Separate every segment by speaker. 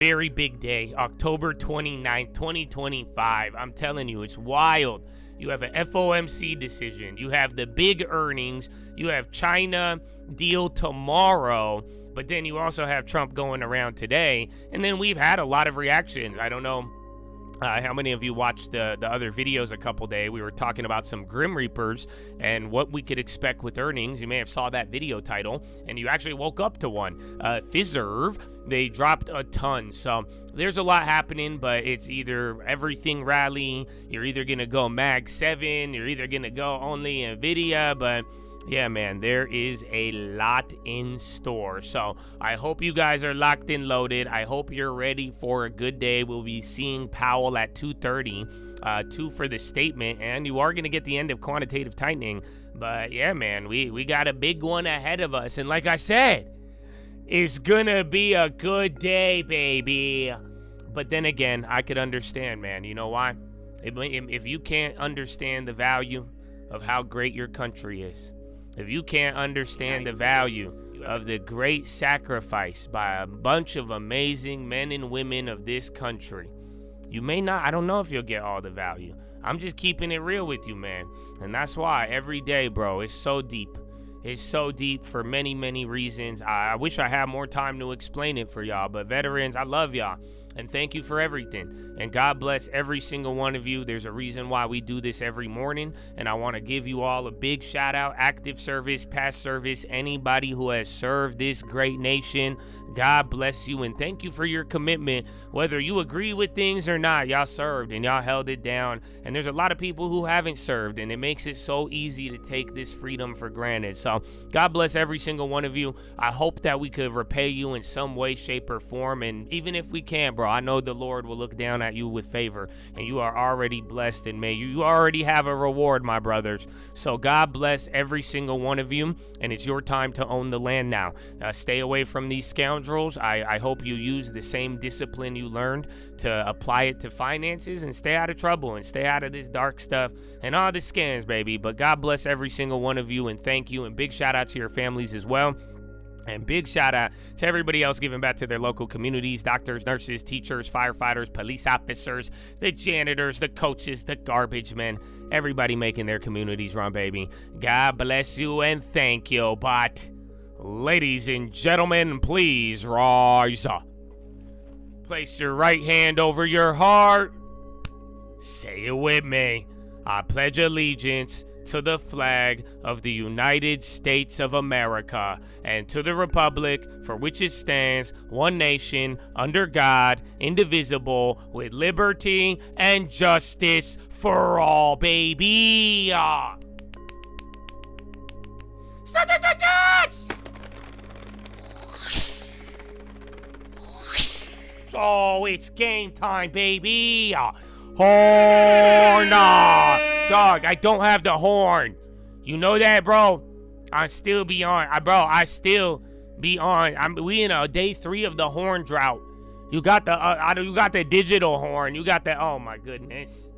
Speaker 1: Very big day, October 29th, 2025. I'm telling you, it's wild. You have an FOMC decision. You have the big earnings. You have China deal tomorrow. But then you also have Trump going around today. And then we've had a lot of reactions. I don't know how many of you watched the other videos a couple days. We were talking about some Grim Reapers and what we could expect with earnings. You may have saw that video title, and you actually woke up to one. Fiserv, they dropped a ton. So there's a lot happening, but it's either everything rally, you're either going to go Mag 7, you're either going to go only NVIDIA, but yeah, man, there is a lot in store. So I hope you guys are locked and loaded. I hope you're ready for a good day. We'll be seeing Powell at 2:30, 2 for the statement, and you are going to get the end of quantitative tightening. But yeah, man, we got a big one ahead of us. And like I said, it's going to be a good day, baby. But then again, I could understand, man. You know why? If you can't understand the value of how great your country is, if you can't understand the value of the great sacrifice by a bunch of amazing men and women of this country, you may not, I don't know if you'll get all the value. I'm just keeping it real with you, man. And that's why every day, bro, it's so deep. It's so deep for many, many reasons. I wish I had more time to explain it for y'all, but veterans, I love y'all. And thank you for everything. And God bless every single one of you. There's a reason why we do this every morning. And I want to give you all a big shout out. Active service, past service, anybody who has served this great nation. God bless you. And thank you for your commitment. Whether you agree with things or not, y'all served and y'all held it down. And there's a lot of people who haven't served. And it makes it so easy to take this freedom for granted. So God bless every single one of you. I hope that we could repay you in some way, shape, or form. And even if we can't, bro, I know the Lord will look down at you with favor, and you are already blessed, and may you already have a reward, my brothers. So God bless every single one of you, and it's your time to own the land now. Stay away from these scoundrels. I hope you use the same discipline you learned to apply it to finances, and stay out of trouble and stay out of this dark stuff and all the scams, baby. But God bless every single one of you, and thank you, and big shout out to your families as well. And big shout out to everybody else giving back to their local communities, doctors, nurses, teachers, firefighters, police officers, the janitors, the coaches, the garbage men, everybody making their communities run, baby. God bless you and thank you. But ladies and gentlemen, please rise up. Place your right hand over your heart. Say it with me. I pledge allegiance to the flag of the United States of America and to the republic for which it stands, one nation, under God, indivisible, with liberty and justice for all, baby. Oh, it's game time, baby. Horn! Dog, I don't have the horn. You know that, bro? I still be on. I still be on. We in day 3 of the horn drought. You got the digital horn. You got the, oh my goodness.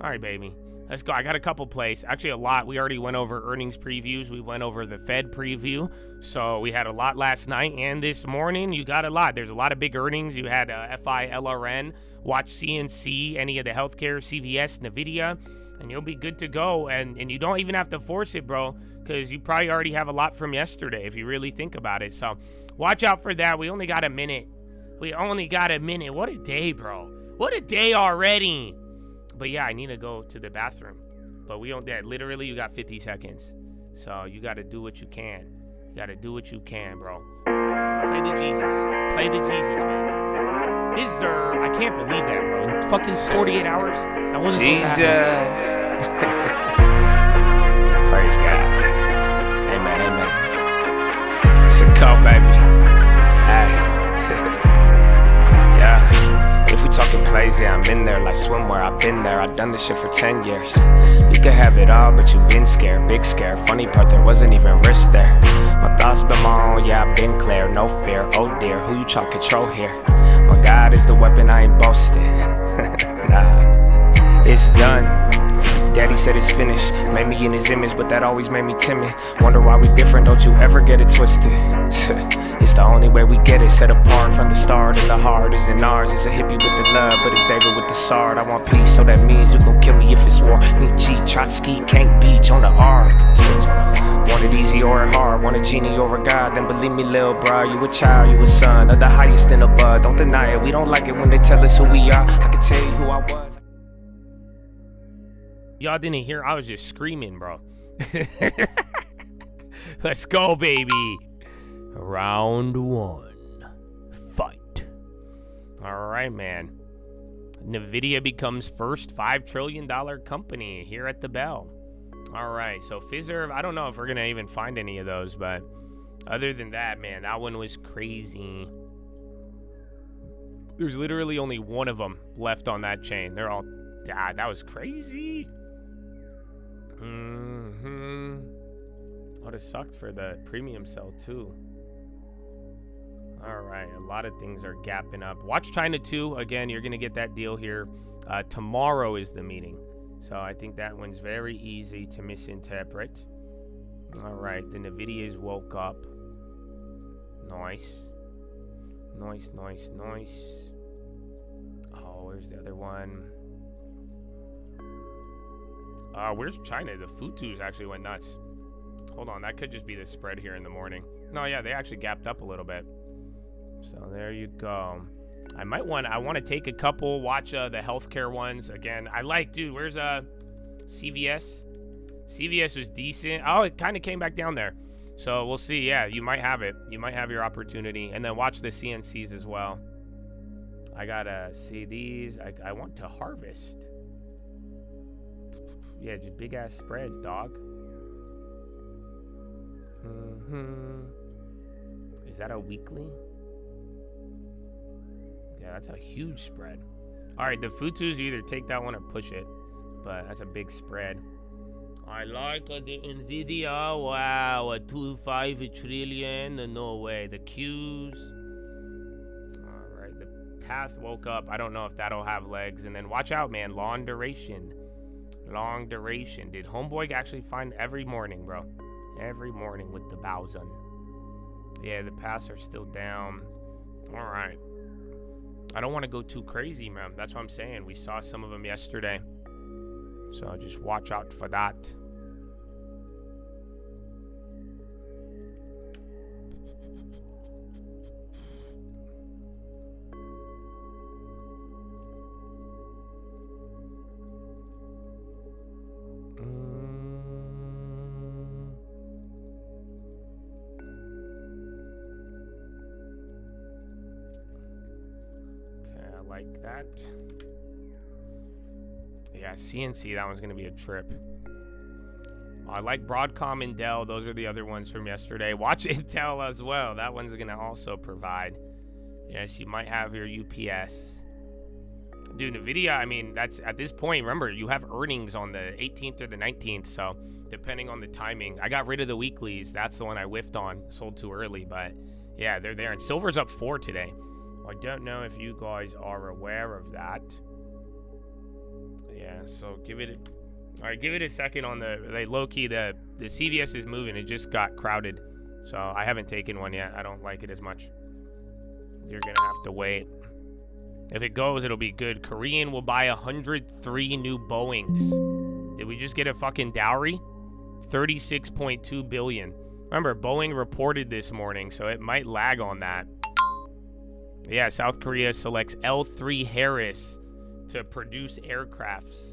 Speaker 1: All right, baby. Let's go. I got a couple plays. Actually, a lot. We already went over earnings previews. We went over the Fed preview. So we had a lot last night and this morning. You got a lot. There's a lot of big earnings. You had FILRN, Watch CNC, any of the healthcare, CVS, NVIDIA, and you'll be good to go. And you don't even have to force it, bro, because you probably already have a lot from yesterday if you really think about it. So watch out for that. We only got a minute. What a day, bro. What a day already. But yeah, I need to go to the bathroom. But we don't, literally, you got 50 seconds. So you got to do what you can. You got to do what you can, bro. Play the Jesus. Play the Jesus, man. Deserve. I can't believe that, bro. Fucking 48 hours. That wasn't
Speaker 2: Jesus. Praise God. Amen, amen. It's a call, baby. Hey. Yeah. If we talking plays, yeah, I'm in there like swimwear. I've been there, I've done this shit for 10 years. You could have it all, but you been scared, big scare. Funny part, there wasn't even risk there. My thoughts been my own, yeah, I've been clear, no fear. Oh dear, who you trying to control here? My God is the weapon, I ain't boasting. Nah, it's done. Daddy said it's finished, made me in his image, but that always made me timid. Wonder why we different, don't you ever get it twisted. It's the only way we get it, set apart from the start. And the heart isn't ours, it's a hippie with the love, but it's David with the sword. I want peace, so that means you gon' kill me if it's war. Nietzsche, Trotsky, can't beach on the ark. Want it easy or hard, want a genie or a god, then believe me, lil' bro, you a child, you a son of the highest in the bud. Don't deny it, we don't like it when they tell us who we are. I can tell you who I was.
Speaker 1: Y'all didn't hear? I was just screaming, bro. Let's go, baby. Round one. Fight. All right, man. NVIDIA becomes first $5 trillion company here at the bell. All right, so Fiserv, I don't know if we're going to even find any of those, but other than that, man, that one was crazy. There's literally only one of them left on that chain. They're all died. That was crazy. Would have sucked for the premium sell too. All right, a lot of things are gapping up. Watch China 2. Again, you're going to get that deal here. Tomorrow is the meeting. So I think that one's very easy to misinterpret. All right, the NVIDIA's woke up. Nice. Nice, nice, nice. Oh, where's the other one? Where's China? The Futus actually went nuts. Hold on, that could just be the spread here in the morning. No, yeah, they actually gapped up a little bit. So there you go. I want to take a couple, watch the healthcare ones. Again, I like, dude, where's CVS? CVS was decent. Oh, it kind of came back down there. So we'll see. Yeah, you might have it. You might have your opportunity. And then watch the CNCs as well. I gotta see these. I want to harvest. Yeah, just big ass spreads, dog. Is that a weekly? Yeah, that's a huge spread. All right, the Futus, you either take that one or push it, but that's a big spread. I like the NVIDIA. Wow, a 2.5 trillion. No way. The Qs. All right, the Path woke up. I don't know if that'll have legs. And then watch out, man. Long duration. Long duration. Did Homeboy actually find every morning, bro? Every morning with the Bowsen. Yeah, the Paths are still down. All right. I don't want to go too crazy, man. That's what I'm saying. We saw some of them yesterday. So just watch out for that. Like that. Yeah, CNC, that one's gonna be a trip. I like Broadcom and Dell. Those are the other ones from yesterday. Watch Intel as well. That one's gonna also provide. Yes, you might have your UPS. Dude, NVIDIA, I mean, that's at this point, remember, you have earnings on the 18th or the 19th, so depending on the timing. I got rid of the weeklies. That's the one I whiffed on. Sold too early, but yeah, they're there. And silver's up 4 today. I don't know if you guys are aware of that. Yeah, so give it a second on the low-key. The CVS is moving. It just got crowded. So I haven't taken one yet. I don't like it as much. You're going to have to wait. If it goes, it'll be good. Korean will buy 103 new Boeings. Did we just get a fucking dowry? 36.2 billion. Remember, Boeing reported this morning, so it might lag on that. Yeah, South Korea selects L3 Harris to produce aircrafts.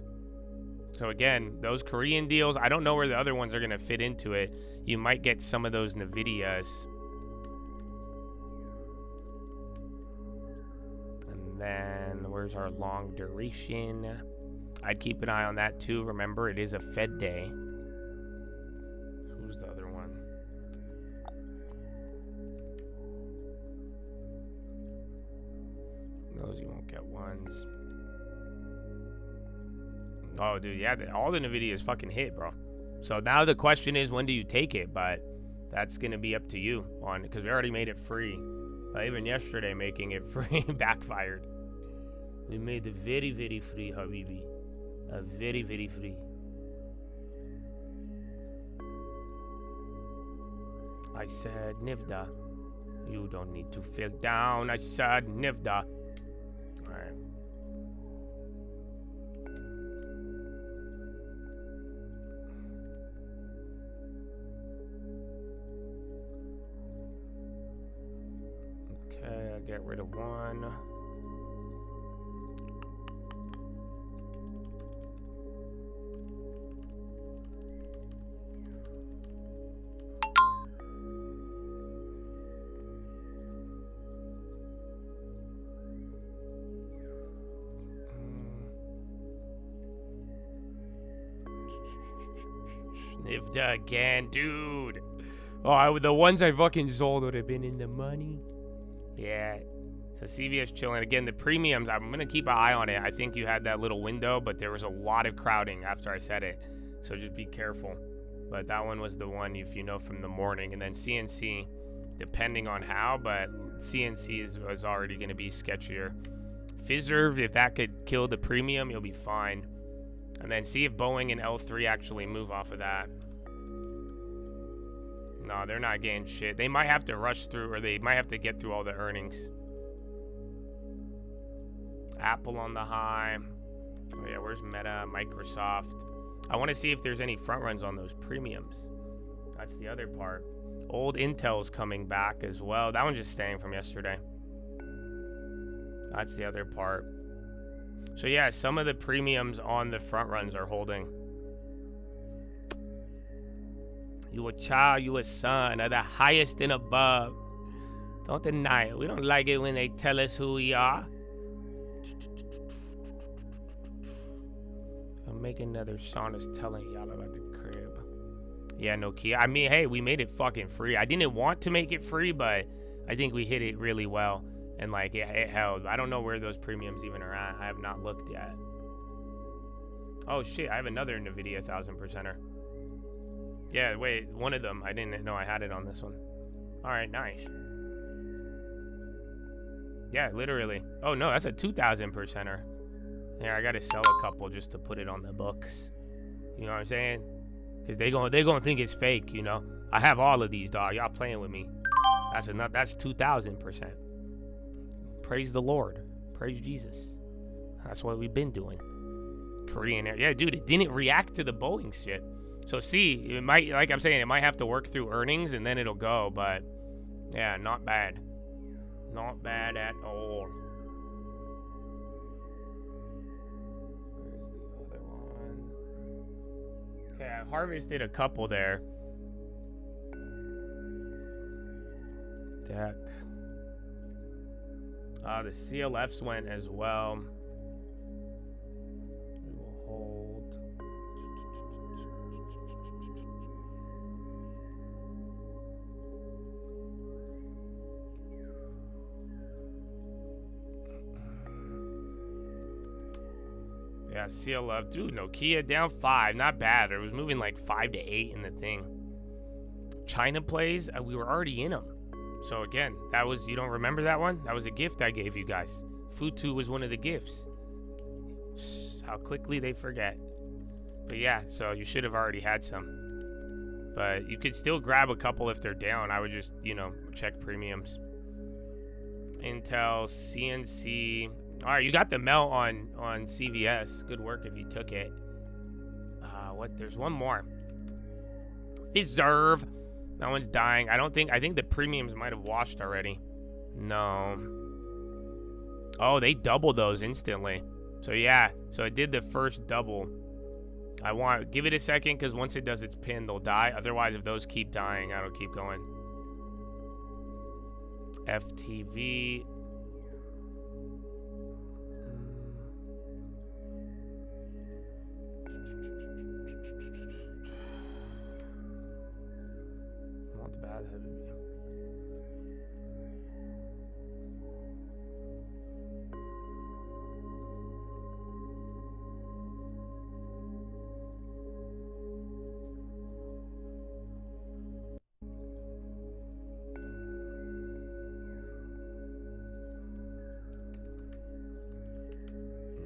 Speaker 1: So again, those Korean deals, I don't know where the other ones are going to fit into it. You might get some of those NVIDIAs. And then, where's our long duration? I'd keep an eye on that too. Remember, it is a Fed day. Who's the other one? Those you won't get ones. Oh, dude, yeah, all the NVIDIAs fucking hit, bro. So now the question is, when do you take it? But that's going to be up to you on, because we already made it free. Even yesterday, making it free backfired. We made it very, very free, Habibi. Very, very free. I said Nivda. You don't need to feel down. I said Nivda. Alright. Okay, I get rid of one. Nivda again, dude. Oh, the ones I fucking sold would have been in the money. Yeah. So CVS chilling. Again, the premiums, I'm going to keep an eye on it. I think you had that little window, but there was a lot of crowding after I said it. So just be careful. But that one was the one, if you know, from the morning. And then CNC, depending on how, but CNC was already going to be sketchier. Fiserv, if that could kill the premium, you'll be fine. And then see if Boeing and L3 actually move off of that. No, they're not getting shit. They might have to rush through, or they might have to get through all the earnings. Apple on the high. Oh yeah, where's Meta? Microsoft. I want to see if there's any front runs on those premiums. That's the other part. Old Intel's coming back as well. That one's just staying from yesterday. That's the other part. So yeah, some of the premiums on the front runs are holding. You a child, you a son of the highest and above. Don't deny it. We don't like it when they tell us who we are. I'll make another song that's telling y'all about the crib. Yeah, no key. I mean, hey, we made it fucking free. I didn't want to make it free, but I think we hit it really well. And like it held. I don't know where those premiums even are at. I have not looked yet. Oh shit, I have another NVIDIA 1000%er. Yeah, wait, one of them. I didn't know I had it on this one. Alright, nice. Yeah, literally. Oh no, that's a 2000%er. Yeah, I gotta sell a couple just to put it on the books. You know what I'm saying? Cause they gonna think it's fake, you know. I have all of these, dog. Y'all playing with me. That's 2000%. Praise the Lord. Praise Jesus. That's what we've been doing. Korean Air. Yeah, dude, it didn't react to the Boeing shit. So see, it might, like I'm saying, it might have to work through earnings and then it'll go, but yeah, not bad. Not bad at all. Where's the other one? Okay, I harvested a couple there. Deck. The CLFs went as well. We will hold. Yeah, CLF. Dude, Nokia down 5. Not bad. It was moving like 5 to 8 in the thing. China plays. We were already in them. So again, that was, you don't remember that one? That was a gift I gave you guys. Futu was one of the gifts. How quickly they forget. But yeah, so you should have already had some. But you could still grab a couple if they're down. I would just, you know, check premiums. Intel, CNC. All right, you got the melt on CVS. Good work if you took it. What? There's one more. Fiserv. That one's dying. I think the premiums might have washed already. No. Oh, they doubled those instantly. So yeah, so it did the first double. Give it a second, because once it does its pin, they'll die. Otherwise, if those keep dying, I don't keep going. FTV. Not bad.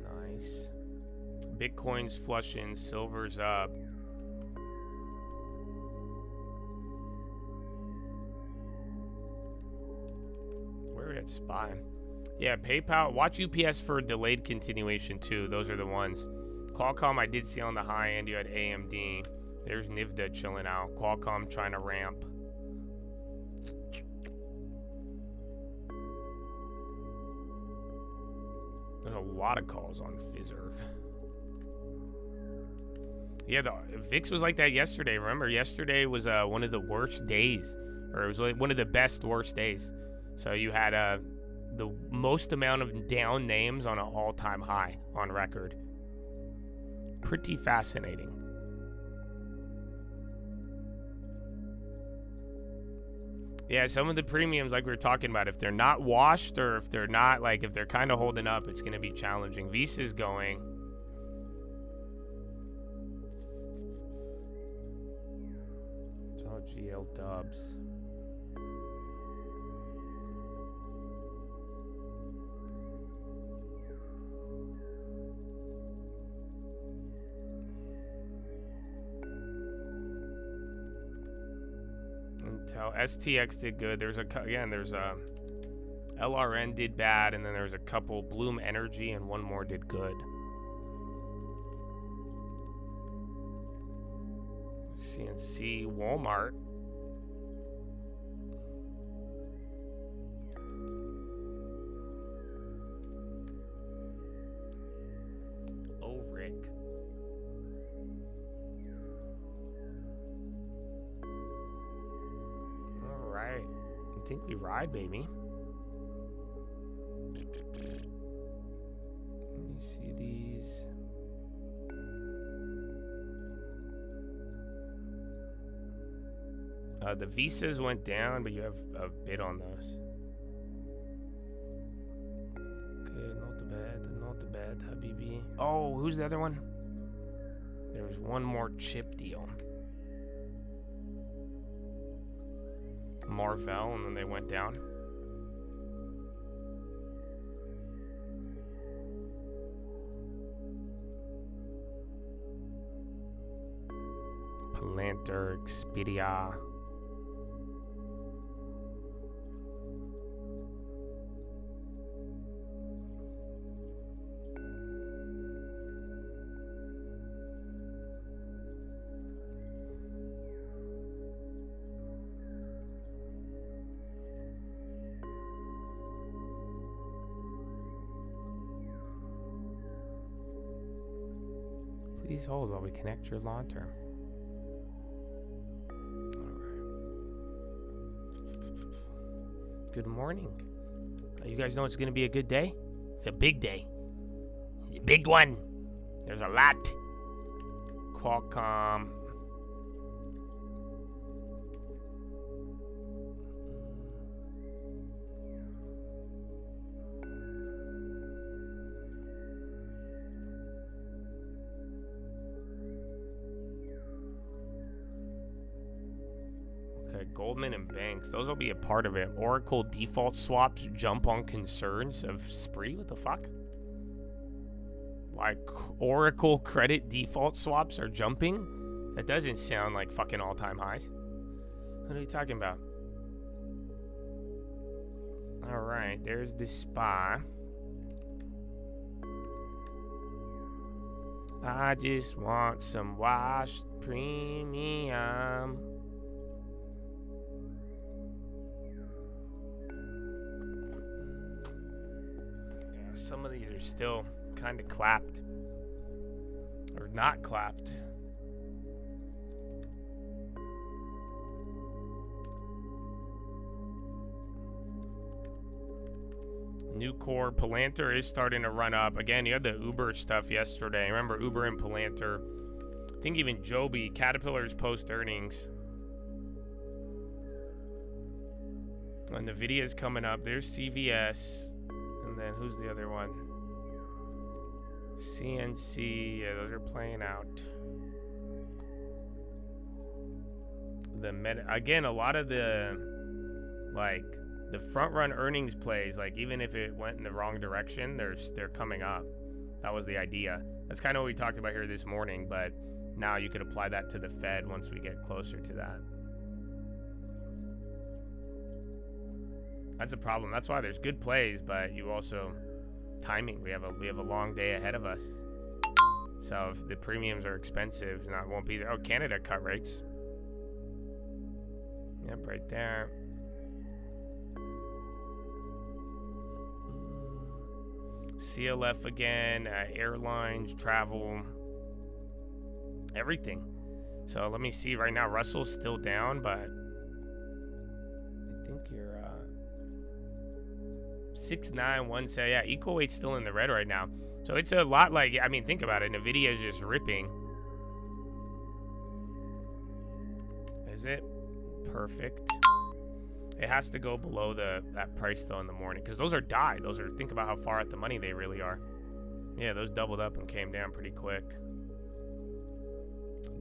Speaker 1: Nice. Bitcoin's flushing, silver's up. that SPY. Yeah, PayPal. Watch UPS for delayed continuation too. Those are the ones. Qualcomm, I did see on the high end. You had AMD. There's NVIDIA chilling out. Qualcomm trying to ramp. There's a lot of calls on Fiserv. Yeah, the VIX was like that yesterday. Remember, yesterday was one of the worst days, or it was like one of the worst days. So you had the most amount of down names on an all-time high on record. Pretty fascinating. Yeah, some of the premiums, like we were talking about, if they're not washed or if they're not, like, if they're kind of holding up, it's going to be challenging. Visa's going. It's all GL dubs. STX did good. There's LRN did bad, and then there's a couple. Bloom Energy and one more did good. CNC, Walmart. Rick. Right. I think we ride, baby. Let me see these. The visas went down, but you have a bid on those. Okay, not bad, Habibi. Oh, who's the other one? There was one more chip deal. Marvell, and then they went down. Palantir, Expedia. Please hold while we connect your long term. Alright. Good morning. You guys know it's going to be a good day? It's a big day. A big one. There's a lot. Qualcomm. Goldman and Banks, those will be a part of it. Oracle default swaps jump on concerns of Spree? What the fuck? Like, Oracle credit default swaps are jumping? That doesn't sound like fucking all-time highs. What are we talking about? Alright, there's the SPY. I just want some washed premium. Some of these are still kind of clapped or not clapped. New core. Palantir is starting to run up again. You had the Uber stuff yesterday. Remember Uber and Palantir? I think even Joby, Caterpillar's post earnings. And Nvidia's coming up. There's CVS. And then who's the other one? CNC. Yeah, those are playing out. Again, a lot of the front run earnings plays, like even if it went in the wrong direction, they're coming up. That was the idea. That's kind of what we talked about here this morning, but now you could apply that to the Fed once we get closer to that. That's a problem. That's why there's good plays, but you also timing. We have a long day ahead of us. So if the premiums are expensive, it won't be there. Oh, Canada cut rates. Yep, right there. CLF again, airlines, travel, everything. So let me see right now. Russell's still down, but I think you're 691. Yeah, equal weight's still in the red right now. So it's a lot like, I mean, think about it. Nvidia is just ripping. Is it? Perfect. It has to go below that price though in the morning, because those are die. Those are, think about how far at the money they really are. Yeah, those doubled up and came down pretty quick.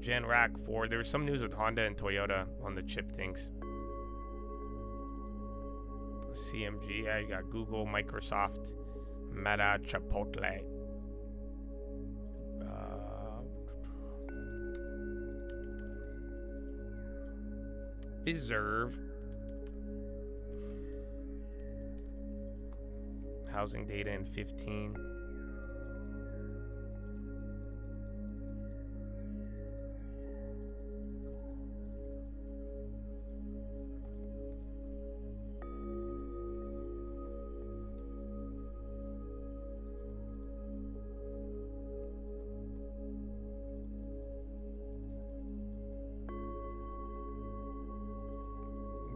Speaker 1: Generac 4. There was some news with Honda and Toyota on the chip things. CMG. Yeah, you got Google, Microsoft, Meta, Chipotle. Deserve. Housing data in 15.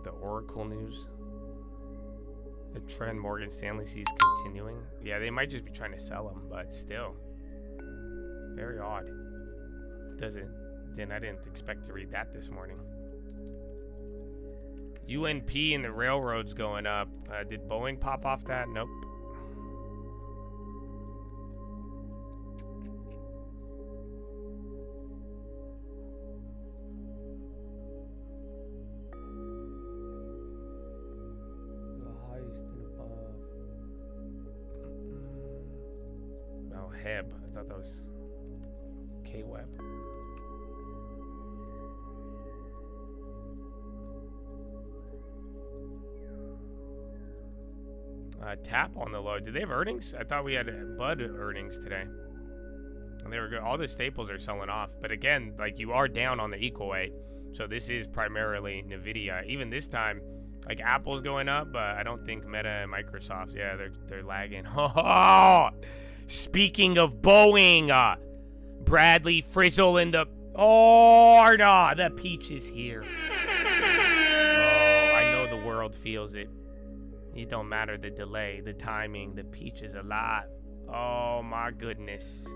Speaker 1: The Oracle news. The trend Morgan Stanley sees continuing. Yeah, they might just be trying to sell them, but still. Very odd. I didn't expect to read that this morning. UNP and the railroads going up. Did Boeing pop off that? Nope. Heb. I thought that was K-Web. Tap on the low. Did they have earnings? I thought we had Bud earnings today. And they were good. All the staples are selling off. But again, like, you are down on the equal weight. So this is primarily NVIDIA. Even this time, like, Apple's going up, but I don't think Meta and Microsoft, yeah, they're lagging. Oh, speaking of Boeing, Bradley Frizzle in the... Oh, no, the peach is here. Oh, I know the world feels it. It don't matter the delay, the timing, the peach is alive. Oh, my goodness.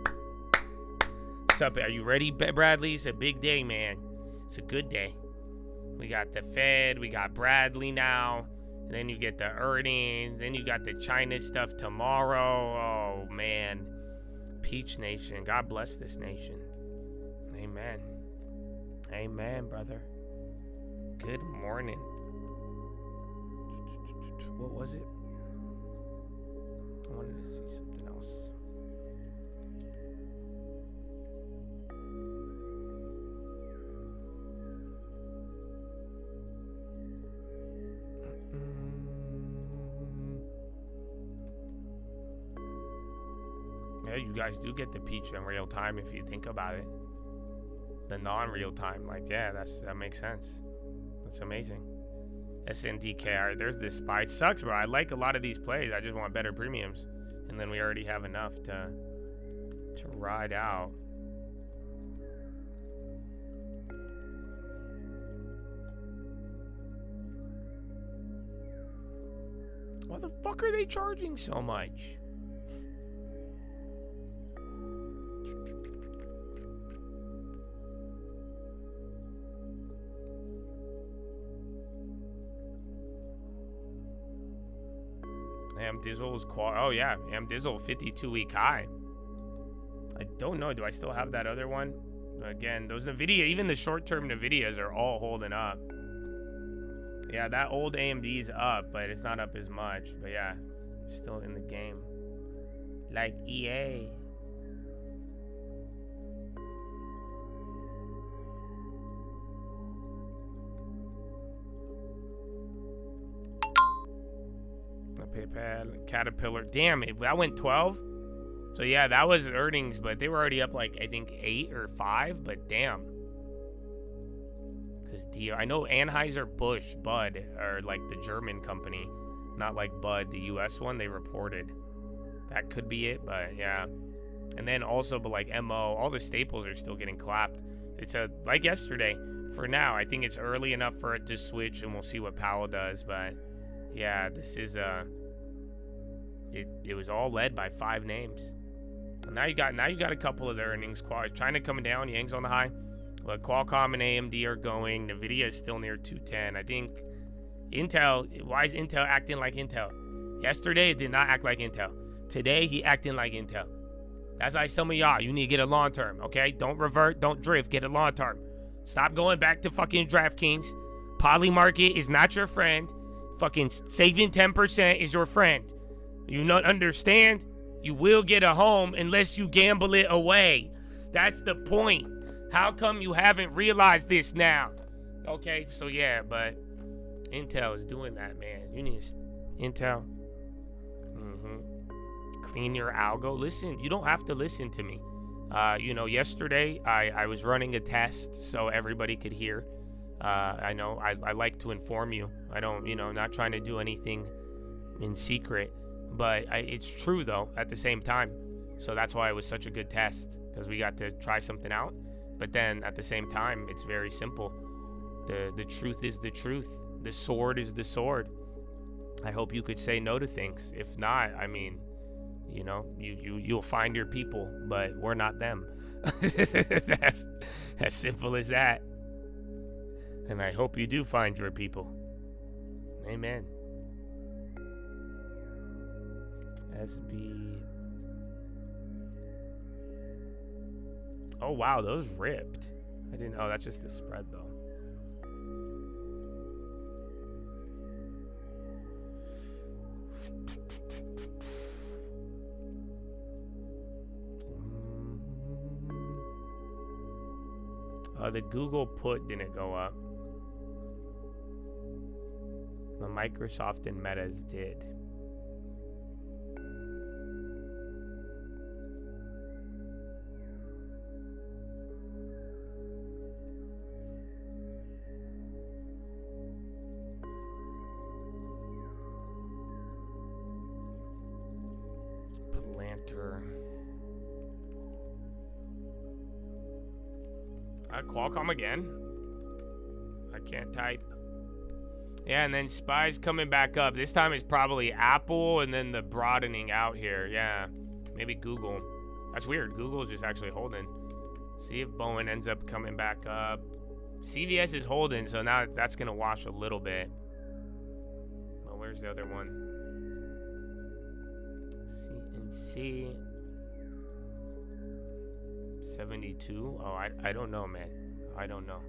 Speaker 1: Sup, are you ready, Bradley? It's a big day, man. It's a good day. We got the Fed, we got Bradley now, and then you get the earnings, then you got the China stuff tomorrow. Oh, man. Peach Nation. God bless this nation. Amen. Amen, brother. Good morning. What was it? I wanted to see something else. Yeah, you guys do get the peach in real time if you think about it. The non-real time, like, yeah, that makes sense. That's amazing. SNDKR, there's this spy. It sucks, bro. I like a lot of these plays. I just want better premiums, and then we already have enough to ride out. Why the fuck are they charging so much? Dizzle's oh yeah, Dizzle 52-week high. I don't know. Do I still have that other one? Again, those Nvidia, even the short-term Nvidias are all holding up. Yeah, that old AMD's up, but it's not up as much. But yeah, still in the game. Like EA. Caterpillar. Damn it, that went 12. So yeah, that was earnings, but they were already up like I think 8 or 5. But damn, because I know Anheuser-Busch, Bud, are like the German company, not like Bud, the U.S. one. They reported that could be it, but yeah. And then also, but like MO, all the staples are still getting clapped. It's like yesterday. For now, I think it's early enough for it to switch, and we'll see what Powell does. But yeah, this is it was all led by 5 names. And now you got a couple of the earnings. China coming down, Yang's on the high. But Qualcomm and AMD are going. Nvidia is still near 210. I think Intel. Why is Intel acting like Intel? Yesterday it did not act like Intel. Today he acting like Intel. That's like some of y'all. You need to get a long term, okay? Don't revert, don't drift. Get a long term. Stop going back to fucking DraftKings. Polymarket is not your friend. Fucking saving 10% is your friend. You not understand? You will get a home unless you gamble it away. That's the point. How come you haven't realized this now? Okay, so yeah, but Intel is doing that, man. You need Intel. Clean your algo. Listen, you don't have to listen to me. Yesterday I was running a test so everybody could hear. I know I like to inform you. I don't, not trying to do anything in secret, but it's true though at the same time. So that's why it was such a good test, because we got to try something out. But then at the same time, it's very simple. The truth is the truth. The sword is the sword. I hope you could say no to things. If not, I mean, you'll find your people, but we're not them. That's as simple as that. And I hope you do find your people. Amen. SB. Oh wow, those ripped. I didn't. Oh, that's just the spread though. The Google put didn't go up. The Microsoft and Meta's did. Planter. Qualcomm again. I can't type. Yeah, and then SPY's coming back up. This time it's probably Apple and then the broadening out here. Yeah, maybe Google. That's weird. Google's just actually holding. See if Boeing ends up coming back up. CVS is holding, so now that's going to wash a little bit. Well, where's the other one? CNC. 72. Oh, I don't know, man. I don't know.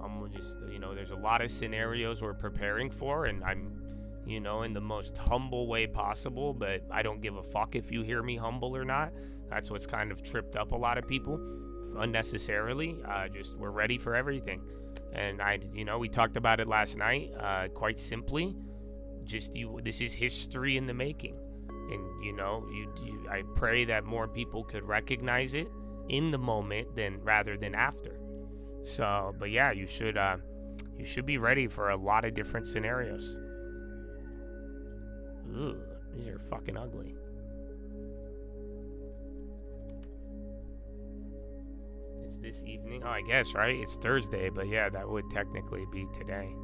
Speaker 1: I'm just, there's a lot of scenarios we're preparing for, and I'm, in the most humble way possible, but I don't give a fuck if you hear me humble or not. That's what's kind of tripped up a lot of people unnecessarily. We're ready for everything. And we talked about it last night, quite simply. This is history in the making. And, I pray that more people could recognize it in the moment rather than after. So, but yeah, you should be ready for a lot of different scenarios. Ooh, these are fucking ugly. It's this evening. Oh, I guess, right? It's Thursday, but yeah, that would technically be today.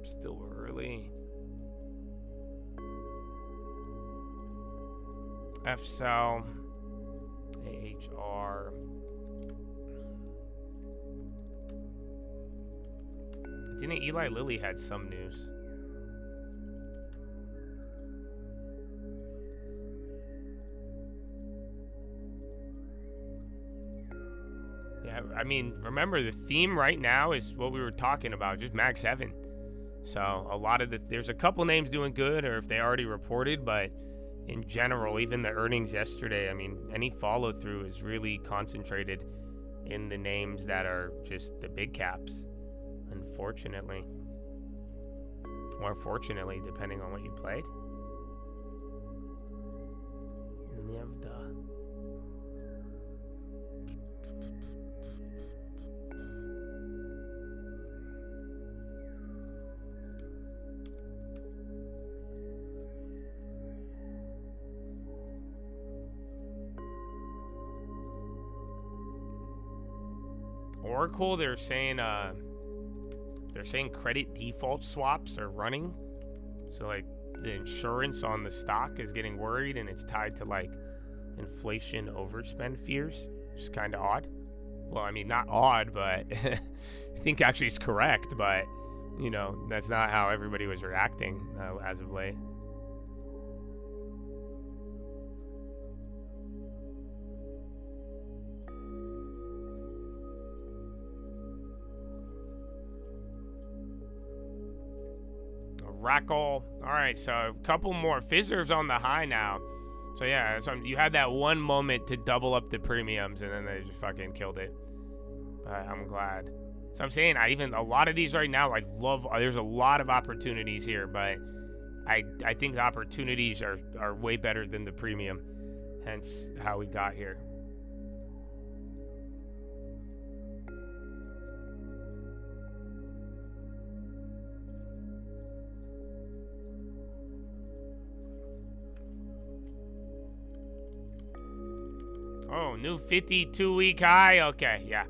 Speaker 1: Still early. FCell, AHR. Didn't Eli Lilly had some news? Yeah, I mean, remember the theme right now is what we were talking about, just Mag 7. So a lot of there's a couple names doing good, or if they already reported, but in general, even the earnings yesterday, I mean, any follow through is really concentrated in the names that are just the big caps, unfortunately. Or fortunately, depending on what you played. Nevda. Oracle, they're saying credit default swaps are running. So like the insurance on the stock is getting worried, and it's tied to like inflation overspend fears. It's kind of odd. Well, I mean, not odd, but I think actually it's correct, but you know, that's not how everybody was reacting as of late. Rackle. All right, so a couple more. Fizzer's on the high now. So yeah, so you had that one moment to double up the premiums, and then they just fucking killed it. But I'm glad. So I'm saying, a lot of these right now, I love. There's a lot of opportunities here, but I think the opportunities are way better than the premium. Hence how we got here. Oh, new 52-week high? Okay, yeah.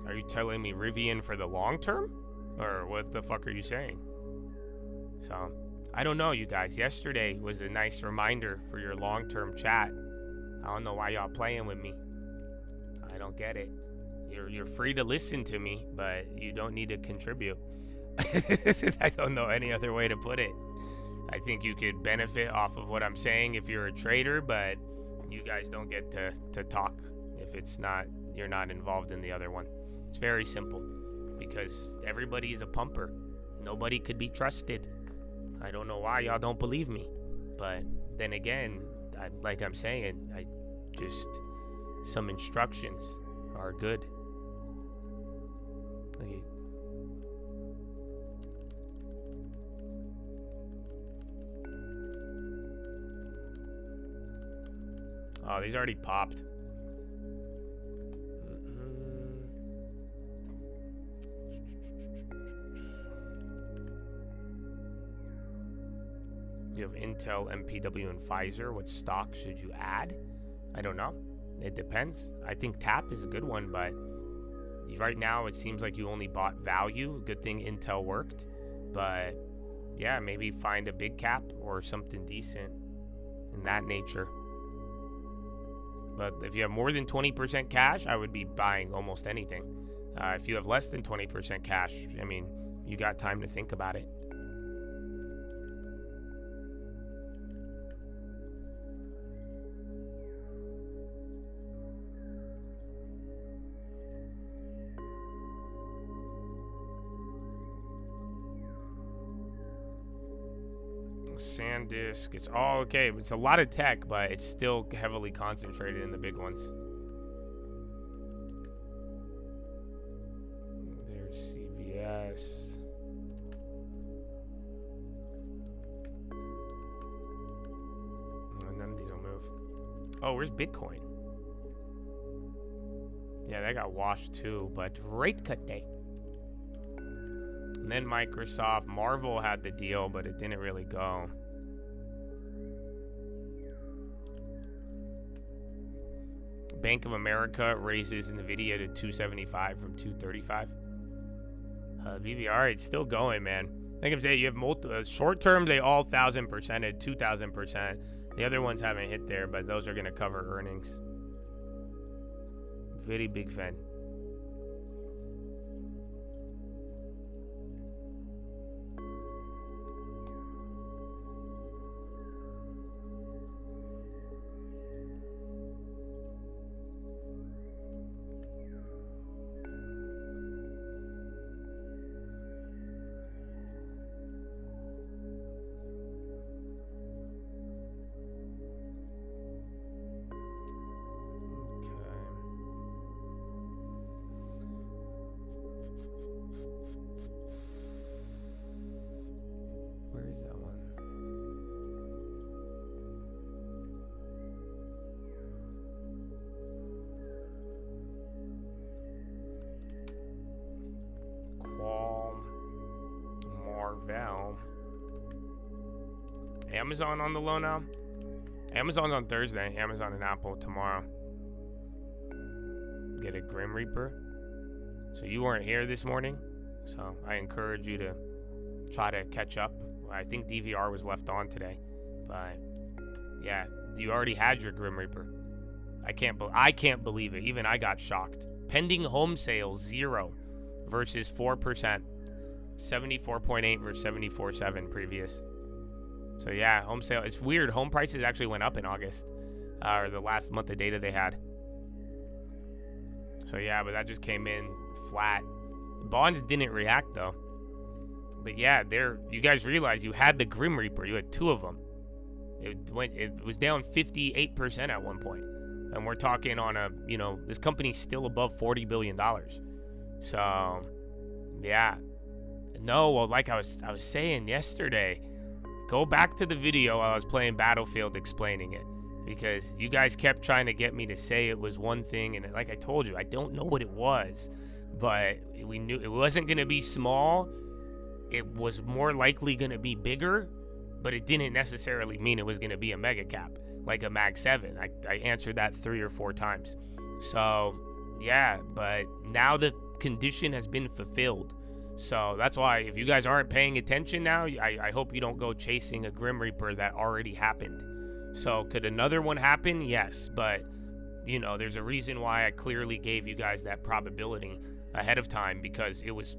Speaker 1: Are you telling me Rivian for the long term? Or what the fuck are you saying? So, I don't know, you guys. Yesterday was a nice reminder for your long-term chat. I don't know why y'all playing with me. I don't get it. You're free to listen to me, but you don't need to contribute. I don't know any other way to put it. I think you could benefit off of what I'm saying if you're a trader, but you guys don't get to talk if you're not involved in the other one. It's very simple, because everybody's a pumper. Nobody could be trusted. I don't know why y'all don't believe me, but then again, like I'm saying, some instructions are good. Okay. Oh, these already popped. You have Intel, MPW, and Pfizer. What stock should you add? I don't know. It depends. I think TAP is a good one, but right now it seems like you only bought value. Good thing Intel worked. But yeah, maybe find a big cap or something decent in that nature. But if you have more than 20% cash, I would be buying almost anything. If you have less than 20% cash, I mean, you got time to think about it. SanDisk, it's all okay. It's a lot of tech, but it's still heavily concentrated in the big ones. There's CVS. None of these will move. Oh, where's Bitcoin? Yeah, that got washed too, but rate cut day. And then Microsoft. Marvel had the deal, but it didn't really go. Bank of America raises NVIDIA to 275 from 235. BVR, it's still going, man. Like I'm saying, you have multiple short term. They all 1,000%, 2,000%. The other ones haven't hit there, but those are going to cover earnings. Very big fan. Val. Amazon on the low now? Amazon's on Thursday. Amazon and Apple tomorrow. Get a Grim Reaper. So you weren't here this morning, so I encourage you to try to catch up. I think DVR was left on today, but yeah, you already had your Grim Reaper. I can't believe it. Even I got shocked. Pending home sales 0 versus 4%. 74.8 versus 74.7 previous. So yeah, home sale. It's weird. Home prices actually went up in August, or the last month of data they had. So yeah, but that just came in flat. Bonds didn't react though. But yeah, you guys realize you had the Grim Reaper. You had 2 of them. It was down 58% at one point. And we're talking on this company's still above $40 billion. So yeah. No, well, like I was saying yesterday, go back to the video while I was playing Battlefield explaining it. Because you guys kept trying to get me to say it was one thing, and like I told you, I don't know what it was. But we knew it wasn't going to be small. It was more likely going to be bigger, but it didn't necessarily mean it was going to be a mega cap, like a Mag 7. I answered that 3 or 4 times. So, yeah, but now the condition has been fulfilled. So that's why if you guys aren't paying attention now, I hope you don't go chasing a Grim Reaper that already happened. So could another one happen? Yes, but there's a reason why I clearly gave you guys that probability ahead of time, because it was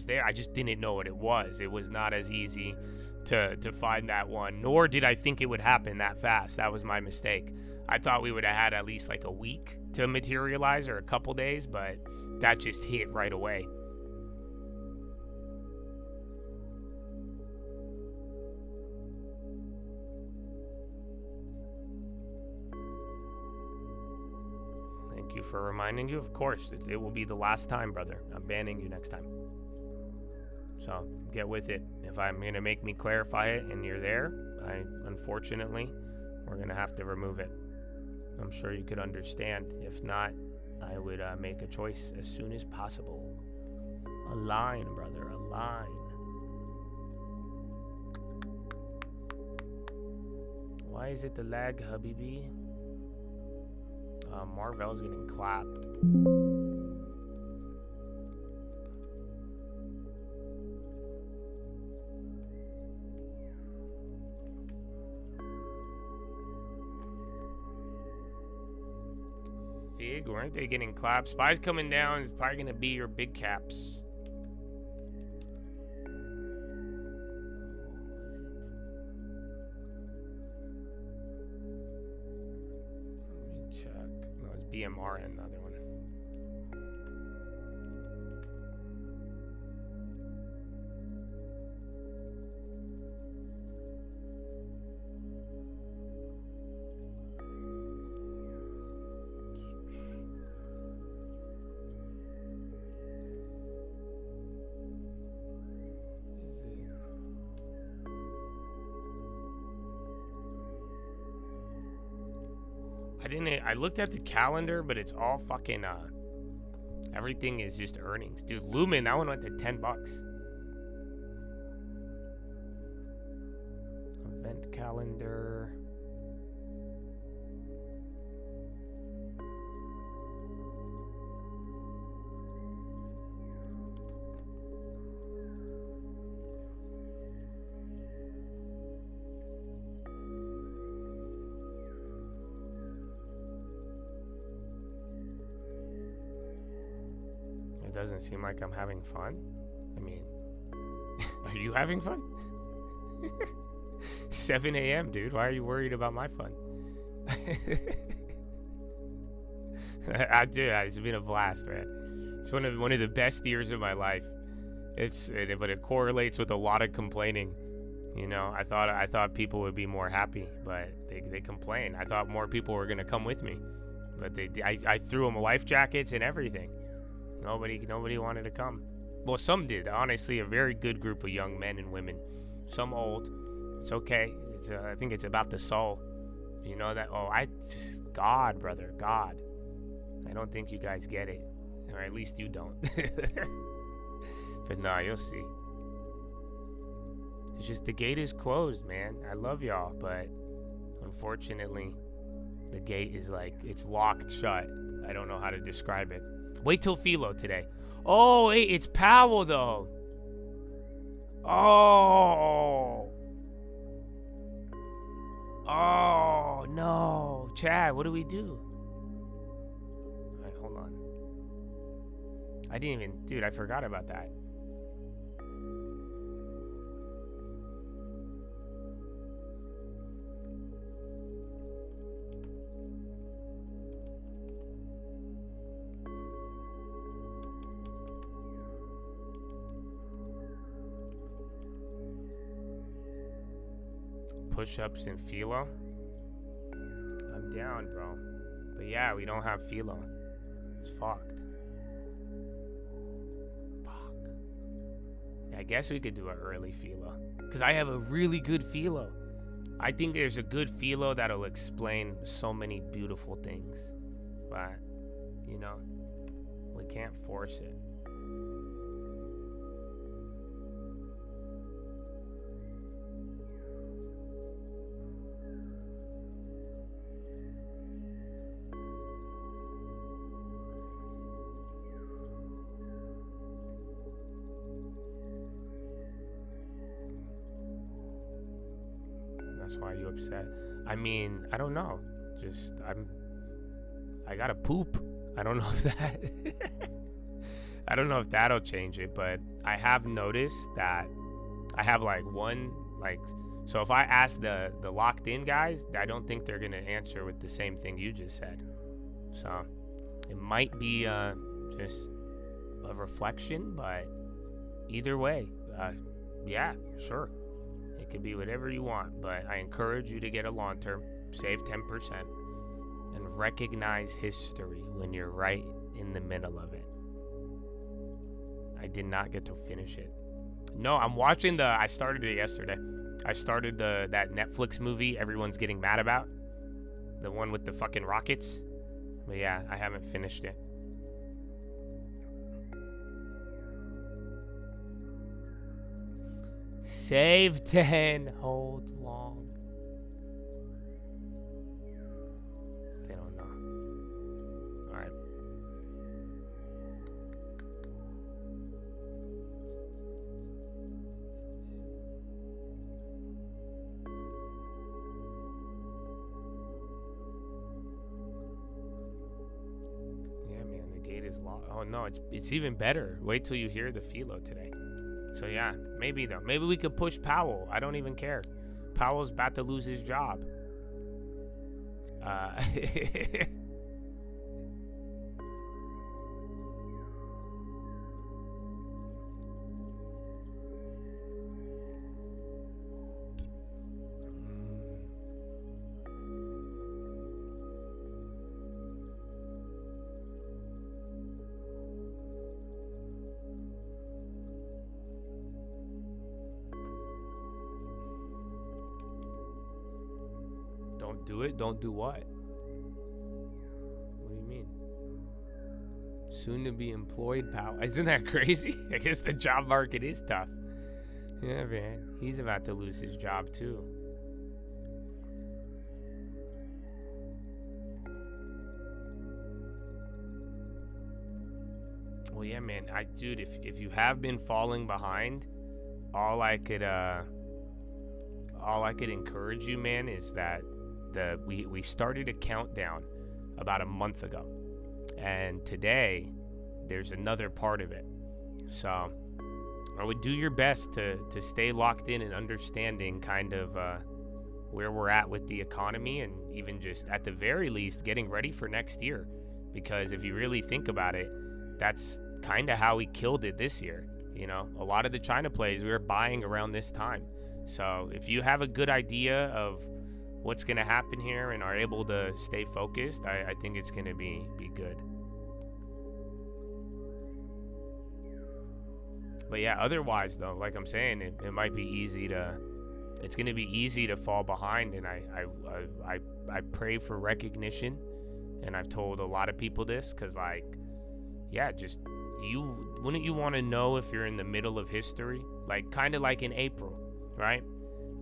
Speaker 1: there. I just didn't know what it was. It was not as easy to find that one, nor did I think it would happen that fast. That was my mistake. I thought we would have had at least like a week to materialize, or a couple days, but that just hit right away. Thank you for reminding you. Of course, it will be the last time, brother. I'm banning you next time. So get with it. If I'm going to make me clarify it and you're there, unfortunately, we're going to have to remove it. I'm sure you could understand. If not, I would make a choice as soon as possible. A line, brother, a line. Why is it the lag, Habibi? Marvel's getting clapped. Fig, weren't they getting clapped? Spies coming down. It's probably gonna be your big caps. BMRN, the other one. I looked at the calendar, but it's all fucking everything is just earnings. Dude, Lumen, that one went to $10. Event calendar. Doesn't seem like I'm having fun. I mean, are you having fun? 7 a.m., dude. Why are you worried about my fun? I do. It's been a blast, man. It's one of the best years of my life. But it correlates with a lot of complaining. I thought people would be more happy, but they complain. I thought more people were gonna come with me, but I threw them life jackets and everything. Nobody wanted to come. Well, some did. Honestly, a very good group of young men and women. Some old. It's okay. I think it's about the soul. You know that? Oh, God, brother, God. I don't think you guys get it, or at least you don't. But no, you'll see. It's just the gate is closed, man. I love y'all, but unfortunately, the gate is like, it's locked shut. I don't know how to describe it. Wait till Philo today. Oh, hey, it's Powell, though. Oh. Oh, no. Chad, what do we do? All right, hold on. I didn't even... Dude, I forgot about that. Push-ups and Philo. I'm down, bro. But yeah, we don't have Philo. It's fucked. Fuck. Yeah, I guess we could do an early Philo. Because I have a really good Philo. I think there's a good Philo that'll explain so many beautiful things. But, you know, we can't force it. Why are you upset? I mean, I don't know. Just I gotta poop. I don't know if that I don't know if that'll change it, but I have noticed that I have like one, like, so if I ask the locked in guys, I don't think they're gonna answer with the same thing you just said. So it might be just a reflection, but either way, yeah, sure. It could be whatever you want, but I encourage you to get a long term, save 10%, and recognize history when you're right in the middle of it. I did not get to finish it. No, I'm watching I started it yesterday. I started that Netflix movie everyone's getting mad about. The one with the fucking rockets. But yeah, I haven't finished it. Save 10. Hold long. They don't know. Alright. Yeah, man, the gate is locked. Oh no, it's even better. Wait till you hear the Philo today. So yeah, maybe though. Maybe we could push Powell. I don't even care. Powell's about to lose his job. Don't do it? Don't do what? What do you mean? Soon to be employed, pal. Isn't that crazy? I guess the job market is tough. Yeah, man. He's about to lose his job, too. Well, yeah, man. Dude, if you have been falling behind, all I could encourage you, man, is that we started a countdown about a month ago, and today there's another part of it. So I would do your best to stay locked in and understanding kind of where we're at with the economy, and even just at the very least getting ready for next year, because if you really think about it, that's kind of how we killed it this year. You know, a lot of the China plays we were buying around this time. So if you have a good idea of what's going to happen here and are able to stay focused, I think it's going to be good. But yeah, otherwise though, like I'm saying, it might be it's going to be easy to fall behind, and I pray for recognition, and I've told a lot of people this, because like, yeah, just wouldn't you want to know if you're in the middle of history, like kind of like in April right?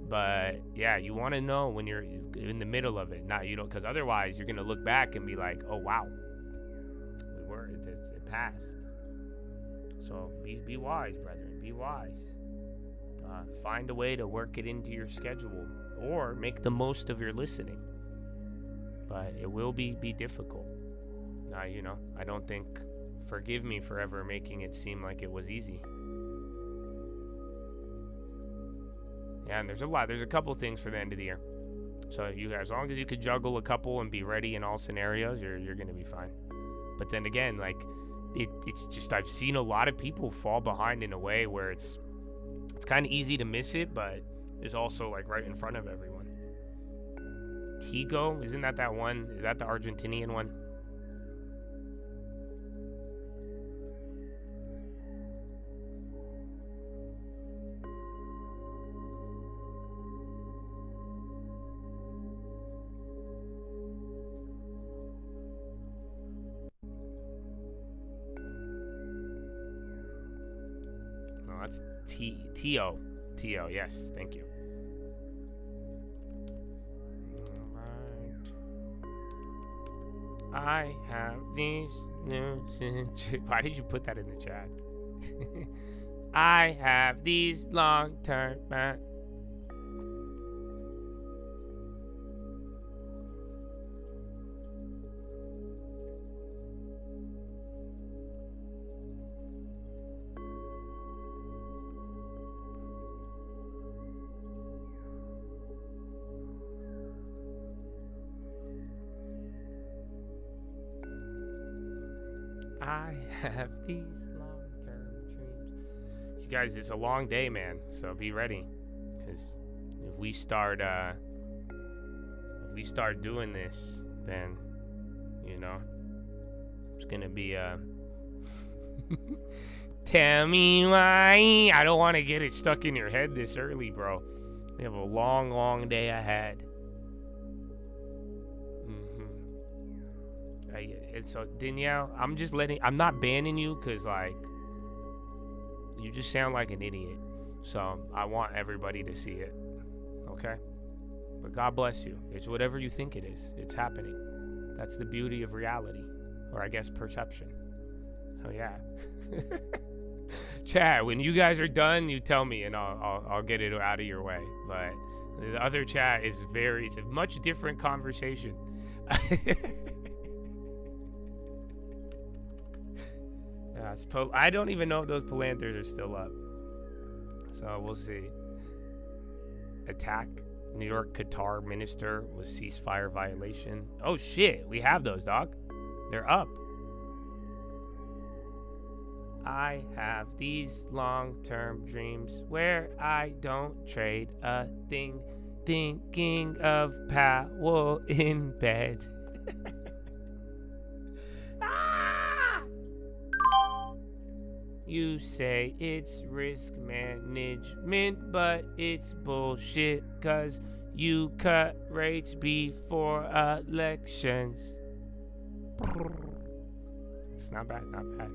Speaker 1: But yeah, you want to know when you're in the middle of it. Not you don't, because otherwise you're gonna look back and be like, oh wow, it passed. So be wise, brethren. Be wise. Find a way to work it into your schedule, or make the most of your listening. But it will be difficult. I don't think. Forgive me for ever making it seem like it was easy. Yeah, and there's a couple things for the end of the year. So as long as you could juggle a couple and be ready in all scenarios, you're gonna be fine. But then again, like it's just, I've seen a lot of people fall behind in a way where it's kind of easy to miss it, but it's also like right in front of everyone. Tigo, isn't that one? Is that the Argentinian one? No, that's Tio. Tio, yes, thank you. I have these new... Why did you put that in the chat? I have these long-term... I have these long-term dreams. You guys, it's a long day, man. So be ready, because if we start doing this, then it's gonna be Tell me why. I don't want to get it stuck in your head this early, bro. We have a long day ahead. And so Danielle, I'm not banning you, because like you just sound like an idiot. So I want everybody to see it. Okay? But God bless you. It's whatever you think it is. It's happening. That's the beauty of reality. Or I guess perception. So yeah. Chat, when you guys are done, you tell me and I'll get it out of your way. But the other chat it's a much different conversation. I don't even know if those Palanthers are still up. So we'll see. Attack. New York Qatar minister was ceasefire violation. Oh shit, we have those, dog. They're up. I have these long-term dreams where I don't trade a thing, thinking of Powell in bed. You say it's risk management, but it's bullshit, cause you cut rates before elections. It's not bad, not bad.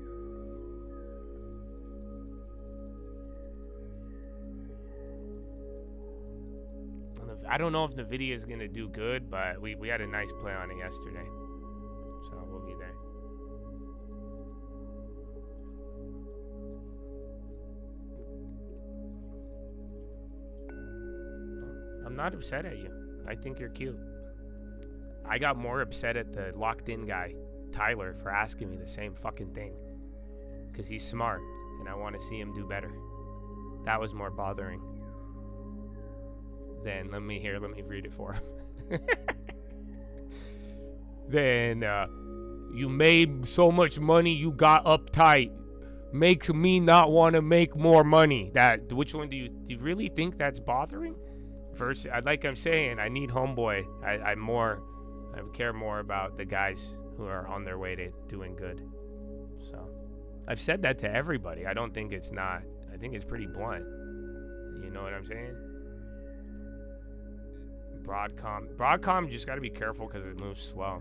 Speaker 1: I don't know if the video is gonna do good, but we had a nice play on it yesterday. So we'll be there. I'm not upset at you. I think you're cute. I got more upset at the locked-in guy, Tyler, for asking me the same fucking thing. Because he's smart, and I want to see him do better. That was more bothering. Then, let me read it for him. Then, you made so much money, you got uptight. Makes me not want to make more money. Which one do you really think that's bothering? First, like I'm saying, I need homeboy. I care more about the guys who are on their way to doing good. So, I've said that to everybody. I don't think it's not. I think it's pretty blunt. You know what I'm saying? Broadcom, you just got to be careful because it moves slow.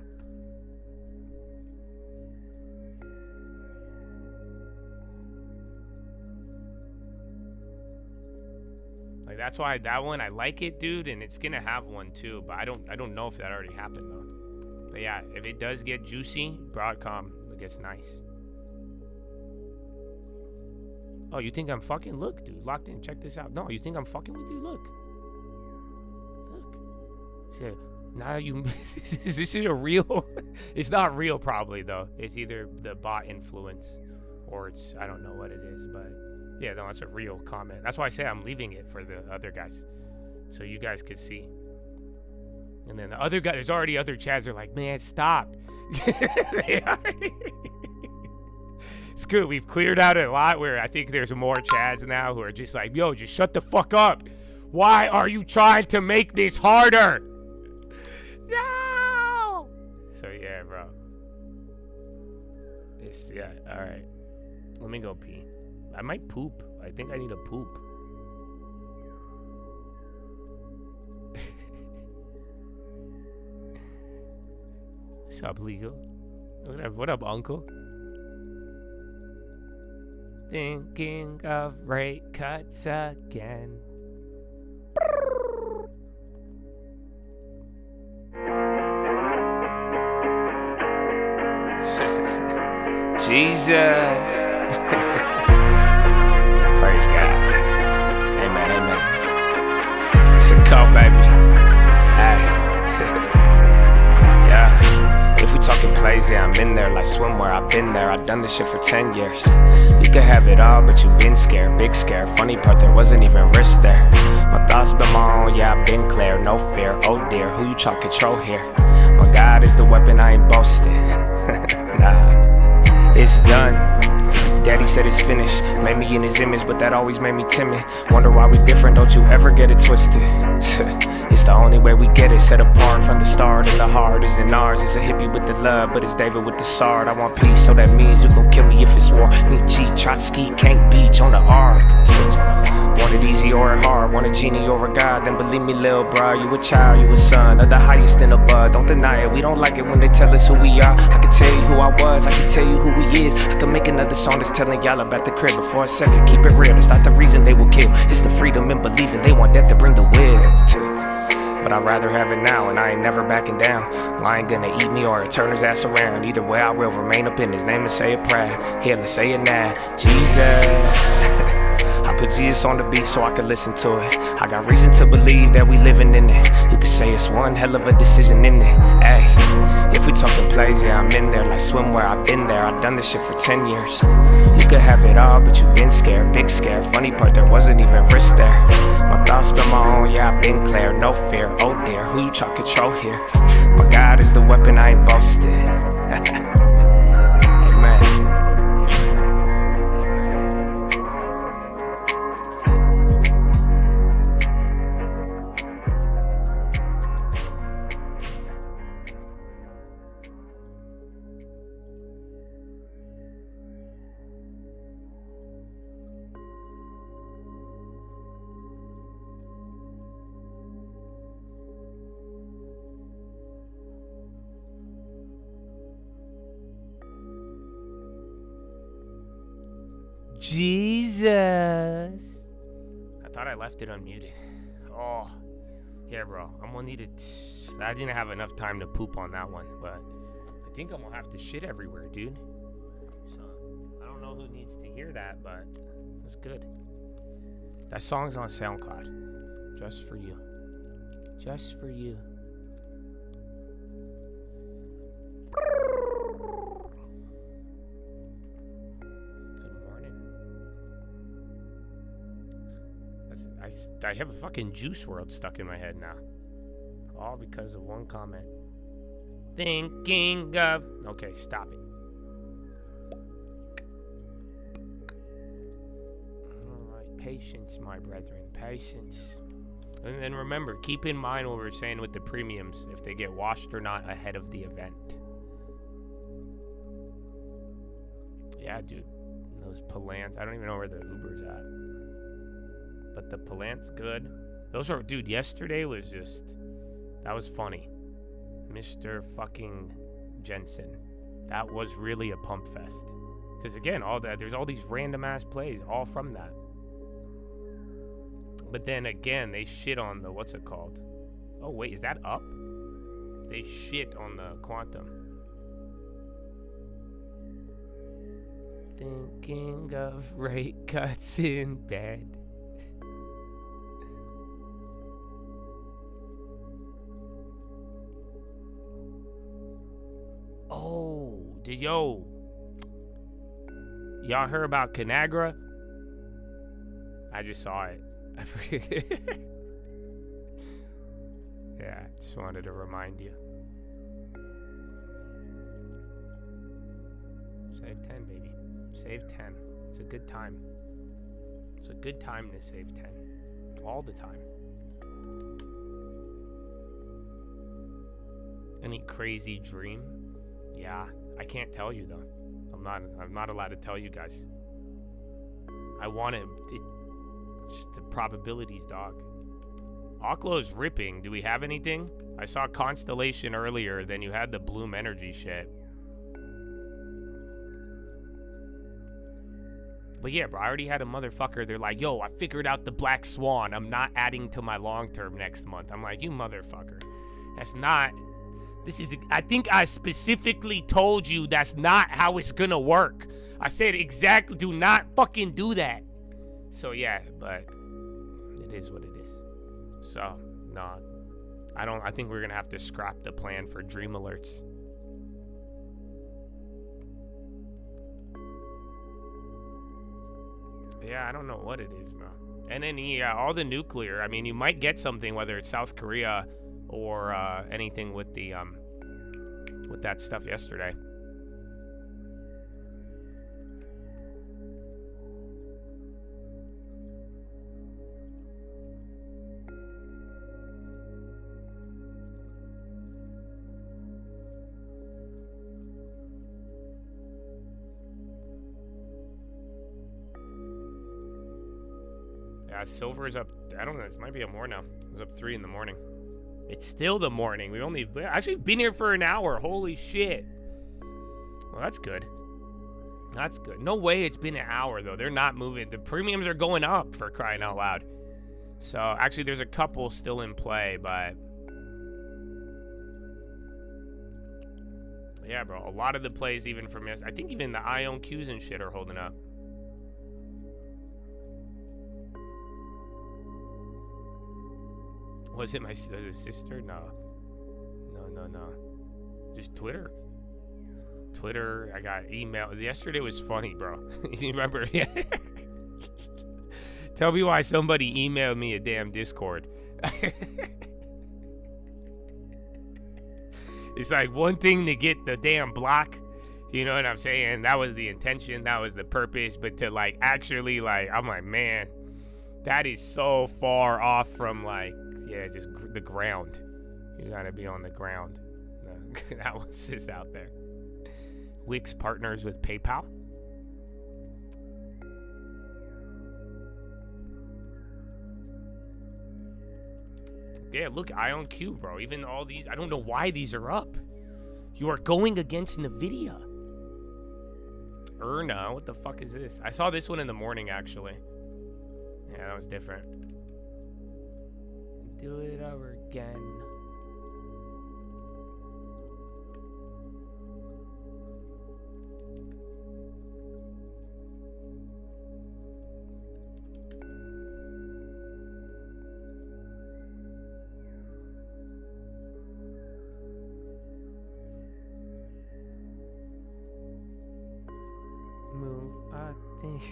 Speaker 1: Like, that's why that one, I like it, dude, and it's gonna have one too, but I don't know if that already happened though. But yeah, if it does get juicy, Broadcom, it gets nice. Oh, you think I'm fucking? Look, dude, locked in. Check this out. No, you think I'm fucking with you? Look. Shit. Now you. This is a real. It's not real, probably though. It's either the bot influence, or it's, I don't know what it is, but yeah, no, it's a real comment. That's why I say I'm leaving it for the other guys, so you guys could see. And then the other guy, there's already other chads are like, man, stop. It's good. We've cleared out a lot where I think there's more chads now who are just like, yo, just shut the fuck up. Why are you trying to make this harder? No. So yeah, bro. Yeah, all right. Let me go pee. I might poop. I think I need a poop. What's up, legal? What up, uncle? Thinking of rate cuts again.
Speaker 2: Jesus. Praise God. Amen, amen. It's a call, baby. Hey. Yeah. If we talking plays, yeah, I'm in there like swimwear. I've been there, I've done this shit for 10 years. You could have it all, but you been scared, big scare. Funny part, there wasn't even risk there. My thoughts been on, yeah, I've been clear, no fear. Oh dear, who you try to control here? My God is the weapon, I ain't boasting. Nah, it's done. Daddy said it's finished, made me in his image, but that always made me timid. Wonder why we different, don't you ever get it twisted. It's the only way we get it, set apart from the start. And the heart isn't ours, it's a hippie with the love, but it's David with the sword. I want peace, so that means you gon' kill me if it's war. Nietzsche, Trotsky, can't beach on the ark. Want it easy or hard, want a genie or a god, then believe me, lil' bro, you a child, you a son of the highest in above. Don't deny it, we don't like it when they tell us who we are. I can tell you who I was, I can tell you who he is. I can make another song that's telling y'all about the crib, but for a second, keep it real, it's not the reason they will kill. It's the freedom in believing, they want that to bring the will. But I'd rather have it now, and I ain't never backing down. Lion gonna eat me or turn his ass around. Either way, I will remain up in his name and say it proud. Here, let's say it now. Jesus. I put Jesus on the beat so I can listen to it. I got reason to believe that we living in it. You could say it's one hell of a decision in it. Ay, if we talking plays, yeah, I'm in there like swimwear. I've been there, I've done this shit for 10 years. You could have it all, but you been scared, big scare. Funny part, there wasn't even risk there. My thoughts been my own, yeah, I've been clear, no fear. Oh dear, who you try to control here? My God is the weapon, I ain't boasting. Amen.
Speaker 1: Jesus. I thought I left it unmuted. Oh, yeah, bro. I'm gonna need it. I didn't have enough time to poop on that one, but I think I'm gonna have to shit everywhere, dude. So I don't know who needs to hear that, but it's good. That song's on SoundCloud. Just for you. Just for you. I have a fucking Juice WRLD stuck in my head now. All because of one comment. Thinking of... Okay, stop it. Alright, patience, my brethren. Patience. And then remember, keep in mind what we were saying with the premiums, if they get washed or not ahead of the event. Yeah, dude. Those Palants. I don't even know where the Uber's at. But the Palant's good. Those are, dude, yesterday was just, that was funny. Mr. fucking Jensen. That was really a pump fest. Because again, all that, there's all these random ass plays, all from that. But then again, they shit on the, what's it called? Oh, wait, is that up? They shit on the quantum. Thinking of rate cuts in bed. Oh, y'all heard about Conagra? I just saw it. I forget. Yeah, just wanted to remind you. Save 10, baby. Save 10. It's a good time. It's a good time to save 10. All the time. Any crazy dream? Yeah, I can't tell you though. I'm not allowed to tell you guys. I want it. Just the probabilities, dog. Oklo's ripping. Do we have anything? I saw Constellation earlier. Then you had the Bloom Energy shit. But yeah, bro, I already had a motherfucker. They're like, yo, I figured out the Black Swan. I'm not adding to my long term next month. I'm like, you motherfucker. That's not. This is. I think I specifically told you that's not how it's gonna work. I said exactly. Do not fucking do that. So yeah, but it is what it is. So no, I think we're gonna have to scrap the plan for dream alerts. Yeah, I don't know what it is, bro. And then yeah, all the nuclear. I mean, you might get something, whether it's South Korea or anything with the with that stuff yesterday. Yeah, silver is up. I don't know. This might be up more now. It was up 3 in the morning. It's still the morning. We only actually been here for an hour. Holy shit. Well, that's good. That's good. No way it's been an hour, though. They're not moving. The premiums are going up, for crying out loud. So, actually, there's a couple still in play, but... yeah, bro. A lot of the plays, even from yes, I think even the Ion Qs and shit are holding up. Was it my sister? No. No. Just Twitter. I got email. Yesterday was funny, bro. You remember? Yeah. Tell me why somebody emailed me a damn Discord. It's like one thing to get the damn block. You know what I'm saying? That was the intention. That was the purpose. But to like actually like, I'm like, man, that is so far off from like, yeah, just the ground. You gotta be on the ground. No, that was just out there. Wix partners with PayPal. Yeah, look, Ion Q, bro. Even all these, I don't know why these are up. You are going against NVIDIA. Erna, what the fuck is this? I saw this one in the morning, actually. Yeah, that was different. Do it over again. Move, I think.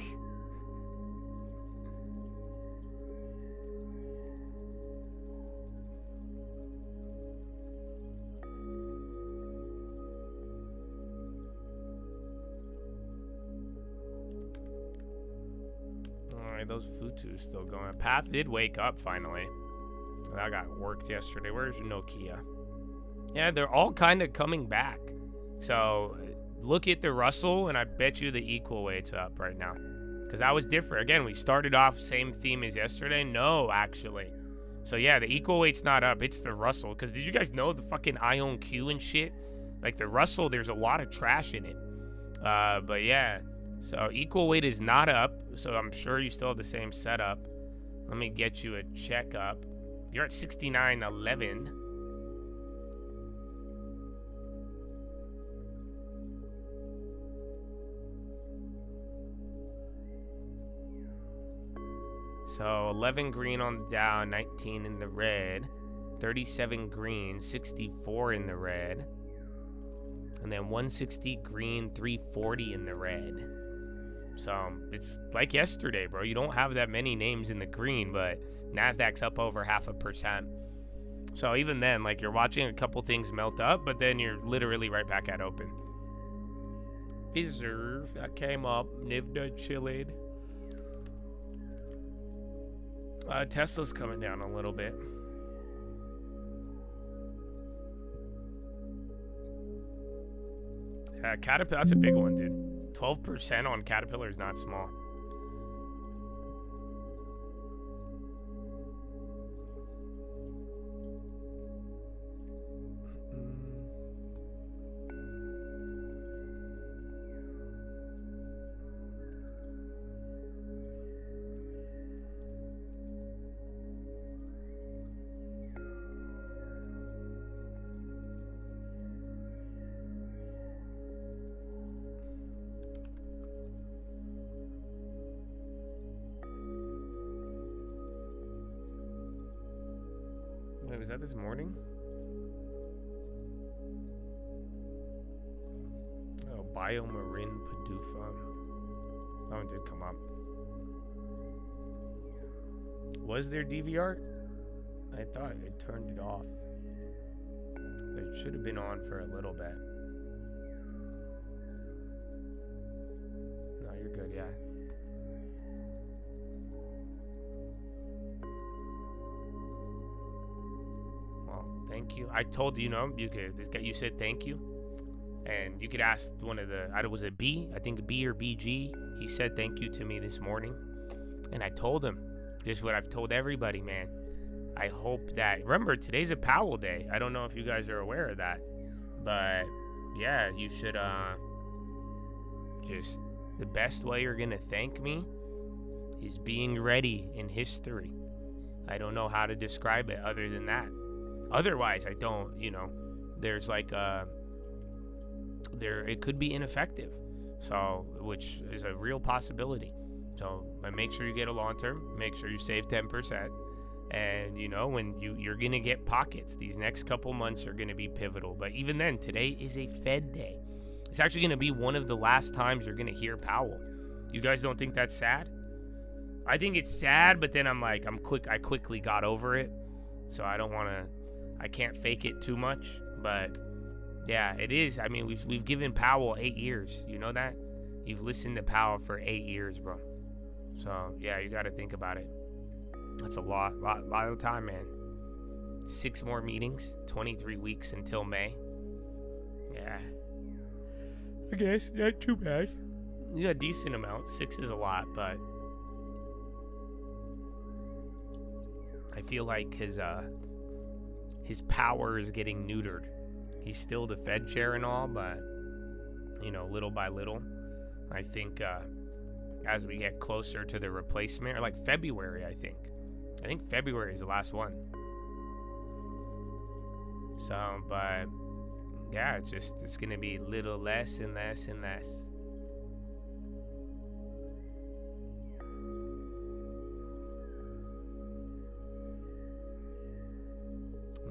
Speaker 1: Those Futu's still going. Path did wake up finally. That got worked yesterday. Where's Nokia? Yeah, they're all kind of coming back. So look at the Russell, and I bet you the equal weight's up right now. Because that was different. Again, we started off same theme as yesterday. No, actually. So yeah, the equal weight's not up. It's the Russell. Because did you guys know the fucking Ion Q and shit? Like the Russell, there's a lot of trash in it. But yeah. So equal weight is not up, so I'm sure you still have the same setup. Let me get you a checkup. You're at 69.11. So 11 green on the Dow, 19 in the red, 37 green, 64 in the red, and then 160 green, 340 in the red. So it's like yesterday, bro. You don't have that many names in the green, but NASDAQ's up over 0.5%. So even then, like, you're watching a couple things melt up, but then you're literally right back at open. Reserve, that came up. NVIDIA chilled. Tesla's coming down a little bit. Caterpillar, that's a big one, dude. 12% on Caterpillar is not small. Wait, was that this morning? Oh, Biomarin Padufa. That one did come up. Was there DVR? I thought it turned it off. But it should have been on for a little bit. No, you're good, yeah. Thank you. I told you, you could. This guy, you said thank you, and you could ask one of the. Was it B? I think B or BG. He said thank you to me this morning, and I told him just what I've told everybody, man. I hope that. Remember, today's a Powell day. I don't know if you guys are aware of that, but yeah, you should. Just the best way you're gonna thank me is being ready in history. I don't know how to describe it other than that. Otherwise, I don't, there's like, it could be ineffective. So, which is a real possibility. So, make sure you get a long-term, make sure you save 10%. And, when you're going to get pockets, these next couple months are going to be pivotal. But even then, today is a Fed day. It's actually going to be one of the last times you're going to hear Powell. You guys don't think that's sad? I think it's sad, but then I quickly got over it. So I can't fake it too much, but yeah, it is. I mean, we've given Powell 8 years. You know that? You've listened to Powell for 8 years, bro. So yeah, you got to think about it. That's a lot of time, man. 6 more meetings, 23 weeks until May. Yeah, I guess not too bad. You got a decent amount. 6 is a lot, but I feel like his power is getting neutered. He's still the Fed chair and all, but little by little, I think as we get closer to the replacement, or like February, I think February is the last one. So, but yeah, it's gonna be little less and less and less.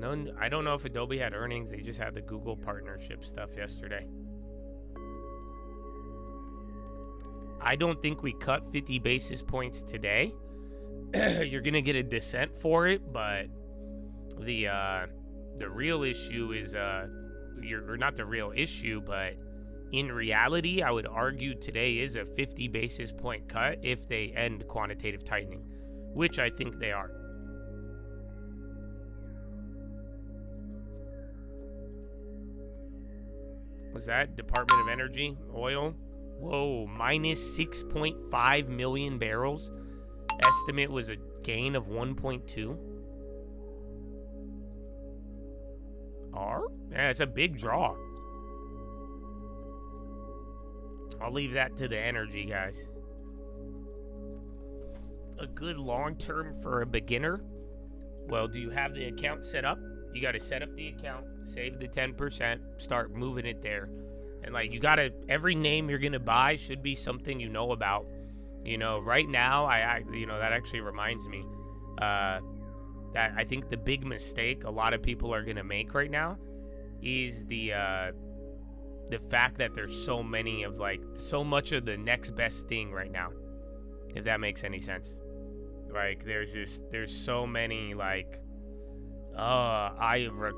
Speaker 1: No, I don't know if Adobe had earnings. They just had the Google partnership stuff yesterday. I don't think we cut 50 basis points today. You're going to get a dissent for it, but the real issue is, or not the real issue, but in reality, I would argue today is a 50 basis point cut if they end quantitative tightening, which I think they are. Was that Department of Energy? Oil? Whoa, minus 6.5 million barrels. Estimate was a gain of 1.2. Yeah, it's a big draw. I'll leave that to the energy guys. a good long term for a beginner? Well, do you have the account set up? You got to set up the account, save the 10%, start moving it there. And like, you got to, every name you're going to buy should be something you know about. You know, right now, I you know, that actually reminds me that I think the big mistake a lot of people are going to make right now is the fact that there's so many of like, so much of the next best thing right now, if that makes any sense. Like, there's so many like,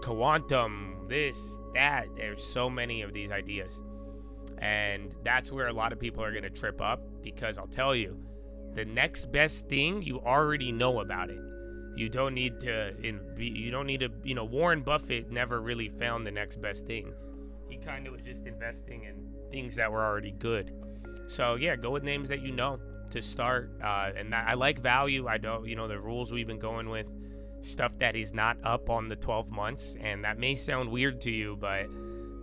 Speaker 1: quantum, this, that. There's so many of these ideas. And that's where a lot of people are going to trip up, because I'll tell you, the next best thing, you already know about it. You don't need to, you know, Warren Buffett never really found the next best thing. He kind of was just investing in things that were already good. So yeah, go with names that you know to start. And I like value. I don't, you know, the rules we've been going with, stuff that is not up on the 12 months. And that may sound weird to you, but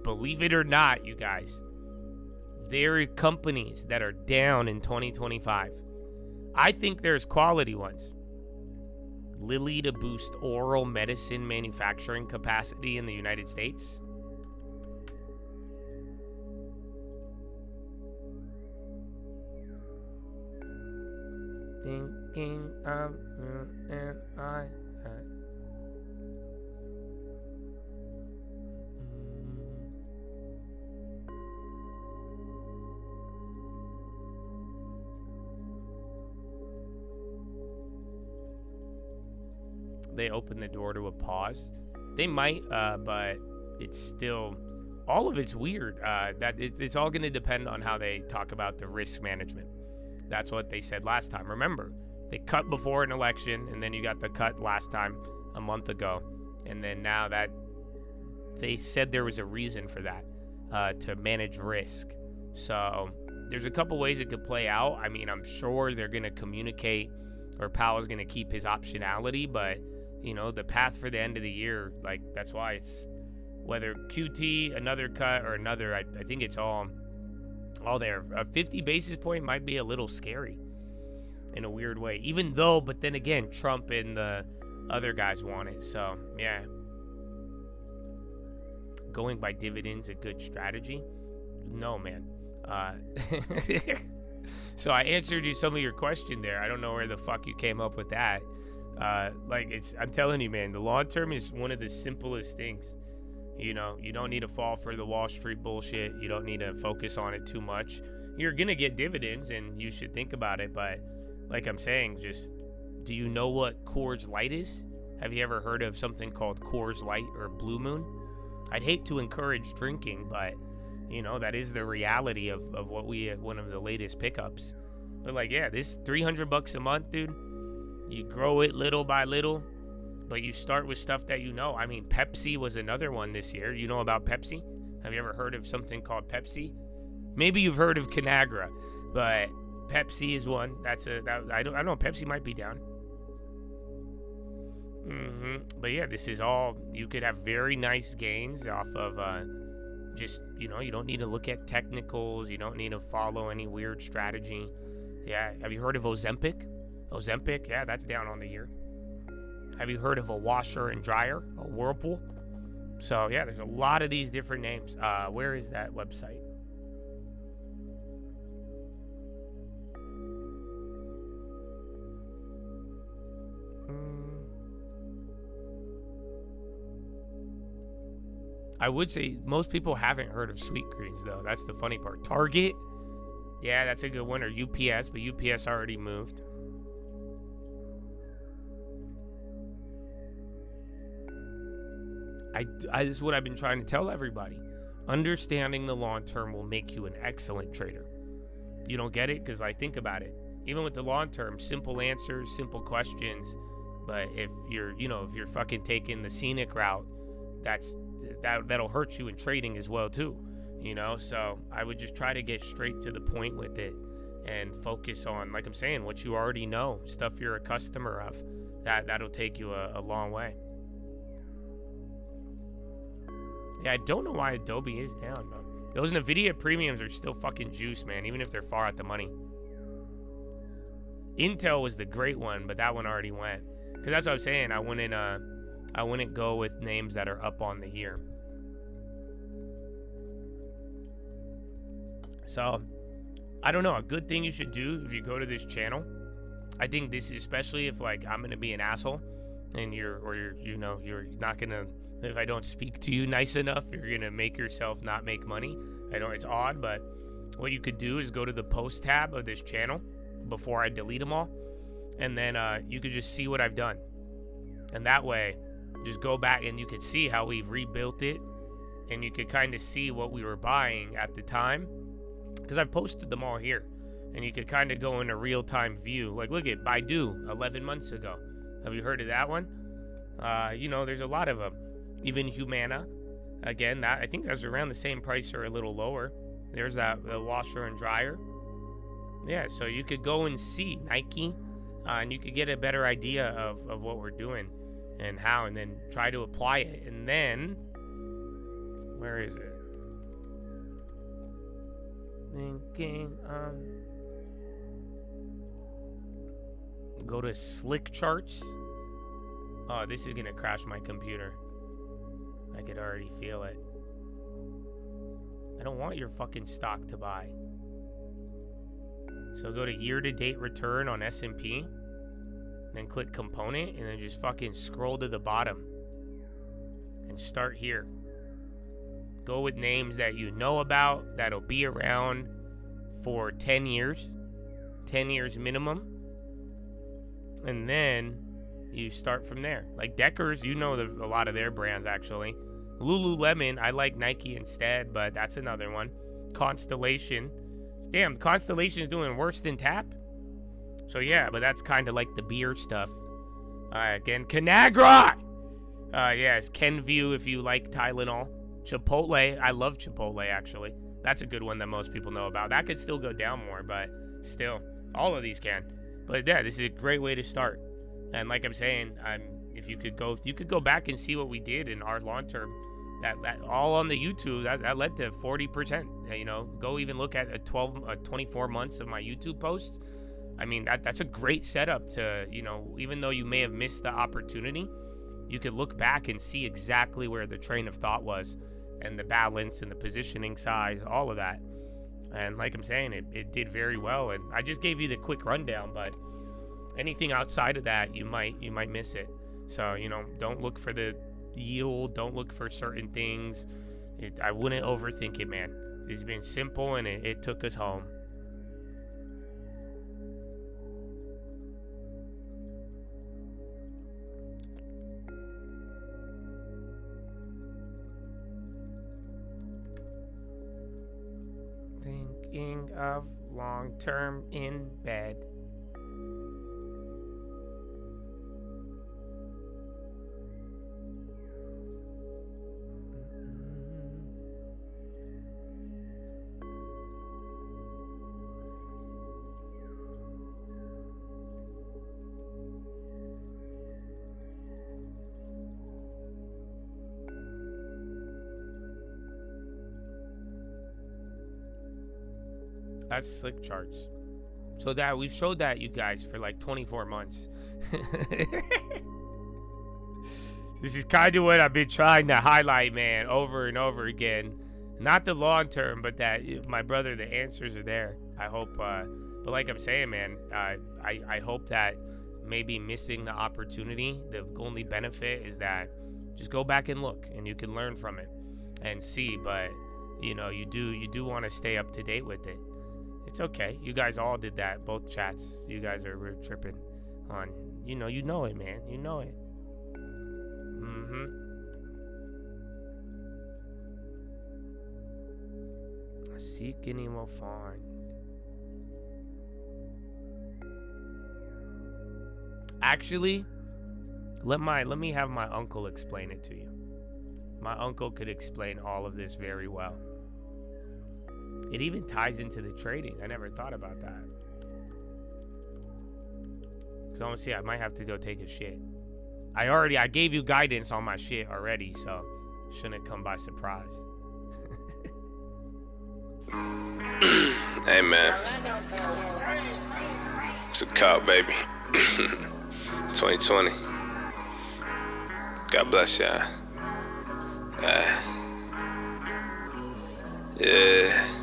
Speaker 1: believe it or not, you guys, there are companies that are down in 2025. I think there's quality ones. Lilly to boost oral medicine manufacturing capacity in the United States. Thinking of you and I. They open the door to a pause. They might, but it's still, all of it's weird. It's all going to depend on how they talk about the risk management. That's what they said last time. Remember, they cut before an election, and then you got the cut last time a month ago, and then now that they said there was a reason for that, to manage risk. So there's a couple ways it could play out. I mean, I'm sure they're going to communicate, or Powell's going to keep his optionality, but you know, the path for the end of the year, like, that's why it's whether QT, another cut, or another, I think it's all there. A 50 basis point might be a little scary in a weird way, even though, but then again, Trump and the other guys want it. So yeah, going by dividends, a good strategy? No, man. So I answered you some of your question there. I don't know where the fuck you came up with that. I'm telling you, man, the long term is one of the simplest things. You know, you don't need to fall for the Wall Street bullshit. You don't need to focus on it too much. You're going to get dividends, and you should think about it. But like I'm saying, just, do you know what Coors Light is? Have you ever heard of something called Coors Light or Blue Moon? I'd hate to encourage drinking, but, you know, that is the reality of what one of the latest pickups. But like, yeah, this $300 a month, dude. You grow it little by little, but you start with stuff that you know. I mean, Pepsi was another one this year. You know about Pepsi? Have you ever heard of something called Pepsi? Maybe you've heard of Conagra, but Pepsi is one. I don't know. Pepsi might be down. But yeah, this is all. You could have very nice gains off of just, you know, you don't need to look at technicals. You don't need to follow any weird strategy. Yeah. Have you heard of Ozempic? Ozempic, yeah, that's down on the year. Have you heard of a washer and dryer, a Whirlpool? So yeah, there's a lot of these different names. Where is that website? I would say most people haven't heard of Sweet Greens, though. That's the funny part. Target, yeah, that's a good one. Or UPS, but UPS already moved. This is what I've been trying to tell everybody. Understanding the long term will make you an excellent trader. You don't get it? Because I think about it. Even with the long term, simple answers, simple questions. But if you're fucking taking the scenic route, that'll hurt you in trading as well too. You know, so I would just try to get straight to the point with it and focus on, like I'm saying, what you already know, stuff you're a customer of. That'll take you a long way. Yeah, I don't know why Adobe is down, though. Those NVIDIA premiums are still fucking juice, man, even if they're far out the money. Intel was the great one, but that one already went. Because that's what I'm saying. I wouldn't go with names that are up on the year. So, I don't know. A good thing you should do if you go to this channel, I think this, especially if like I'm gonna be an asshole, and you're not gonna. If I don't speak to you nice enough, you're gonna make yourself not make money. I know it's odd, but what you could do is go to the post tab of this channel before I delete them all, and then you could just see what I've done, and that way, just go back and you could see how we've rebuilt it, and you could kind of see what we were buying at the time, because I've posted them all here, and you could kind of go in a real-time view. Like, look at Baidu 11 months ago. Have you heard of that one? There's a lot of them. Even Humana, again, that I think that's around the same price or a little lower. There's that the washer and dryer. Yeah, so you could go and see Nike, and you could get a better idea of what we're doing and how, and then try to apply it. And then, where is it? Thinking, go to Slick Charts. Oh, this is gonna crash my computer. I could already feel it. I don't want your fucking stock to buy. So go to year-to-date return on S&P, then click component, and then just fucking scroll to the bottom and start here. Go with names that you know about, that'll be around for 10 years minimum, and then you start from there. Like Deckers, a lot of their brands actually. Lululemon, I like Nike instead, but that's another one. Constellation. Damn, Constellation's doing worse than Tap. So yeah, but that's kind of like the beer stuff. Again, Conagra! Yes, Kenvue if you like Tylenol. Chipotle, I love Chipotle actually. That's a good one that most people know about. That could still go down more, but still, all of these can. But yeah, this is a great way to start. And like I'm saying, if you could go back and see what we did in our long term, that all on the YouTube, that led to 40%. Go even look at 24 months of my YouTube posts. I mean, that's a great setup to, even though you may have missed the opportunity, you could look back and see exactly where the train of thought was, and the balance and the positioning size, all of that. And like I'm saying, it did very well. And I just gave you the quick rundown, but anything outside of that, you might miss it. So, don't look for the yield. Don't look for certain things. I wouldn't overthink it, man. It's been simple, and it took us home. Thinking of long-term in bed. That's Slick Charts. So that we've showed that, you guys, for like 24 months. This is kind of what I've been trying to highlight, man, over and over again. Not the long term, but that, my brother, the answers are there. I hope, but like I'm saying, man, I hope that maybe missing the opportunity, the only benefit is that just go back and look, and you can learn from it and see. But you do want to stay up to date with it. It's okay. You guys all did that. Both chats. You guys are tripping on. You know it, man. You know it. Seek and he will find. Actually, let me have my uncle explain it to you. My uncle could explain all of this very well. It even ties into the trading. I never thought about that. Because honestly, I might have to go take a shit. I gave you guidance on my shit already, so shouldn't come by surprise.
Speaker 3: Hey man,
Speaker 2: It's a cop, baby. 2020. God bless y'all. Yeah.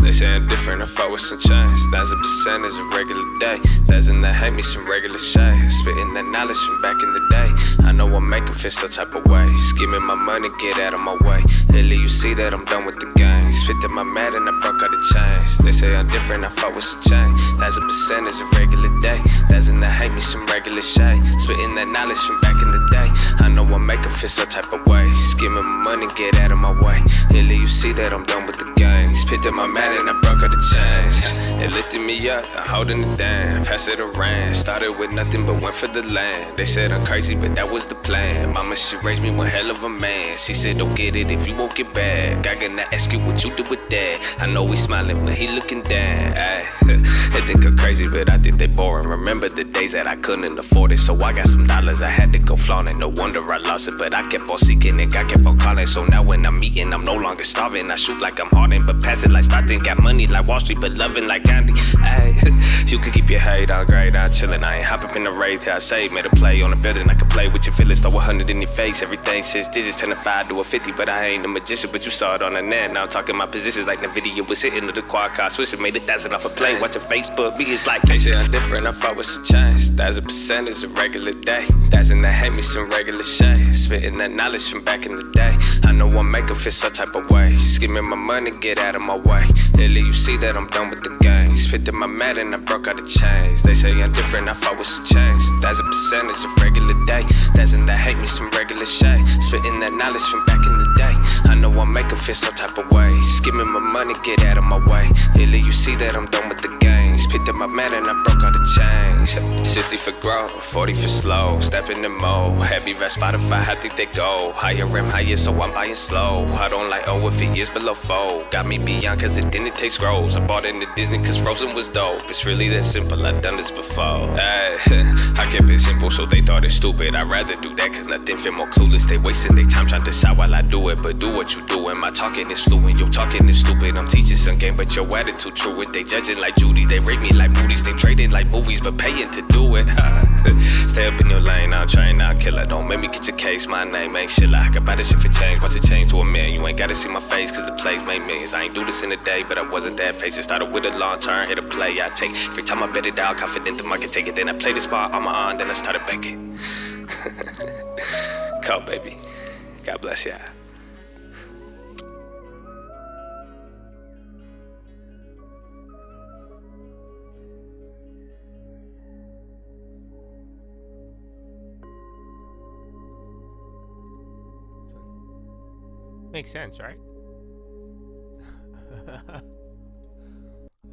Speaker 2: They say I'm different, I fought with some change. 1,000% is a regular day. Doesn't that hate me some regular shade? Spitting that knowledge from back in the day. I know I make 'em feel some type of way. Skimming my money, get out of my way. Lately you see that I'm done with the game. Spit to my mat and I broke out the chains. They say I'm different, I fought with some change. 1,000% is a regular day. Doesn't that hate me some regular shade? Spitting that knowledge from back in the day. I know I make 'em feel some type of way. Skimming my money, get out of my way. Lately you see that I'm done with the game. Spit to my mat and I broke out the chains. It lifted me up, I'm holding it down. Pass it around, started with nothing but went for the land. They said I'm crazy, but that was the plan. Mama, she raised me one hell of a man. She said don't get it if you won't get back. I gonna ask you what you did with that. I know we smiling, but he looking down. They think I'm crazy, but I think they boring. Remember the days that I couldn't afford it, so I got some dollars, I had to go flaunt it. No wonder I lost it, but I kept on seeking it, I kept on calling. So now when I'm eating, I'm no longer starving. I shoot like I'm hardened, but pass it like starting. Got money like Wall Street, but loving like Gandhi. You can keep your hate on grade, I'm chillin'. I ain't hop up in the raid till I say, made a play on the building. I can play with your feelings, throw 100 in your face. Everything says digits, turn a 5 to a 50, but I ain't a magician. But you saw it on the net. Now I'm talking my positions like the video was hitting to the quad car switching. Made 1,000 off a play. Watching Facebook, me it's like they say I'm different. I fought with some change. 1,000% is a regular day. 1,000 that hate me some regular shade. Spitting that knowledge from back in the day. I know I make 'em feel some type of way. Skimming my money, get out of my way. Lately you see that I'm done with the game. Spit to my mat and I broke out the chains. They say I'm different, I fought with some change. 1,000% is a regular day. 1,000 that hate me some regular shade. Spitting that knowledge from back in the day. I know I make 'em feel some type of way. Skimming my money, get out of my way. Lately you see that I'm done with the game. Spit to my mat and I broke out the chains. 60 for growth, 40 for slow. Step in the mode, heavy rest Spotify, how think they go? Higher rim, higher, so I'm buying slow. I don't like if it is below 4. Got me beyond cause it didn't take scrolls. I bought into Disney cause Frozen was dope. It's really that simple, I've done this before. I kept it simple so they thought it's stupid. I'd rather do that cause nothing feel more clueless. They wasting their time trying to decide while I do it. But do what you doing, my talking is fluent. Your talking is stupid, I'm teaching some game but your attitude true it. They judging like Judy, they rate me like booties. They trading like movies but paying to do it. Stay up in your lane, I'll train, I'll kill it. Don't make me get your case, my name ain't shit. I can buy this shit for change, watch it change to a million. You ain't gotta see my face cause the plays made millions. I ain't do this in a day, but I wasn't that patient. Started with a long term, hit a play, I take. Every time I bet it out, confident the market take it. Then I played the spot on my own, then I started banking. Call, baby. God bless ya.
Speaker 1: Makes sense, right?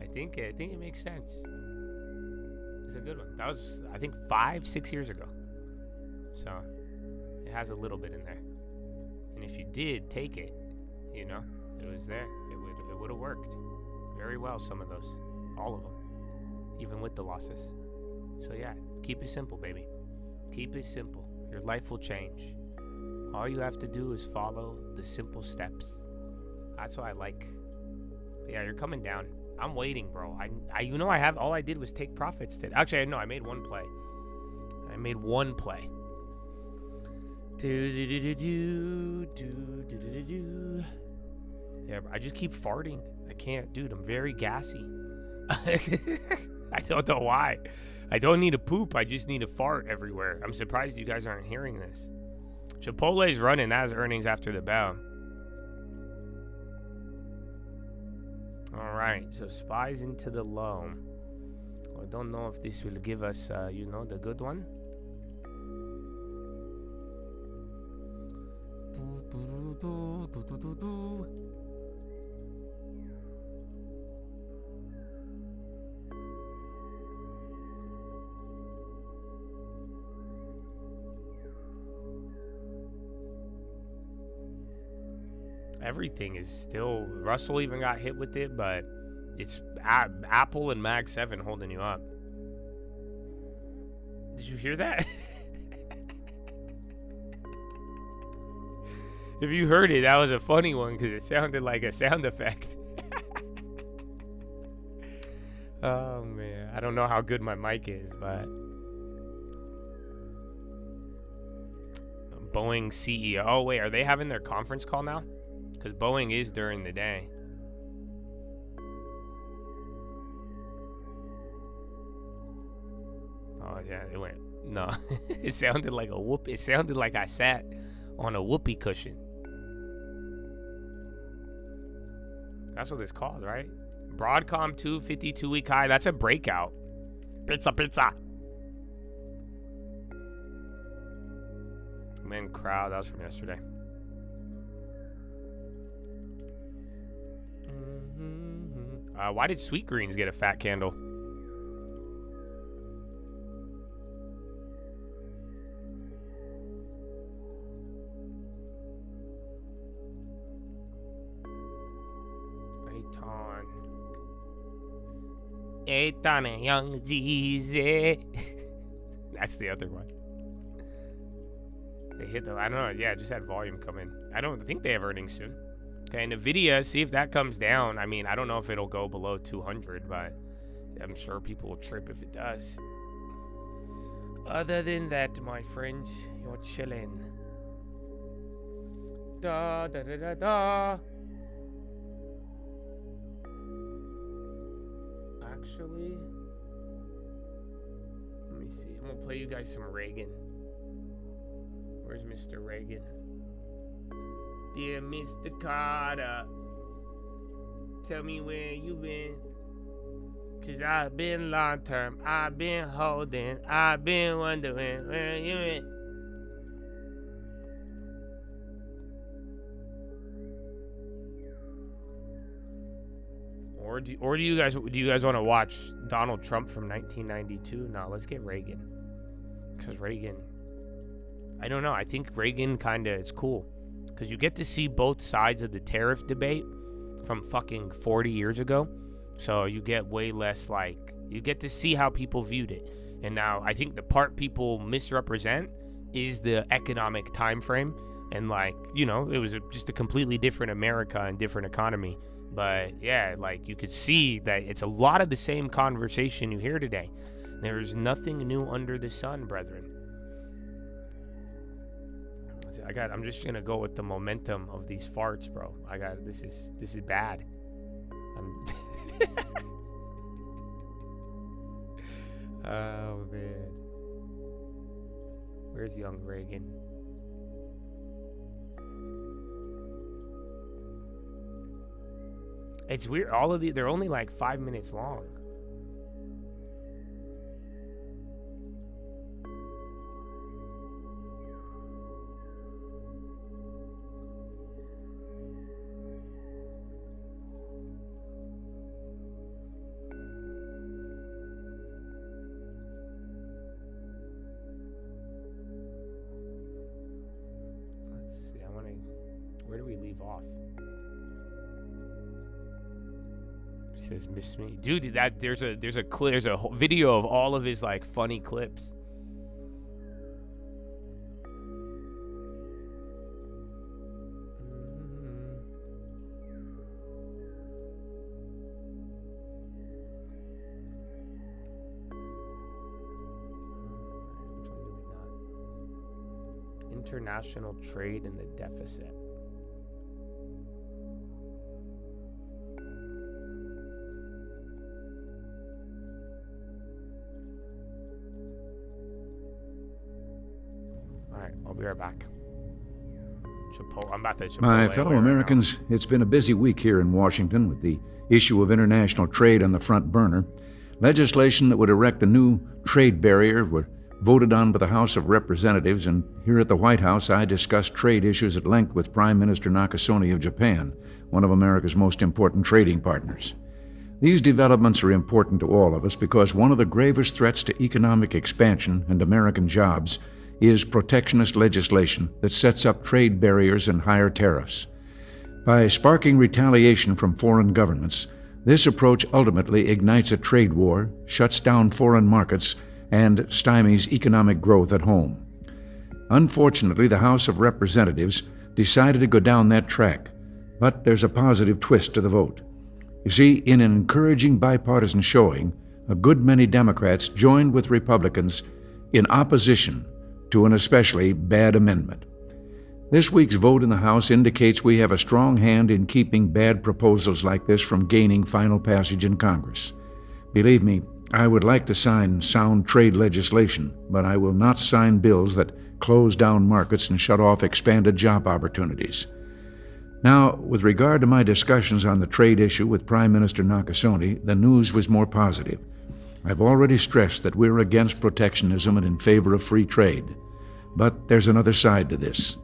Speaker 1: I think it makes sense. It's a good one. That was, I think, 5-6 years ago. So it has a little bit in there. And if you did take it, you know, it was there. It would have worked very well. Some of those, all of them, even with the losses. So yeah, keep it simple, baby. Keep it simple. Your life will change. All you have to do is follow the simple steps. That's what I like. But yeah, you're coming down. I'm waiting, bro. You know, all I did was take profits today. Actually, no, I made one play. Yeah, I just keep farting. I can't, dude. I'm very gassy. I don't know why. I don't need to poop. I just need to fart everywhere. I'm surprised you guys aren't hearing this. Chipotle's running. That has earnings after the bell. All right. So spies into the low. I don't know if this will give us, the good one. Everything is still, Russell even got hit with it, but it's Apple and Mag 7 holding you up. Did you hear that? If you heard it, that was a funny one because it sounded like a sound effect. Oh, man. I don't know how good my mic is, but... Boeing CEO. Oh, wait. Are they having their conference call now? Because Boeing is during the day. Oh, yeah. It went... No. It sounded like a whoop. It sounded like I sat on a whoopee cushion. That's what it's called, right? Broadcom 252-week high. That's a breakout. Pizza. Man, crowd. That was from yesterday. Why did Sweet Greens get a fat candle? Eitan and Young Jeezy. That's the other one. They hit the, I don't know, yeah, just had volume come in. I don't think they have earnings soon. Okay, Nvidia, see if that comes down. I mean, I don't know if it'll go below 200, but I'm sure people will trip if it does. Other than that, my friends, you're chilling. Da da da da da. Actually, let me see. I'm gonna play you guys some Reagan. Where's Mr. Reagan? Dear Mr. Carter, tell me where you been. Cause I've been long term, I've been holding, I've been wondering where you been. Or do you guys want to watch Donald Trump from 1992? No, let's get Reagan. Because Reagan, I don't know. I think Reagan kind of is cool. Because you get to see both sides of the tariff debate from fucking 40 years ago. So you get way less you get to see how people viewed it. And now I think the part people misrepresent is the economic time frame. And it was just a completely different America and different economy. But yeah, you could see that it's a lot of the same conversation you hear today. There's nothing new under the sun, brethren. I'm just gonna go with the momentum of these farts, bro. This is bad. Oh man. Where's young Reagan? It's weird. All of they're only 5 minutes long. Let's see. Where do we leave off? Says miss me, dude. That there's a video of all of his funny clips. Which one do we not? International trade and the deficit. I'll be right back. I'm about to Chipotle.
Speaker 3: My fellow Americans, it's been a busy week here in Washington with the issue of international trade on the front burner. Legislation that would erect a new trade barrier were voted on by the House of Representatives, and here at the White House I discussed trade issues at length with Prime Minister Nakasone of Japan, one of America's most important trading partners. These developments are important to all of us because one of the gravest threats to economic expansion and American jobs is protectionist legislation that sets up trade barriers and higher tariffs. By sparking retaliation from foreign governments, this approach ultimately ignites a trade war, shuts down foreign markets, and stymies economic growth at home. Unfortunately, the House of Representatives decided to go down that track, but there's a positive twist to the vote. You see, in an encouraging bipartisan showing, a good many Democrats joined with Republicans in opposition to an especially bad amendment. This week's vote in the House indicates we have a strong hand in keeping bad proposals like this from gaining final passage in Congress. Believe me, I would like to sign sound trade legislation, but I will not sign bills that close down markets and shut off expanded job opportunities. Now, with regard to my discussions on the trade issue with Prime Minister Nakasone, the news was more positive. I've already stressed that we're against protectionism and in favor of free trade. But there's another side to this.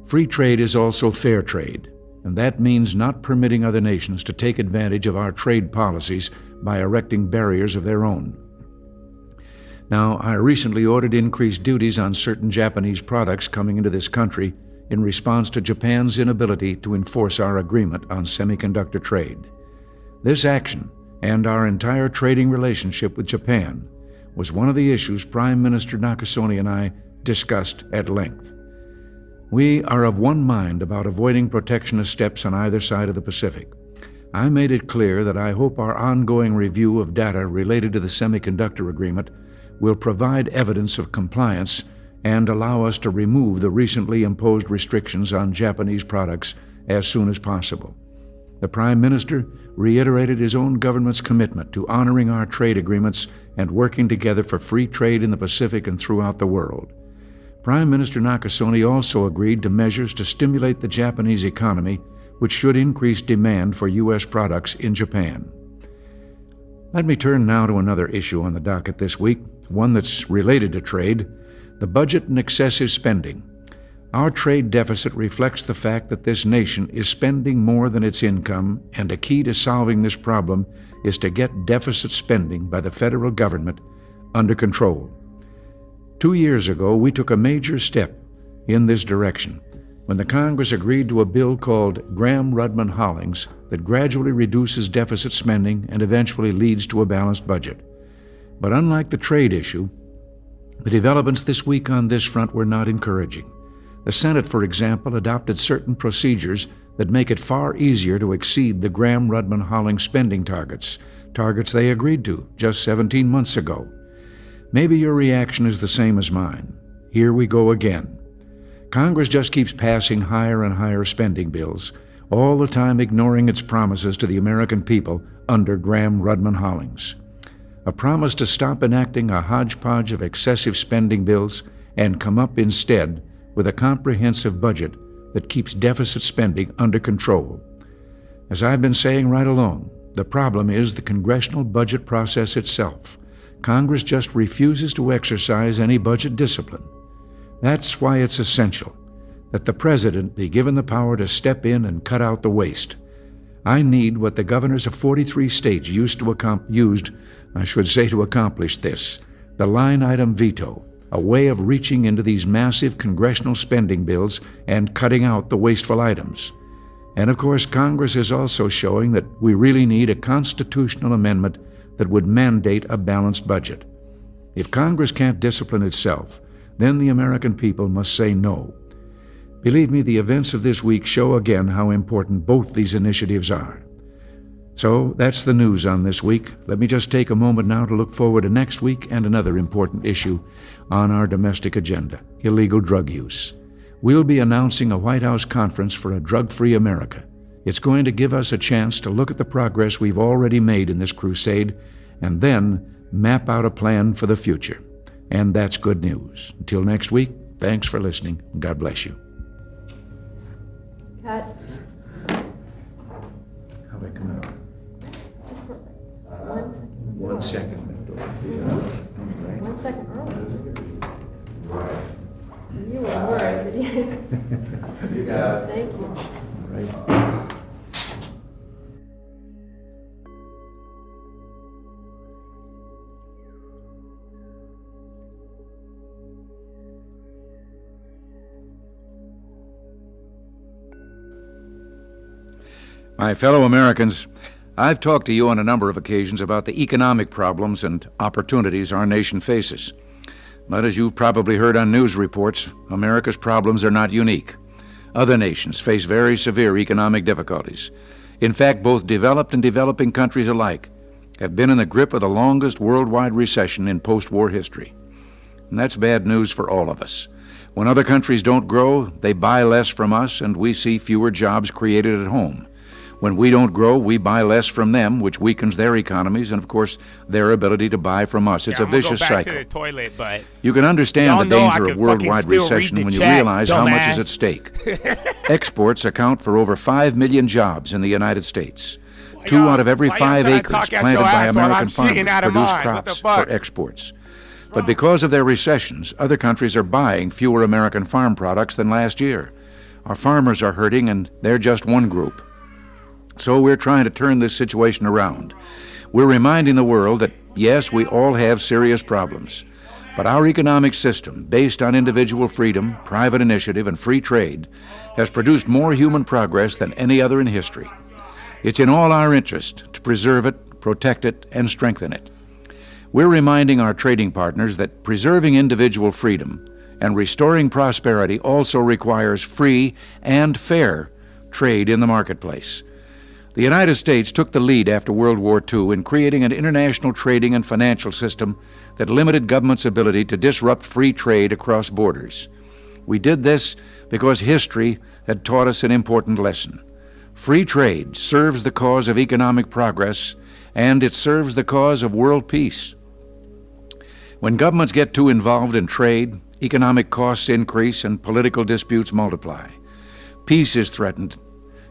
Speaker 3: Free trade is also fair trade, and that means not permitting other nations to take advantage of our trade policies by erecting barriers of their own. Now, I recently ordered increased duties on certain Japanese products coming into this country in response to Japan's inability to enforce our agreement on semiconductor trade. This action, and our entire trading relationship with Japan, was one of the issues Prime Minister Nakasone and I discussed at length. We are of one mind about avoiding protectionist steps on either side of the Pacific. I made it clear that I hope our ongoing review of data related to the semiconductor agreement will provide evidence of compliance and allow us to remove the recently imposed restrictions on Japanese products as soon as possible. The Prime Minister reiterated his own government's commitment to honoring our trade agreements and working together for free trade in the Pacific and throughout the world. Prime Minister Nakasone also agreed to measures to stimulate the Japanese economy, which should increase demand for U.S. products in Japan. Let me turn now to another issue on the docket this week, one that's related to trade: the budget and excessive spending. Our trade deficit reflects the fact that this nation is spending more than its income, and a key to solving this problem is to get deficit spending by the federal government under control. 2 years ago, we took a major step in this direction when the Congress agreed to a bill called Graham-Rudman-Hollings that gradually reduces deficit spending and eventually leads to a balanced budget. But unlike the trade issue, the developments this week on this front were not encouraging. The Senate, for example, adopted certain procedures that make it far easier to exceed the Graham-Rudman-Hollings spending targets they agreed to just 17 months ago. Maybe your reaction is the same as mine. Here we go again. Congress just keeps passing higher and higher spending bills, all the time ignoring its promises to the American people under Graham-Rudman-Hollings. A promise to stop enacting a hodgepodge of excessive spending bills and come up instead with a comprehensive budget that keeps deficit spending under control. As I've been saying right along, the problem is the congressional budget process itself. Congress just refuses to exercise any budget discipline. That's why it's essential that the President be given the power to step in and cut out the waste. I need what the governors of 43 states used to accomplish this: the line item veto, a way of reaching into these massive congressional spending bills and cutting out the wasteful items. And of course, Congress is also showing that we really need a constitutional amendment that would mandate a balanced budget. If Congress can't discipline itself, then the American people must say no. Believe me, the events of this week show again how important both these initiatives are. So that's the news on this week. Let me just take a moment now to look forward to next week and another important issue on our domestic agenda: illegal drug use. We'll be announcing a White House conference for a drug-free America. It's going to give us a chance to look at the progress we've already made in this crusade and then map out a plan for the future. And that's good news. Until next week, thanks for listening, and God bless you.
Speaker 4: Cut.
Speaker 3: How'd I come out?
Speaker 4: Just for 1 second.
Speaker 3: 1 second.
Speaker 4: Mm-hmm. 1 second early. You were worried, but you got it. Thank you.
Speaker 3: All right. My fellow Americans, I've talked to you on a number of occasions about the economic problems and opportunities our nation faces. But as you've probably heard on news reports, America's problems are not unique. Other nations face very severe economic difficulties. In fact, both developed and developing countries alike have been in the grip of the longest worldwide recession in post-war history. And that's bad news for all of us. When other countries don't grow, they buy less from us, and we see fewer jobs created at home. When we don't grow, we buy less from them, which weakens their economies and, of course, their ability to buy from us. It's a vicious cycle.
Speaker 1: To the toilet, but
Speaker 3: you can understand the danger of worldwide recession when you realize how much is
Speaker 1: dumbass.
Speaker 3: at stake. Exports account for over 5 million jobs in the United States. 2 out of every 5 acres planted by American farmers produce crops for exports. But because of their recessions, other countries are buying fewer American farm products than last year. Our farmers are hurting, and they're just one group. So we're trying to turn this situation around. We're reminding the world that, yes, we all have serious problems, but our economic system, based on individual freedom, private initiative, and free trade, has produced more human progress than any other in history. It's in all our interest to preserve it, protect it, and strengthen it. We're reminding our trading partners that preserving individual freedom and restoring prosperity also requires free and fair trade in the marketplace. The United States took the lead after World War II in creating an international trading and financial system that limited government's ability to disrupt free trade across borders. We did this because history had taught us an important lesson. Free trade serves the cause of economic progress, and it serves the cause of world peace. When governments get too involved in trade, economic costs increase and political disputes multiply. Peace is threatened.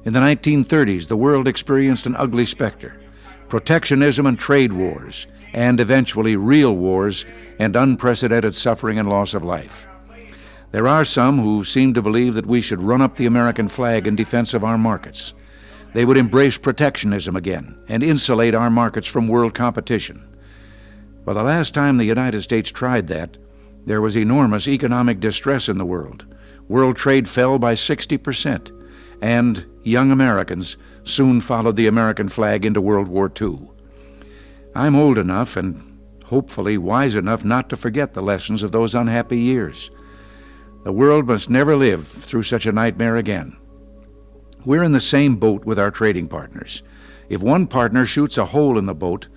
Speaker 3: In the 1930s, the world experienced an ugly specter: protectionism and trade wars, and eventually real wars and unprecedented suffering and loss of life. There are some who seem to believe that we should run up the American flag in defense of our markets. They would embrace protectionism again and insulate our markets from world competition. Well, the last time the United States tried that, there was enormous economic distress in the world. World trade fell by 60%. And young Americans soon followed the American flag into World War II. I'm old enough and hopefully wise enough not to forget the lessons of those unhappy years. The world must never live through such a nightmare again. We're in the same boat with our trading partners. If one partner shoots a hole in the boat,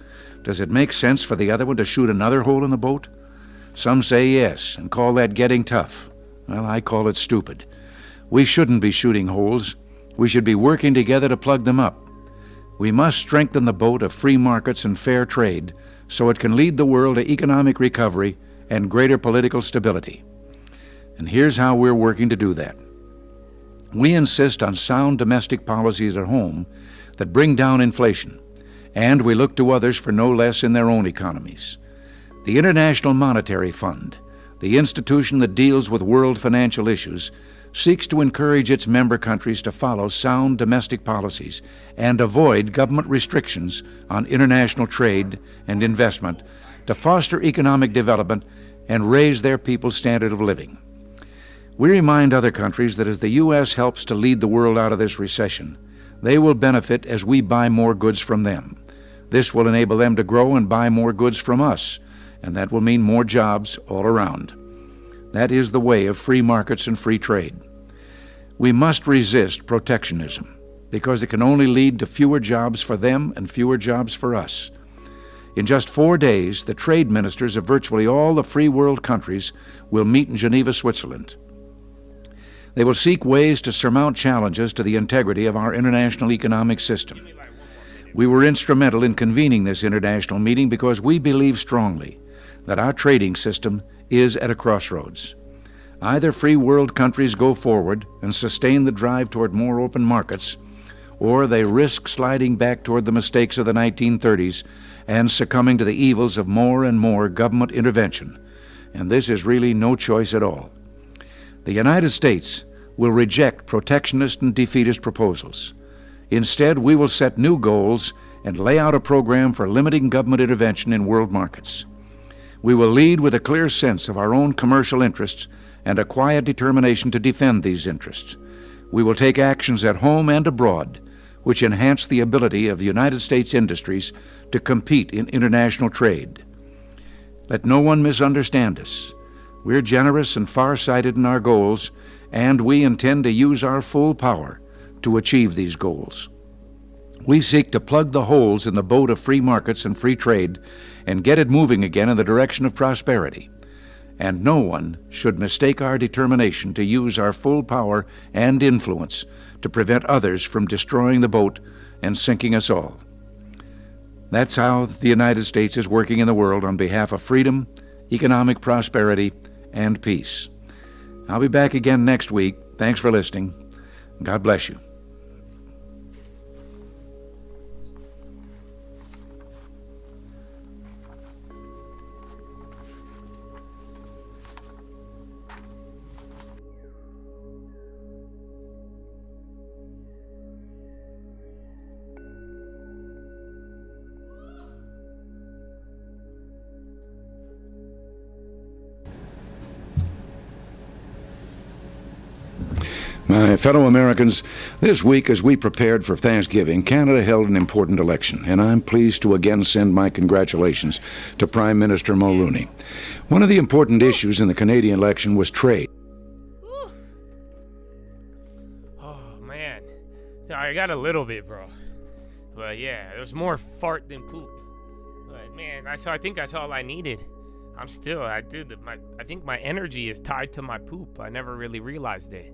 Speaker 3: does it make sense for the other one to shoot another hole in the boat? Some say yes and call that getting tough. Well, I call it stupid. We shouldn't be shooting holes. We should be working together to plug them up. We must strengthen the boat of free markets and fair trade so it can lead the world to economic recovery and greater political stability. And here's how we're working to do that. We insist on sound domestic policies at home that bring down inflation, and we look to others for no less in their own economies. The International Monetary Fund, the institution that deals with world financial issues, seeks to encourage its member countries to follow sound domestic policies and avoid government restrictions on international trade and investment to foster economic development and raise their people's standard of living. We remind other countries that as the U.S. helps to lead the world out of this recession, they will benefit as we buy more goods from them. This will enable them to grow and buy more goods from us, and that will mean more jobs all around. That is the way of free markets and free trade. We must resist protectionism because it can only lead to fewer jobs for them and fewer jobs for us. In just 4 days, the trade ministers of virtually all the free world countries will meet in Geneva, Switzerland. They will seek ways to surmount challenges to the integrity of our international economic system. We were instrumental in convening this international meeting because we believe strongly that our trading system is at a crossroads. Either free world countries go forward and sustain the drive toward more open markets, or they risk sliding back toward the mistakes of the 1930s and succumbing to the evils of more and more government intervention. And this is really no choice at all. The United States will reject protectionist and defeatist proposals. Instead, we will set new goals and lay out a program for limiting government intervention in world markets. We will lead with a clear sense of our own commercial interests and a quiet determination to defend these interests. We will take actions at home and abroad which enhance the ability of the United States industries to compete in international trade. Let no one misunderstand us. We're generous and far-sighted in our goals, and we intend to use our full power to achieve these goals. We seek to plug the holes in the boat of free markets and free trade and get it moving again in the direction of prosperity. And no one should mistake our determination to use our full power and influence to prevent others from destroying the boat and sinking us all. That's how the United States is working in the world on behalf of freedom, economic prosperity, and peace. I'll be back again next week. Thanks for listening. God bless you. My fellow Americans, this week as we prepared for Thanksgiving, Canada held an important election, and I'm pleased to again send my congratulations to Prime Minister Mulroney. One of the important issues in the Canadian election was trade.
Speaker 1: Oh, man. Sorry, I got a little bit, bro. But yeah, there was more fart than poop. But man, I think that's all I needed. I think my energy is tied to my poop. I never really realized it.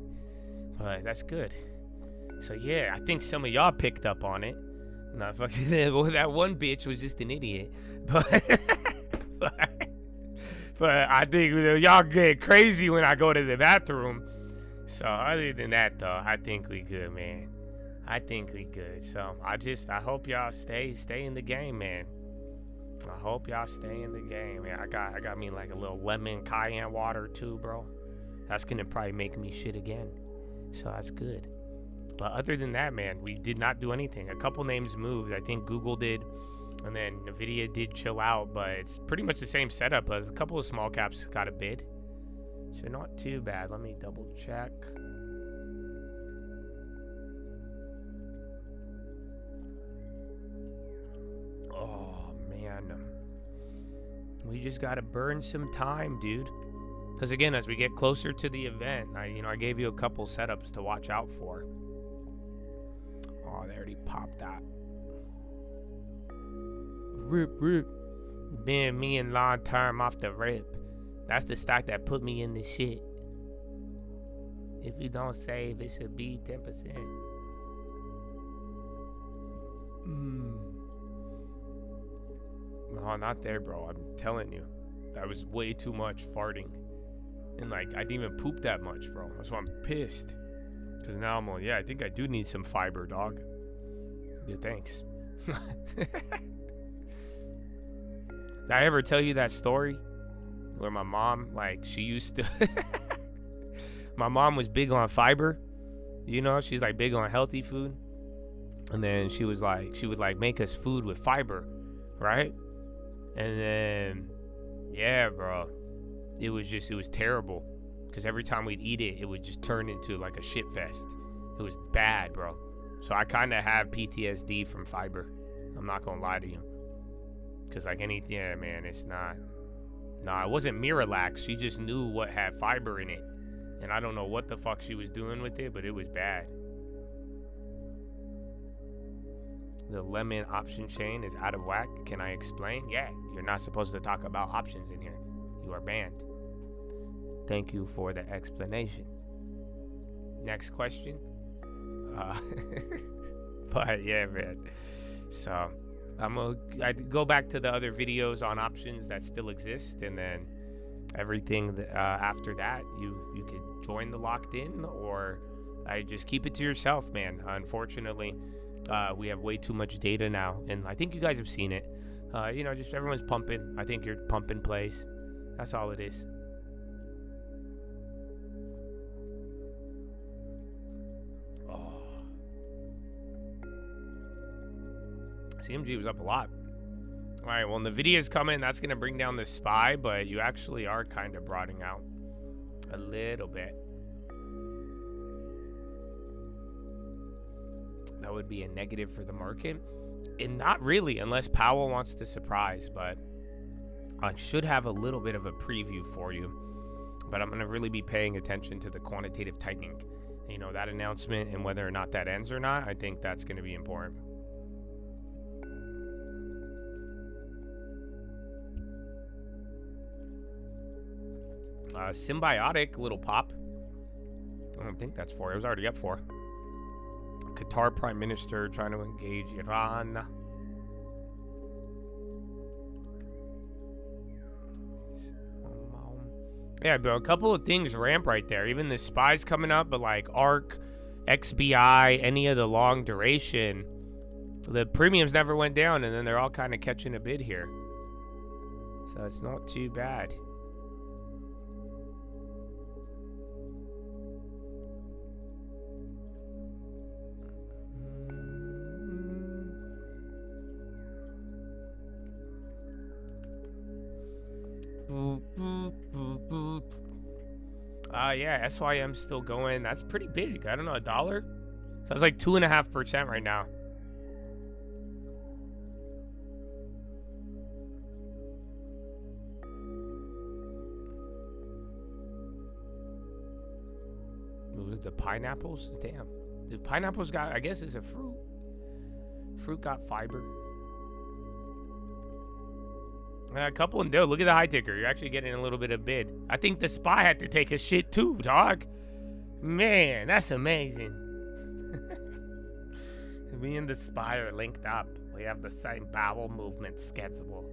Speaker 1: But that's good. So yeah, I think some of y'all picked up on it. Nah, fuck that one bitch was just an idiot. But I think y'all get crazy when I go to the bathroom. So other than that though, I think we good, man. I think we good. So I hope y'all stay in the game, man. I hope y'all stay in the game. Man, I got me like a little lemon cayenne water too, bro. That's gonna probably make me shit again. So that's good. But other than that, man, we did not do anything. A couple names moved. I think Google did, and then Nvidia did chill out, but it's pretty much the same setup as a couple of small caps got a bid. So not too bad. Let me double check. Oh, man. We just got to burn some time, dude. Because again, as we get closer to the event, I gave you a couple setups to watch out for. Oh, they already popped that. Rip. Been me and long term off the rip. That's the stock that put me in this shit. If you don't save, it should be 10%. No, not there, bro. I'm telling you. That was way too much farting. And I didn't even poop that much, bro. That's why I'm pissed. Because now I'm like, yeah, I think I do need some fiber, dog. Yeah, thanks. Did I ever tell you that story? Where my mom, she used to... My mom was big on fiber. She's big on healthy food. And then she would make us food with fiber, right? And then, yeah, bro. It was terrible. Because every time we'd eat it, it would just turn into a shit fest. It was bad, bro. So I kind of have PTSD from fiber. I'm not going to lie to you. Because yeah, man, it's not. Nah, it wasn't Miralax. She just knew what had fiber in it. And I don't know what the fuck she was doing with it, but it was bad. The lemon option chain is out of whack. Can I explain? Yeah, you're not supposed to talk about options in here. You are banned. Thank you for the explanation. Next question. But yeah, man. So I go back to the other videos on options that still exist, and then everything after that, you could join the locked in, or I just keep it to yourself, man. Unfortunately, we have way too much data now, and I think you guys have seen it. Just everyone's pumping. I think you're pumping plays. That's all it is. Oh. CMG was up a lot. All right, well, NVIDIA's coming. That's going to bring down the SPY, but you actually are kind of broadening out a little bit. That would be a negative for the market. And not really, unless Powell wants to surprise, but I should have a little bit of a preview for you. But I'm going to really be paying attention to the quantitative tightening. That announcement and whether or not that ends or not, I think that's going to be important. Symbiotic, little pop. I don't think that's 4. It was already up 4. Qatar Prime Minister trying to engage Iran. Yeah, bro, a couple of things ramp right there. Even the spies coming up, but like ARC, XBI, any of the long duration, the premiums never went down, and then they're all kind of catching a bid here. So it's not too bad. Yeah, SYM's still going. That's pretty big. I don't know, $1? So it's like 2.5% right now. Ooh, the pineapples? Damn. The pineapples got, I guess it's a fruit. Fruit got fiber. A couple in there. Look at the high ticker. You're actually getting a little bit of bid. I think the spy had to take a shit too, dog. Man, that's amazing. Me and the spy are linked up. We have the same bowel movement schedule.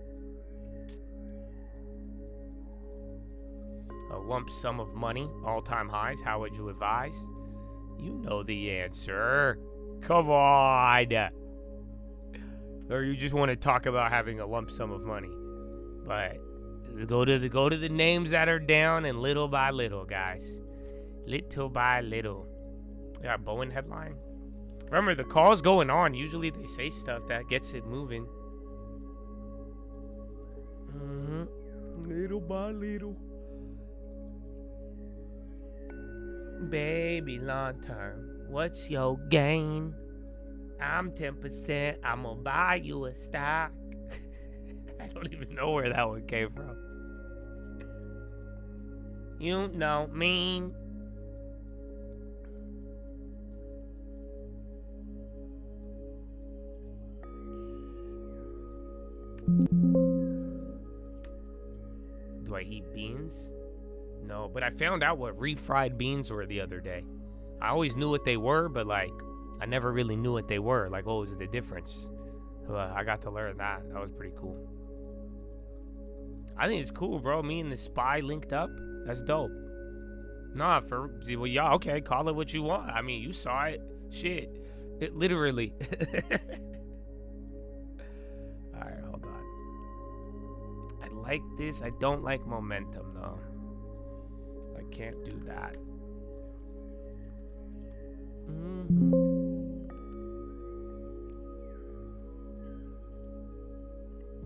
Speaker 1: A lump sum of money, all-time highs. How would you advise? You know the answer. Come on. Or you just want to talk about having a lump sum of money. But go to the names that are down, and little by little, guys. Little by little. Yeah, Bowen headline. Remember, the call's going on. Usually they say stuff that gets it moving. Little by little. Baby, long term, what's your gain? I'm 10%. I'm gonna buy you a stock. I don't even know where that one came from. You know me. Do I eat beans? No, but I found out what refried beans were the other day. I always knew what they were, but like, I never really knew what they were. Like, what was the difference? I got to learn that. That was pretty cool. I think it's cool, bro. Me and the spy linked up. That's dope. Nah, well, yeah, okay. Call it what you want. I mean, you saw it. Shit. It literally. All right, hold on. I like this. I don't like momentum, though. I can't do that.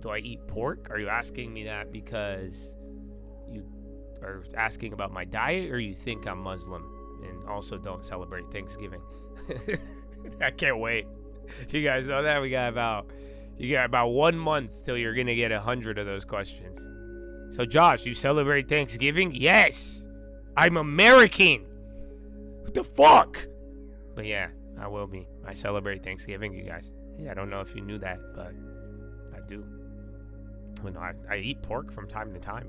Speaker 1: Do I eat pork? Are you asking me that because you are asking about my diet, or you think I'm Muslim and also don't celebrate Thanksgiving? I can't wait. You guys know that? You got about 1 month till you're gonna get 100 of those questions. So Josh, you celebrate Thanksgiving? Yes! I'm American! What the fuck? But yeah, I will be. I celebrate Thanksgiving, you guys. Yeah, I don't know if you knew that, but I do. Well, no, I eat pork from time to time.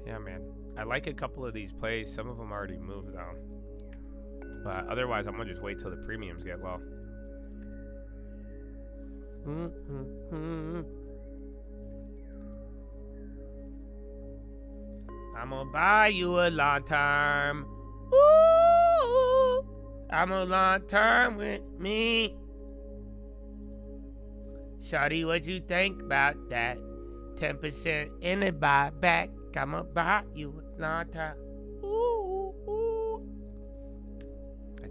Speaker 1: Yeah, man. I like a couple of these plays. Some of them already moved, though. But otherwise, I'm going to just wait till the premiums get low. I'm going to buy you a long term. Ooh, I'm a long term with me. Shawty, what you think about that? 10% in the buyback. I'm going to buy you a long term.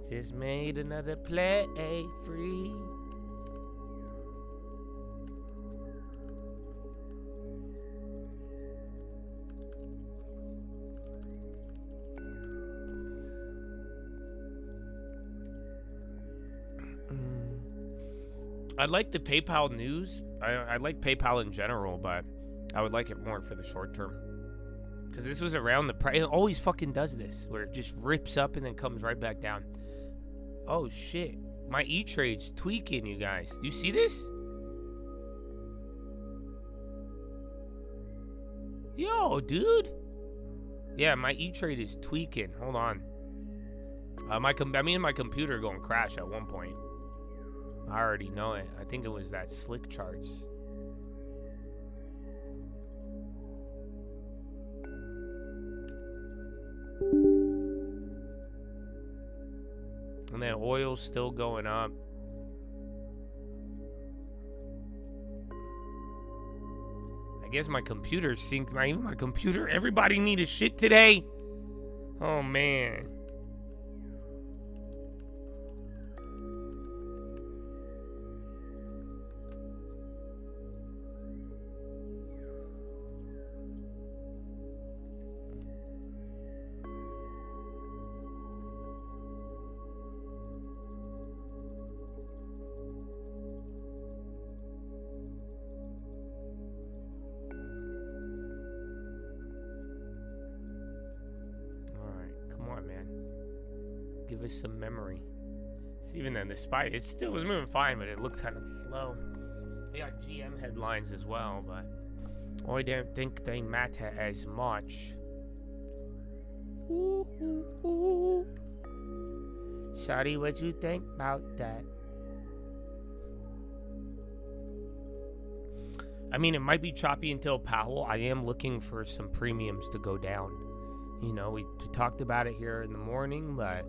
Speaker 1: Just made another play free. I like the PayPal news. I like PayPal in general, but I would like it more for the short term. Because this was around the price. It always fucking does this, where it just rips up and then comes right back down. Oh, shit. My E-Trade's tweaking, you guys. You see this? Yo, dude. Yeah, my E-Trade is tweaking. Hold on. My computer going to crash at one point. I already know it. I think it was that slick charts. And then oil's still going up. I guess my computer synced. Even my computer. Everybody need a shit today. Oh, man. Give us some memory. So even then, the spy, it still was moving fine, but it looked kind of slow. They got GM headlines as well, but I don't think they matter as much. Ooh, ooh, ooh. Sorry, what you think about that? I mean, it might be choppy until Powell. I am looking for some premiums to go down. You know, we talked about it here in the morning, but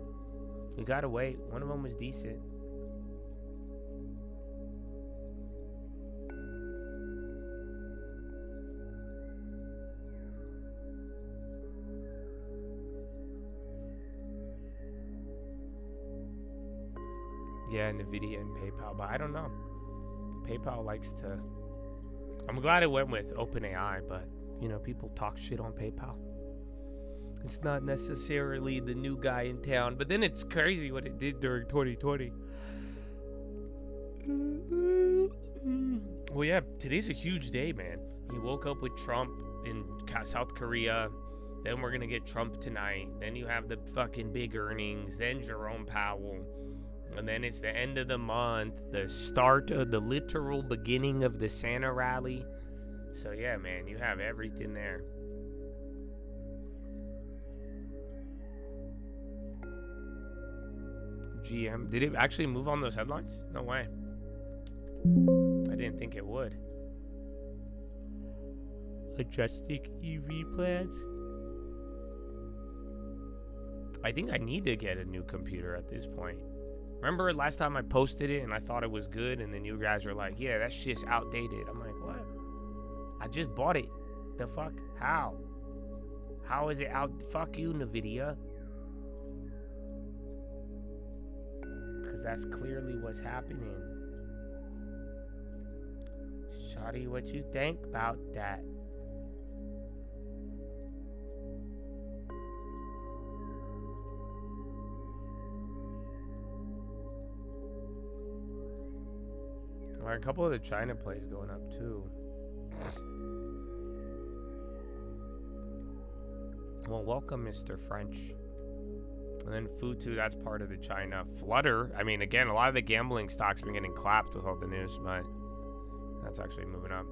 Speaker 1: we gotta wait. One of them was decent. Yeah, NVIDIA and PayPal, but I don't know. PayPal likes to... I'm glad it went with OpenAI, but, you know, people talk shit on PayPal. It's not necessarily the new guy in town, but then it's crazy what it did during 2020. Well, yeah, today's a huge day, man. He woke up with Trump in South Korea. Then we're going to get Trump tonight. Then you have the fucking big earnings. Then Jerome Powell. And then it's the end of the month, the start of the literal beginning of the Santa rally. So, yeah, man, you have everything there. GM. Did it actually move on those headlines? No way. I didn't think it would. Adjusting EV plans. I think I need to get a new computer at this point. Remember last time I posted it and I thought it was good, and then you guys were like, yeah, that shit's outdated. I'm like, what? I just bought it. The fuck? How? How is it out? Fuck you, NVIDIA. That's clearly what's happening. Shawty, what you think about that? Well, a couple of the China plays going up too. Well, welcome, Mr. French. And then Futu, that's part of the China. Flutter, I mean, again, a lot of the gambling stocks been getting clapped with all the news, but that's actually moving up.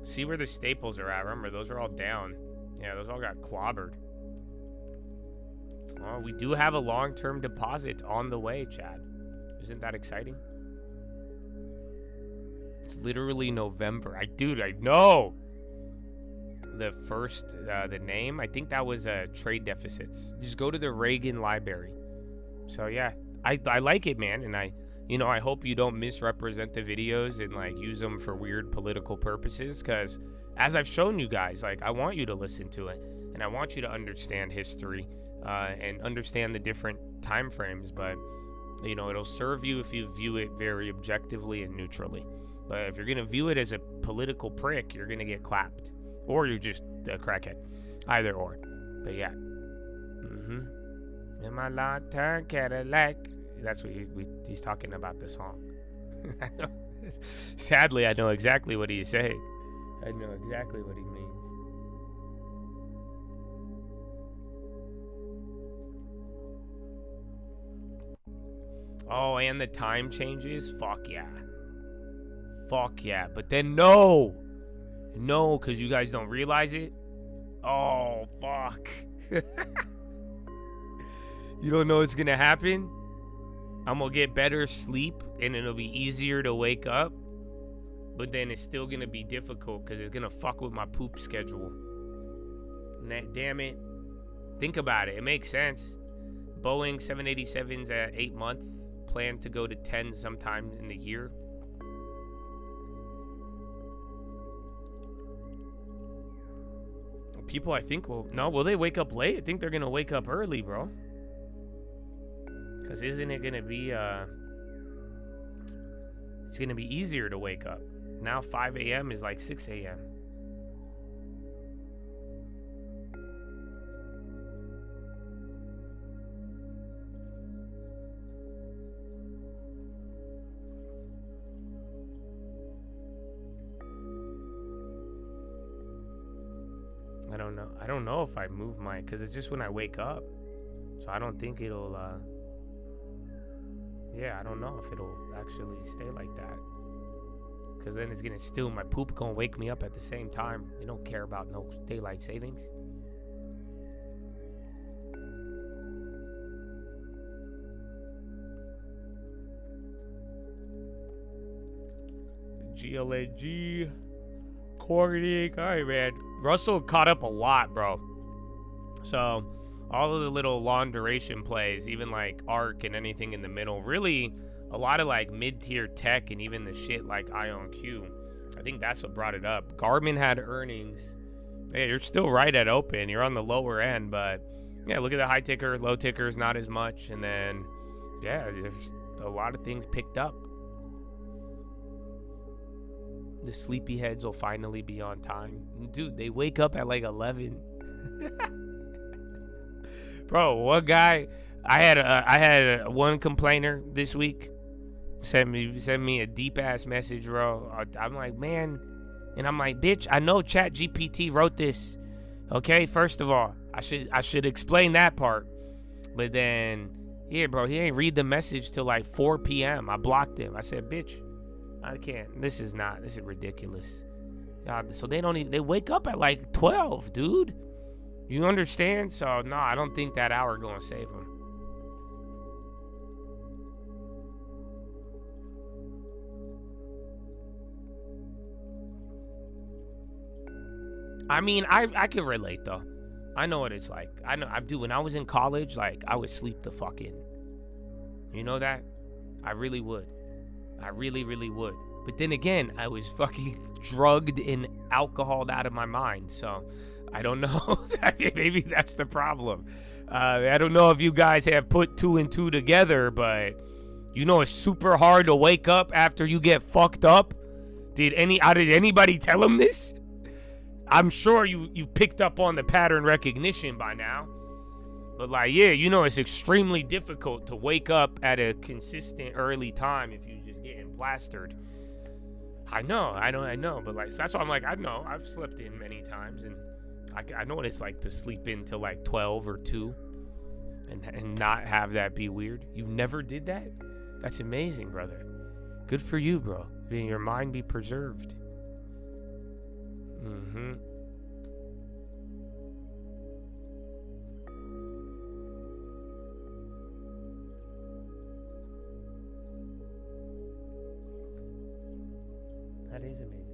Speaker 1: See where the staples are at. Remember, those are all down. Yeah, those all got clobbered. Oh, we do have a long-term deposit on the way, Chad. Isn't that exciting? It's literally November. Dude, I know. The first, the name, I think that was trade deficits. Just go to the Reagan library. So yeah, I like it, man, and I hope you don't misrepresent the videos and like use them for weird political purposes, because as I've shown you guys, like I want you to listen to it and I want you to understand history and understand the different time frames, but you know, it'll serve you if you view it very objectively and neutrally. But if you're gonna view it as a political prick, you're gonna get clapped. Or you're just a crackhead. Either or. But yeah. In my long-term Cadillac. That's what he's talking about the song. Sadly, I know exactly what he's saying. I know exactly what he means. Oh, and the time changes? Fuck yeah. Fuck yeah. But then no, because you guys don't realize it. Oh, fuck. You don't know what's gonna happen? I'm gonna get better sleep and it'll be easier to wake up. But then it's still gonna be difficult because it's gonna fuck with my poop schedule. Damn it. Think about it. It makes sense. Boeing 787's at 8-month. Plan to go to 10 sometime in the year. People, I think, will they wake up late? I think they're gonna wake up early, bro. Because isn't it gonna be, it's gonna be easier to wake up. Now 5 a.m. is like 6 a.m. I don't know if I move my, because it's just when I wake up. So I don't think it'll, yeah, I don't know if it'll actually stay like that. Because then it's gonna still, my poop gonna wake me up at the same time. We don't care about no daylight savings. GLAG. Cordy. All right, man. Russell caught up a lot, bro. So all of the little long duration plays, even like Arc and anything in the middle, really a lot of like mid-tier tech and even the shit like IonQ. I think that's what brought it up. Garmin had earnings. Hey, you're still right at open. You're on the lower end, but yeah, look at the high ticker, low tickers, not as much. And then, yeah, there's a lot of things picked up. The sleepyheads will finally be on time. Dude, they wake up at like 11. Bro, one guy, I had one complainer this week send me a deep ass message, bro. I'm like, man, and I'm like, bitch, I know ChatGPT wrote this. Okay, first of all, I should explain that part. But then, yeah, bro, he ain't read the message till like 4 p.m. I blocked him. I said, bitch, I can't. This is ridiculous. So they wake up at like 12, dude. You understand? So no, I don't think that hour gonna save them. I mean, I can relate though. I know what it's like. I do. When I was in college, like I would sleep the fuck in. You know that? I really would. I really, really would. But then again, I was fucking drugged and alcoholed out of my mind. So I don't know. Maybe that's the problem. I don't know if you guys have put 2 and 2 together, but you know it's super hard to wake up after you get fucked up. Did anybody tell him this? I'm sure you picked up on the pattern recognition by now. But like, yeah, you know it's extremely difficult to wake up at a consistent early time if you're just getting plastered. I know, but like, that's why I'm like, I know, I've slept in many times, and I know what it's like to sleep in till like 12 or 2 and not have that be weird. You never did that? That's amazing, brother. Good for you, bro. May your mind be preserved. Mm-hmm. That is amazing.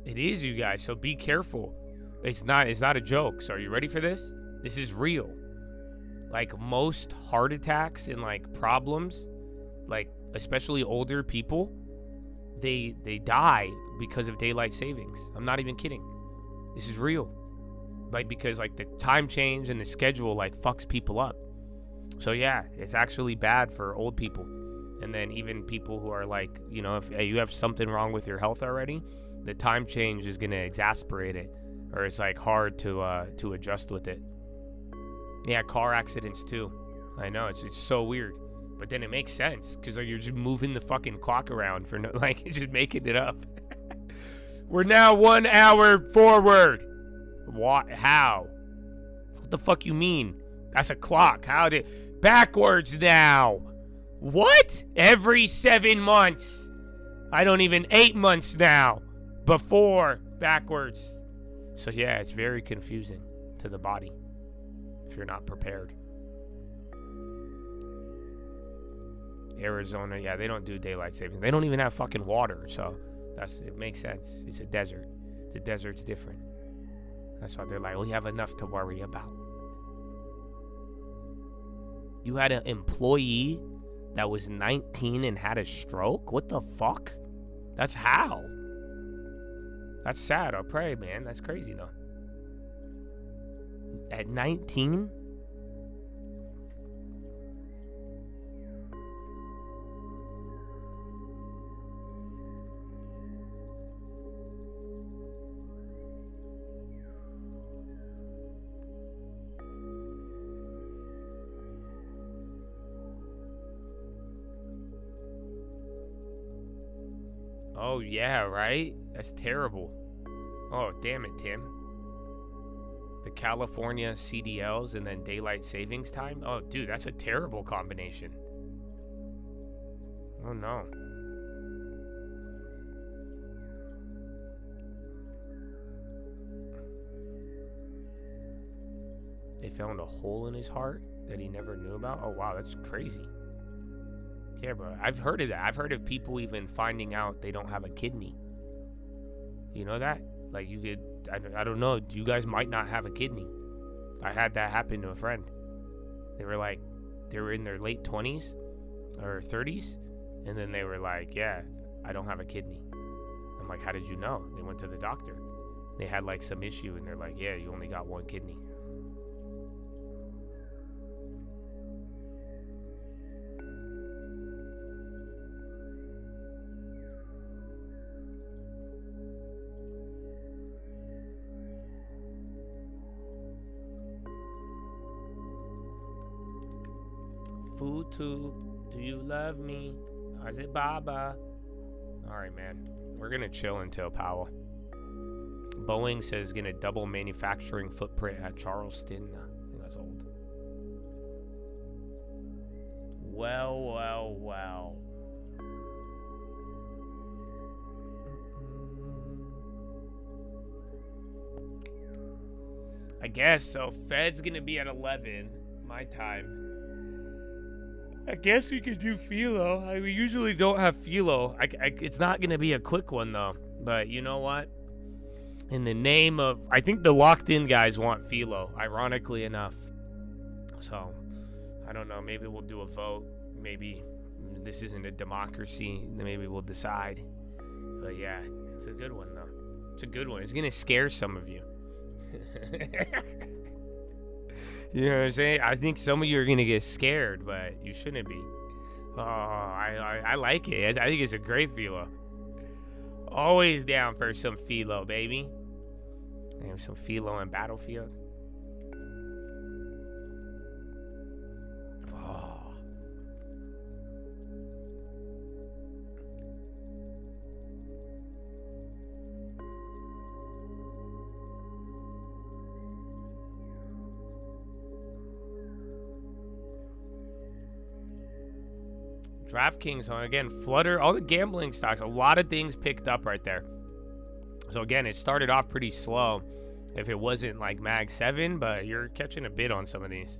Speaker 1: It is, you guys, so be careful. It's not a joke. So are you ready for this? This is real. Like most heart attacks and like problems, like especially older people, they die because of daylight savings. I'm not even kidding. This is real. Like, because like the time change and the schedule like fucks people up. So yeah, it's actually bad for old people. And then even people who are like, you know, if you have something wrong with your health already, the time change is going to exacerbate it. or it's like hard to adjust with it. Yeah, car accidents too. I know, it's so weird. But then it makes sense, because like, you're just moving the fucking clock around for no, like, just making it up. We're now 1 hour forward. What? How? What the fuck you mean? That's a clock. How did... Backwards now. What? Every 7 months. I don't even... 8 months now. Before. Backwards. So yeah, it's very confusing to the body if you're not prepared. Arizona, yeah, they don't do daylight savings. They don't even have fucking water, so it makes sense. It's a desert. The desert's different. That's why they're like, we have enough to worry about. You had an employee that was 19 and had a stroke? What the fuck? That's how? That's sad. I'll pray, man. That's crazy, though. At 19? Oh, yeah, right? That's terrible. Oh, damn it, Tim. The California CDLs and then daylight savings time? Oh, dude, that's a terrible combination. Oh, no. They found a hole in his heart that he never knew about? Oh, wow, that's crazy. Yeah, bro. I've heard of that. I've heard of people even finding out they don't have a kidney. You know that? Like, you could... I don't know. You guys might not have a kidney. I had that happen to a friend. They were in their late 20s or 30s. And then they were like, yeah, I don't have a kidney. I'm like, how did you know? They went to the doctor. They had, like, some issue. And they're like, yeah, you only got one kidney. Futu, do you love me? Is it Baba? Alright, man. We're gonna chill until Powell. Boeing says gonna double manufacturing footprint at Charleston. I think that's old. Well. I guess so. Fed's gonna be at 11 my time. I guess we could do philo. We usually don't have philo. It's not going to be a quick one, though. But you know what? In the name of... I think the locked-in guys want philo, ironically enough. So, I don't know. Maybe we'll do a vote. Maybe this isn't a democracy. Maybe we'll decide. But yeah, it's a good one, though. It's a good one. It's going to scare some of you. You know what I'm saying? I think some of you are going to get scared, but you shouldn't be. Oh, I like it. I think it's a great philo. Always down for some philo, baby. And some philo and Battlefield. Oh. DraftKings, again, Flutter, all the gambling stocks, a lot of things picked up right there. So again, it started off pretty slow if it wasn't like Mag 7, but you're catching a bid on some of these.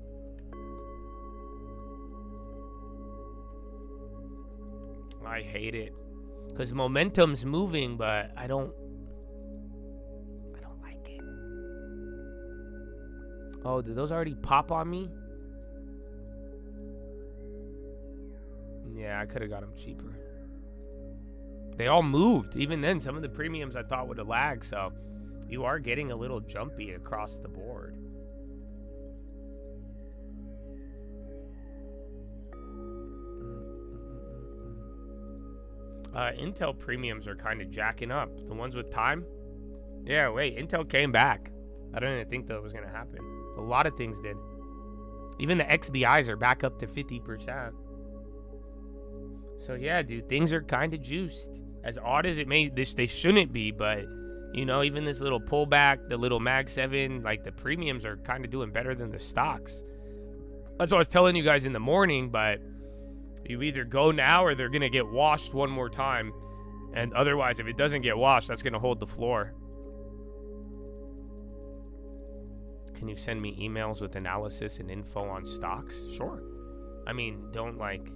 Speaker 1: I hate it because momentum's moving, but I don't like it. Oh, did those already pop on me? Yeah, I could have got them cheaper. They all moved. Even then, some of the premiums I thought would have lagged, so you are getting a little jumpy across the board. Intel premiums are kind of jacking up. The ones with time, Yeah, wait, Intel came back. I don't even think that was going to happen. A lot of things did. Even the XBIs are back up to 50%. So yeah, dude, things are kind of juiced. As odd as it may, they shouldn't be, but you know, even this little pullback, the little Mag 7, like the premiums are kind of doing better than the stocks. That's what I was telling you guys in the morning, but you either go now or they're going to get washed one more time. And otherwise, if it doesn't get washed, that's going to hold the floor. Can you send me emails with analysis and info on stocks? Sure. I mean, don't like,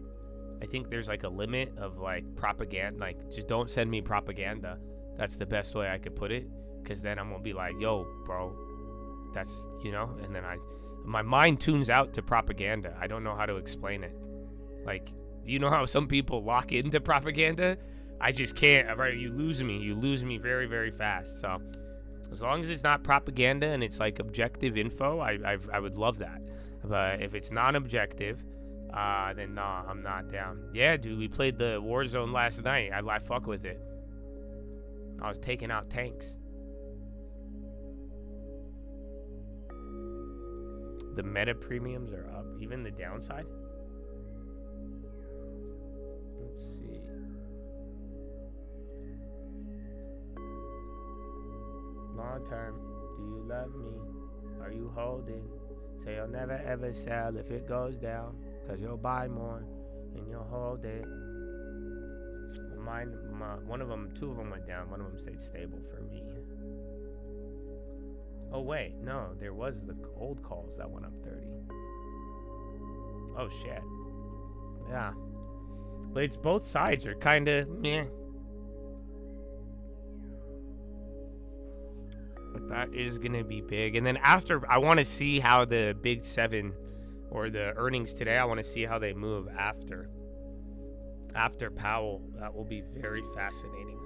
Speaker 1: I think there's like a limit of like propaganda. Like, just don't send me propaganda. That's the best way I could put it. Because then I'm going to be like, yo, bro, that's, you know, and then my mind tunes out to propaganda. I don't know how to explain it. Like, you know how some people lock into propaganda? I just can't, right? You lose me very, very fast. So as long as it's not propaganda and it's like objective info, I would love that. But if it's non-objective, then nah, I'm not down. Yeah, dude, we played the Warzone last night. I fuck with it. I was taking out tanks. The meta premiums are up. Even the downside? Let's see. Long term, do you love me? Are you holding? Say you'll never ever sell if it goes down, cause you'll buy more and you'll hold it. One of them, two of them went down. One of them stayed stable for me. Oh wait, no, there was the old calls that went up 30. Oh shit. Yeah. But it's both sides are kind of meh. But that is going to be big. And then after, I want to see how the big 7 or the earnings today, I want to see how they move after Powell. That will be very fascinating.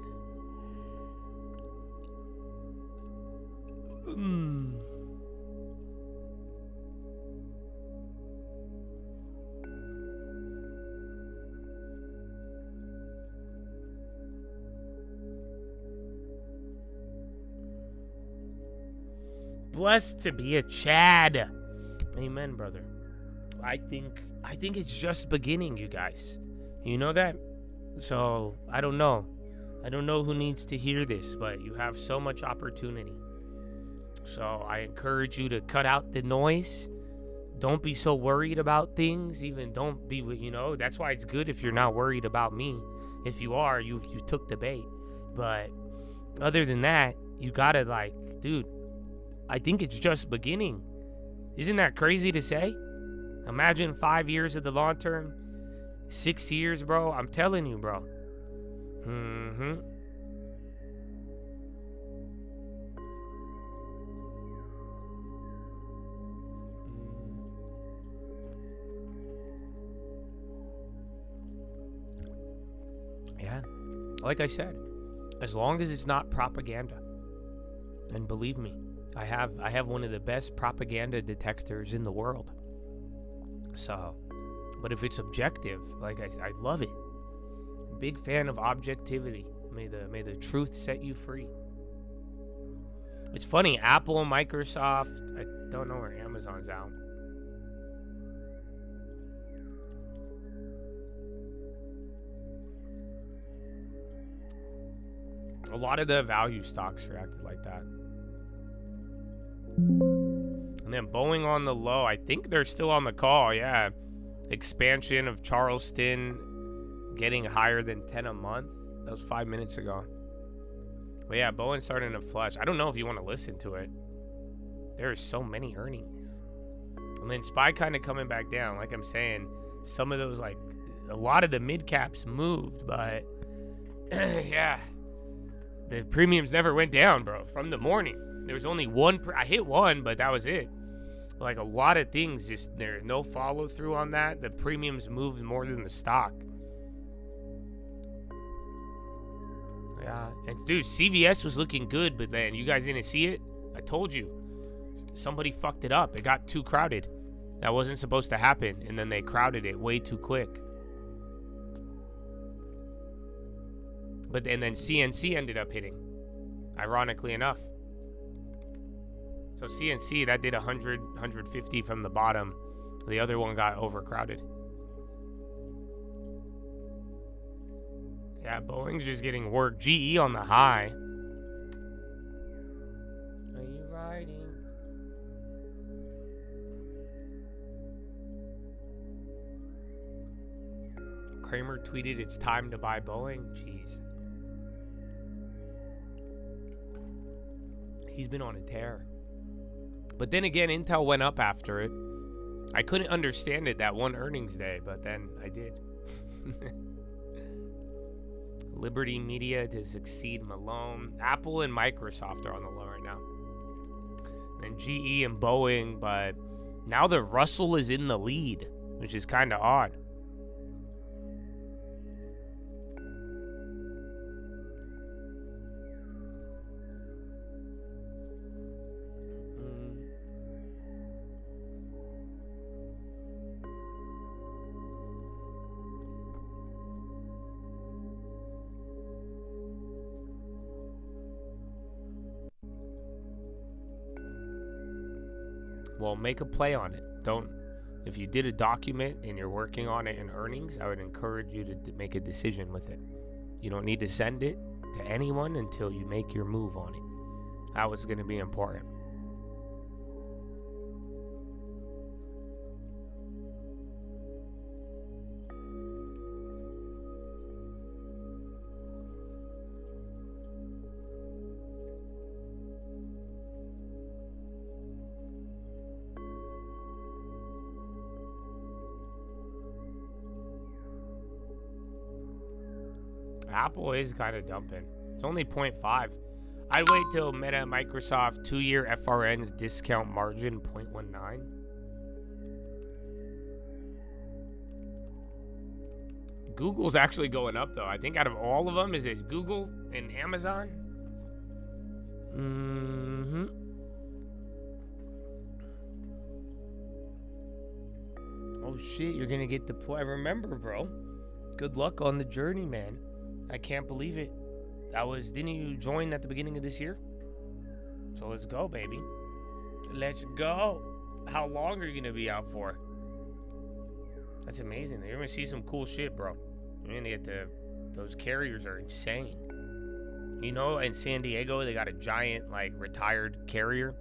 Speaker 1: Blessed to be a Chad. Amen, brother. I think it's just beginning, you guys. You know that? So, I don't know. I don't know who needs to hear this, but you have so much opportunity. So, I encourage you to cut out the noise. Don't be so worried about things. Even don't be, you know, that's why it's good if you're not worried about me. If you are, you took the bait. But other than that, you gotta like, dude, I think it's just beginning. Isn't that crazy to say? Imagine 5 years of the long term. 6 years, bro. I'm telling you, bro. Yeah. Like I said, as long as it's not propaganda. And believe me, I have one of the best propaganda detectors in the world. So, but if it's objective, like I love it. Big fan of objectivity. May the truth set you free. It's funny, Apple, Microsoft, I don't know where Amazon's out. A lot of the value stocks reacted like that. And then Boeing on the low. I think they're still on the call, yeah. Expansion of Charleston getting higher than 10 a month. That was 5 minutes ago. But yeah, Boeing's starting to flush. I don't know if you want to listen to it. There are so many earnings. And then SPY kind of coming back down. Like I'm saying, some of those, like, a lot of the mid caps moved, but yeah. The premiums never went down, bro, from the morning. There was only one. I hit one, but that was it. Like a lot of things, just there's no follow through on that. The premiums moved more than the stock. Yeah, and dude, CVS was looking good, but then you guys didn't see it. I told you, somebody fucked it up. It got too crowded. That wasn't supposed to happen, and then they crowded it way too quick. But and then CNC ended up hitting, ironically enough. So CNC, that did 100, 150 from the bottom. The other one got overcrowded. Yeah, Boeing's just getting work. GE on the high. Are you riding? Kramer tweeted, it's time to buy Boeing. Jeez. He's been on a tear. But then again, Intel went up after it. I couldn't understand it that one earnings day, but then I did. Liberty Media to succeed Malone. Apple and Microsoft are on the low right now. And GE and Boeing, but now the Russell is in the lead, which is kind of odd. Well, make a play on it. If you did a document and you're working on it in earnings, I would encourage you to make a decision with it. You don't need to send it to anyone until you make your move on it. That was going to be important. Apple is kind of dumping. It's only 0.5. I'd wait till Meta Microsoft 2-year FRN's discount margin 0.19. Google's actually going up though. I think out of all of them, is it Google and Amazon? Oh shit, you're gonna get deployed. Remember, bro. Good luck on the journey, man. I can't believe it. Didn't you join at the beginning of this year? So let's go, baby. Let's go. How long are you gonna be out for? That's amazing. You're gonna see some cool shit, bro. You're gonna get those carriers are insane. You know, in San Diego, they got a giant, like, retired carrier.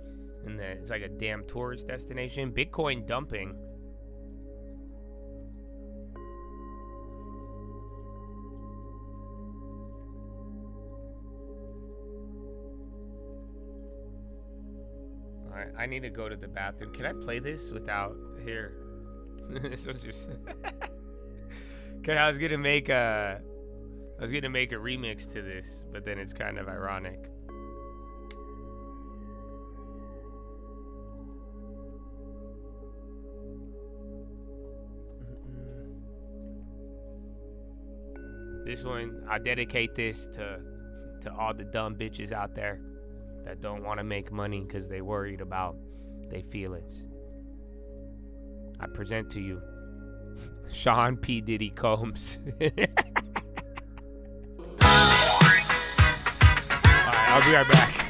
Speaker 1: And it's like a damn tourist destination. Bitcoin dumping. I need to go to the bathroom. Can I play this without here? This one's just. Okay, I was gonna make a remix to this, but then it's kind of ironic. This one, I dedicate this to all the dumb bitches out there that don't want to make money because they worried about their feelings. I present to you Sean P. Diddy Combs. Alright, I'll be right back.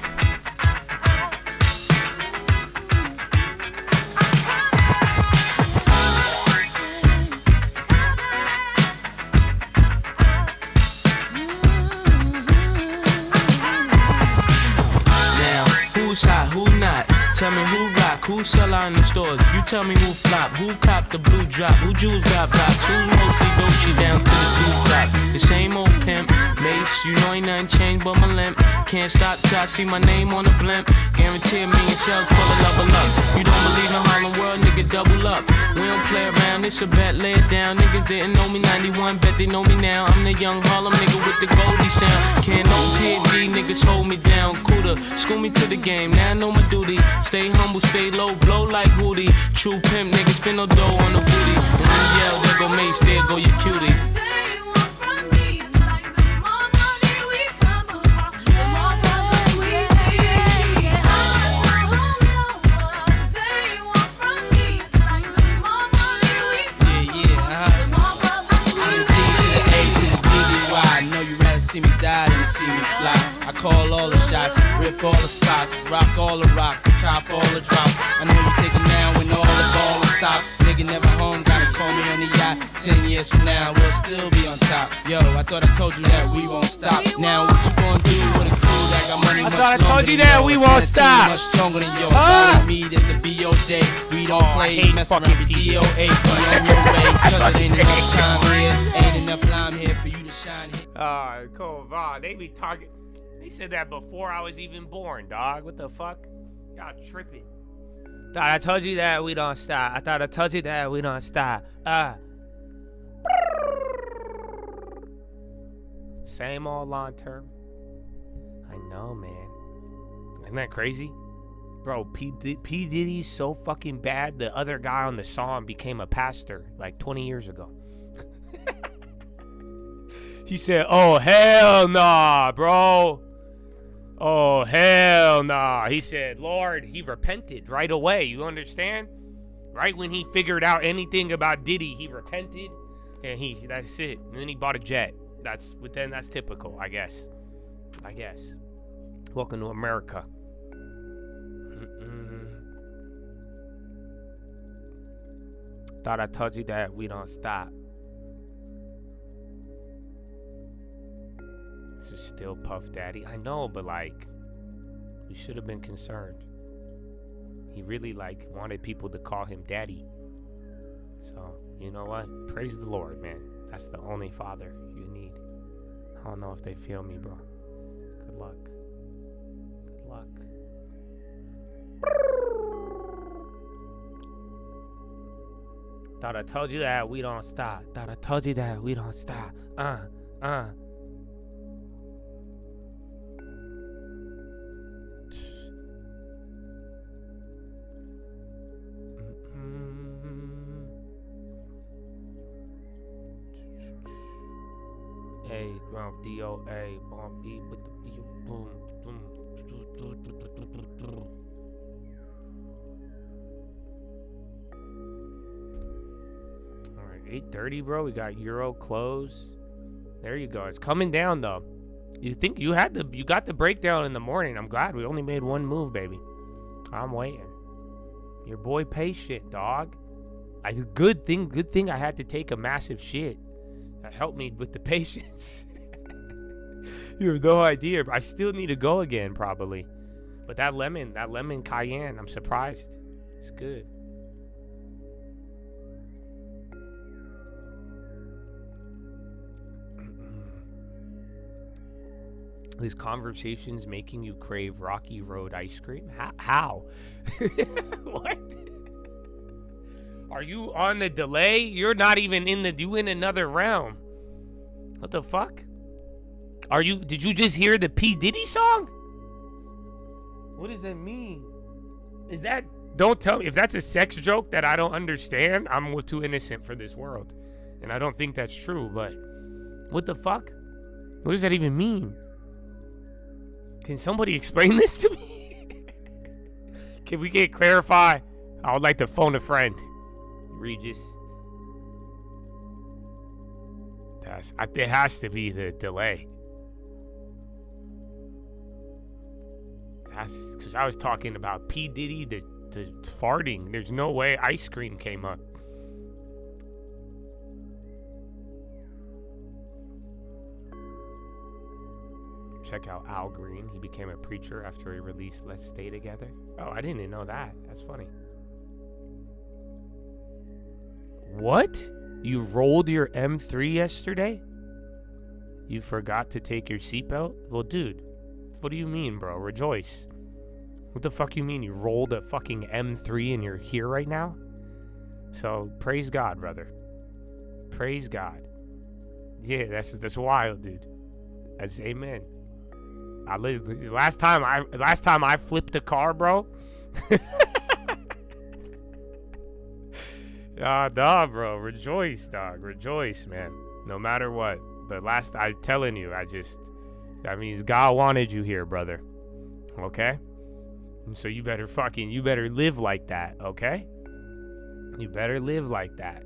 Speaker 5: Who's hot, who not? Tell me who rock, who sell out in the stores. You tell me who flop, who cop the blue drop, who jewels got blocks, who's mostly Dolce down to the two top. The same old pimp, Mace, you know ain't nothing changed but my limp. Can't stop till I see my name on the blimp. Guarantee a million sales, pull a level up. You don't believe in Harlem World, nigga, double up. We don't play around, it's a bet, lay it down. Niggas didn't know me 91, bet they know me now. I'm the young Harlem nigga with the Goldie sound. Can't no PD, niggas hold me down. Cooler, school me to the game, now I know my duty. Stay humble, stay low, blow like Hootie. True pimp, niggas spin no dough on the booty. And when you yell, there go Mace, there go your cutie. See me die than to see me fly. I call all the shots, rip all the spots, rock all the rocks, cop all the drops. I know you thinking now when all the ball is stopped. Nigga never home, gotta call me on the yacht. 10 years from now, we'll still be on top. Yo, I thought I told you that we won't stop. Now what you gonna do when it's cool? I got money
Speaker 1: I
Speaker 5: much
Speaker 1: thought I told
Speaker 5: longer
Speaker 1: you
Speaker 5: than
Speaker 1: that
Speaker 5: yours.
Speaker 1: we won't
Speaker 5: And a team
Speaker 1: stop.
Speaker 5: much stronger than yours. Follow me, this a BO day. We don't
Speaker 1: I
Speaker 5: play,
Speaker 1: hate
Speaker 5: mess
Speaker 1: fucking
Speaker 5: around with
Speaker 1: people.
Speaker 5: DOA. Be on your way, cause it ain't enough time here. Ain't enough lime here for you to shine here.
Speaker 1: Cool. They be talking. They said that before I was even born, dog. What the fuck? Y'all tripping. Thought I told you that we don't stop. I thought I told you that we don't stop. Same old long term. I know, man. Isn't that crazy? Bro, P. Diddy's so fucking bad, the other guy on the song became a pastor like 20 years ago. He said, oh, hell nah, bro. Oh, hell nah. He said, Lord, he repented right away. You understand? Right when he figured out anything about Diddy, he repented. And that's it. And then he bought a jet. That's typical, I guess. Welcome to America. Thought I told you that we don't stop. This is still Puff Daddy. I know, but like, we should have been concerned. He really like wanted people to call him Daddy. So, you know what? Praise the Lord, man. That's the only father you need. I don't know if they feel me, bro. Good luck. Good luck. Thought I told you that we don't stop. Thought I told you that we don't stop. A ground DOA bomb E with the boom boom. All right, 8:30, bro. We got Euro close. There you go. It's coming down though. You think you got the breakdown in the morning. I'm glad we only made one move, baby. I'm waiting. Your boy patient, dog. Good thing I had to take a massive shit. That helped me with the patience. You have no idea. I still need to go again, probably. But that lemon cayenne, I'm surprised. It's good. These conversations making you crave Rocky Road ice cream? How? What? Are you on the delay? You're not even you in another realm. What the fuck? Did you just hear the P. Diddy song? What does that mean? Don't tell me. If that's a sex joke that I don't understand, I'm too innocent for this world. And I don't think that's true, but what the fuck? What does that even mean? Can somebody explain this to me? Can we get clarify? I would like to phone a friend. Regis. It has to be the delay. That's because I was talking about P. Diddy, the farting. There's no way ice cream came up. Check out Al Green. He became a preacher after he released Let's Stay Together. Oh, I didn't even know that. That's funny. What? You rolled your M3 yesterday? You forgot to take your seatbelt? Well, dude, what do you mean, bro? Rejoice. What the fuck you mean? You rolled a fucking M3 and you're here right now? So, praise God, brother. Praise God. Yeah, that's wild, dude. That's amen. Last time I flipped a car, bro. Nah, bro. Rejoice, dog. Rejoice, man. No matter what. But I'm telling you, that means God wanted you here, brother. Okay? So you better live like that, okay? You better live like that.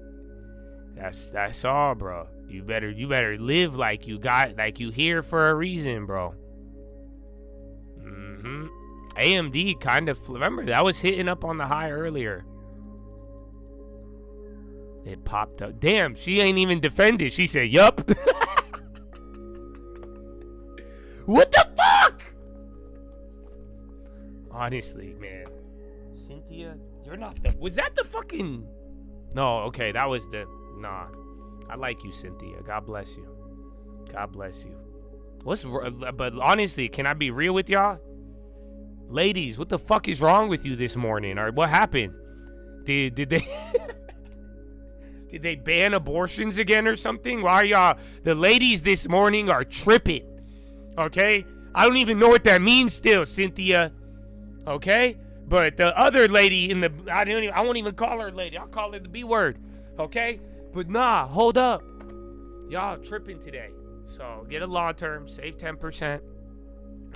Speaker 1: That's all, bro. You better live like you here for a reason, bro. AMD kind of, remember, that was hitting up on the high earlier. It popped up. Damn, she ain't even defended. She said, yup. What the fuck? Honestly, man. Cynthia, you're not the, was that the fucking, no, okay, that was the, nah. I like you, Cynthia. God bless you. God bless you. But honestly, can I be real with y'all? Ladies, what the fuck is wrong with you this morning? Or what happened? Did they did they ban abortions again or something? Why y'all, the ladies this morning are tripping. Okay? I don't even know what that means still, Cynthia. Okay? But the other lady in the, I won't even call her lady. I'll call her the B word. Okay? But nah, hold up. Y'all tripping today. So get a law term, save 10%.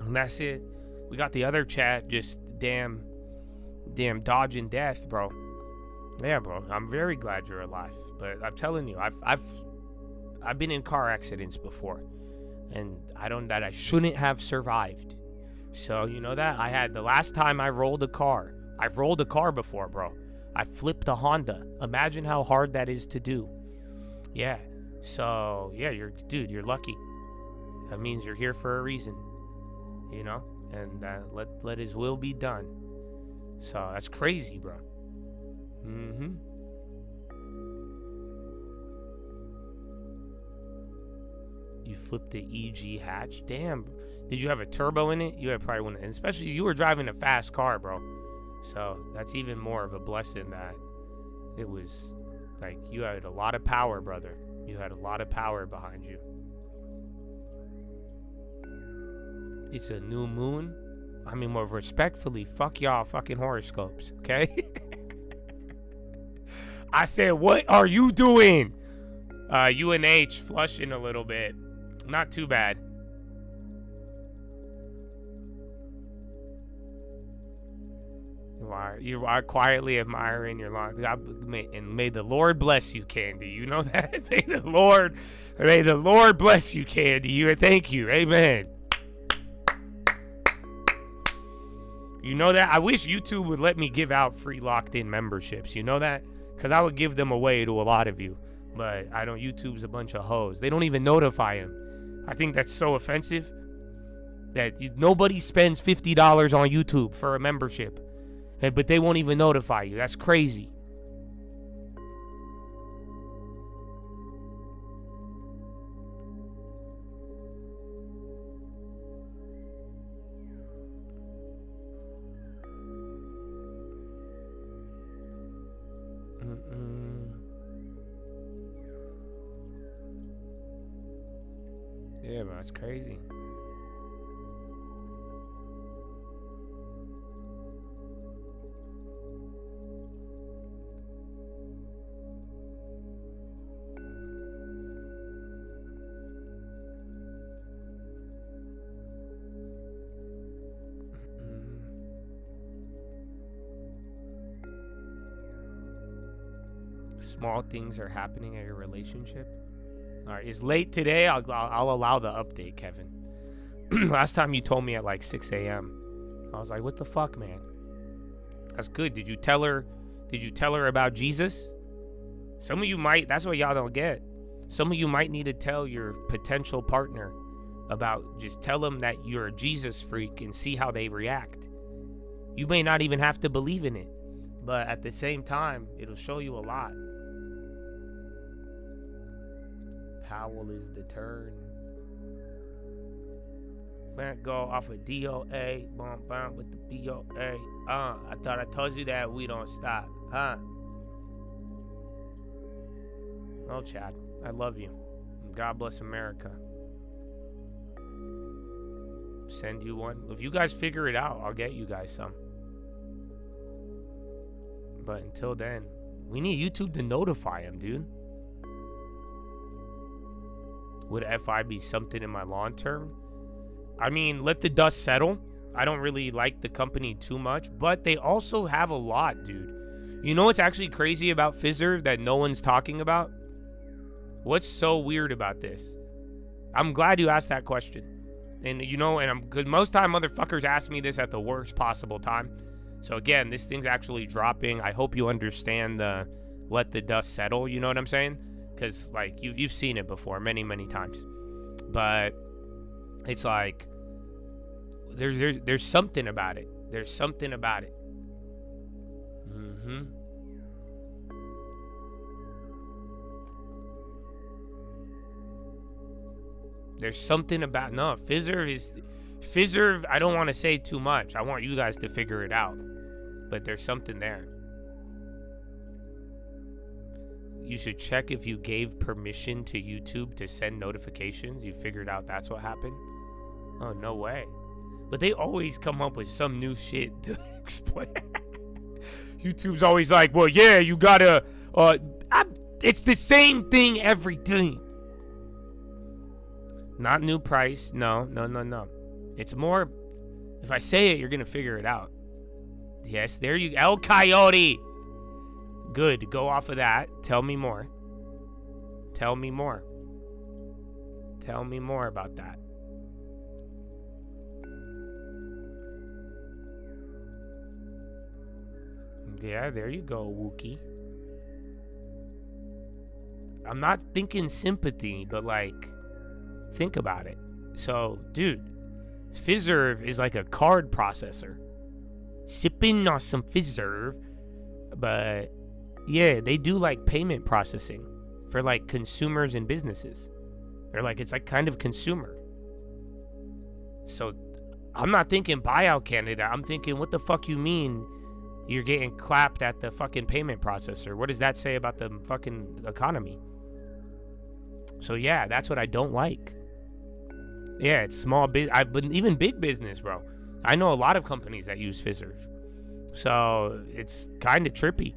Speaker 1: And that's it. We got the other chat just damn dodging death, bro. Yeah, bro. I'm very glad you're alive. But I'm telling you, I've been in car accidents before. And I shouldn't have survived. So you know that? I had the last time I rolled a car. I've rolled a car before, bro. I flipped a Honda. Imagine how hard that is to do. Yeah. So yeah, you're lucky. That means you're here for a reason. You know? And let his will be done. So that's crazy, bro. Mm-hmm. You flipped the EG hatch. Damn. Did you have a turbo in it? You had probably one, and especially you were driving a fast car, bro. So that's even more of a blessing that it was like you had a lot of power, brother. You had a lot of power behind you. It's a new moon. I mean, more respectfully, fuck y'all fucking horoscopes, okay? I said, what are you doing? UNH flushing a little bit. Not too bad. You are quietly admiring your lawn. And may the Lord bless you, Candy. You know that? May the Lord bless you, Candy. Thank you. Amen. You know that? I wish YouTube would let me give out free locked-in memberships. You know that? Because I would give them away to a lot of you. But I don't. YouTube's a bunch of hoes. They don't even notify him. I think that's so offensive that nobody spends $50 on YouTube for a membership. But they won't even notify you. That's crazy. Yeah, but that's crazy. Small things are happening at your relationship. All right, it's late today. I'll allow the update, Kevin. Last time you told me at like 6 a.m. I was like, what the fuck, man? That's good. Did you tell her about Jesus? Some of you might. That's what y'all don't get. Some of you might need to tell your potential partner about, just tell them that you're a Jesus freak and see how they react. You may not even have to believe in it, but at the same time, it'll show you a lot. Powell is the turn. Man, go off of DOA. Bump with the BOA. I thought I told you that we don't stop. Huh? Well, Chad, I love you. God bless America. Send you one. If you guys figure it out, I'll get you guys some. But until then, we need YouTube to notify him, dude. Would FI be something in my long term? I mean, let the dust settle. I don't really like the company too much, but they also have a lot, dude. You know what's actually crazy about Fizzr that no one's talking about? What's so weird about this? I'm glad you asked that question. And and good. Most time motherfuckers ask me this at the worst possible time. So again, this thing's actually dropping. I hope you understand the let the dust settle. You know what I'm saying? Because like you've seen it before many times. But it's like there's something about it. There's something about it. There's something about Fizzerv, I don't want to say too much. I want you guys to figure it out. But there's something there. You should check if you gave permission to YouTube to send notifications. You figured out that's what happened? Oh, no way. But they always come up with some new shit to explain. YouTube's always like, well, yeah, you gotta... it's the same thing every time. Not new price. No. It's more, if I say it, you're going to figure it out. Yes, there you go. El Coyote. Good. Go off of that. Tell me more. Tell me more about that. Yeah, there you go, Wookie. I'm not thinking sympathy, but like, think about it. So, dude, Fizzerv is like a card processor. Sipping on some Fizzerv. But, yeah, they do like payment processing for like consumers and businesses. They're like, it's like kind of consumer. So, I'm not thinking buyout candidate. I'm thinking, what the fuck you mean you're getting clapped at the fucking payment processor? What does that say about the fucking economy? So, yeah, that's what I don't like. Yeah, it's small business, but even big business, bro. I know a lot of companies that use Fizzers. So it's kind of trippy.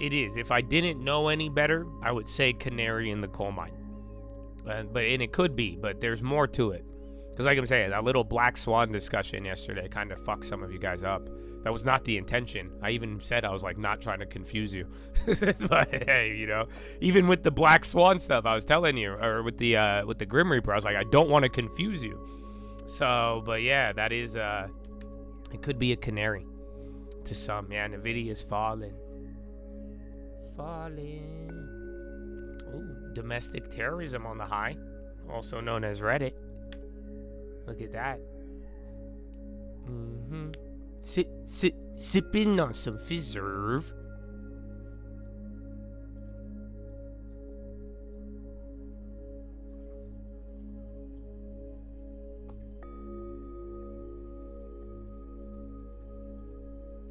Speaker 1: It is. If I didn't know any better, I would say canary in the coal mine. And it could be, but there's more to it. Because like I'm saying, that little black swan discussion yesterday kind of fucked some of you guys up. That was not the intention. I even said I was like not trying to confuse you. But hey, even with the black swan stuff, I was telling you, or with the Grim Reaper, I was like, I don't want to confuse you. So, but yeah, that is it could be a canary to some. Yeah, Nvidia's falling. Ooh, domestic terrorism on the high, also known as Reddit. Look at that. Sipping on some Fizzerv.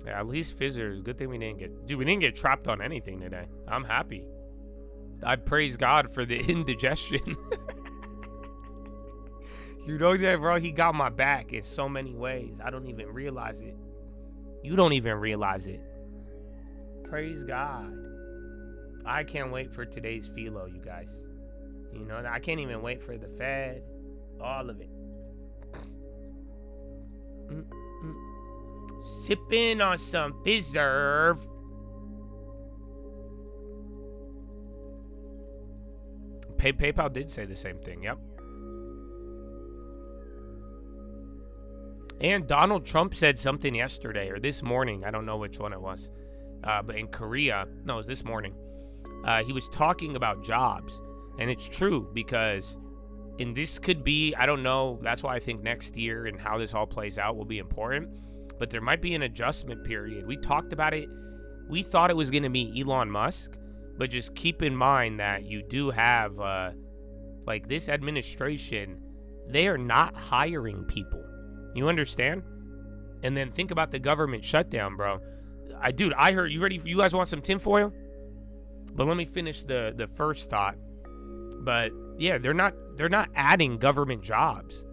Speaker 1: Yeah, at least Fizzers. Good thing we didn't get trapped on anything today. I'm happy. I praise God for the indigestion. You know that, bro? He got my back in so many ways. I don't even realize it. You don't even realize it. Praise God. I can't wait for today's philo, you guys. I can't even wait for the Fed. All of it. Sipping on some Fizzerv. PayPal did say the same thing, yep. And Donald Trump said something yesterday, or this morning, I don't know which one it was, but in Korea, no, it was this morning, he was talking about jobs, and it's true, because, and this could be, I don't know, that's why I think next year and how this all plays out will be important, but there might be an adjustment period. We talked about it. We thought it was going to be Elon Musk, but just keep in mind that you do have, like this administration, they are not hiring people. You understand? And then think about the government shutdown, bro. I heard, you ready? You guys want some tinfoil? But let me finish the first thought. But yeah, they're not adding government jobs.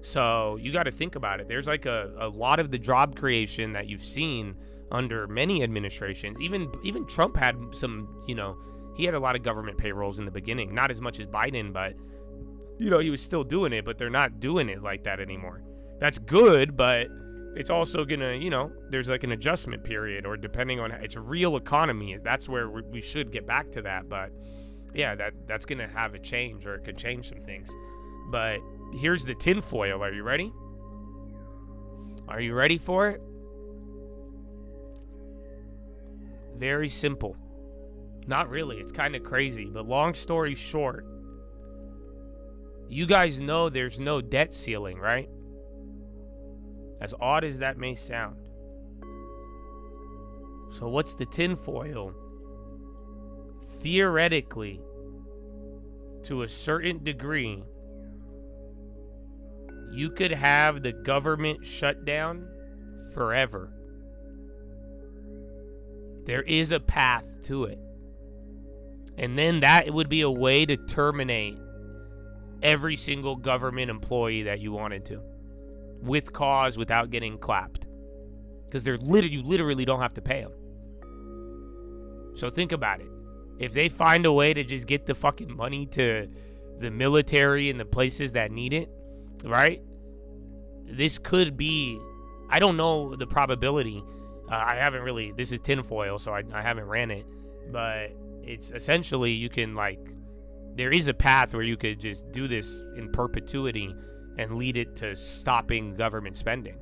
Speaker 1: So you got to think about it. There's like a lot of the job creation that you've seen under many administrations. Even Trump had some, he had a lot of government payrolls in the beginning. Not as much as Biden, but, he was still doing it, but they're not doing it like that anymore. That's good, but it's also gonna, there's like an adjustment period, or depending on, it's a real economy. That's where we should get back to that. But yeah, that's gonna have a change, or it could change some things. But here's the tinfoil. Are you ready? Are you ready for it? Very simple. Not really. It's kind of crazy, but long story short, you guys know there's no debt ceiling, right? As odd as that may sound. So what's the tinfoil? Theoretically, to a certain degree, you could have the government shut down forever. There is a path to it. And then that would be a way to terminate every single government employee that you wanted to, with cause, without getting clapped, because you literally don't have to pay them. So think about it. If they find a way to just get the fucking money to the military and the places that need it, right? This could be, I don't know the probability. I haven't really, this is tinfoil, so I haven't ran it, but it's essentially, you can there is a path where you could just do this in perpetuity and lead it to stopping government spending,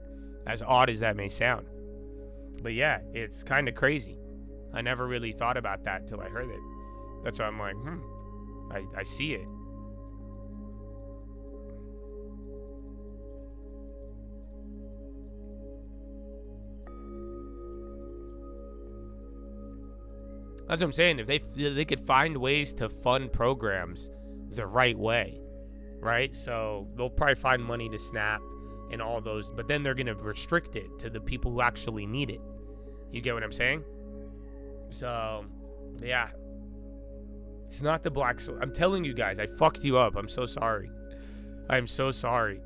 Speaker 1: as odd as that may sound. But yeah, it's kind of crazy. I never really thought about that till I heard it. That's why I'm like, I see it. That's what I'm saying. If they could find ways to fund programs the right way, right? So they'll probably find money to SNAP and all those, but then they're going to restrict it to the people who actually need it. You get what I'm saying? So, yeah. It's not the black soul. I'm telling you guys, I fucked you up. I'm so sorry. I'm so sorry.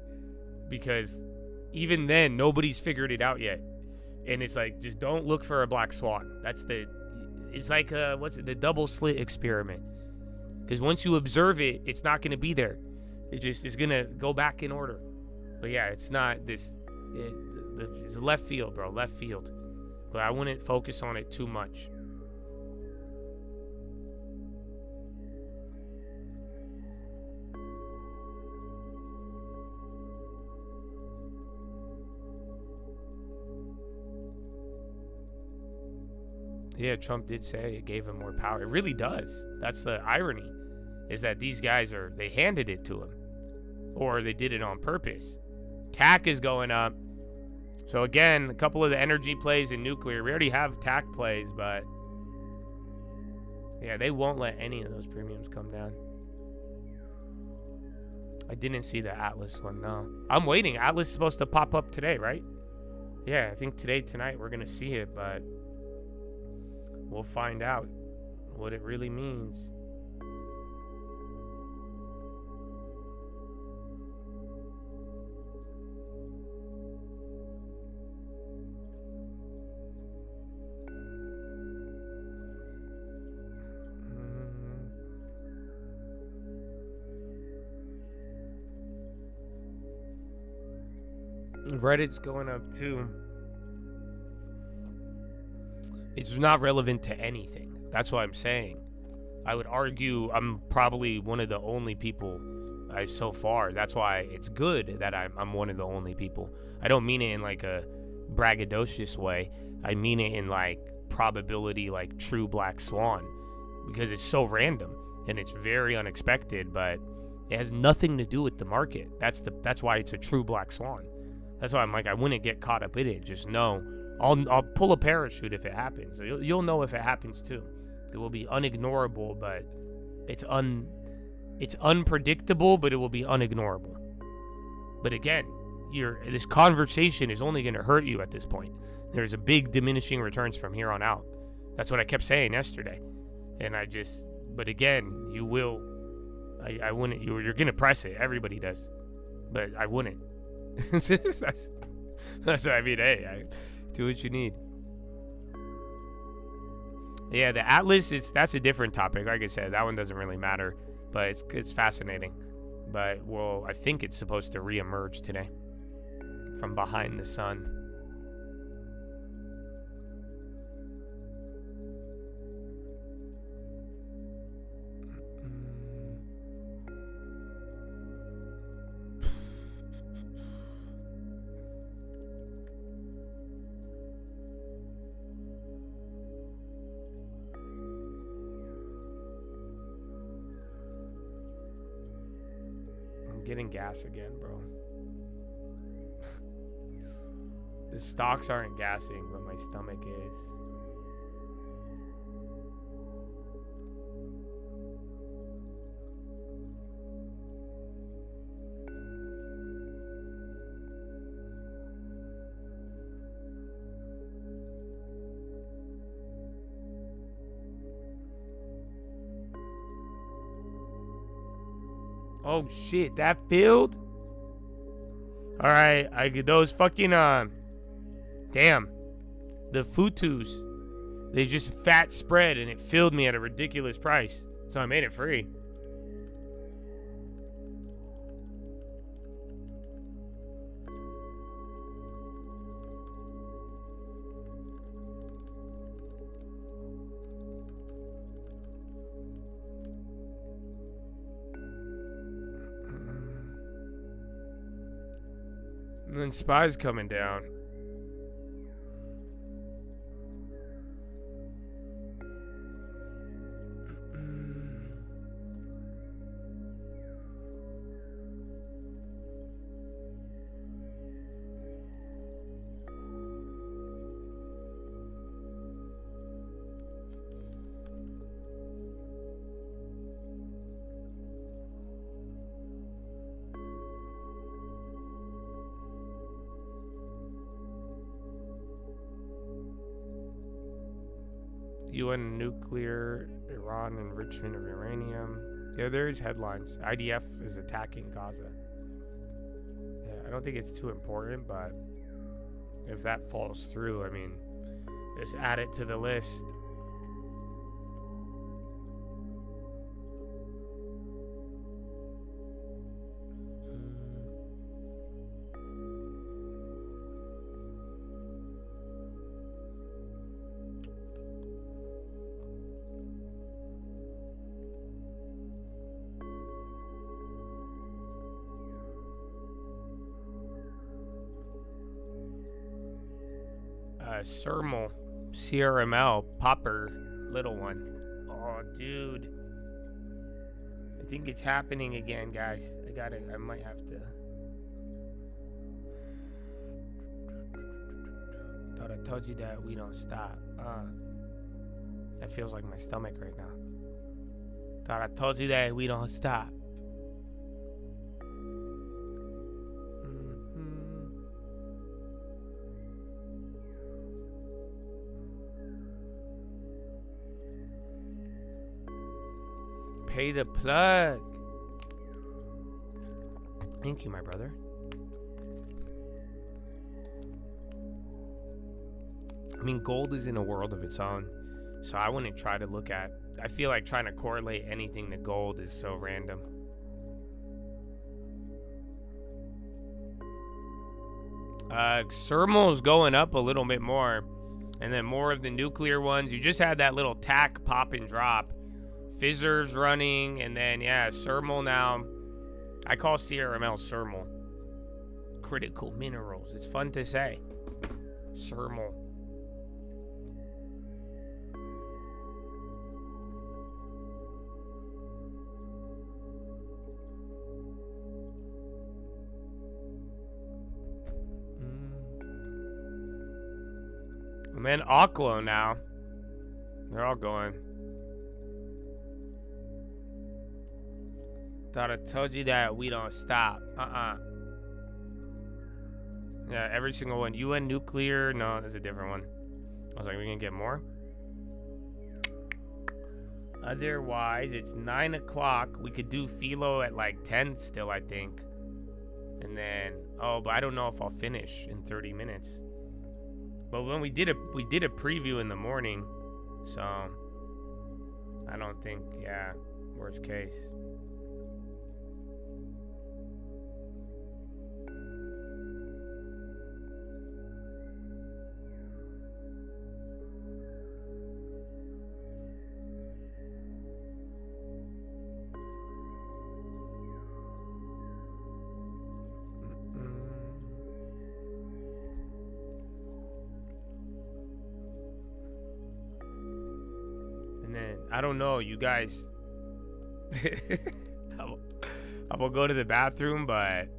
Speaker 1: Because even then, nobody's figured it out yet. And it's like, just don't look for a black swan. It's like, the double slit experiment. Because once you observe it, it's not going to be there. It just is going to go back in order. But yeah, it's not this. It's left field, bro. Left field. But I wouldn't focus on it too much. Yeah, Trump did say it gave him more power. It really does. That's the irony, is that these guys they handed it to him, or they did it on purpose. TAC is going up. So again, a couple of the energy plays in nuclear. We already have TAC plays, but yeah, they won't let any of those premiums come down. I didn't see the Atlas one, no. I'm waiting. Atlas is supposed to pop up today, right? Yeah, I think tonight, we're going to see it, but we'll find out what it really means. Reddit's going up too. It's not relevant to anything. That's what I'm saying. I would argue I'm probably one of the only people so far. That's why it's good that I'm one of the only people. I don't mean it in like a braggadocious way. I mean it in like probability, like true black swan, because it's so random and it's very unexpected, but it has nothing to do with the market. That's why it's a true black swan. That's why I'm like, I wouldn't get caught up in it. Just know, I'll pull a parachute if it happens. So you'll know if it happens too. It will be unignorable, but it's unpredictable, but it will be unignorable. But again, this conversation is only going to hurt you at this point. There's a big diminishing returns from here on out. That's what I kept saying yesterday. And but again, you will, I wouldn't, you're going to press it. Everybody does. But I wouldn't. that's what I mean. Hey, do what you need. Yeah, the Atlas, that's a different topic. Like I said, that one doesn't really matter, but it's fascinating. But, well, I think it's supposed to reemerge today from behind the sun. Getting gas again, bro. The stocks aren't gassing, but my stomach is. Oh shit, that filled? Alright, I get those fucking damn. The Futus. They just fat spread and it filled me at a ridiculous price. So I made it free. And then Spy's coming down. UN nuclear, Iran enrichment of uranium. Yeah, there's headlines. IDF is attacking Gaza. Yeah, I don't think it's too important, but if that falls through, I mean, just add it to the list. Sermal, CRML, Popper, little one. Oh, dude. I think it's happening again, guys. I might have to. Thought I told you that we don't stop. That feels like my stomach right now. Thought I told you that we don't stop. Pay the plug. Thank you, my brother. I mean, gold is in a world of its own, so I wouldn't try to look at. I feel like trying to correlate anything to gold is so random. Sermal's going up a little bit more, and then more of the nuclear ones. You just had that little tack pop and drop. Fizzer's running, and then, yeah, Sermal now. I call CRML Sermal. Critical minerals. It's fun to say. Sermal. And then Oklo now. They're all going. Thought I told you that we don't stop. Yeah, every single one. UN nuclear. No, there's a different one. I was like, we gonna get more? Otherwise, it's 9 o'clock. We could do philo at like 10 still, I think. And then, oh, but I don't know if I'll finish in 30 minutes. But when we did a preview in the morning, so I don't think, yeah, worst case. I don't know, you guys. I will go to the bathroom, but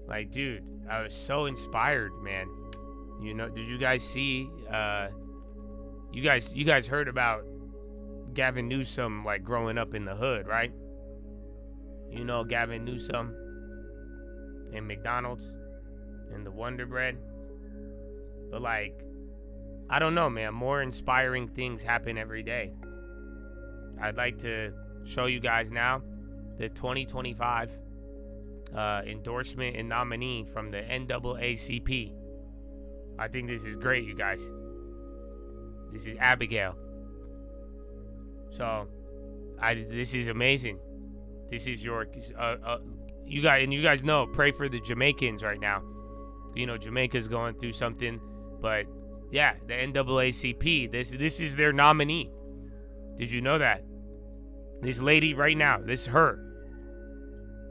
Speaker 1: like, dude, I was so inspired, man. You know, did you guys see? You guys heard about Gavin Newsom, like, growing up in the hood, right? You know Gavin Newsom and McDonald's and the Wonder Bread, but like, I don't know, man. More inspiring things happen every day. I'd like to show you guys now the 2025 endorsement and nominee from the NAACP. I think this is great, you guys. This is Abigail. So, this is amazing. This is your, you guys know, pray for the Jamaicans right now. You know, Jamaica's going through something, but yeah, the NAACP, this is their nominee. Did you know that? This lady right now, this is her.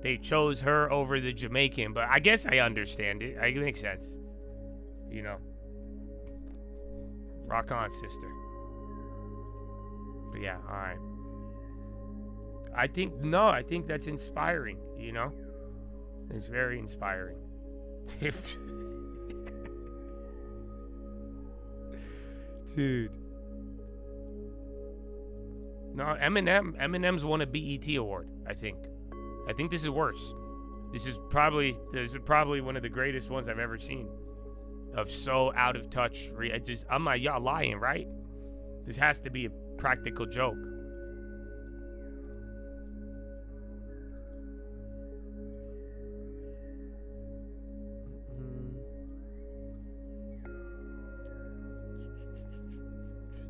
Speaker 1: They chose her over the Jamaican, but I guess I understand it. It makes sense. You know. Rock on, sister. But yeah, alright. I think that's inspiring, you know? It's very inspiring. Dude. No, Eminem's won a BET award, I think. I think this is worse. This is probably one of the greatest ones I've ever seen. Of so out of touch. I'm like, y'all lying, right? This has to be a practical joke.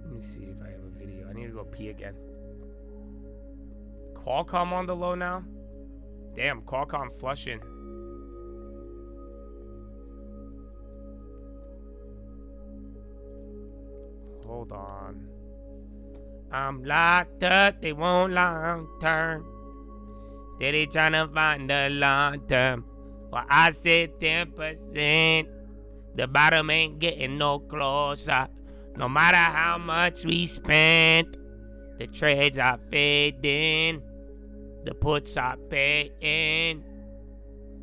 Speaker 1: Let me see if I have a video. I need to go pee again. Qualcomm on the low now? Damn, Qualcomm flushing. Hold on. I'm locked up, they want long term. They tryna find the long term. Well, I said 10%. The bottom ain't getting no closer. No matter how much we spent, the trades are fading. The puts are paying.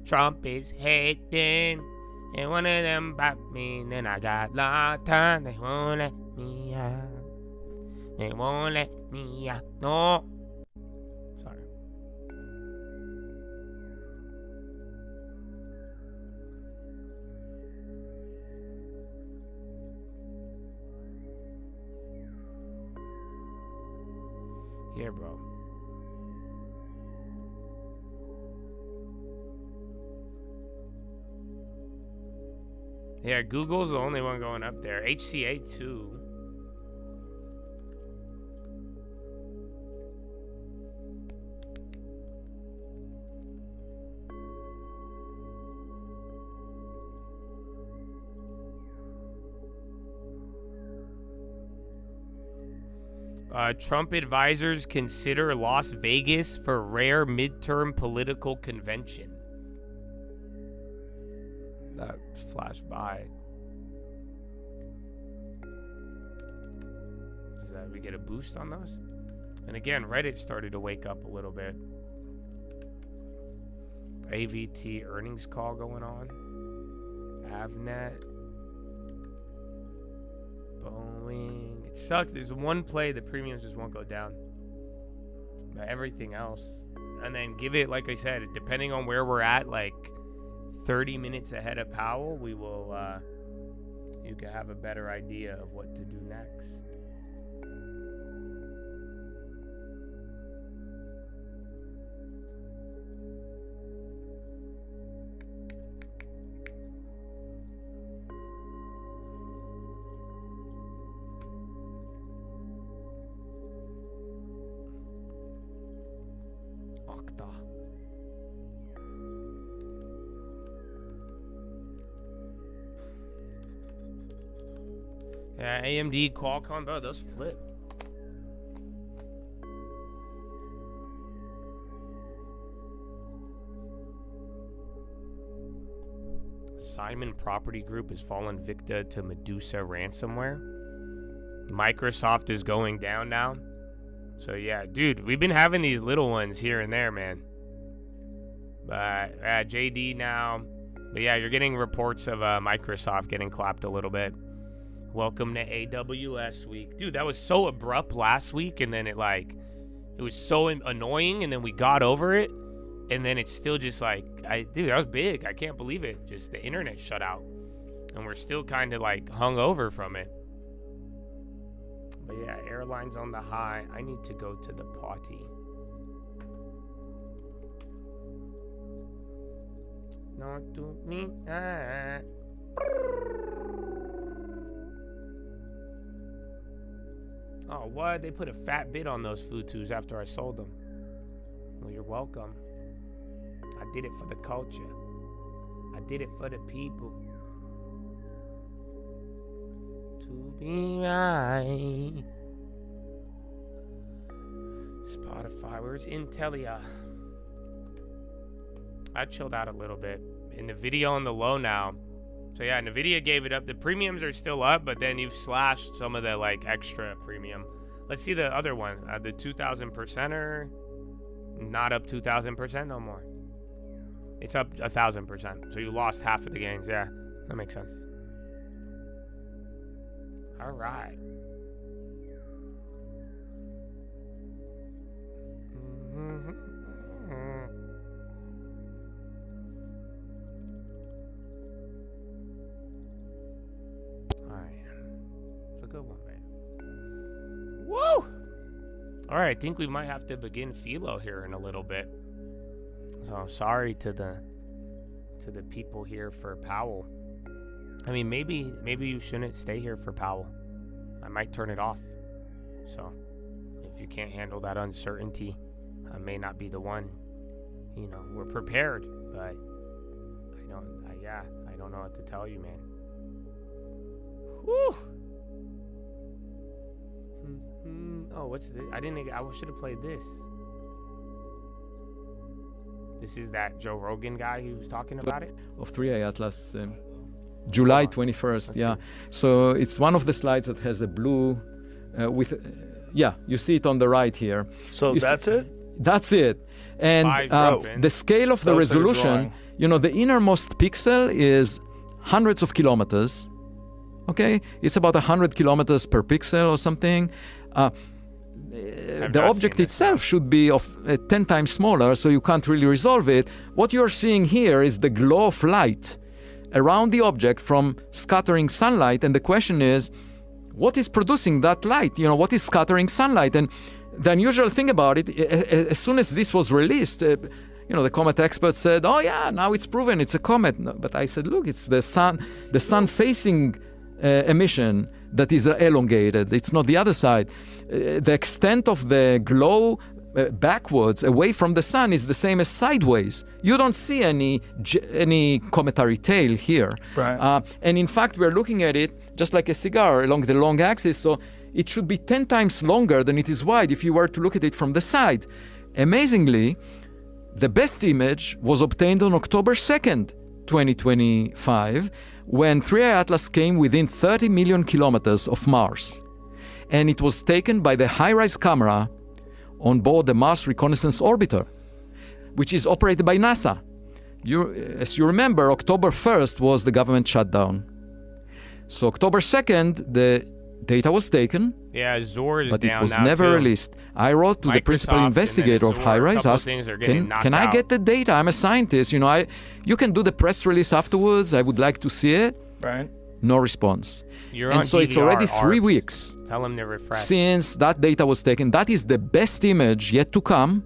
Speaker 1: Trump is hating. And one of them bought me, and then I got long term. They won't let me out. They won't let me out. No. Sorry. Here, bro. Yeah, Google's the only one going up there. HCA too. Trump advisors consider Las Vegas for rare midterm political convention. That flashed by. Does that we get a boost on those? And again, Reddit started to wake up a little bit. AVT earnings call going on. Avnet. Boeing. It sucks. There's one play the premiums just won't go down. But everything else. And then give it, like I said, depending on where we're at, like 30 minutes ahead of Powell, we will, you can have a better idea of what to do next. the? Yeah, AMD, Qualcomm, bro, those flip. Simon Property Group has fallen victim to Medusa ransomware. Microsoft is going down now. So yeah, dude, we've been having these little ones here and there, man. But JD now. But yeah, you're getting reports of Microsoft getting clapped a little bit. Welcome to AWS week. Dude, that was so abrupt last week, and then it was so annoying, and then we got over it. And then it's still just like, dude, that was big. I can't believe it. Just the internet shut out. And we're still kind of like hung over from it. But yeah, airlines on the high. I need to go to the potty. Not to me. Oh, what? They put a fat bid on those Futus after I sold them. Well, you're welcome. I did it for the culture. I did it for the people. To be right. Spotify, where's Intelia? I chilled out a little bit. In the video on the low now. So yeah, NVIDIA gave it up. The premiums are still up, but then you've slashed some of the like extra premium. Let's see the other one. The 2,000%er. Not up 2,000% no more. It's up 1,000%. So you lost half of the gains. Yeah, that makes sense. All right. All right. It's a good one, man. Woo! All right, I think we might have to begin philo here in a little bit. So sorry to the people here for Powell. I mean, maybe you shouldn't stay here for Powell. I might turn it off. So if you can't handle that uncertainty, I may not be the one. You know, we're prepared, but I don't know what to tell you, man. Whew. Oh, what's this? I should have played this. This is that Joe Rogan guy who was talking about it?
Speaker 6: Of 3i Atlas, July 21st, yeah. So it's one of the slides that has a blue you see it on the right here.
Speaker 7: So that's it?
Speaker 6: That's it. And the scale of the resolution, the innermost pixel is hundreds of kilometers. Okay? It's about 100 kilometers per pixel or something. The object itself should be of 10 times smaller, so you can't really resolve it. What you're seeing here is the glow of light around the object from scattering sunlight, and the question is, what is producing that light? What is scattering sunlight? And the unusual thing about it, as soon as this was released, the comet experts said, oh yeah, now it's proven it's a comet. No, but I said, look, it's the sun-facing emission that is elongated. It's not the other side. The extent of the glow backwards, away from the sun, is the same as sideways. You don't see any cometary tail here.
Speaker 7: Right.
Speaker 6: And in fact, we're looking at it just like a cigar along the long axis. So it should be 10 times longer than it is wide if you were to look at it from the side. Amazingly, the best image was obtained on October 2nd, 2025, when 3i Atlas came within 30 million kilometers of Mars. And it was taken by the high-rise camera on board the Mars Reconnaissance Orbiter, which is operated by NASA. As you remember, October 1st was the government shutdown. So October 2nd, the data was taken,
Speaker 1: yeah, Zor is
Speaker 6: but
Speaker 1: down
Speaker 6: it was
Speaker 1: now
Speaker 6: never
Speaker 1: too.
Speaker 6: released. I wrote to the principal
Speaker 1: Microsoft
Speaker 6: investigator of
Speaker 1: Zor,
Speaker 6: high-rise, asked, can I get the data? I'm a scientist. You can do the press release afterwards. I would like to see it.
Speaker 7: Right.
Speaker 6: No response.
Speaker 1: You're
Speaker 6: and
Speaker 1: on
Speaker 6: so it's already 3
Speaker 1: ARPS.
Speaker 6: weeks
Speaker 1: Tell him to refresh.
Speaker 6: since that data was taken. That is the best image yet to come.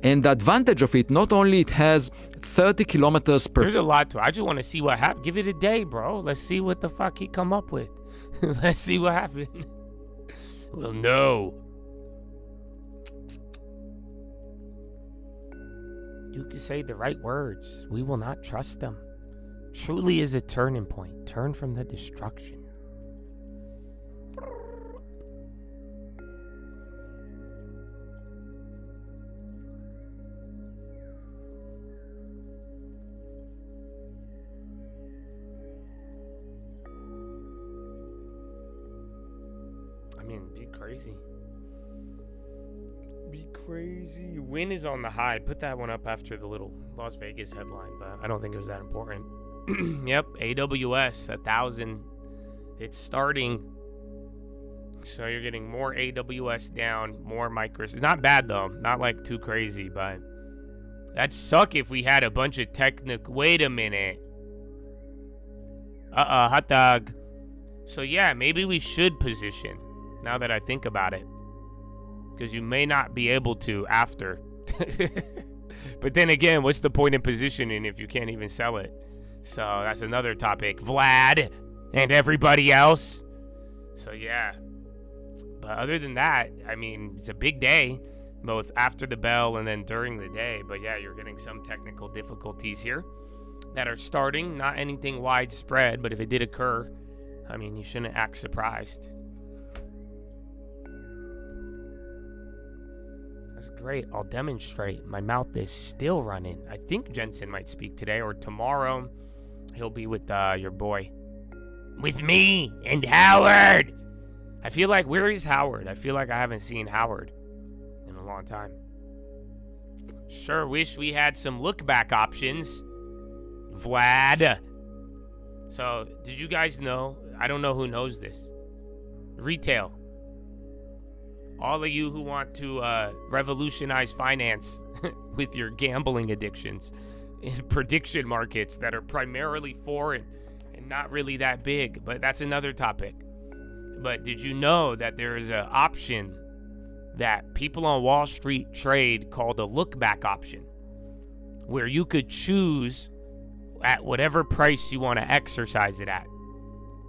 Speaker 6: And the advantage of it, not only it has 30 kilometers per...
Speaker 1: There's a lot to it. I just want to see what happened. Give it a day, bro. Let's see what the fuck he come up with. Let's see what happened. Well, no. you can say the right words, we will not trust them. Truly is a turning point. Turn from the destruction. I mean, be crazy. Be crazy. Win is on the high. Put that one up after the little Las Vegas headline, but I don't think it was that important. Yep, AWS 1,000. It's starting. So you're getting more AWS down, more Microsoft. It's not bad though, not like too crazy, but that'd suck if we had a bunch of technical. Wait a minute. Hot dog. So yeah, maybe we should position. Now that I think about it, because you may not be able to after. But then again, what's the point in positioning if you can't even sell it? So that's another topic. Vlad and everybody else. So yeah. But other than that, I mean, it's a big day, both after the bell and then during the day. But yeah, you're getting some technical difficulties here that are starting. Not anything widespread, but if it did occur, I mean, you shouldn't act surprised. Great, I'll demonstrate. My mouth is still running. I think Jensen might speak today or tomorrow. He'll be with your boy. With me and Howard. I feel like, where is Howard? I feel like I haven't seen Howard in a long time. Sure wish we had some look back options. Vlad. So, did you guys know? I don't know who knows this. Retail. All of you who want to revolutionize finance with your gambling addictions in prediction markets that are primarily foreign and not really that big, but that's another topic. But did you know that there is an option that people on Wall Street trade called a look-back option, where you could choose at whatever price you want to exercise it at?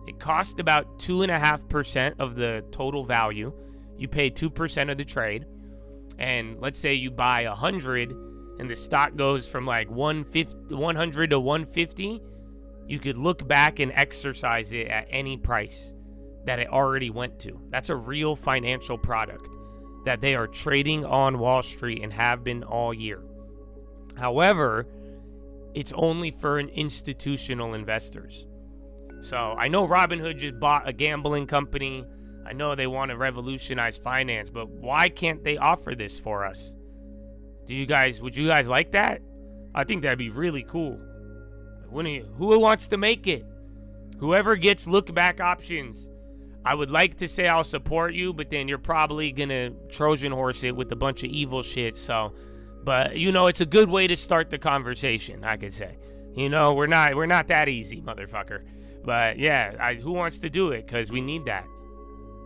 Speaker 1: It costs about 2.5% of the total value. You pay 2% of the trade, and let's say you buy 100 and the stock goes from like 100 to 150, you could look back and exercise it at any price that it already went to. That's a real financial product that they are trading on Wall Street and have been all year. However, it's only for institutional investors. So I know Robinhood just bought a gambling company. I know they want to revolutionize finance, but why can't they offer this for us? Would you guys like that? I think that'd be really cool. Who wants to make it? Whoever gets look back options. I would like to say I'll support you, but then you're probably gonna Trojan horse it with a bunch of evil shit. So, but it's a good way to start the conversation, I could say. We're not that easy, motherfucker. But yeah, who wants to do it? Because we need that.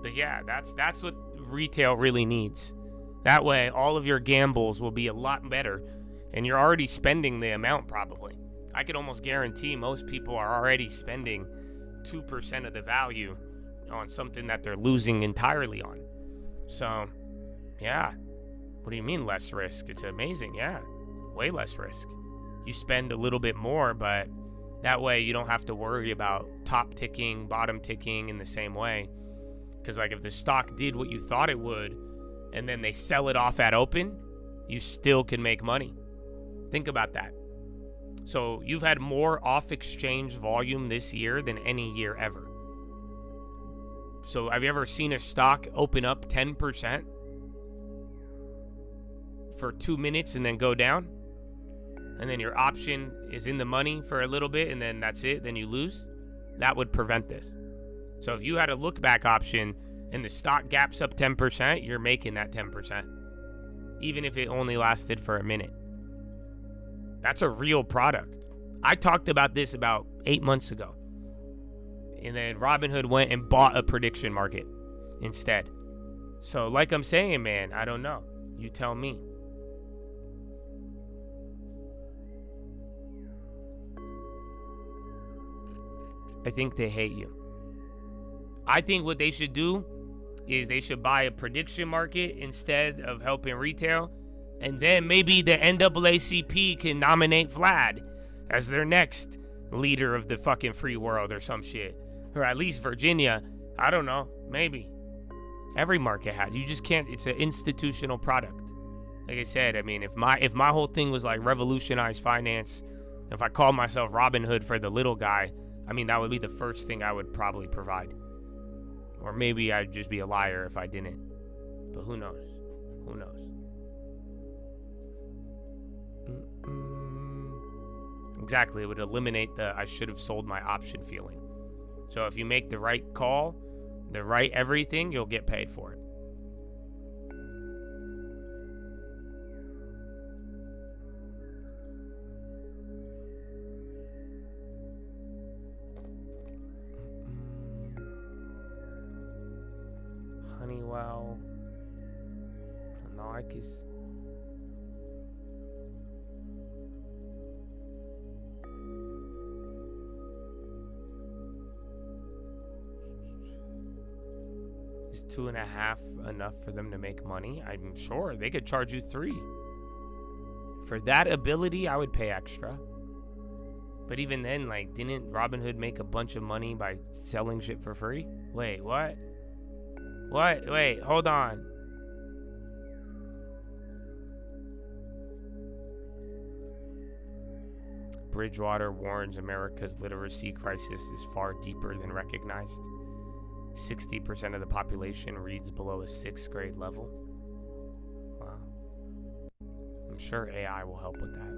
Speaker 1: But yeah, that's what retail really needs. That way, all of your gambles will be a lot better, and you're already spending the amount probably. I could almost guarantee most people are already spending 2% of the value on something that they're losing entirely on. So, yeah. What do you mean less risk? It's amazing, yeah. Way less risk. You spend a little bit more, but that way you don't have to worry about top ticking, bottom ticking in the same way. Because like if the stock did what you thought it would, and then they sell it off at open, you still can make money. Think about that. So you've had more off-exchange volume this year than any year ever. So have you ever seen a stock open up 10% for 2 minutes and then go down? And then your option is in the money for a little bit and then that's it, then you lose? That would prevent this. So if you had a look back option and the stock gaps up 10%, you're making that 10%. Even if it only lasted for a minute. That's a real product. I talked about this about 8 months ago. And then Robinhood went and bought a prediction market instead. So like I'm saying, man, I don't know. You tell me. I think they hate you. I think what they should do is they should buy a prediction market instead of helping retail, And then maybe the NAACP can nominate Vlad as their next leader of the fucking free world or some shit. Or at least Virginia. I don't know. Maybe. Every market had. You just can't. It's an institutional product. Like I said, I mean, if my whole thing was like revolutionize finance, if I called myself Robin Hood for the little guy, I mean, that would be the first thing I would probably provide. Or maybe I'd just be a liar if I didn't. But who knows? Who knows? Exactly. It would eliminate the I should have sold my option feeling. So if you make the right call, the right everything, you'll get paid for it. Honeywell, Anarchist. Is 2.5 enough for them to make money? I'm sure they could charge you 3. For that ability, I would pay extra. But even then, like, didn't Robinhood make a bunch of money by selling shit for free? Wait, what? What? Wait, hold on. Bridgewater warns America's literacy crisis is far deeper than recognized. 60% of the population reads below a 6th grade level. Wow. I'm sure AI will help with that.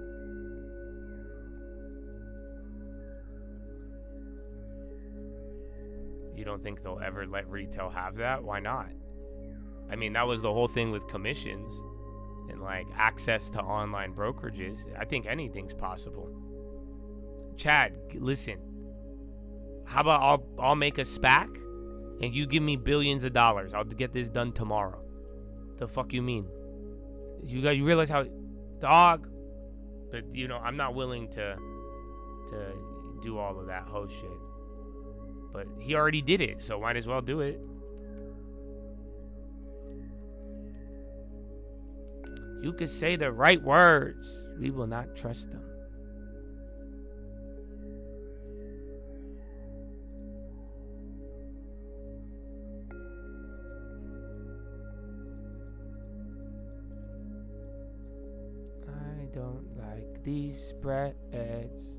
Speaker 1: You don't think they'll ever let retail have that? Why not? I mean, that was the whole thing with commissions and like access to online brokerages. I think anything's possible. Chad, listen. How about I'll make a SPAC and you give me billions of dollars. I'll get this done tomorrow. The fuck you mean? You realize how dog? But you know, I'm not willing to do all of that whole shit. But he already did it, so might as well do it. You could say the right words. We will not trust them. I don't like these spreads.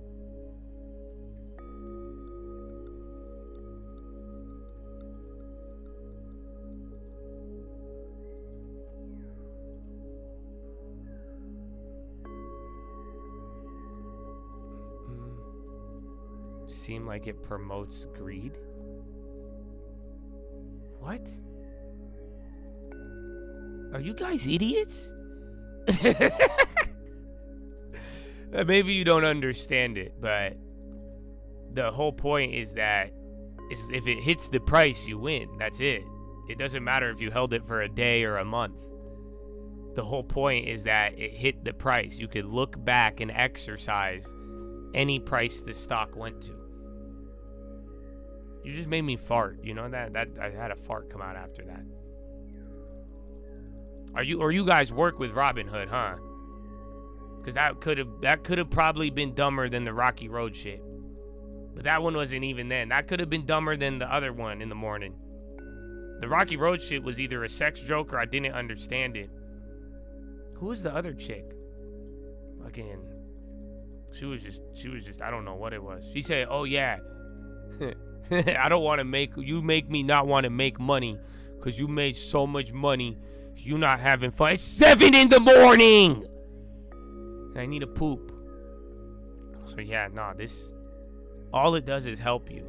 Speaker 1: Seem like it promotes greed. What? Are you guys idiots? Maybe you don't understand it, but the whole point is that if it hits the price, you win. That's it. It doesn't matter if you held it for a day or a month. The whole point is that it hit the price. You could look back and exercise any price the stock went to. You just made me fart. You know that I had a fart come out after that. You guys work with Robinhood, huh? Because that could have probably been dumber than the Rocky Road shit. But that one wasn't even then. That could have been dumber than the other one in the morning. The Rocky Road shit was either a sex joke or I didn't understand it. Who was the other chick? Fucking. She was just I don't know what it was. She said, "Oh yeah, I don't want to make me not want to make money because you made so much money. You not having fun. It's 7 in the morning, and I need a poop." So yeah, nah, this all it does is help you.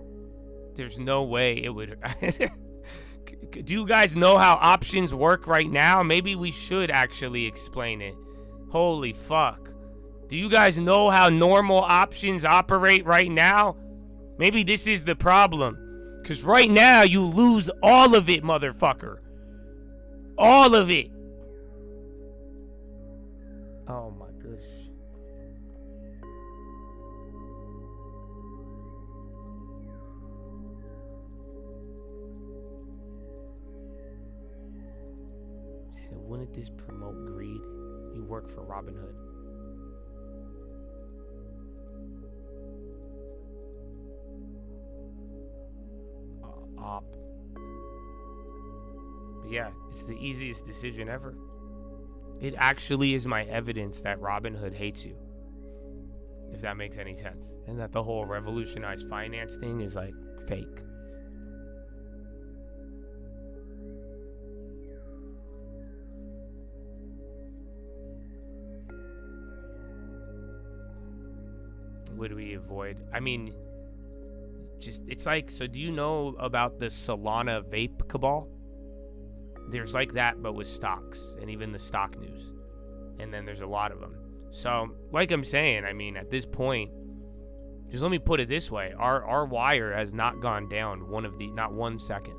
Speaker 1: There's no way it would. Do you guys know how options work right now? Maybe we should actually explain it. Holy fuck. Do you guys know how normal options operate right now? Maybe this is the problem. Because right now, you lose all of it, motherfucker. All of it. Oh my gosh. So wouldn't this promote greed? You work for Robinhood. Op. But yeah, it's the easiest decision ever. It actually is my evidence that Robinhood hates you. If that makes any sense. And that the whole revolutionized finance thing is like fake. Would we avoid? I mean, just, it's like, so do you know about the Solana vape cabal? There's like that, but with stocks and even the stock news. And then there's a lot of them. So, like I'm saying, I mean, at this point, just let me put it this way. Our wire has not gone down not 1 second.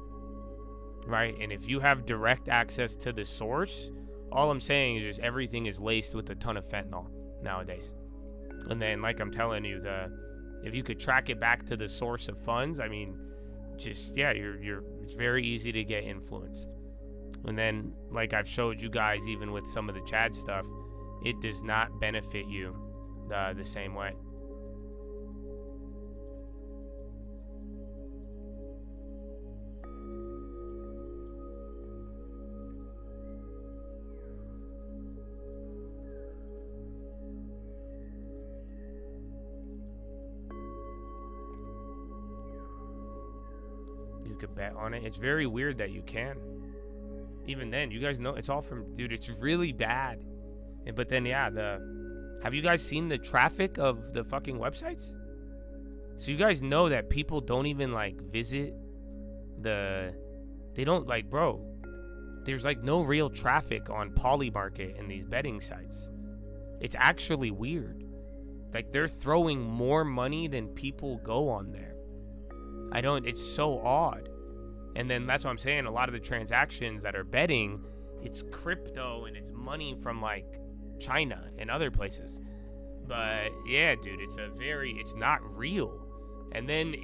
Speaker 1: Right? And if you have direct access to the source, all I'm saying is just everything is laced with a ton of fentanyl nowadays. And then, like I'm telling you, if you could track it back to the source of funds, I mean, just, yeah, it's very easy to get influenced. And then, like I've showed you guys, even with some of the Chad stuff, it does not benefit you the same way. You could bet on it. It's very weird that you can. Even then, you guys know it's all from, dude, it's really bad. But then, yeah, have you guys seen the traffic of the fucking websites? So you guys know that people don't even like visit they don't like, bro, there's like no real traffic on Polymarket and these betting sites. It's actually weird. Like, they're throwing more money than people go on there. It's so odd. And then that's what I'm saying. A lot of the transactions that are betting, it's crypto and it's money from like China and other places. But yeah, dude, it's not real. And then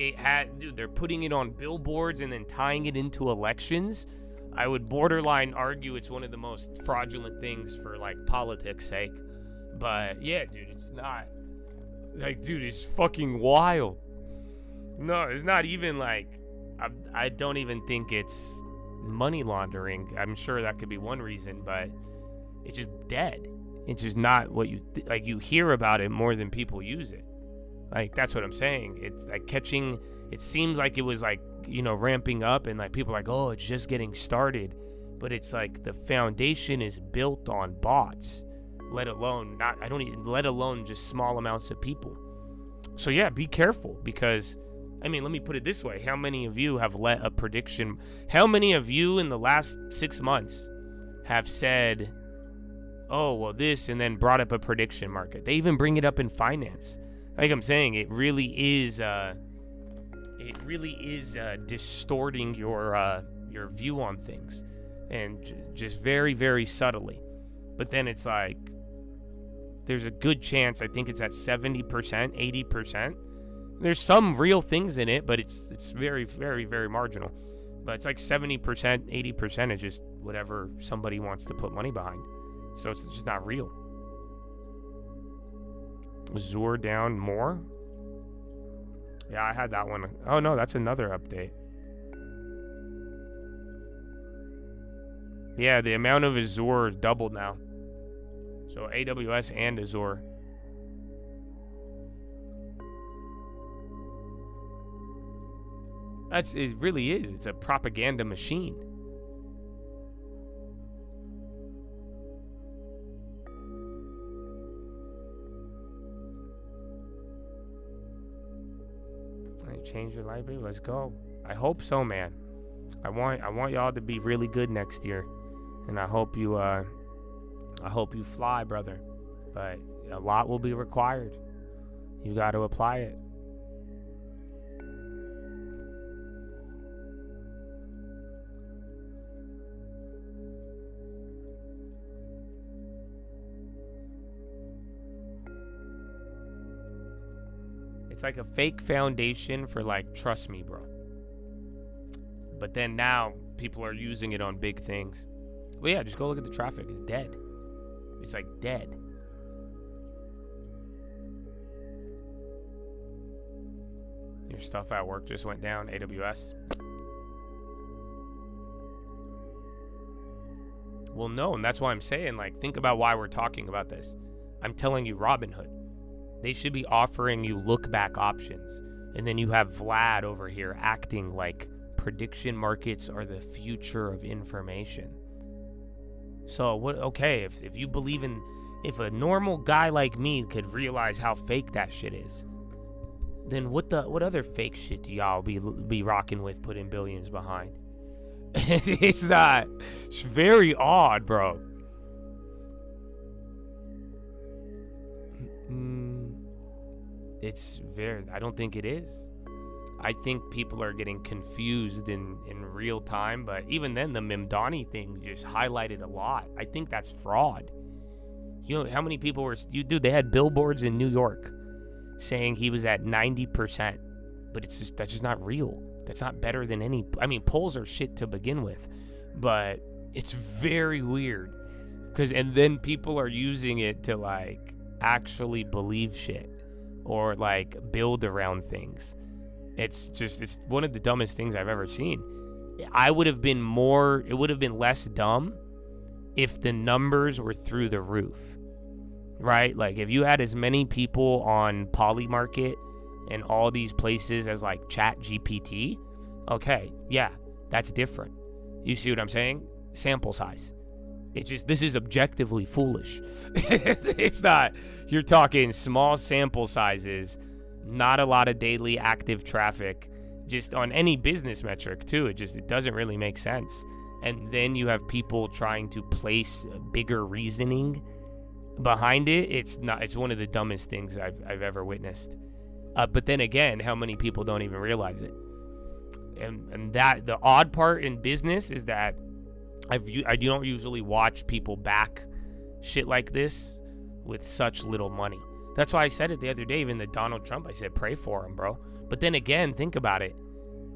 Speaker 1: they're putting it on billboards and then tying it into elections. I would borderline argue it's one of the most fraudulent things for like politics' sake. But yeah, dude, it's not. Like, dude, it's fucking wild. No, it's not even like, I don't even think it's money laundering. I'm sure that could be one reason, but it's just dead. It's just not what you like. You hear about it more than people use it. Like, that's what I'm saying. It's like catching. It seems like it was like, ramping up, and like people are like, oh, it's just getting started, but it's like the foundation is built on bots. Let alone just small amounts of people. So yeah, be careful, because I mean, let me put it this way. How many of you have let a prediction? How many of you in the last 6 months have said, oh, well, this, and then brought up a prediction market? They even bring it up in finance. Like I'm saying, it really is distorting your view on things, and just very, very subtly. But then it's like, there's a good chance, I think it's at 70%, 80%. There's some real things in it, but it's very, very, very marginal. But it's like 70%, 80% is just whatever somebody wants to put money behind. So it's just not real. Azure down more? Yeah, I had that one. Oh no, that's another update. Yeah, the amount of Azure doubled now. So AWS and Azure. It really is. It's a propaganda machine. Change your library. Let's go. I hope so, man. I want y'all to be really good next year, and I hope you fly, brother. But a lot will be required. You got to apply it. It's like a fake foundation for like, trust me, bro. But then now people are using it on big things. Well, yeah, just go look at the traffic. It's dead. It's like dead. Your stuff at work just went down, AWS. Well, no, and that's why I'm saying, like, think about why we're talking about this. I'm telling you, Robinhood. They should be offering you look-back options. And then you have Vlad over here acting like prediction markets are the future of information. So, what? Okay, if you believe in... If a normal guy like me could realize how fake that shit is, then what other fake shit do y'all be rocking with, putting billions behind? It's not. It's very odd, bro. It's very. I don't think it is. I think people are getting confused in real time, but even then, the Mimdani thing just highlighted a lot. I think that's fraud. You know how many people were? They had billboards in New York saying he was at 90%, but that's just not real. That's not better than any. I mean, polls are shit to begin with, but it's very weird and then people are using it to like actually believe shit or like build around things. It's one of the dumbest things I've ever seen. It would have been less dumb if the numbers were through the roof, right? Like if you had as many people on Polymarket and all these places as like Chat GPT, okay, yeah, that's different. You see what I'm saying? Sample size. This is objectively foolish. It's not, you're talking small sample sizes, not a lot of daily active traffic, just on any business metric too. It doesn't really make sense. And then you have people trying to place bigger reasoning behind it. It's one of the dumbest things I've ever witnessed. But then again, how many people don't even realize it? And that the odd part in business is that I don't usually watch people back shit like this with such little money. That's why I said it the other day, even the Donald Trump, I said, pray for him, bro. But then again, think about it.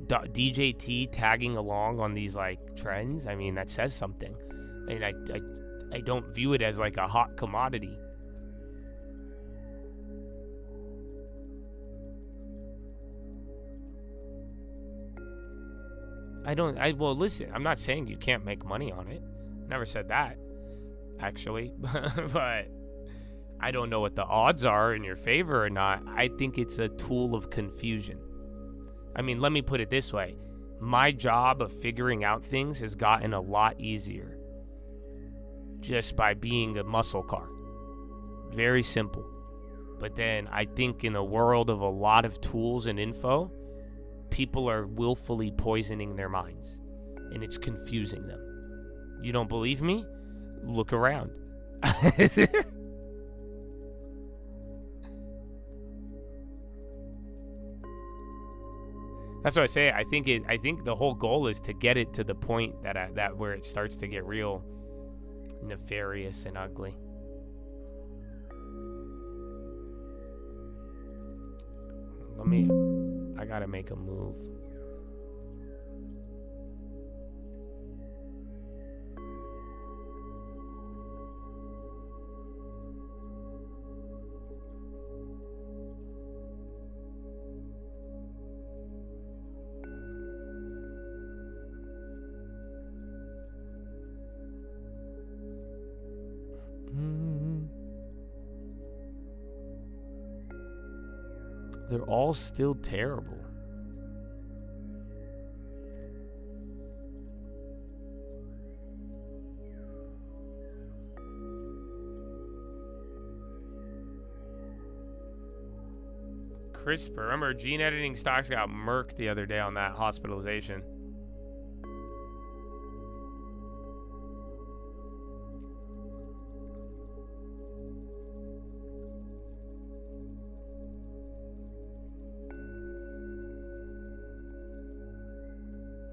Speaker 1: DJT tagging along on these like trends, I mean, that says something. And I don't view it as like a hot commodity. Well, listen, I'm not saying you can't make money on it. Never said that, actually. But I don't know what the odds are in your favor or not. I think it's a tool of confusion. I mean, let me put it this way. My job of figuring out things has gotten a lot easier just by being a muscle car. Very simple. But then I think in a world of a lot of tools and info, people are willfully poisoning their minds, and it's confusing them. You don't believe me? Look around. That's what I say. I think the whole goal is to get it to the point that where it starts to get real nefarious and ugly. I gotta make a move. They're all still terrible. CRISPR. Remember, gene editing stocks got murked the other day on that hospitalization.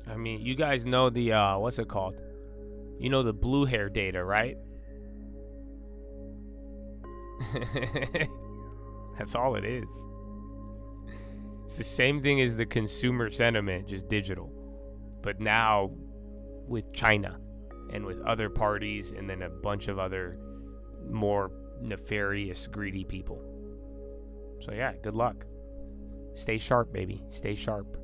Speaker 1: I mean, you guys know the, what's it called? You know the blue hair data, right? That's all it is. It's the same thing as the consumer sentiment, just digital. But now with China and with other parties and then a bunch of other more nefarious, greedy people. So yeah, good luck. Stay sharp, baby. Stay sharp.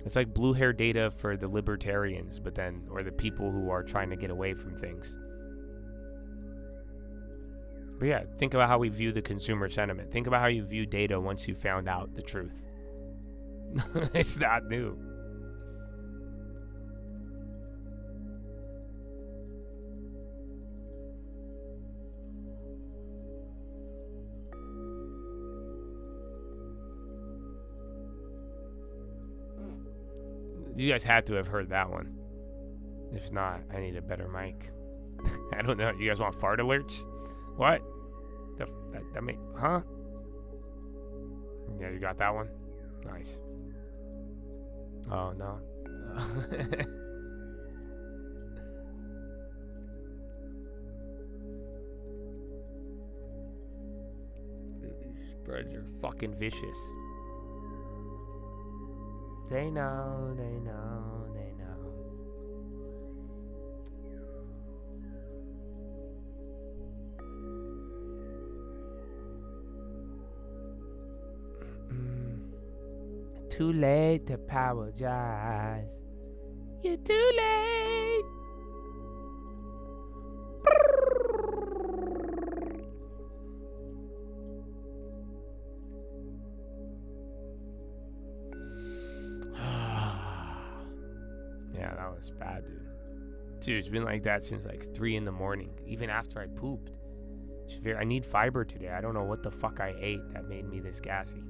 Speaker 1: It's like blue hair data for the libertarians, but then, or the people who are trying to get away from things. But yeah, think about how we view the consumer sentiment. Think about how you view data once you found out the truth. It's not new. You guys had to have heard that one. If not, I need a better mic. I don't know. You guys want fart alerts? What? That may, huh? Yeah, you got that one? Nice. Oh, no. Dude, these spreads are fucking vicious. They know, they know, they know. Too late to apologize. You're too late. Yeah, that was bad, dude. Dude, it's been like that since like 3 in the morning, even after I pooped. I need fiber today. I don't know what the fuck I ate that made me this gassy.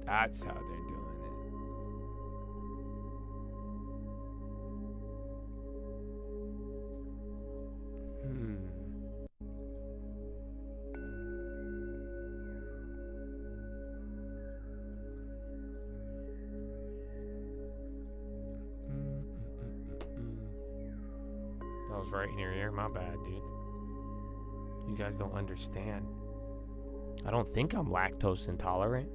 Speaker 1: That's how they're doing it. That was right in your ear. My bad, dude. You guys don't understand. I don't think I'm lactose intolerant.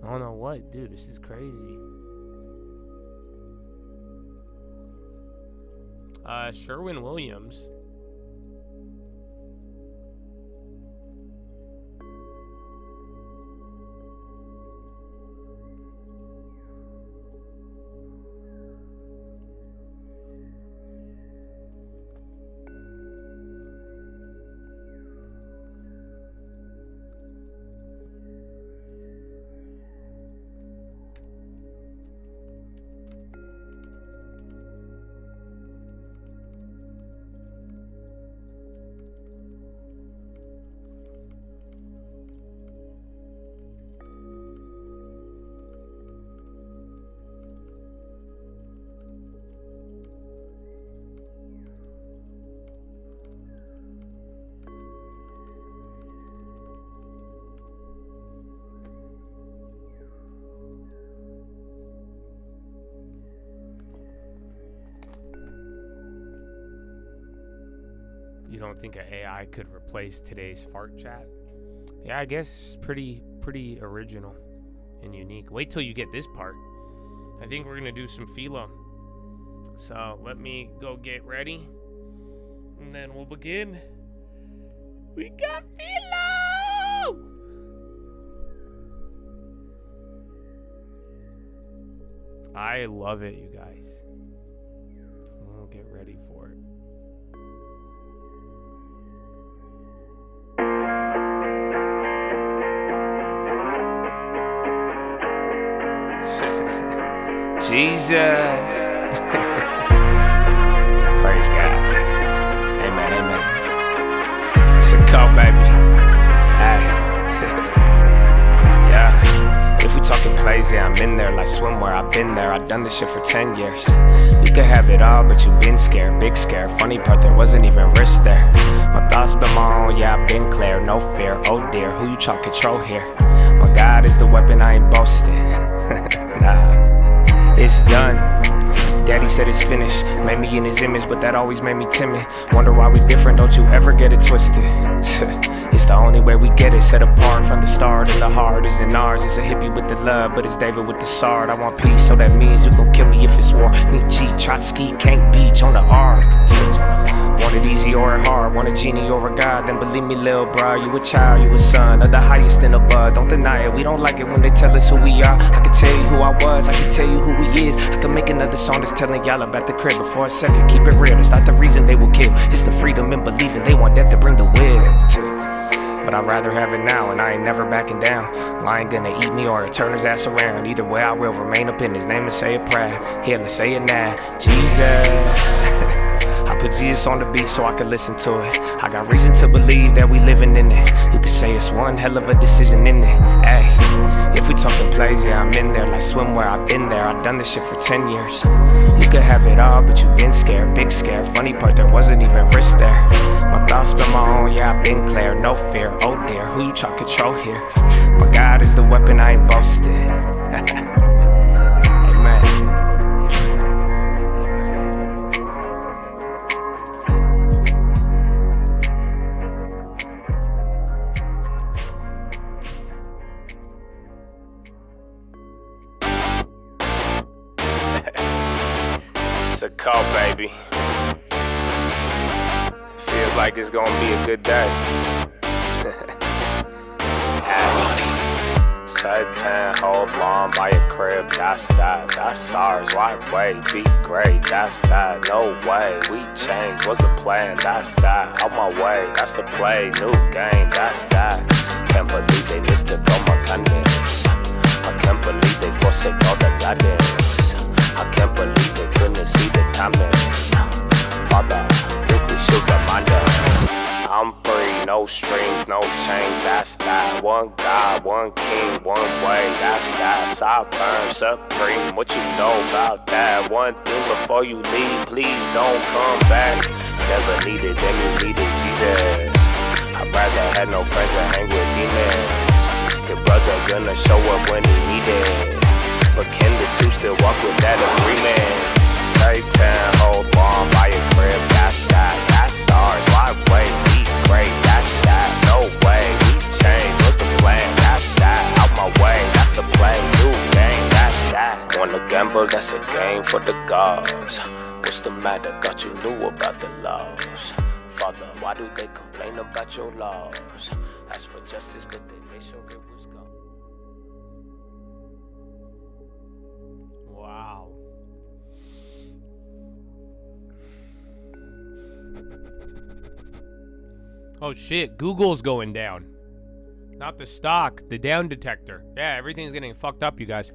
Speaker 1: I don't know what, dude. This is crazy. Sherwin Williams. You don't think an AI could replace today's fart chat? Yeah, I guess it's pretty original and unique. Wait till you get this part. I think we're gonna do some philo. So let me go get ready, and then we'll begin. We got philo! I love it, you guys. We'll get ready for it.
Speaker 2: Jesus. Praise God. Amen, amen. It's a cult, baby. Hey. Yeah. If we talking plays, yeah, I'm in there like swimwear. I've been there, I've done this shit for 10 years. You could have it all, but you been scared, big scare. Funny part, there wasn't even risk there. My thoughts been my own, yeah, I've been clear, no fear. Oh dear, who you trying to control here? My God is the weapon, I ain't boasting. Nah, it's done. Daddy said it's finished, made me in his image, but that always made me timid. Wonder why we different, don't you ever get it twisted. It's the only way we get it, set apart from the start. And the heart isn't ours, it's a hippie with the love, but it's David with the sword. I want peace, so that means you gon' kill me if it's war. Nietzsche, Trotsky, can't beach on the ark. Want it easy or hard, want a genie or a god, then believe me, lil' bro, you a child, you a son of the highest in the bud. Don't deny it, we don't like it when they tell us who we are. I can tell you who I was, I can tell you who he is. I can make another song that's telling y'all about the crib, but for a second, keep it real. It's not the reason they will kill, it's the freedom in believing. They want death to bring the will. But I'd rather have it now, and I ain't never backing down. Lion gonna eat me or turn his ass around. Either way, I will remain up in his name and say it proud. Here, let's say it now. Jesus. I put Jesus on the beat so I can listen to it. I got reason to believe that we living in it. You could say it's one hell of a decision in it. Ay, if we talking plays, yeah, I'm in there like swimwear. I've been there, I've done this shit for 10 years. You could have it all, but you been scared, big scare. Funny part, there wasn't even risk there. My thoughts been my own, yeah, I've been clear, no fear. Oh dear, who you try to control here? My God is the weapon, I ain't boasting. Amen. It's a call, baby. Feels like it's gonna be a good day. Satan, hold on by your crib, that's that, that's ours. Why wait? Be great, that's that. No way, we changed. What's the plan? That's that. Out my way, that's the play. New game, that's that. Can't believe they missed it on my kindness. I can't believe they forsake all the guidance. I can't believe they couldn't see the timing. Father, think we should remind us. I'm free, no strings, no chains, that's that. One God, one king, one way, that's that. Sovereign, supreme, what you know about that? One thing before you leave, please don't come back. Never needed, then you needed Jesus. I'd rather have no friends and hang with demons. Your brother gonna show up when he needed, but can the two still walk with that agreement? Satan, hold on by your crib, that's that, that's ours. Why wait? Be great, that's that. No way, we change. What's the plan? That's that. Out my way, that's the play. New game, that's that. Wanna gamble? That's a game for the gods. What's the matter? Thought you knew about the laws. Father, why do they complain about your laws? Ask for justice, but they made sure it was gone.
Speaker 1: Wow. Oh shit, Google's going down. Not the stock, the down detector. Yeah, everything's getting fucked up, you guys.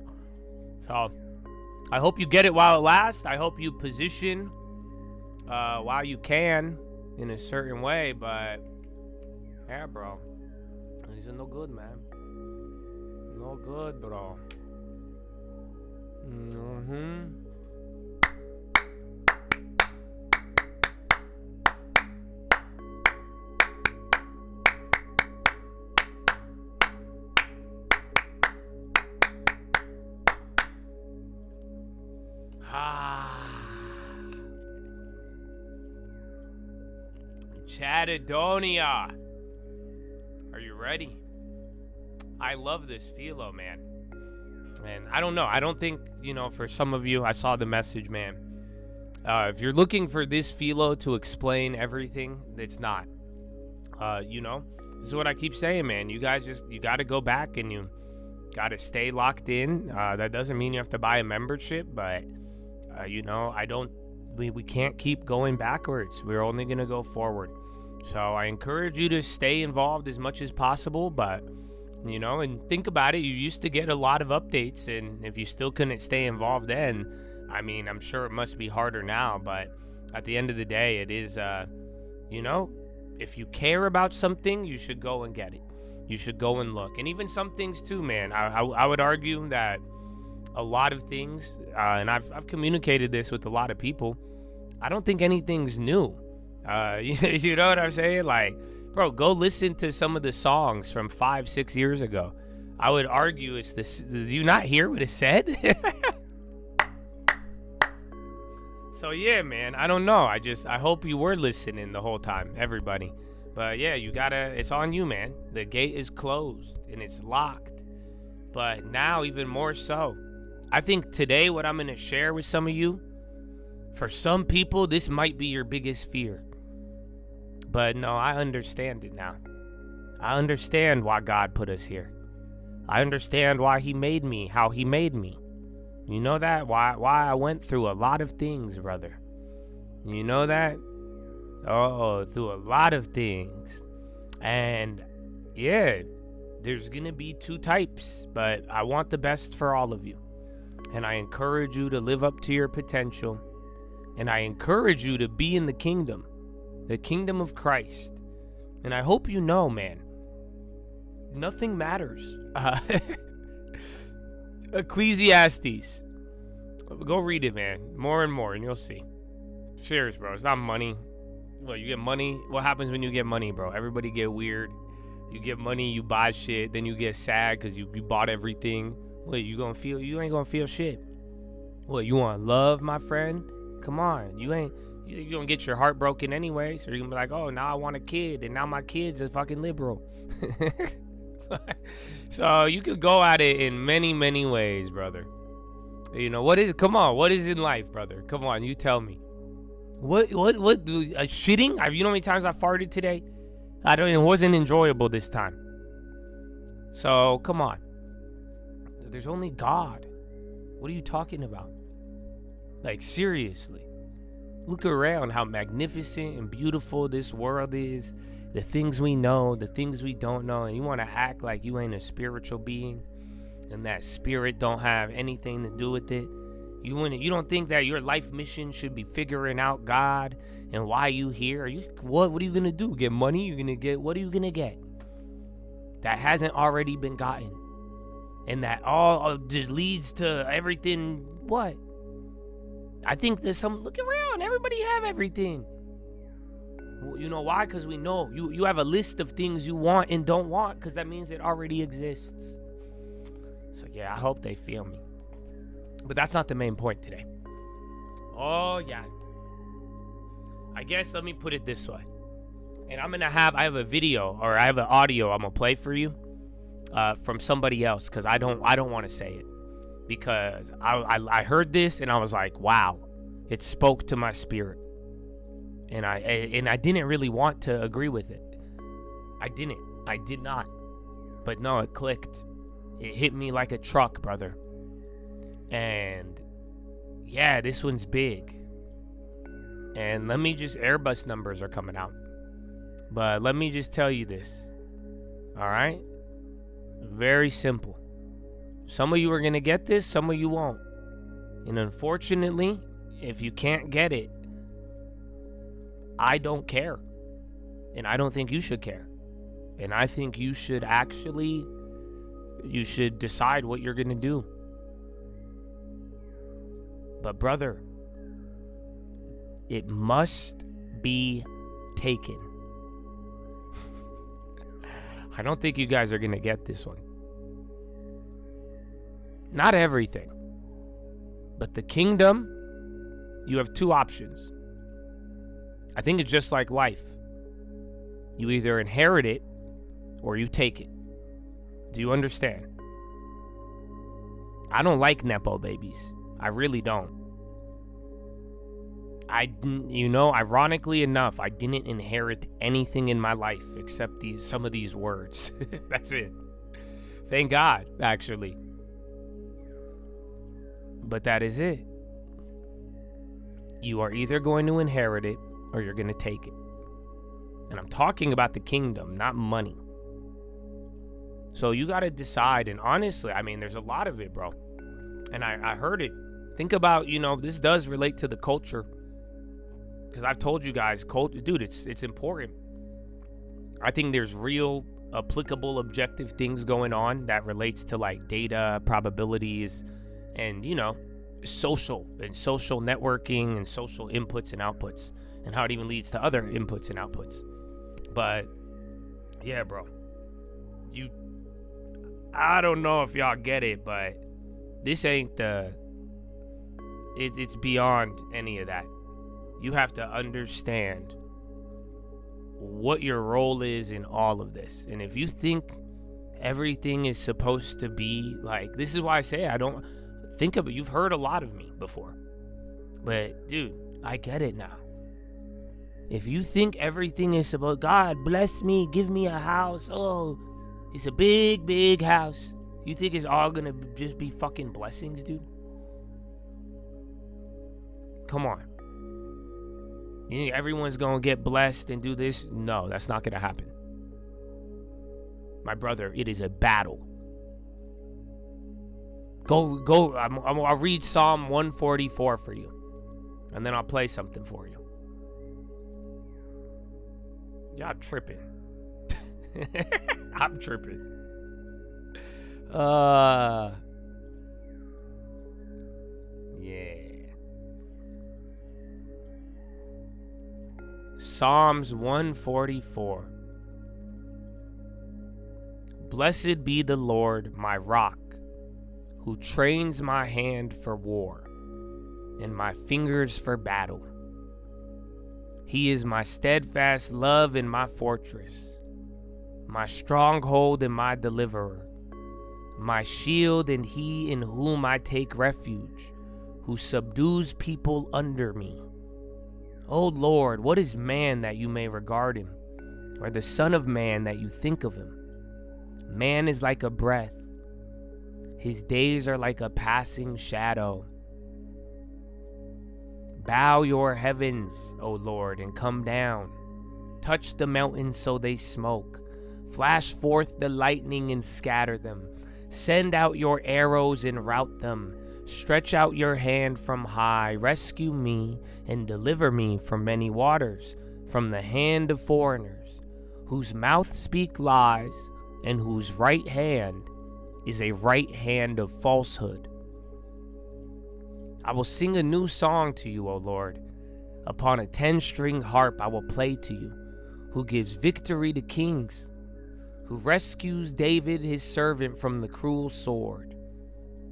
Speaker 1: So, I hope you get it while it lasts. I hope you position while you can in a certain way, but yeah, bro. These are no good, man. No good, bro. Chattadonia. Are you ready? I love this philo, man. And I don't know. I don't think, for some of you, I saw the message, man. If you're looking for this philo to explain everything, it's not. This is what I keep saying, man. You guys you got to go back and you got to stay locked in. That doesn't mean you have to buy a membership, but, we can't keep going backwards. We're only going to go forward. So I encourage you to stay involved as much as possible, but, and think about it. You used to get a lot of updates, and if you still couldn't stay involved then, I'm sure it must be harder now, but at the end of the day, it is, You know, if you care about something, you should go and get it. You should go and look. And even some things too, man. I would argue that a lot of things, and I've communicated this with a lot of people, I don't think anything's new. You know what I'm saying? Like, bro, go listen to some of the songs from 5-6 years ago. I would argue it's this. Did you not hear what it said? So yeah, man, I don't know. I hope you were listening the whole time, everybody. But yeah, it's on you, man. The gate is closed and it's locked. But now even more so, I think today what I'm going to share with some of you, for some people, this might be your biggest fear. But no, I understand it now. I understand why God put us here. I understand why he made me, how he made me. You know that? Why I went through a lot of things, brother. You know that? Oh, through a lot of things. And yeah, there's going to be two types, but I want the best for all of you. And I encourage you to live up to your potential. And I encourage you to be in the kingdom of Christ. And I hope you know, man, nothing matters. Ecclesiastes. Go read it, man. More and more, and you'll see. Serious, bro. It's not money. Well, you get money. What happens when you get money, bro? Everybody get weird. You get money, you buy shit, then you get sad because you bought everything. What, you ain't gonna feel shit. What, you want love, my friend? Come on. You gonna get your heart broken anyway. So you're gonna be like, oh, now I want a kid, and now my kid's a fucking liberal. So you could go at it in many, many ways, brother. You know, what is in life, brother? Come on, you tell me. What, shitting? You know how many times I farted today? It wasn't enjoyable this time. So, come on. There's only God. What are you talking about? Like, seriously. Look around how magnificent and beautiful this world is. The things we know, the things we don't know. And you want to act like you ain't a spiritual being. And that spirit don't have anything to do with it. You don't think that your life mission should be figuring out God and why you here? What are you gonna do? Get money? What are you gonna get that hasn't already been gotten? And that all just leads to everything. What? I think there's some. Look around. Everybody have everything. You know why? Because we know you have a list of things you want and don't want, because that means it already exists. So yeah, I hope they feel me. But that's not the main point today. Oh yeah. I guess let me put it this way. And I have a video, or I have an audio I'm gonna play for you from somebody else, because I don't want to say it, because I heard this and I was like, wow, it spoke to my spirit. And I didn't really want to agree with it. I did not. But no, it clicked. It hit me like a truck, brother. And yeah, this one's big. And let me just, Airbus numbers are coming out. But let me just tell you this. All right? Very simple. Some of you are going to get this, some of you won't. And unfortunately, if you can't get it, I don't care. And I don't think you should care. And I think you should decide what you're going to do. But brother, it must be taken. I don't think you guys are going to get this one. Not everything. But the kingdom, you have two options. I think it's just like life. You either inherit it or you take it. Do you understand? I don't like Nepo babies. I really don't. Ironically enough, I didn't inherit anything in my life except some of these words. That's it. Thank God, actually. But that is it. You are either going to inherit it or you're going to take it. And I'm talking about the kingdom, not money. So you got to decide. And honestly, there's a lot of it, bro. And I heard it. Think about, this does relate to the culture. Because I've told you guys, dude, it's important. I think there's real applicable objective things going on that relates to like data, probabilities, and social networking and social inputs and outputs, and how it even leads to other inputs and outputs. But yeah, bro, I don't know if y'all get it, but this ain't it's beyond any of that. You have to understand what your role is in all of this. And if you think everything is supposed to be like, this is why I say I don't think of it. You've heard a lot of me before. But dude, I get it now. If you think everything is about God bless me, give me a house. Oh, it's a big, big house. You think it's all gonna just be fucking blessings, dude? Come on. You think everyone's gonna get blessed and do this? No, that's not gonna happen. My brother, it is a battle. Go. I'll read Psalm 144 for you, and then I'll play something for you. Y'all tripping. I'm tripping. Yeah. Psalms 144. Blessed be the Lord, my rock, who trains my hand for war and my fingers for battle. He is my steadfast love and my fortress, my stronghold and my deliverer, my shield and he in whom I take refuge, who subdues people under me. O Lord, what is man that you may regard him, or the son of man that you think of him? Man is like a breath. His days are like a passing shadow. Bow your heavens, O Lord, and come down. Touch the mountains so they smoke. Flash forth the lightning and scatter them. Send out your arrows and rout them. Stretch out your hand from high. Rescue me and deliver me from many waters, from the hand of foreigners, whose mouth speak lies, and whose right hand is a right hand of falsehood. I will sing a new song to you, O Lord. Upon a 10-string harp I will play to you, who gives victory to kings, who rescues David his servant from the cruel sword.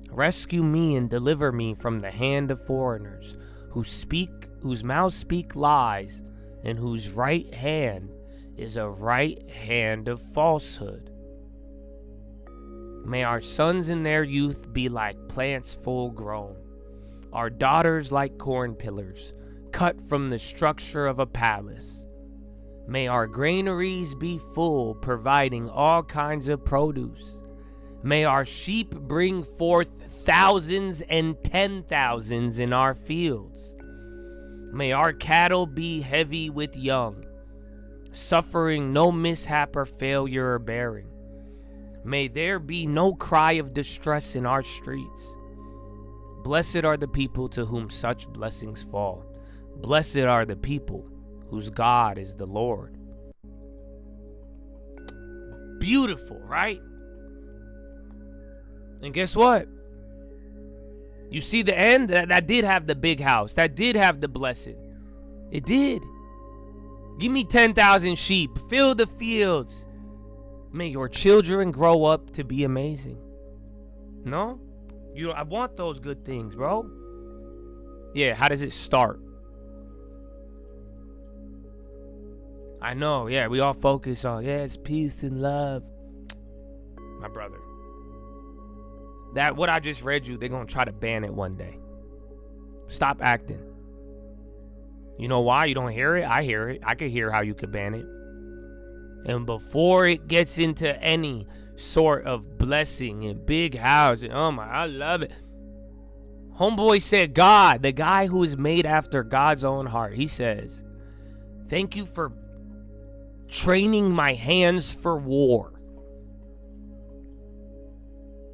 Speaker 1: Rescue me and deliver me from the hand of foreigners, whose mouths speak lies, and whose right hand is a right hand of falsehood. May our sons in their youth be like plants full grown, our daughters like corn pillars, cut from the structure of a palace. May our granaries be full, providing all kinds of produce. May our sheep bring forth thousands and 10,000s in our fields. May our cattle be heavy with young, suffering no mishap or failure or bearing. May there be no cry of distress in our streets. Blessed are the people to whom such blessings fall. Blessed are the people whose God is the Lord. Beautiful, right? And guess what? You see the end? That did have the big house. That did have the blessing. It did. Give me 10,000 sheep. Fill the fields. May your children grow up to be amazing. No? I want those good things, bro. Yeah, how does it start? I know, yeah, we all focus on, it's peace and love. My brother. That what I just read you, they're gonna try to ban it one day. Stop acting. You know why? You don't hear it? I hear it. I can hear how you could ban it. And before it gets into any sort of blessing and big house, I love it. Homeboy said God, the guy who is made after God's own heart, he says, thank you for training my hands for war,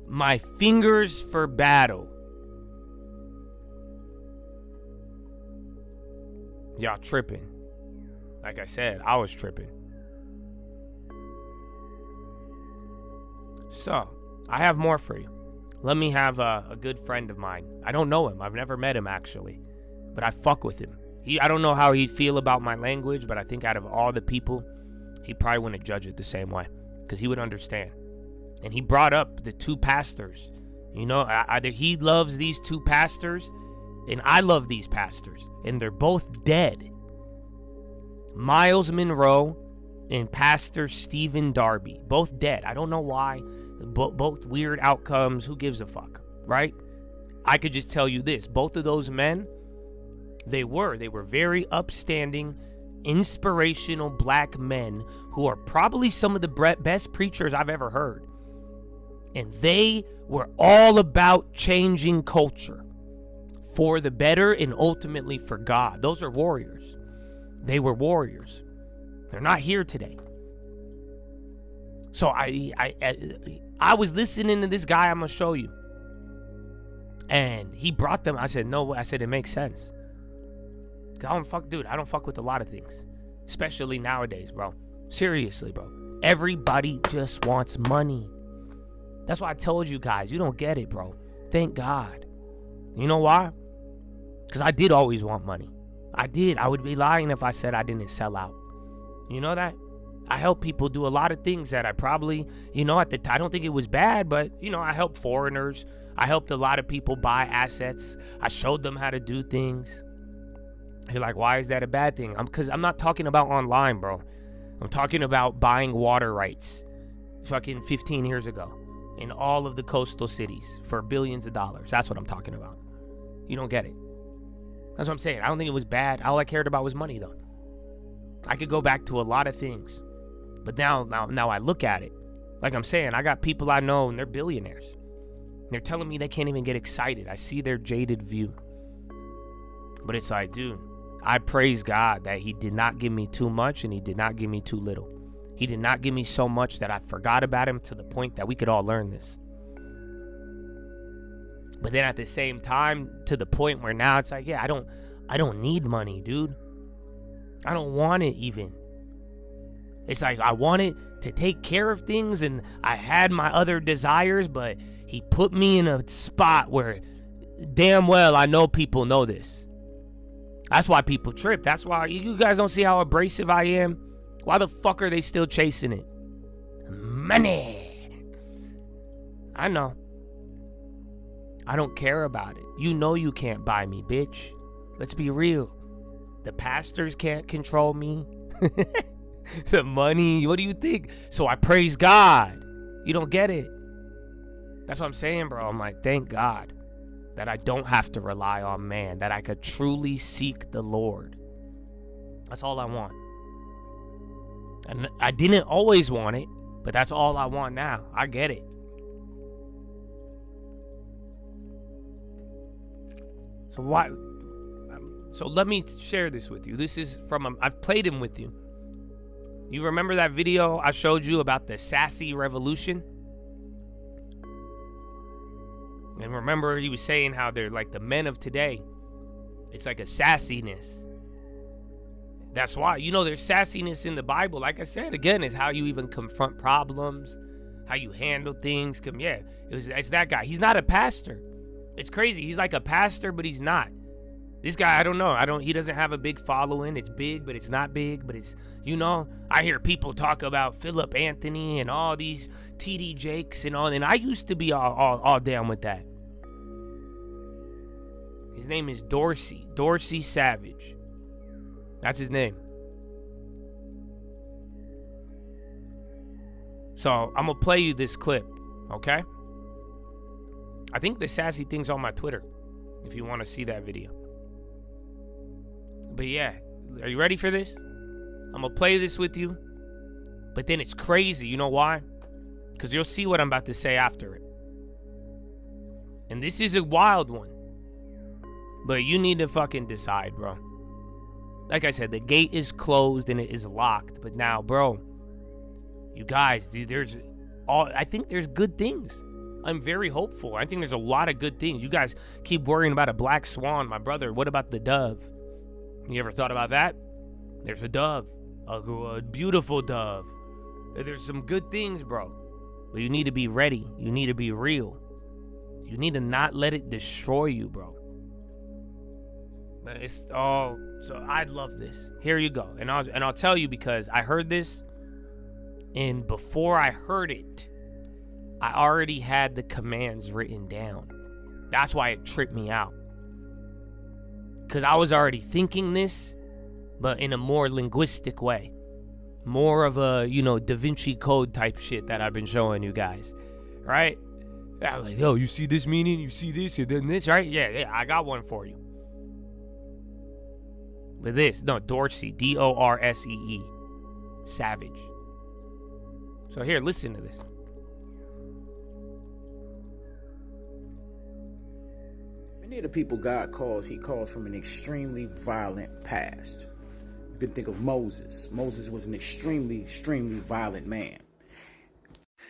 Speaker 1: my fingers for battle. Y'all tripping. Like I said, I was tripping. So, I have more for you. Let me have a good friend of mine. I don't know him. I've never met him, actually. But I fuck with him. I don't know how he'd feel about my language, but I think out of all the people, he probably wouldn't judge it the same way. Because he would understand. And he brought up the two pastors. You know, either he loves these two pastors, and I love these pastors. And they're both dead. Miles Monroe and Pastor Stephen Darby. Both dead. I don't know why. Both weird outcomes. Who gives a fuck, right? I could just tell you this. Both of those men, they were very upstanding, inspirational black men who are probably some of the best preachers I've ever heard. And they were all about changing culture for the better and ultimately for God. Those are warriors. They were warriors. They're not here today. So I was listening to this guy I'm going to show you. And he brought them. I said, no, I said, it makes sense. I don't fuck with a lot of things. Especially nowadays, bro. Seriously, bro. Everybody just wants money. That's why I told you guys, you don't get it, bro. Thank God. You know why? Because I did always want money. I did. I would be lying if I said I didn't sell out. You know that? I helped people do a lot of things that I probably, you know, I don't think it was bad, but, you know, I helped foreigners. I helped a lot of people buy assets. I showed them how to do things. You're like, why is that a bad thing? Because I'm not talking about online, bro. I'm talking about buying water rights fucking 15 years ago in all of the coastal cities for billions of dollars. That's what I'm talking about. You don't get it. That's what I'm saying. I don't think it was bad. All I cared about was money, though. I could go back to a lot of things. But now I look at it. Like I'm saying, I got people I know and they're billionaires. They're telling me they can't even get excited. I see their jaded view. But it's like, dude, I praise God that he did not give me too much and he did not give me too little. He did not give me so much that I forgot about him to the point that we could all learn this. But then at the same time, to the point where now it's like, yeah, I don't need money, dude. I don't want it even. It's like I wanted to take care of things and I had my other desires, but he put me in a spot where damn well I know people know this. That's why people trip. That's why you guys don't see how abrasive I am. Why the fuck are they still chasing it? Money. I know. I don't care about it. You know you can't buy me, bitch. Let's be real. The pastors can't control me. The money, what do you think? So I praise God. You don't get it. That's what I'm saying, bro. I'm like, thank God that I don't have to rely on man, that I could truly seek the Lord. That's all I want. And I didn't always want it, but that's all I want now. I get it. So let me share this with you. This is from, I've played him with you. You remember that video I showed you about the sassy revolution? And remember he was saying how they're like the men of today. It's like a sassiness. That's why, you know, there's sassiness in the Bible. Like I said, again, is how you even confront problems, how you handle things. Yeah, it's that guy. He's not a pastor. It's crazy. He's like a pastor, but he's not. This guy, I don't know. He doesn't have a big following. It's big, but it's not big. But it's, you know, I hear people talk about Philip Anthony and all these TD Jakes and all. And I used to be all down with that. His name is Dorsey Savage. That's his name. So I'm going to play you this clip, okay? I think the sassy thing's on my Twitter if you want to see that video. But yeah, are you ready for this? I'm going to play this with you. But then it's crazy. You know why? Because you'll see what I'm about to say after it. And this is a wild one. But you need to fucking decide, bro. Like I said, the gate is closed and it is locked. But now, bro, you guys, dude, I think there's good things. I'm very hopeful. I think there's a lot of good things. You guys keep worrying about a black swan. My brother, what about the dove? You ever thought about that? There's a dove, a beautiful dove. There's some good things, bro. But you need to be ready. You need to be real. You need to not let it destroy you, bro. It's all so I love this. Here you go. And I'll tell you because I heard this, and before I heard it, I already had the commands written down. That's why it tripped me out. Because I was already thinking this, but in a more linguistic way. More of a, Da Vinci Code type shit that I've been showing you guys. Right? I'm like, yo, you see this meaning? You see this? And then this, right? Yeah, I got one for you. With this. No, Dorsey. Dorsee. Savage. So here, listen to this.
Speaker 7: Many of the people God calls, he calls from an extremely violent past. You can think of Moses. Moses was an extremely violent man.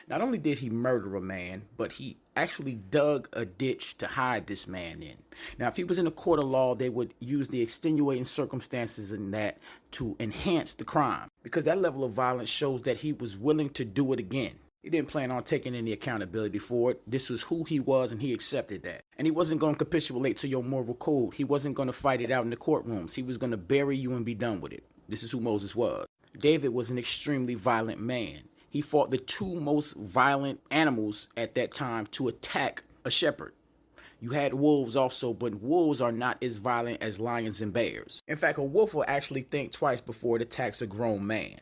Speaker 7: Not only did he murder a man, but he actually dug a ditch to hide this man in. Now, if he was in a court of law, they would use the extenuating circumstances in that to enhance the crime, because that level of violence shows that he was willing to do it again. He didn't plan on taking any accountability for it. This was who he was, and he accepted that. And he wasn't going to capitulate to your moral code. He wasn't going to fight it out in the courtrooms. He was going to bury you and be done with it. This is who Moses was. David was an extremely violent man. He fought the two most violent animals at that time to attack a shepherd. You had wolves also, but wolves are not as violent as lions and bears. In fact, a wolf will actually think twice before it attacks a grown man,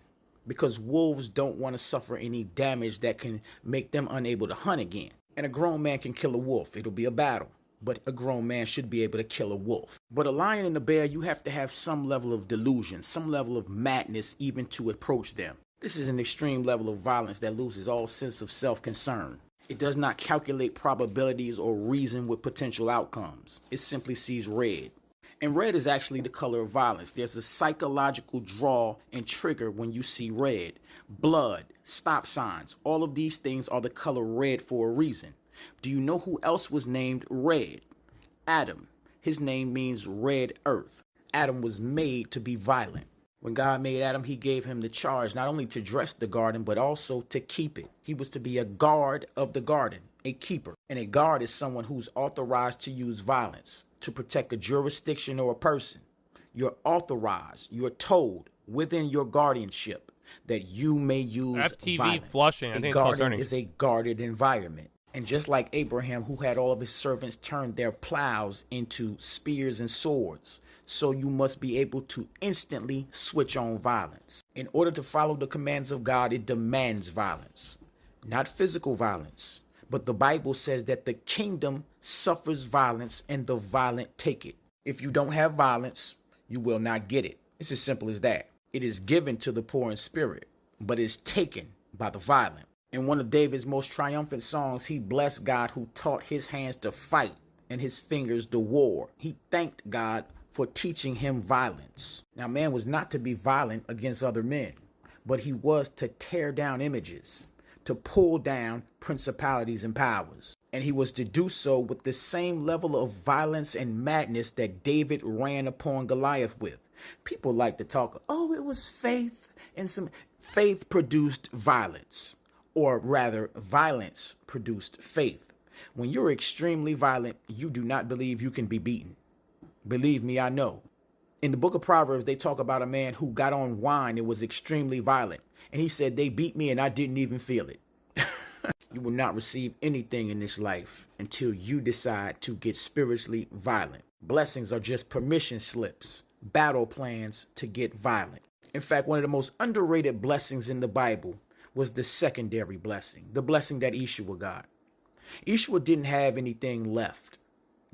Speaker 7: because wolves don't want to suffer any damage that can make them unable to hunt again. And a grown man can kill a wolf. It'll be a battle, but a grown man should be able to kill a wolf. But a lion and a bear, you have to have some level of delusion, some level of madness even to approach them. This is an extreme level of violence that loses all sense of self-concern. It does not calculate probabilities or reason with potential outcomes. It simply sees red. And red is actually the color of violence. There's a psychological draw and trigger when you see red. Blood, stop signs, all of these things are the color red for a reason. Do you know who else was named Red? Adam. His name means red earth. Adam was made to be violent. When God made Adam, he gave him the charge not only to dress the garden, but also to keep it. He was to be a guard of the garden, a keeper. And a guard is someone who's authorized to use violence to protect a jurisdiction or a person. You're authorized, you're told within your guardianship that you may use
Speaker 1: FTV
Speaker 7: violence.
Speaker 1: Flushing, I think
Speaker 7: garden is a guarded environment. And just like Abraham, who had all of his servants turn their plows into spears and swords, so you must be able to instantly switch on violence. In order to follow the commands of God, it demands violence, not physical violence. But the Bible says that the kingdom suffers violence and the violent take it. If you don't have violence, you will not get it. It's as simple as that. It is given to the poor in spirit, but is taken by the violent. In one of David's most triumphant songs, he blessed God who taught his hands to fight and his fingers to war. He thanked God for teaching him violence. Now, man was not to be violent against other men, but he was to tear down images, to pull down principalities and powers. And he was to do so with the same level of violence and madness that David ran upon Goliath with. People like to talk, oh, it was faith, and some faith produced violence, or rather, violence produced faith. When you're extremely violent, you do not believe you can be beaten. Believe me, I know. In the book of Proverbs, they talk about a man who got on wine and was extremely violent. And he said, they beat me and I didn't even feel it. You will not receive anything in this life until you decide to get spiritually violent. Blessings are just permission slips, battle plans to get violent. In fact, one of the most underrated blessings in the Bible was the secondary blessing, the blessing that Esau got. Esau didn't have anything left.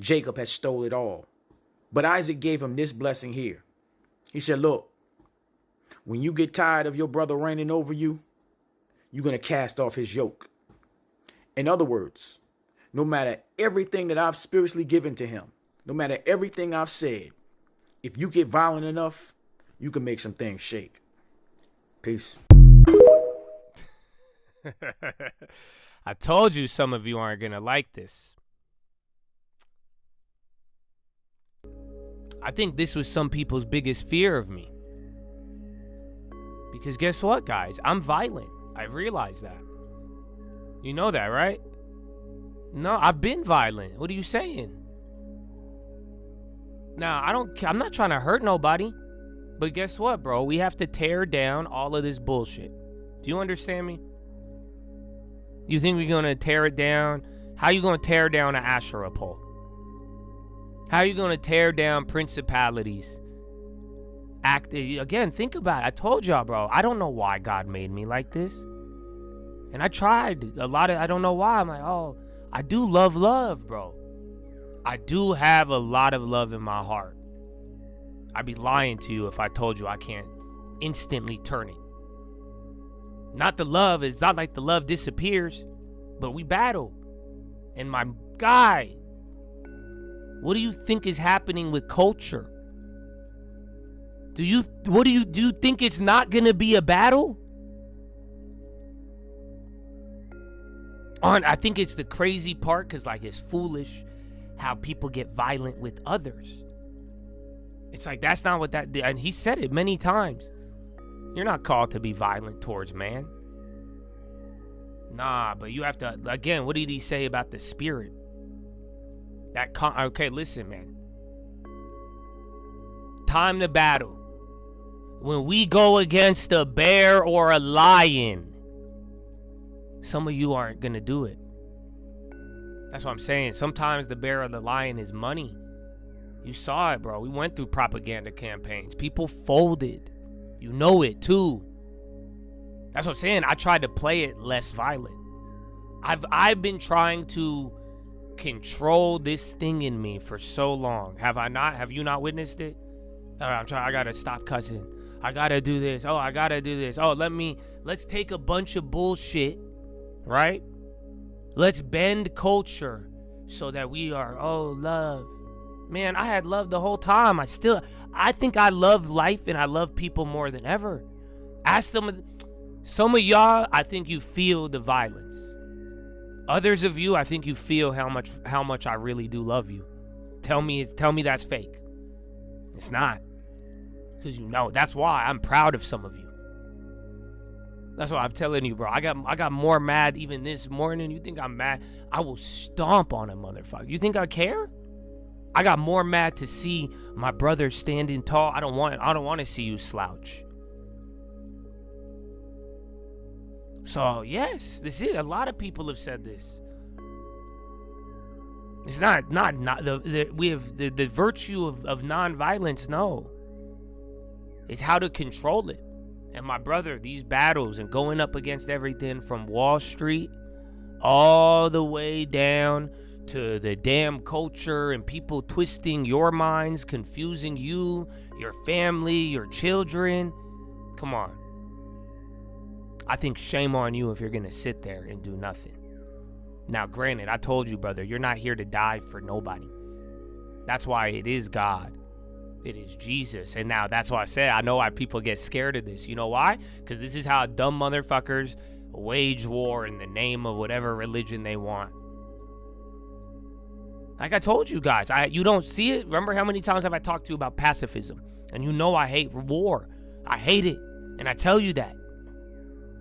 Speaker 7: Jacob had stole it all. But Isaac gave him this blessing here. He said, look, when you get tired of your brother reigning over you, you're going to cast off his yoke. In other words, no matter everything that I've spiritually given to him, no matter everything I've said, if you get violent enough, you can make some things shake. Peace.
Speaker 1: I told you some of you aren't going to like this. I think this was some people's biggest fear of me. Because guess what, guys? I'm violent. I realize that. You know that, right? No, I've been violent. What are you saying? Now, I'm not trying to hurt nobody. But guess what, bro? We have to tear down all of this bullshit. Do you understand me? You think we're going to tear it down? How you going to tear down an Asherah pole? How you going to tear down principalities? Again, think about it. I told y'all, bro. I don't know why God made me like this. And I tried I don't know why. I'm like, oh, I do love, bro. I do have a lot of love in my heart. I'd be lying to you if I told you I can't instantly turn it. Not the love. It's not like the love disappears, but we battle. And my guy, what do you think is happening with culture? Do you think it's not gonna be a battle? I think it's the crazy part, because like it's foolish how people get violent with others. It's like that's not what that did. And he said it many times. You're not called to be violent towards man. Nah, but you have to, again, what did he say about the spirit? Okay, listen, man. Time to battle. When we go against a bear or a lion, some of you aren't gonna do it. That's what I'm saying. Sometimes the bear or the lion is money. You saw it, bro. We went through propaganda campaigns. People folded. You know it too. That's what I'm saying. I tried to play it less violent. I've been trying to control this thing in me for so long. Have I not? Have you not witnessed it? I gotta stop cussing. I gotta do this. Oh, I gotta do this. Oh, let's take a bunch of bullshit, right? Let's bend culture so that we are, love. Man, I had love the whole time. I think I love life and I love people more than ever. Ask some of y'all, I think you feel the violence. Others of you, I think you feel how much I really do love you. Tell me that's fake. It's not. Because you know, that's why I'm proud of some of you. That's why I'm telling you, bro. I got more mad even this morning. You think I'm mad? I will stomp on a motherfucker. You think I care? I got more mad to see my brother standing tall. I don't want to see you slouch. So yes, this is, a lot of people have said this. It's not we have the virtue of nonviolence. No, it's how to control it. And my brother, these battles and going up against everything from Wall Street all the way down to the damn culture and people twisting your minds, confusing you, your family, your children. Come on. I think shame on you if you're going to sit there and do nothing. Now, granted, I told you, brother, you're not here to die for nobody. That's why it is God. It is Jesus. And now that's why I said, I know why people get scared of this. You know why? Because this is how dumb motherfuckers wage war in the name of whatever religion they want. Like I told you guys, you don't see it. Remember how many times have I talked to you about pacifism? And you know I hate war. I hate it. And I tell you that.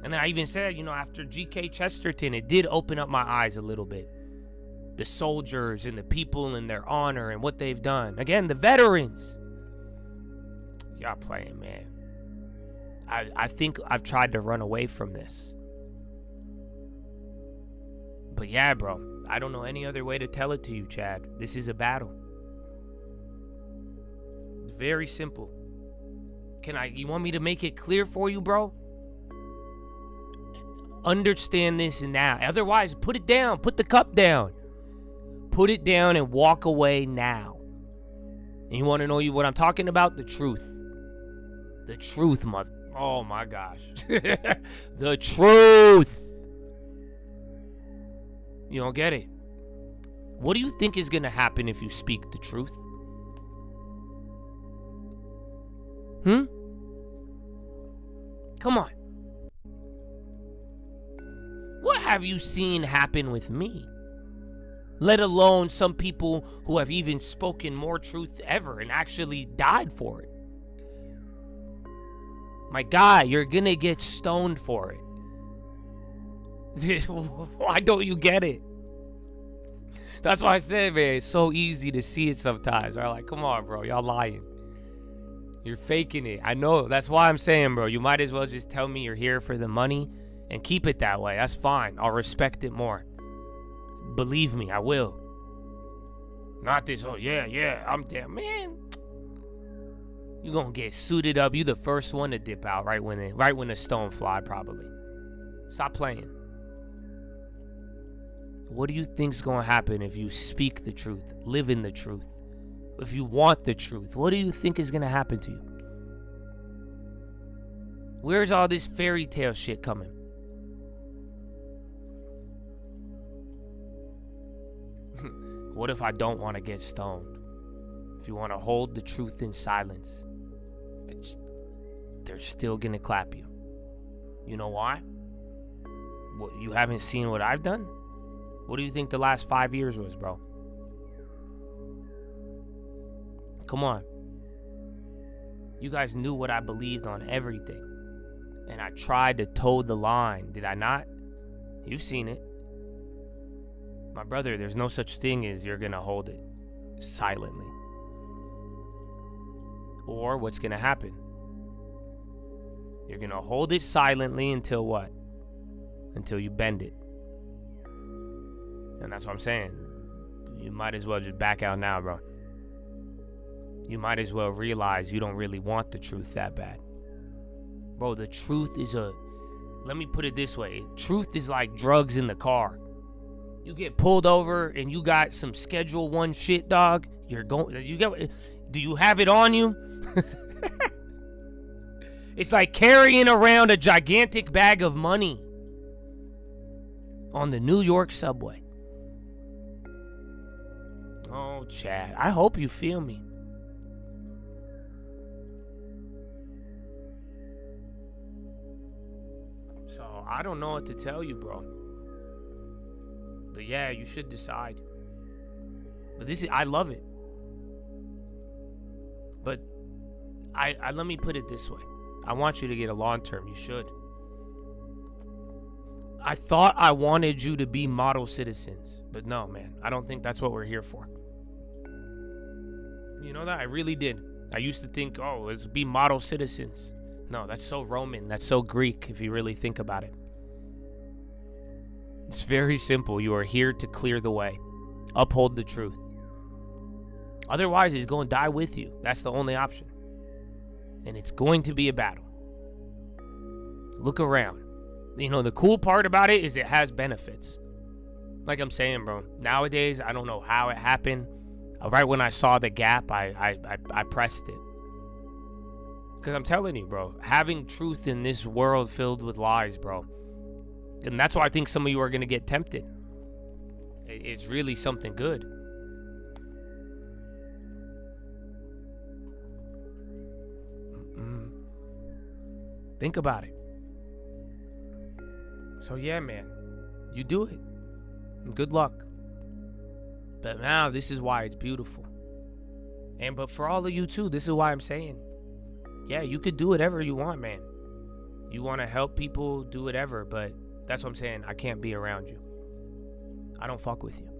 Speaker 1: And then I even said, after G.K. Chesterton, it did open up my eyes a little bit. The soldiers and the people and their honor and what they've done. Again, the veterans. Y'all playing, man. I think I've tried to run away from this. But yeah, bro. I don't know any other way to tell it to you, Chad. This is a battle. Very simple. You want me to make it clear for you, bro? Understand this now. Otherwise, put it down. Put the cup down. Put it down and walk away now. And you want to know what I'm talking about? The truth. The truth, mother. Oh my gosh. The truth. You don't get it. What do you think is going to happen if you speak the truth? Come on. What have you seen happen with me? let alone some people who have even spoken more truth ever and actually died for it. My guy, you're gonna get stoned for it. Why don't you get it? That's why I said, man, it's so easy to see it sometimes. Right? Like, come on, bro, y'all lying. You're faking it. I know. That's why I'm saying, bro, you might as well just tell me you're here for the money and keep it that way. That's fine. I'll respect it more. Believe me, I will. Not this, oh, yeah, I'm damn, man. You gonna get suited up. You the first one to dip out right when the stone fly, probably. Stop playing. What do you think's gonna happen if you speak the truth, live in the truth? If you want the truth, what do you think is gonna happen to you? Where's all this fairy tale shit coming? What if I don't want to get stoned? If you want to hold the truth in silence, they're still gonna clap you. You know why? What, you haven't seen what I've done? What do you think the last 5 years was, bro? Come on. You guys knew what I believed on everything. And I tried to toe the line. Did I not? You've seen it. My brother, there's no such thing as you're going to hold it silently. Or what's going to happen? You're going to hold it silently until what? Until you bend it. And that's what I'm saying. You might as well just back out now, bro. You might as well realize you don't really want the truth that bad. Bro, the truth is let me put it this way. Truth is like drugs in the car. You get pulled over and you got some Schedule 1 shit, dog. Do you have it on you? It's like carrying around a gigantic bag of money on the New York subway. Oh, Chad, I hope you feel me. So, I don't know what to tell you, bro. But yeah, you should decide. But I love it. But I let me put it this way. I want you to get a long term. You should. I thought I wanted you to be model citizens. But no, man. I don't think that's what we're here for. You know that? I really did. I used to think, oh, let's be model citizens. No, that's so Roman. That's so Greek, if you really think about it. It's very simple. You are here to clear the way. Uphold the truth. Otherwise, he's going to die with you. That's the only option. And it's going to be a battle. Look around. You know, the cool part about it is it has benefits. Like I'm saying, bro. Nowadays, I don't know how it happened. Right when I saw the gap, I pressed it. Because I'm telling you, bro, having truth in this world filled with lies, bro. And that's why I think some of you are going to get tempted. It's really something good. Think about it. So yeah, man, you do it. Good luck. But now this is why it's beautiful. But for all of you too, this is why I'm saying, yeah, you could do whatever you want, man. You want to help people, do whatever, but that's what I'm saying. I can't be around you. I don't fuck with you.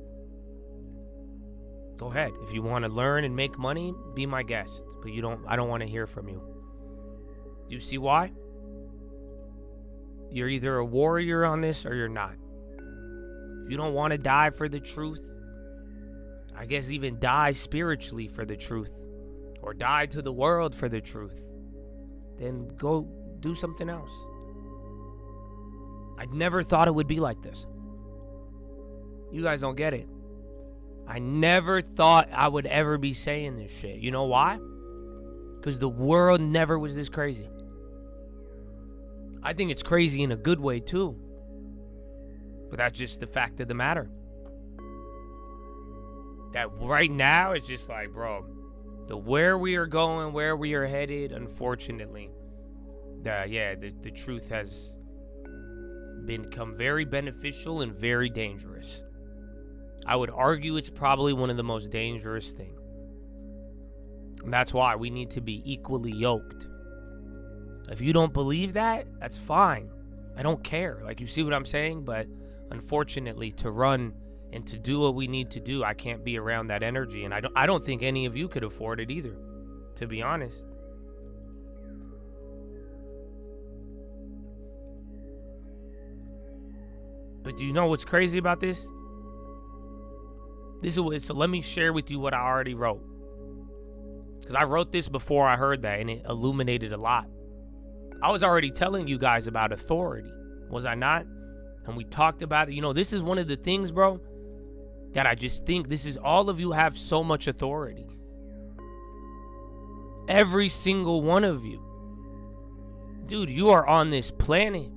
Speaker 1: Go ahead. If you want to learn and make money, be my guest. But I don't want to hear from you. Do you see why? You're either a warrior on this or you're not. If you don't want to die for the truth, I guess even die spiritually for the truth, or die to the world for the truth, then go do something else. I never thought it would be like this. You guys don't get it. I never thought I would ever be saying this shit. You know why? Because the world never was this crazy. I think it's crazy in a good way too. But that's just the fact of the matter. That right now it's just like, bro, where we are going, where we are headed, unfortunately, the truth has become very beneficial and very dangerous. I would argue it's probably one of the most dangerous things. And that's why we need to be equally yoked. If you don't believe that, that's fine. I don't care. Like, you see what I'm saying? But unfortunately, to run and to do what we need to do, I can't be around that energy. And I don't think any of you could afford it either, to be honest. But do you know what's crazy about this? So let me share with you what I already wrote. Because I wrote this before I heard that, and it illuminated a lot. I was already telling you guys about authority, was I not? And we talked about it. You know, this is one of the things, bro, that I just think all of you have so much authority. Every single one of you. Dude, you are on this planet.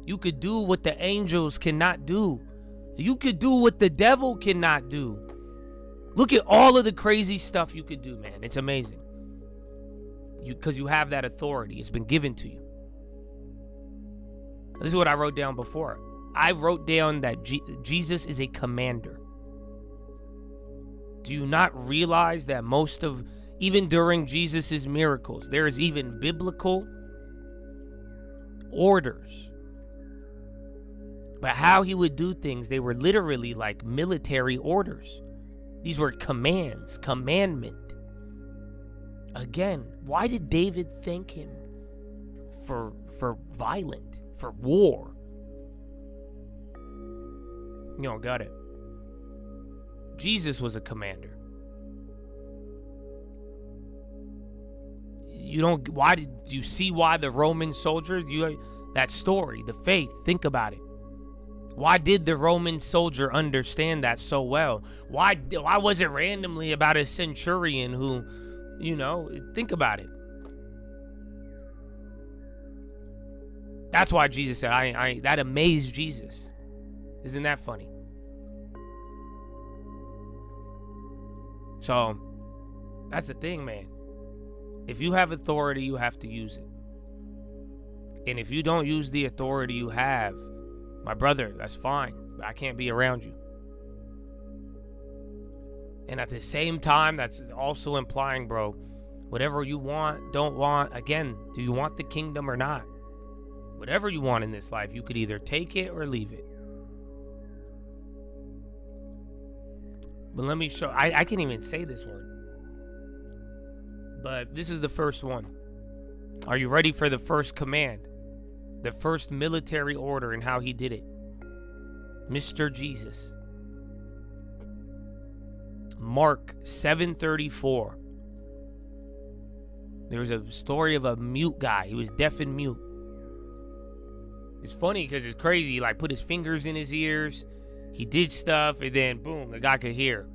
Speaker 1: You could do what the angels cannot do. You could do what the devil cannot do. Look at all of the crazy stuff you could do, man. It's amazing. Because you have that authority. It's been given to you. This is what I wrote down before. I wrote down that Jesus is a commander. Do you not realize that even during Jesus' miracles, there is even biblical orders? But how he would do things, they were literally like military orders. These were commands, commandment. Again, why did David thank him for war? You don't got it. Jesus was a commander. Why did you see why the Roman soldier, that story, the faith, think about it. Why did the Roman soldier understand that so well? Why was it randomly about a centurion who, think about it. That's why Jesus said, that amazed Jesus. Isn't that funny? So, that's the thing, man. If you have authority, you have to use it. And if you don't use the authority you have, my brother, that's fine, but I can't be around you. And at the same time, that's also implying, bro, whatever you want, don't want, again, do you want the kingdom or not? Whatever you want in this life, you could either take it or leave it. But let me show, I can't even say this word. But this is the first one. Are you ready for the first command? The first military order and how he did it. Mr. Jesus. Mark 7:34. There was a story of a mute guy. He was deaf and mute. It's funny because it's crazy. He put his fingers in his ears. He did stuff and then boom, the guy could hear.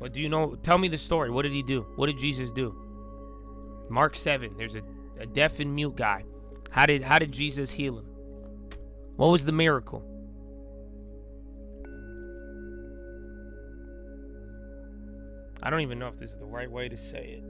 Speaker 1: But do you know, tell me the story. What did he do? What did Jesus do? Mark 7, there's a deaf and mute guy. How did Jesus heal him? What was the miracle? I don't even know if this is the right way to say it.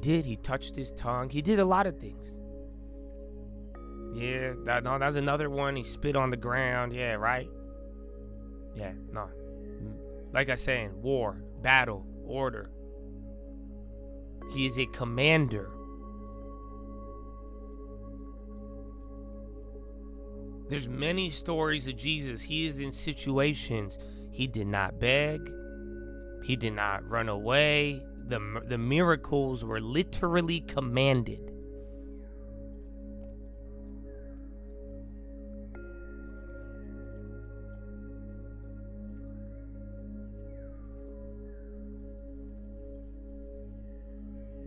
Speaker 1: He touched his tongue. He did a lot of things. Yeah, that was another one. He spit on the ground. Yeah, right? Yeah, no. Like I was saying, war, battle, order. He is a commander. There's many stories of Jesus. He is in situations he did not beg. He did not run away. The miracles were literally commanded.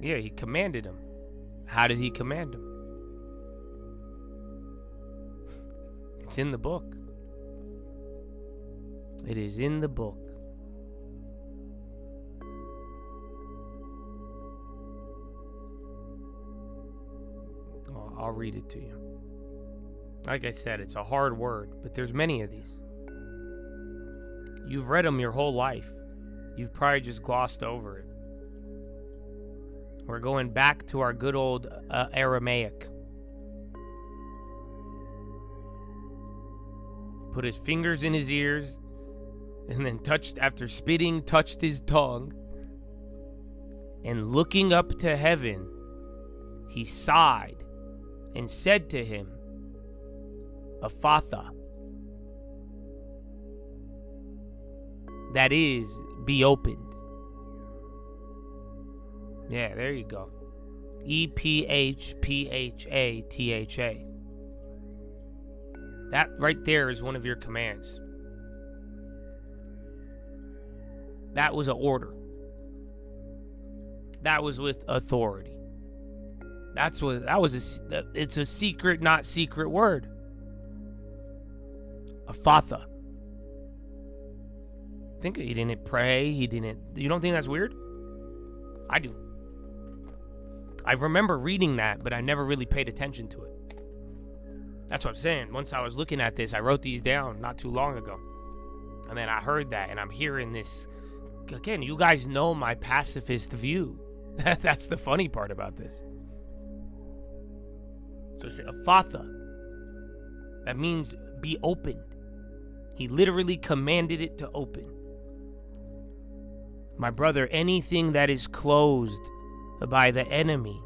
Speaker 1: Yeah, he commanded them. How did he command them? It's in the book. It is in the book. I'll read it to you. Like I said, it's a hard word, but there's many of these. You've read them your whole life. You've probably just glossed over it. We're going back to our good old Aramaic. Put his fingers in his ears, and then after spitting, touched his tongue. And looking up to heaven, he sighed and said to him, Ephatha. That is, be opened. Yeah, there you go. EPHPHATHA. That right there is one of your commands. That was an order. That was with authority. It's a secret, not secret word. Ephatha. Think he didn't pray. You don't think that's weird? I do. I remember reading that, but I never really paid attention to it. That's what I'm saying. Once I was looking at this, I wrote these down not too long ago. And then I heard that, and I'm hearing this. Again, you guys know my pacifist view. That's the funny part about this. So it's Ephatha. That means be opened. He literally commanded it to open. My brother, anything that is closed by the enemy,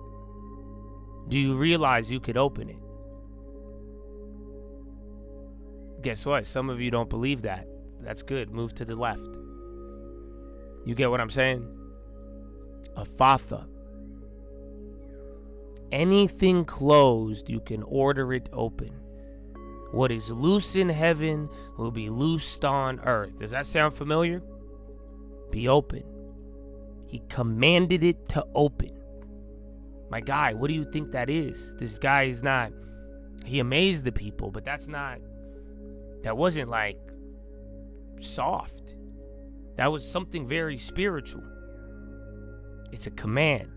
Speaker 1: do you realize you could open it? Guess what? Some of you don't believe that. That's good. Move to the left. You get what I'm saying? Ephatha. Anything closed, you can order it open. What is loose in heaven will be loosed on earth. Does that sound familiar? Be open. He commanded it to open. My guy, what do you think that is? This guy is not, he amazed the people, but that wasn't like soft. That was something very spiritual. It's a command.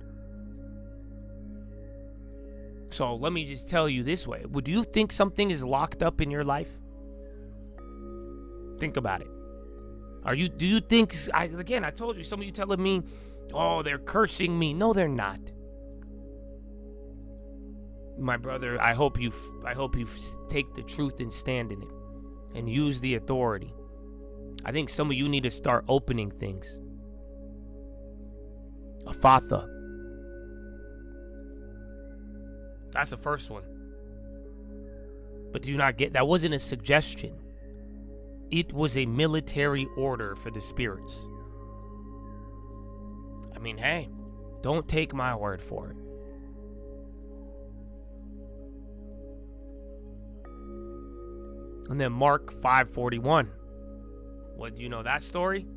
Speaker 1: So let me just tell you this way. Would you think something is locked up in your life? Think about it. Do you think, I told you, some of you telling me, oh, they're cursing me. No, they're not. My brother, I hope you take the truth and stand in it and use the authority. I think some of you need to start opening things. Ephatha. That's the first one. But do you not get, that wasn't a suggestion. It was a military order for the spirits. I mean, hey, don't take my word for it. And then Mark 5:41. What, do you know that story?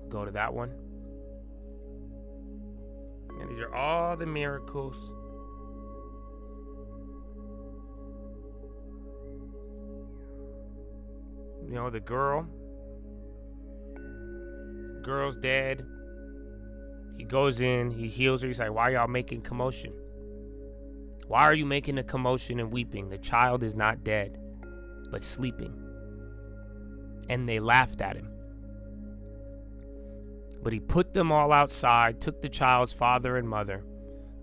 Speaker 1: Go to that one. And these are all the miracles. You know, the girl's dead. He goes in, he heals her. He's like, why y'all making commotion? Why are you making a commotion and weeping? The child is not dead, but sleeping. And they laughed at him. But he put them all outside, took the child's father and mother,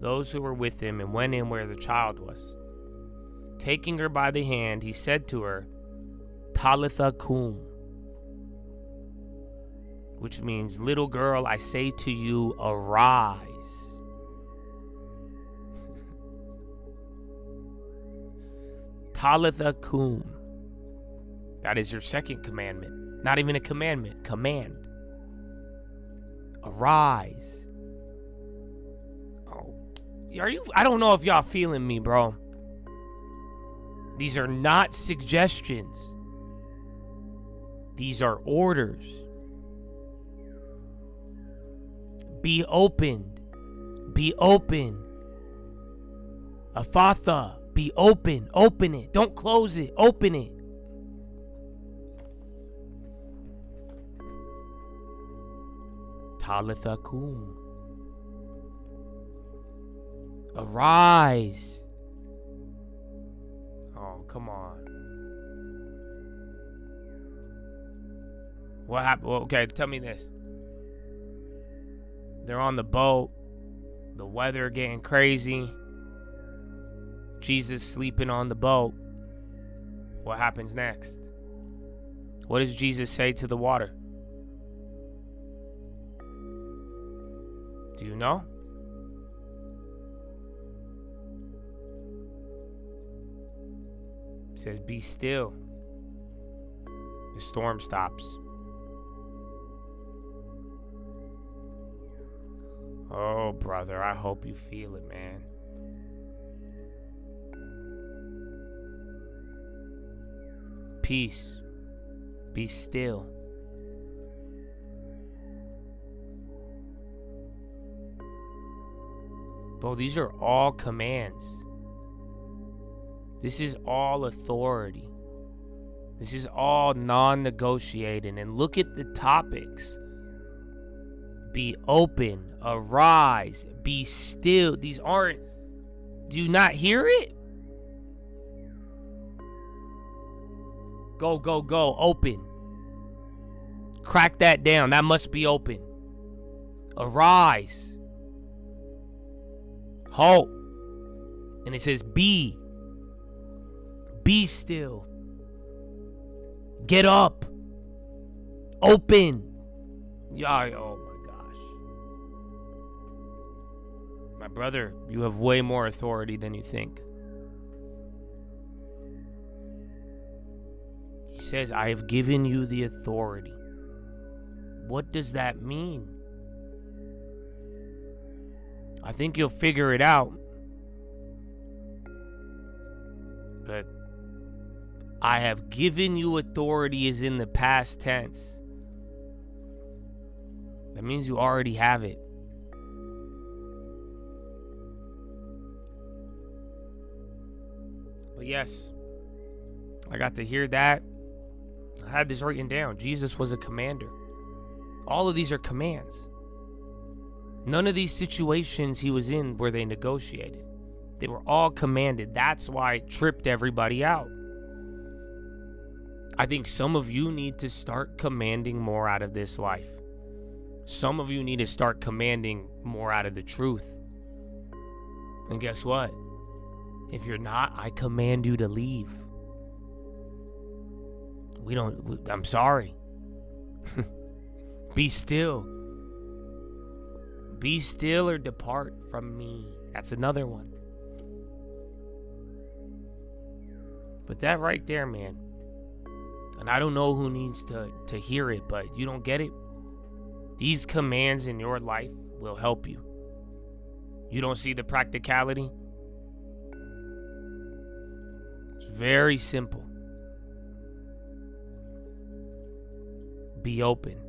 Speaker 1: those who were with him, and went in where the child was. Taking her by the hand, he said to her, Talitha cum, which means, little girl, I say to you, arise. Talitha cum. That is your second commandment. Not even a commandment. Command. Arise. Oh, I don't know if y'all feeling me, bro. These are not suggestions. These are orders. Be opened. Be open. Ephatha. Be open. Open it. Don't close it. Open it. Talitha cum. Arise. Oh, come on. What happened? Well, okay, tell me this. They're on the boat. The weather getting crazy. Jesus sleeping on the boat. What happens next? What does Jesus say to the water? Do you know? He says, be still. The storm stops. Oh, brother, I hope you feel it, man. Peace. Be still. Bro, these are all commands. This is all authority. This is all non-negotiating. And look at the topics. Be open, arise, be still. These aren't, do you not hear it? Go, go, go, open. Crack that down. That must be open. Arise. Halt. And it says be. Be still. Get up. Open. Yeah, oh my gosh. My brother, you have way more authority than you think. He says, I have given you the authority. What does that mean? I think you'll figure it out. But I have given you authority is in the past tense. That means you already have it. But yes, I got to hear that. I had this written down. Jesus was a commander. All of these are commands. None of these situations he was in were they negotiated. They were all commanded. That's why it tripped everybody out. I think some of you need to start commanding more out of this life. Some of you need to start commanding more out of the truth. And guess what? If you're not, I command you to leave. I'm sorry. Be still. Be still or depart from me. That's another one. But that right there, man. And I don't know who needs to hear it, but you don't get it. These commands in your life will help you. You don't see the practicality? It's very simple. Be open.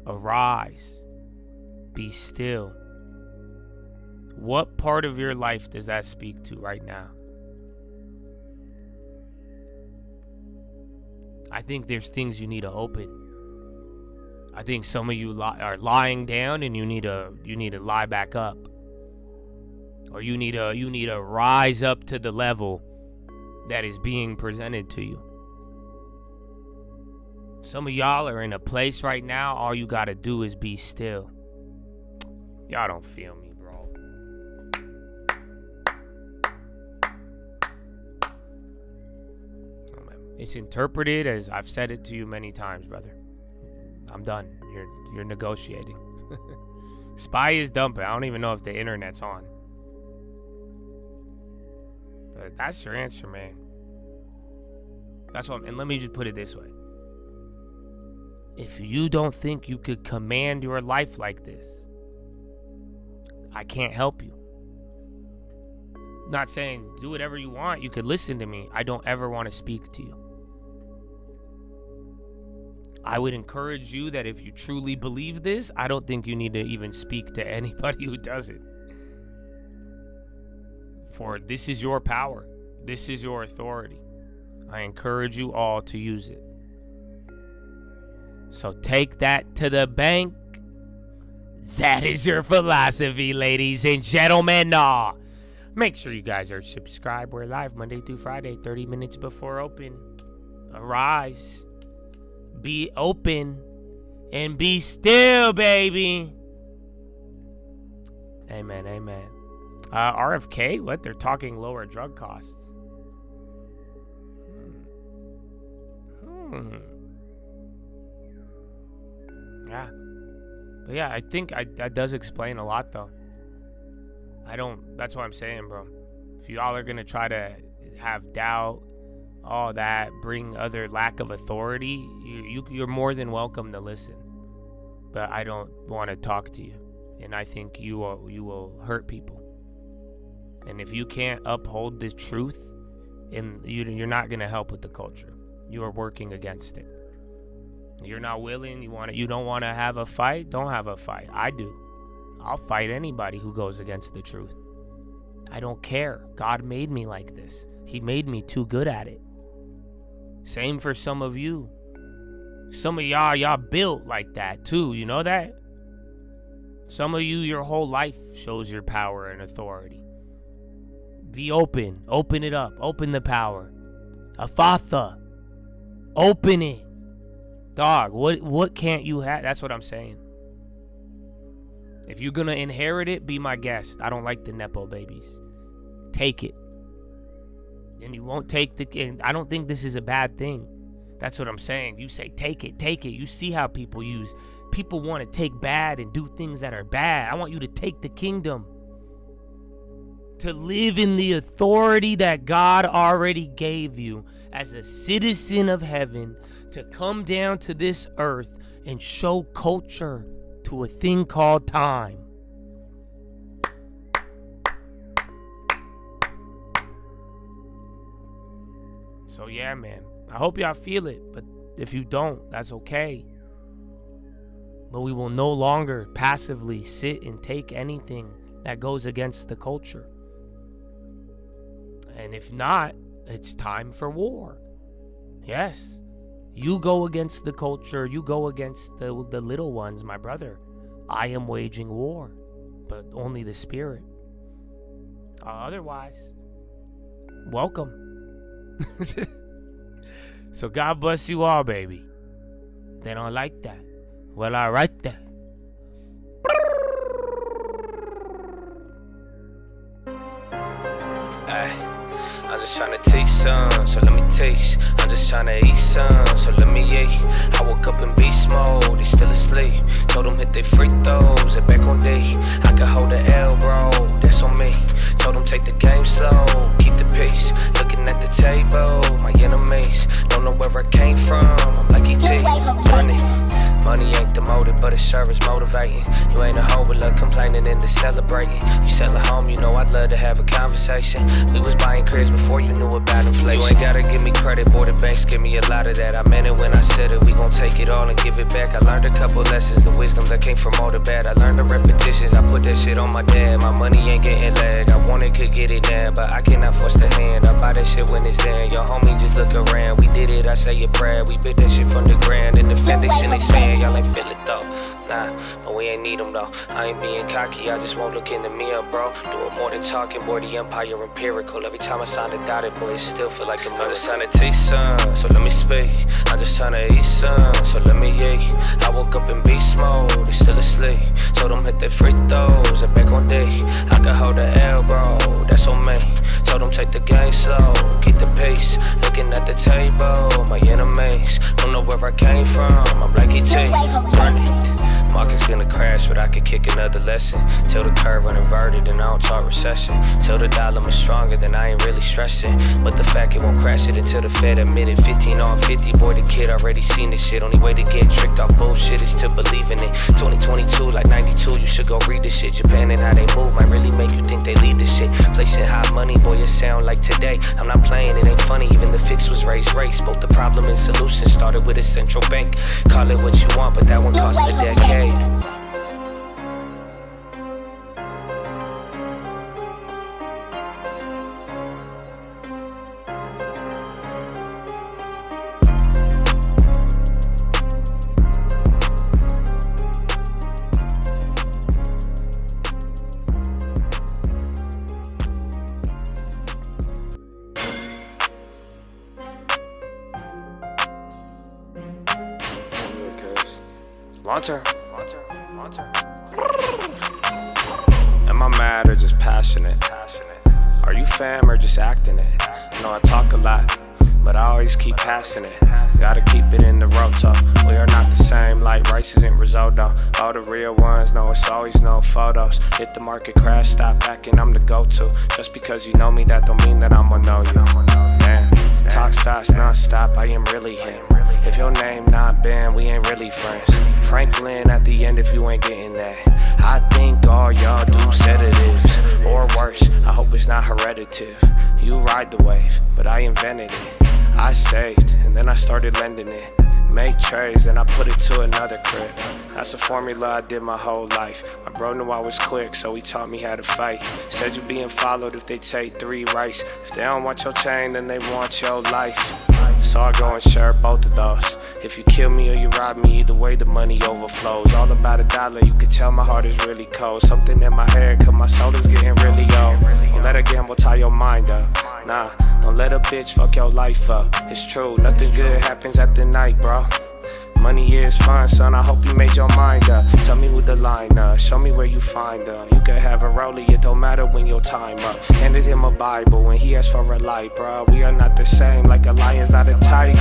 Speaker 1: Arise. Be still. What part of your life does that speak to right now? I think there's things you need to open. I think some of you are lying down and you need to lie back up. Or you need to rise up to the level that is being presented to you. Some of y'all are in a place right now, all you gotta do is be still. Y'all don't feel me, bro. It's interpreted as I've said it to you many times, brother. I'm done. You're negotiating. Spy is dumping. I don't even know if the internet's on. But that's your answer, man. That's what. And let me just put it this way. If you don't think you could command your life like this, I can't help you. Not saying do whatever you want. You could listen to me. I don't ever want to speak to you. I would encourage you that if you truly believe this, I don't think you need to even speak to anybody who doesn't. For this is your power. This is your authority. I encourage you all to use it. So take that to the bank. That is your philosophy, ladies and gentlemen. Make sure you guys are subscribed. We're live Monday through Friday, 30 minutes before open. Arise. Be open. And be still, baby. Amen, amen. RFK, what? They're talking lower drug costs. Yeah. But yeah, I think that does explain a lot, though. That's what I'm saying, bro. If y'all are going to try to have doubt, all that, bring other lack of authority, you're more than welcome to listen. But I don't want to talk to you. And I think you will hurt people. And if you can't uphold the truth, you're not going to help with the culture. You are working against it. You're not willing, you don't want to have a fight, don't have a fight. I do. I'll fight anybody who goes against the truth. I don't care. God made me like this. He made me too good at it. Same for some of you. Some of y'all built like that too, you know that? Some of you, your whole life shows your power and authority. Be open. Open it up. Open the power. Afatha. Open it. Dog, what can't you have? That's what I'm saying. If you're gonna inherit it, be my guest. I don't like the Nepo babies. Take it. And you won't take and I don't think this is a bad thing. That's what I'm saying. You say, take it. You see how people want to take bad and do things that are bad. I want you to take the kingdom. To live in the authority that God already gave you as a citizen of heaven, to come down to this earth and show culture to a thing called time. So yeah, man, I hope y'all feel it, but if you don't, that's okay. But we will no longer passively sit and take anything that goes against the culture. And if not, it's time for war. Yes. You go against the culture. You go against the little ones, my brother. I am waging war, but only the spirit. Otherwise, welcome. So God bless you all, baby. They don't like that. Well, all right then.
Speaker 2: I'm just tryna teach some, so let me taste. I'm just tryna eat some, so let me eat. I woke up in beast mode, they still asleep. Told them hit they free throws, and back on D. I could hold the L, bro, that's on me. Told them take the game slow, keep the pace. Looking at the table, my enemies don't know where I came from. I'm like E.T. Money ain't the motive, but it sure is motivating. You ain't a hoe with love complaining into celebrating. You sell a home, you know I'd love to have a conversation. We was buying cribs before you knew about inflation. You ain't gotta give me credit, boy, the banks give me a lot of that. I meant it when I said it, we gon' take it all and give it back. I learned a couple lessons, the wisdom that came from all the bad. I learned the repetitions, I put that shit on my dad. My money ain't getting lag, I wanted, could get it now, but I cannot force the hand. I buy that shit when it's there, your homie just look around. We did it, I say a prayer, we bit that shit from the ground. And the foundation they saying, y'all ain't feel it though, nah, but we ain't need them though. I ain't being cocky, I just won't look in the mirror, bro. Doing more than talking, boy, the empire empirical. Every time I sound a dotted, boy, it still feel like a miracle. I'm just tryna teach some, so let me speak. I'm just tryna eat some, so let me eat. I woke up in beast mode, they still asleep. Told them hit their free throws, and back on D. I could hold the L, bro, that's on me. Told them take the game slow, keep the pace. Looking at the table, my enemies don't know where I came from. I'm like E.T. running. Market's gonna crash, but I could kick another lesson. Till the curve uninverted and I don't talk recession. Till the dollar is stronger, then I ain't really stressing. But the fact it won't crash it until the Fed admitted 15 on 50. Boy, the kid already seen this shit. Only way to get tricked off bullshit is to believe in it. 2022, like 92, you should go read this shit. Japan and how they move might really make you think they lead this shit. Inflation, hot money, boy, it sound like today. I'm not playing, it ain't funny, even the fix was raised race. Both the problem and solution started with a central bank. Call it what you want, but that one cost a decade. Long term. Am I mad or just passionate? Are you fam or just acting it? I talk a lot, but I always keep passing it. Gotta keep it in the roto. We are not the same, like rice isn't risotto. All the real ones know it's always no photos. Hit the market crash, stop acting, I'm the go-to. Just because you know me, that don't mean that I'ma know you. Man, talk stops non-stop, I am really him. If your name not Ben, we ain't really friends. Franklin at the end if you ain't getting that. I think all y'all do sedatives, or worse, I hope it's not hereditive. You ride the wave, but I invented it. I saved, and then I started lending it. Make trades, then I put it to another crib. That's a formula I did my whole life. My bro knew I was quick, so he taught me how to fight. Said you being followed if they take 3 rights. If they don't want your chain, then they want your life. So I go and share both of those. If you kill me or you rob me, either way the money overflows. All about $1, you can tell my heart is really cold. Something in my head, cause my soul is getting really old. Don't let a gamble tie your mind up. Nah, don't let a bitch fuck your life up. It's true, nothing good happens at the night, bro. Money is fun, son, I hope you made your mind up. Tell me who the line up, show me where you find her. You can have a rollie, it don't matter when your time up. Handed him a Bible when he asked for a light, bro. We are not the same, like a lion's not a tiger.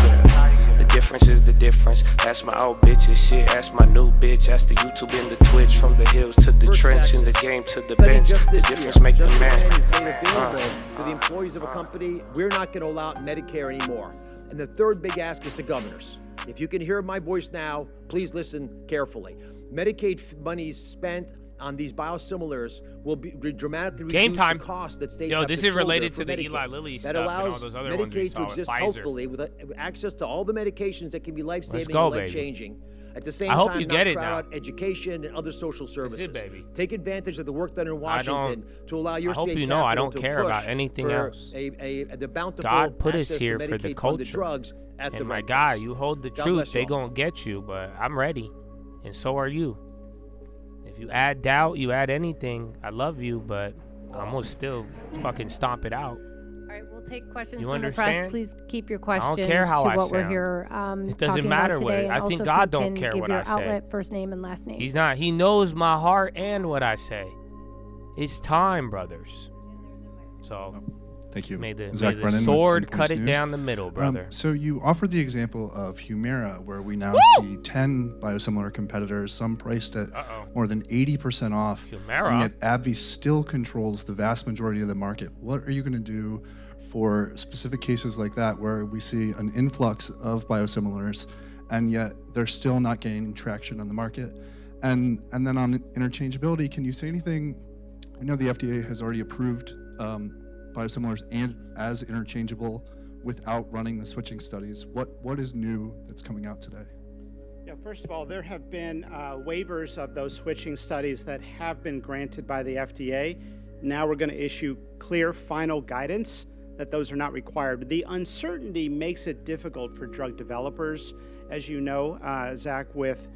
Speaker 2: The difference is the difference. Ask my old bitches shit, ask my new bitch. Ask the YouTube and the Twitch, from the hills to the trench, in the game to the bench. The difference make the man.
Speaker 8: For the employees of a company, we're not going to allow Medicare anymore. And the third big ask is to governors. If you can hear my voice now, please listen carefully. Medicaid monies spent on these biosimilars will be dramatically reduce the cost that states have
Speaker 1: this
Speaker 8: to
Speaker 1: is related
Speaker 8: shoulder
Speaker 1: to
Speaker 8: for
Speaker 1: the
Speaker 8: Medicaid.
Speaker 1: Eli Lilly
Speaker 8: that
Speaker 1: stuff
Speaker 8: allows
Speaker 1: and all those other ones we
Speaker 8: Medicaid
Speaker 1: saw
Speaker 8: to
Speaker 1: with
Speaker 8: exist,
Speaker 1: Pfizer.
Speaker 8: hopefully, with access to all the medications that can be life-saving
Speaker 1: go,
Speaker 8: and
Speaker 1: baby.
Speaker 8: life-changing. At the same
Speaker 1: I hope
Speaker 8: time,
Speaker 1: you
Speaker 8: not
Speaker 1: get it
Speaker 8: crowd
Speaker 1: now.
Speaker 8: out education and other social services.
Speaker 1: That's it, baby.
Speaker 8: Take advantage of the work done in Washington to allow your
Speaker 1: I hope
Speaker 8: state
Speaker 1: you know I
Speaker 8: capital
Speaker 1: don't
Speaker 8: to
Speaker 1: care
Speaker 8: push
Speaker 1: about anything
Speaker 8: for
Speaker 1: else.
Speaker 8: the bountiful
Speaker 1: God put us
Speaker 8: access to
Speaker 1: here for the
Speaker 8: Medicaid-funded
Speaker 1: culture.
Speaker 8: drugs at the
Speaker 1: And my
Speaker 8: right
Speaker 1: guy,
Speaker 8: price.
Speaker 1: you hold the
Speaker 8: God
Speaker 1: truth,
Speaker 8: bless
Speaker 1: they
Speaker 8: y'all.
Speaker 1: gonna get you, but I'm ready. And so are you. If you add doubt, you add anything, I love you, but I'm gonna still fucking stomp it out.
Speaker 4: All right, we'll take questions
Speaker 1: You
Speaker 4: from the
Speaker 1: understand?
Speaker 4: press. Please keep your
Speaker 1: I
Speaker 4: questions
Speaker 1: don't care how
Speaker 4: to
Speaker 1: I
Speaker 4: what we're
Speaker 1: sound.
Speaker 4: here
Speaker 1: It doesn't
Speaker 4: talking
Speaker 1: matter
Speaker 4: about
Speaker 1: what
Speaker 4: today.
Speaker 1: I
Speaker 4: And
Speaker 1: think
Speaker 4: also,
Speaker 1: God
Speaker 4: if you
Speaker 1: don't
Speaker 4: can
Speaker 1: care
Speaker 4: give
Speaker 1: what
Speaker 4: your
Speaker 1: I say.
Speaker 4: outlet, first name and last name.
Speaker 1: He's not. He knows my heart and what I say. It's time, brothers. So,
Speaker 9: Thank you.
Speaker 1: may the
Speaker 9: Zach Brennan with
Speaker 1: sword
Speaker 9: Endpoints
Speaker 1: cut it
Speaker 9: News.
Speaker 1: down the middle, brother.
Speaker 9: So you offered the example of Humira, where we now see 10 biosimilar competitors, some priced at more than 80% off.
Speaker 1: Humira?
Speaker 9: And yet AbbVie still controls the vast majority of the market. What are you going to do for specific cases like that, where we see an influx of biosimilars, and yet they're still not gaining traction on the market? And then on interchangeability, can you say anything? I know the FDA has already approved biosimilars and as interchangeable without running the switching studies. What is new that's coming out today?
Speaker 10: Yeah, first of all, there have been waivers of those switching studies that have been granted by the FDA. Now we're going to issue clear final guidance that those are not required. The uncertainty makes it difficult for drug developers. As you know, Zach, with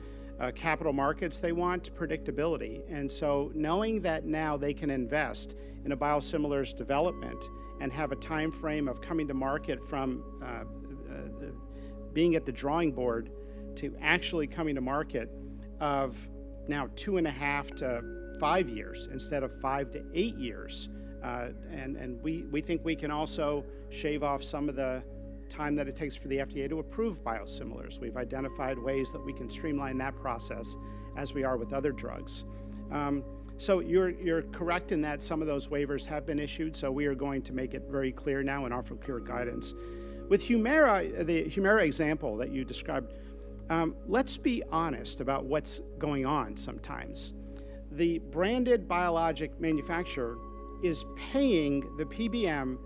Speaker 10: capital markets, they want predictability. And so knowing that now they can invest in a biosimilars development and have a time frame of coming to market from being at the drawing board to actually coming to market of now 2.5 to 5 years instead of 5 to 8 years. And we think we can also shave off some of the time that it takes for the FDA to approve biosimilars. We've identified ways that we can streamline that process as we are with other drugs. So you're correct in that some of those waivers have been issued, so we are going to make it very clear now and offer clear guidance. With Humira, the Humira example that you described, let's be honest about what's going on sometimes. The branded biologic manufacturer is paying the PBM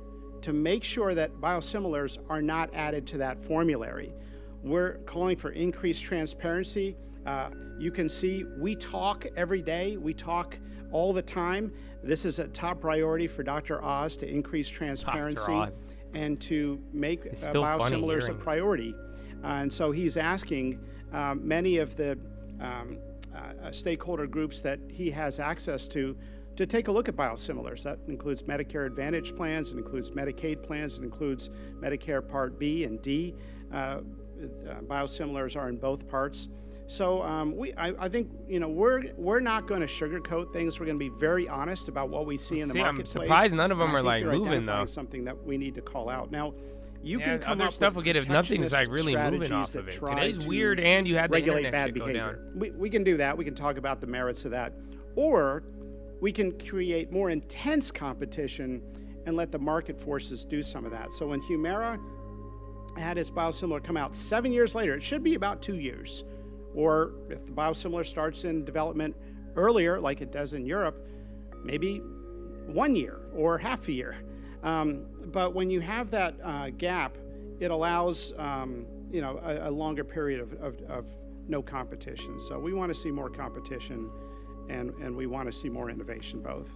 Speaker 10: to make sure that biosimilars are not added to that formulary. We're calling for increased transparency. You can see we talk every day, we talk all the time. This is a top priority for Dr. Oz to increase transparency and to make biosimilars a priority. And so he's asking many of the stakeholder groups that he has access to take a look at biosimilars. That includes Medicare Advantage plans, it includes Medicaid plans, it includes Medicare Part B and D. Biosimilars are in both parts. So I think we're not going to sugarcoat things. We're going to be very honest about what we see in the marketplace.
Speaker 1: I'm surprised none of them are like
Speaker 10: you're
Speaker 1: moving though.
Speaker 10: Something that we need to call out now. You
Speaker 1: yeah,
Speaker 10: can come
Speaker 1: other
Speaker 10: up
Speaker 1: stuff
Speaker 10: with
Speaker 1: will get if nothing's like really moving
Speaker 10: strategies
Speaker 1: off
Speaker 10: that
Speaker 1: of it.
Speaker 10: try
Speaker 1: Today's
Speaker 10: to
Speaker 1: weird, and you had the
Speaker 10: regulate
Speaker 1: internet
Speaker 10: bad
Speaker 1: shit go
Speaker 10: behavior.
Speaker 1: down.
Speaker 10: We can do that. We can talk about the merits of that, or we can create more intense competition and let the market forces do some of that. So when Humira had its biosimilar come out 7 years later, it should be about 2 years. Or if the biosimilar starts in development earlier, like it does in Europe, maybe 1 year or half a year. But when you have that gap, it allows a longer period of no competition. So we want to see more competition, and we want to see more innovation both.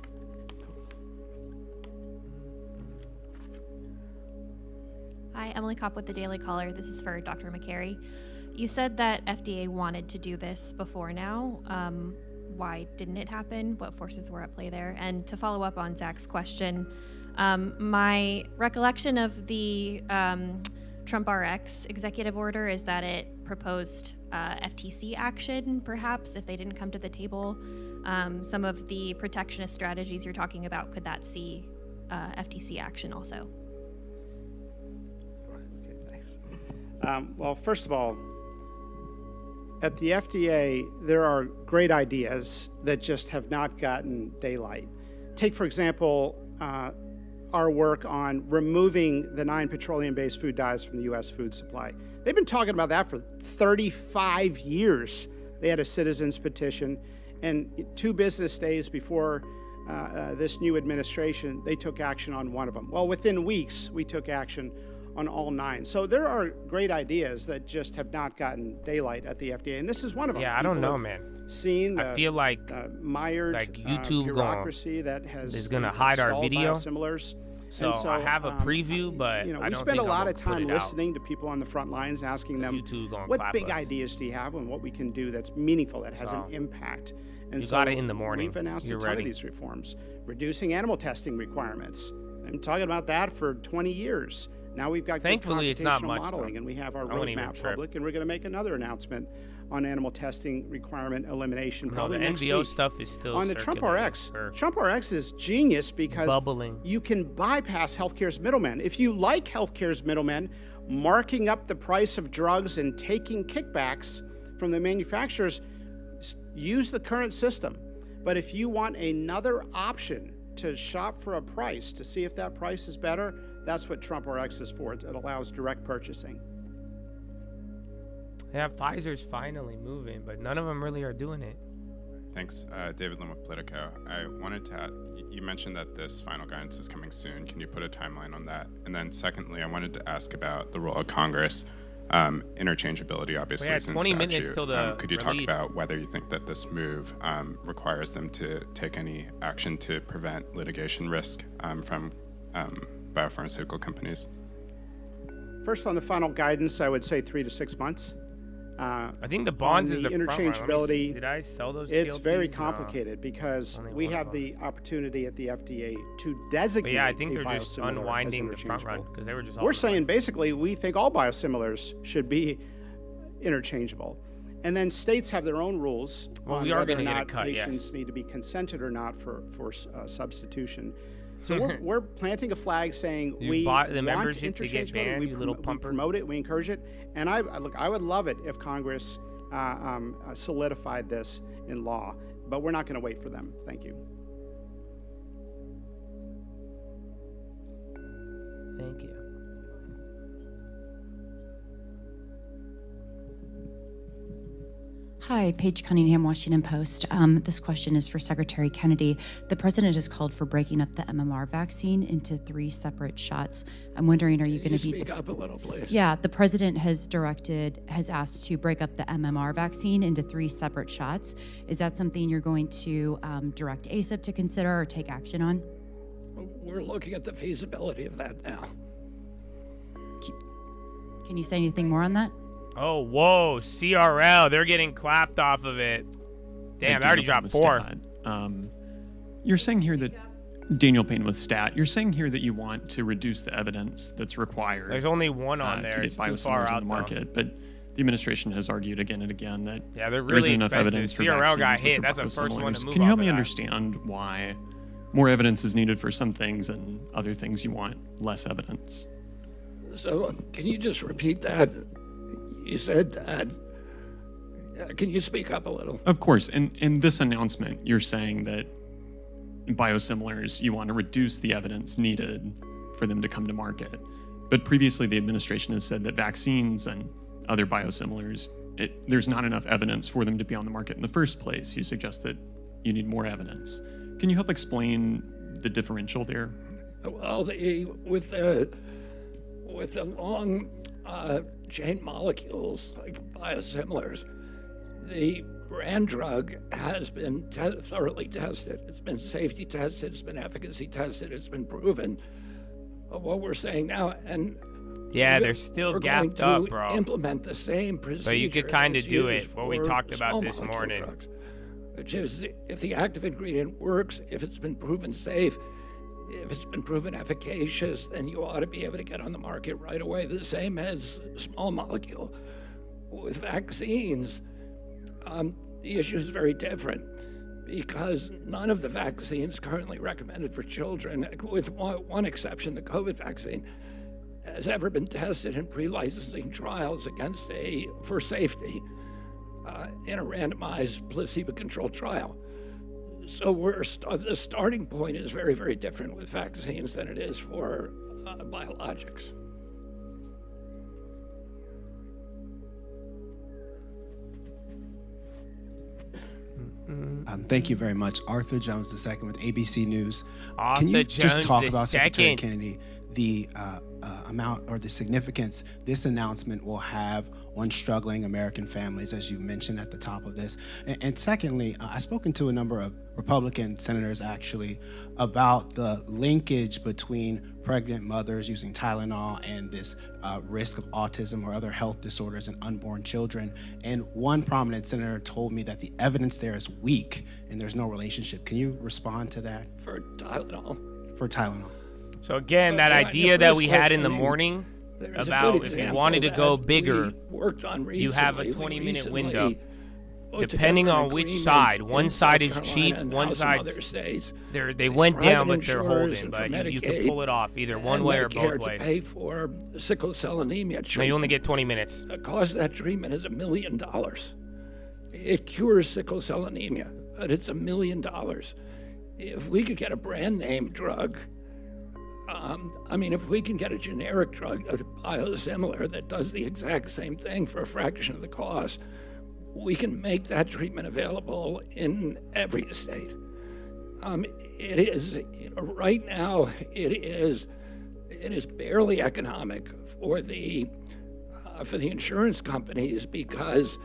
Speaker 11: Hi, Emily Kopp with the Daily Caller. This is for Dr. McCary. You said that FDA wanted to do this before now. Why didn't it happen? What forces were at play there? And to follow up on Zach's question, my recollection of the Trump RX executive order is that it proposed FTC action, perhaps, if they didn't come to the table. Some of the protectionist strategies you're talking about, could that see FTC action also?
Speaker 10: Okay, thanks. Well, first of all, at the FDA, there are great ideas that just have not gotten daylight. Take, for example, our work on removing the 9 petroleum-based food dyes from the U.S. food supply. They've been talking about that for 35 years. They had a citizens petition, and 2 business days before this new administration, they took action on one of them. Well, within weeks, we took action on all 9. So there are great ideas that just have not gotten daylight at the FDA, and this is one of them.
Speaker 1: Yeah, I don't know, man.
Speaker 10: Seen
Speaker 1: I feel like
Speaker 10: mired
Speaker 1: YouTube
Speaker 10: bureaucracy that
Speaker 1: is going to hide our video.
Speaker 10: Biosimilars.
Speaker 1: So I have a preview, but I don't
Speaker 10: we spend a lot of time
Speaker 1: listening
Speaker 10: listening to people on the front lines, asking them what big ideas do you have and what we can do that's meaningful, that has an impact. And
Speaker 1: you got it in the morning.
Speaker 10: We've announced
Speaker 1: You're
Speaker 10: a ton
Speaker 1: ready.
Speaker 10: of these reforms, reducing animal testing requirements. I'm talking about that for 20 years. Now we've got
Speaker 1: Thankfully, it's not much,
Speaker 10: modeling,
Speaker 1: though.
Speaker 10: and we have our
Speaker 1: I won't even
Speaker 10: roadmap
Speaker 1: trip.
Speaker 10: public, and we're going to make another announcement on animal testing requirement elimination.
Speaker 1: No,
Speaker 10: probably
Speaker 1: the
Speaker 10: next
Speaker 1: NVO
Speaker 10: week.
Speaker 1: stuff is still
Speaker 10: On the Trump
Speaker 1: circulating,
Speaker 10: RX.
Speaker 1: or
Speaker 10: Trump RX is genius because
Speaker 1: bubbling.
Speaker 10: you can bypass healthcare's middlemen. If you like healthcare's middlemen, marking up the price of drugs and taking kickbacks from the manufacturers, use the current system. But if you want another option to shop for a price, to see if that price is better, that's what Trump RX is for. It allows direct purchasing.
Speaker 1: Yeah, Pfizer's finally moving, but none of them really are doing it.
Speaker 12: Thanks. David Lim with Politico. I wanted to add, you mentioned that this final guidance is coming soon. Can you put a timeline on that? And then secondly, I wanted to ask about the role of Congress. Interchangeability, obviously,
Speaker 1: We had
Speaker 12: is in
Speaker 1: 20
Speaker 12: statute.
Speaker 1: minutes till the
Speaker 12: could you
Speaker 1: release.
Speaker 12: talk about whether you think that this move requires them to take any action to prevent litigation risk from biopharmaceutical companies?
Speaker 10: First, on the final guidance, I would say 3 to 6 months.
Speaker 1: I think the bonds is the front runner. Let me see.
Speaker 10: interchangeability.
Speaker 1: Did I sell those?
Speaker 10: It's very
Speaker 1: TLCs? No.
Speaker 10: complicated because
Speaker 1: Only
Speaker 10: we
Speaker 1: one
Speaker 10: have
Speaker 1: of
Speaker 10: the opportunity at the FDA to
Speaker 1: But
Speaker 10: designate.
Speaker 1: yeah, I think
Speaker 10: a
Speaker 1: they're just
Speaker 10: biosimilar as
Speaker 1: unwinding the front run
Speaker 10: interchangeable.
Speaker 1: because they were just. all
Speaker 10: We're
Speaker 1: over the
Speaker 10: saying
Speaker 1: place.
Speaker 10: basically we think all biosimilars should be interchangeable, and then states have their own rules
Speaker 1: Well,
Speaker 10: on
Speaker 1: we are
Speaker 10: whether or
Speaker 1: gonna get a
Speaker 10: not
Speaker 1: cut, yes.
Speaker 10: patients need to be consented or not for substitution. So we're planting a flag saying
Speaker 1: You
Speaker 10: we
Speaker 1: bought the
Speaker 10: want
Speaker 1: membership to get
Speaker 10: interchangeability.
Speaker 1: banned,
Speaker 10: We
Speaker 1: you little
Speaker 10: we
Speaker 1: pumper.
Speaker 10: promote it, we encourage it, and I would love it if Congress solidified this in law, but we're not going to wait for them. Thank you.
Speaker 1: Thank you.
Speaker 13: Hi, Paige Cunningham, Washington Post. This question is for Secretary Kennedy. The president has called for breaking up the MMR vaccine into 3 separate shots. I'm wondering, are you going to be...
Speaker 14: Speak up a little, please.
Speaker 13: Yeah, the president has asked to break up the MMR vaccine into 3 separate shots. Is that something you're going to direct ACIP to consider or take action on?
Speaker 14: We're looking at the feasibility of that now.
Speaker 13: Can you say anything more on that?
Speaker 1: Oh, whoa, CRL, they're getting clapped off of it. Damn, I already dropped 4.
Speaker 15: You're saying here that Daniel Payne with Stat, you're saying here that you want to reduce the evidence that's required.
Speaker 1: There's only one on there.
Speaker 15: To get
Speaker 1: It's too
Speaker 15: biosimilars
Speaker 1: far
Speaker 15: on
Speaker 1: out,
Speaker 15: the
Speaker 1: though.
Speaker 15: market, but the administration has argued again and again that
Speaker 1: Yeah, they're
Speaker 15: there isn't
Speaker 1: really
Speaker 15: enough
Speaker 1: expensive.
Speaker 15: evidence for
Speaker 1: CRL
Speaker 15: vaccines
Speaker 1: got
Speaker 15: which
Speaker 1: hit.
Speaker 15: are
Speaker 1: That's the first one to
Speaker 15: biosimilars.
Speaker 1: move
Speaker 15: Can you help
Speaker 1: off
Speaker 15: me
Speaker 1: of that.
Speaker 15: understand why more evidence is needed for some things and other things you want less evidence?
Speaker 14: So can you just repeat that? You said that. Can you speak up a little?
Speaker 15: Of course. In this announcement, you're saying that biosimilars, you want to reduce the evidence needed for them to come to market. But previously, the administration has said that vaccines and other biosimilars, there's not enough evidence for them to be on the market in the first place. You suggest that you need more evidence. Can you help explain the differential there?
Speaker 14: Well, with the long chain molecules like biosimilars, the brand drug has been thoroughly tested. It's been safety tested, it's been efficacy tested, it's been proven. What we're saying now, and
Speaker 1: yeah, they're still gapped up, bro.
Speaker 14: Implement the same procedure.
Speaker 1: But you could kind of do it. What we talked about this morning.
Speaker 14: Drugs, which is, if the active ingredient works, if it's been proven safe, if it's been proven efficacious, then you ought to be able to get on the market right away. The same as small molecule. With vaccines, the issue is very different because none of the vaccines currently recommended for children, with one exception, the COVID vaccine, has ever been tested in pre-licensing trials for safety in a randomized placebo-controlled trial. So the starting point is very, very different with vaccines than it is for biologics.
Speaker 16: Thank you very much. Arthur Jones II with ABC News.
Speaker 1: Arthur
Speaker 16: Can you
Speaker 1: Jones
Speaker 16: just talk
Speaker 1: II.
Speaker 16: about Secretary Kennedy, the amount or the significance this announcement will have on struggling American families, as you mentioned at the top of this? And secondly, I've spoken to a number of Republican senators actually about the linkage between pregnant mothers using Tylenol and this risk of autism or other health disorders in unborn children. And one prominent senator told me that the evidence there is weak and there's no relationship. Can you respond to that?
Speaker 14: For Tylenol.
Speaker 16: For Tylenol.
Speaker 1: So again, that idea that we had in the morning about if you wanted to go bigger, you have a 20-minute window. Depending on which side. One side is cheap, one side's they went down, but they're holding. But you can pull it off either one way or both ways.
Speaker 14: To pay for sickle cell anemia treatment.
Speaker 1: No, you only get 20 minutes.
Speaker 14: The cost of that treatment is $1 million. It cures sickle cell anemia, but it's $1 million. If we could get a brand name drug, if we can get a generic drug, a biosimilar that does the exact same thing for a fraction of the cost, we can make that treatment available in every state. It is right now. It is barely economic for the insurance companies because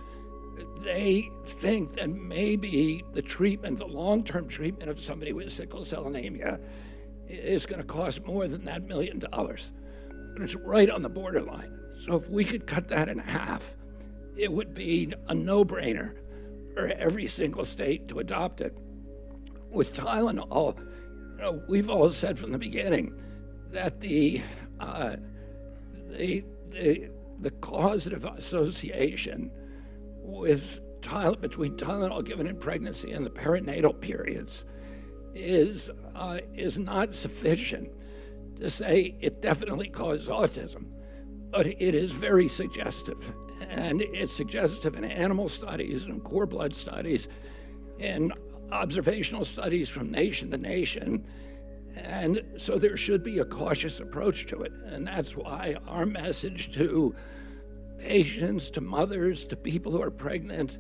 Speaker 14: they think that maybe the long-term treatment of somebody with sickle cell anemia is going to cost more than that $1 million. But it's right on the borderline. So if we could cut that in half, it would be a no-brainer for every single state to adopt it. With Tylenol, we've all said from the beginning that the causative association between Tylenol given in pregnancy and the perinatal periods is not sufficient to say it definitely caused autism, but it is very suggestive. And it's suggestive in animal studies and core blood studies and observational studies from nation to nation. And so there should be a cautious approach to it. And that's why our message to patients, to mothers, to people who are pregnant,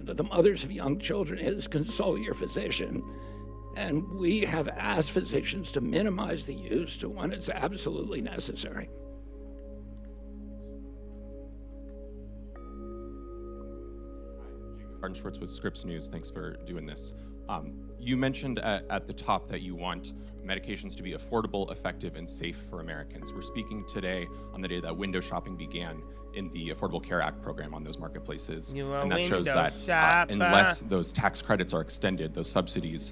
Speaker 14: to the mothers of young children is consult your physician. And we have asked physicians to minimize the use to when it's absolutely necessary.
Speaker 17: Martin Schwartz with Scripps News. Thanks for doing this. You mentioned at the top that you want medications to be affordable, effective, and safe for Americans. We're speaking today on the day that window shopping began in the Affordable Care Act program on those marketplaces. And that shows that unless those tax credits are extended, those subsidies,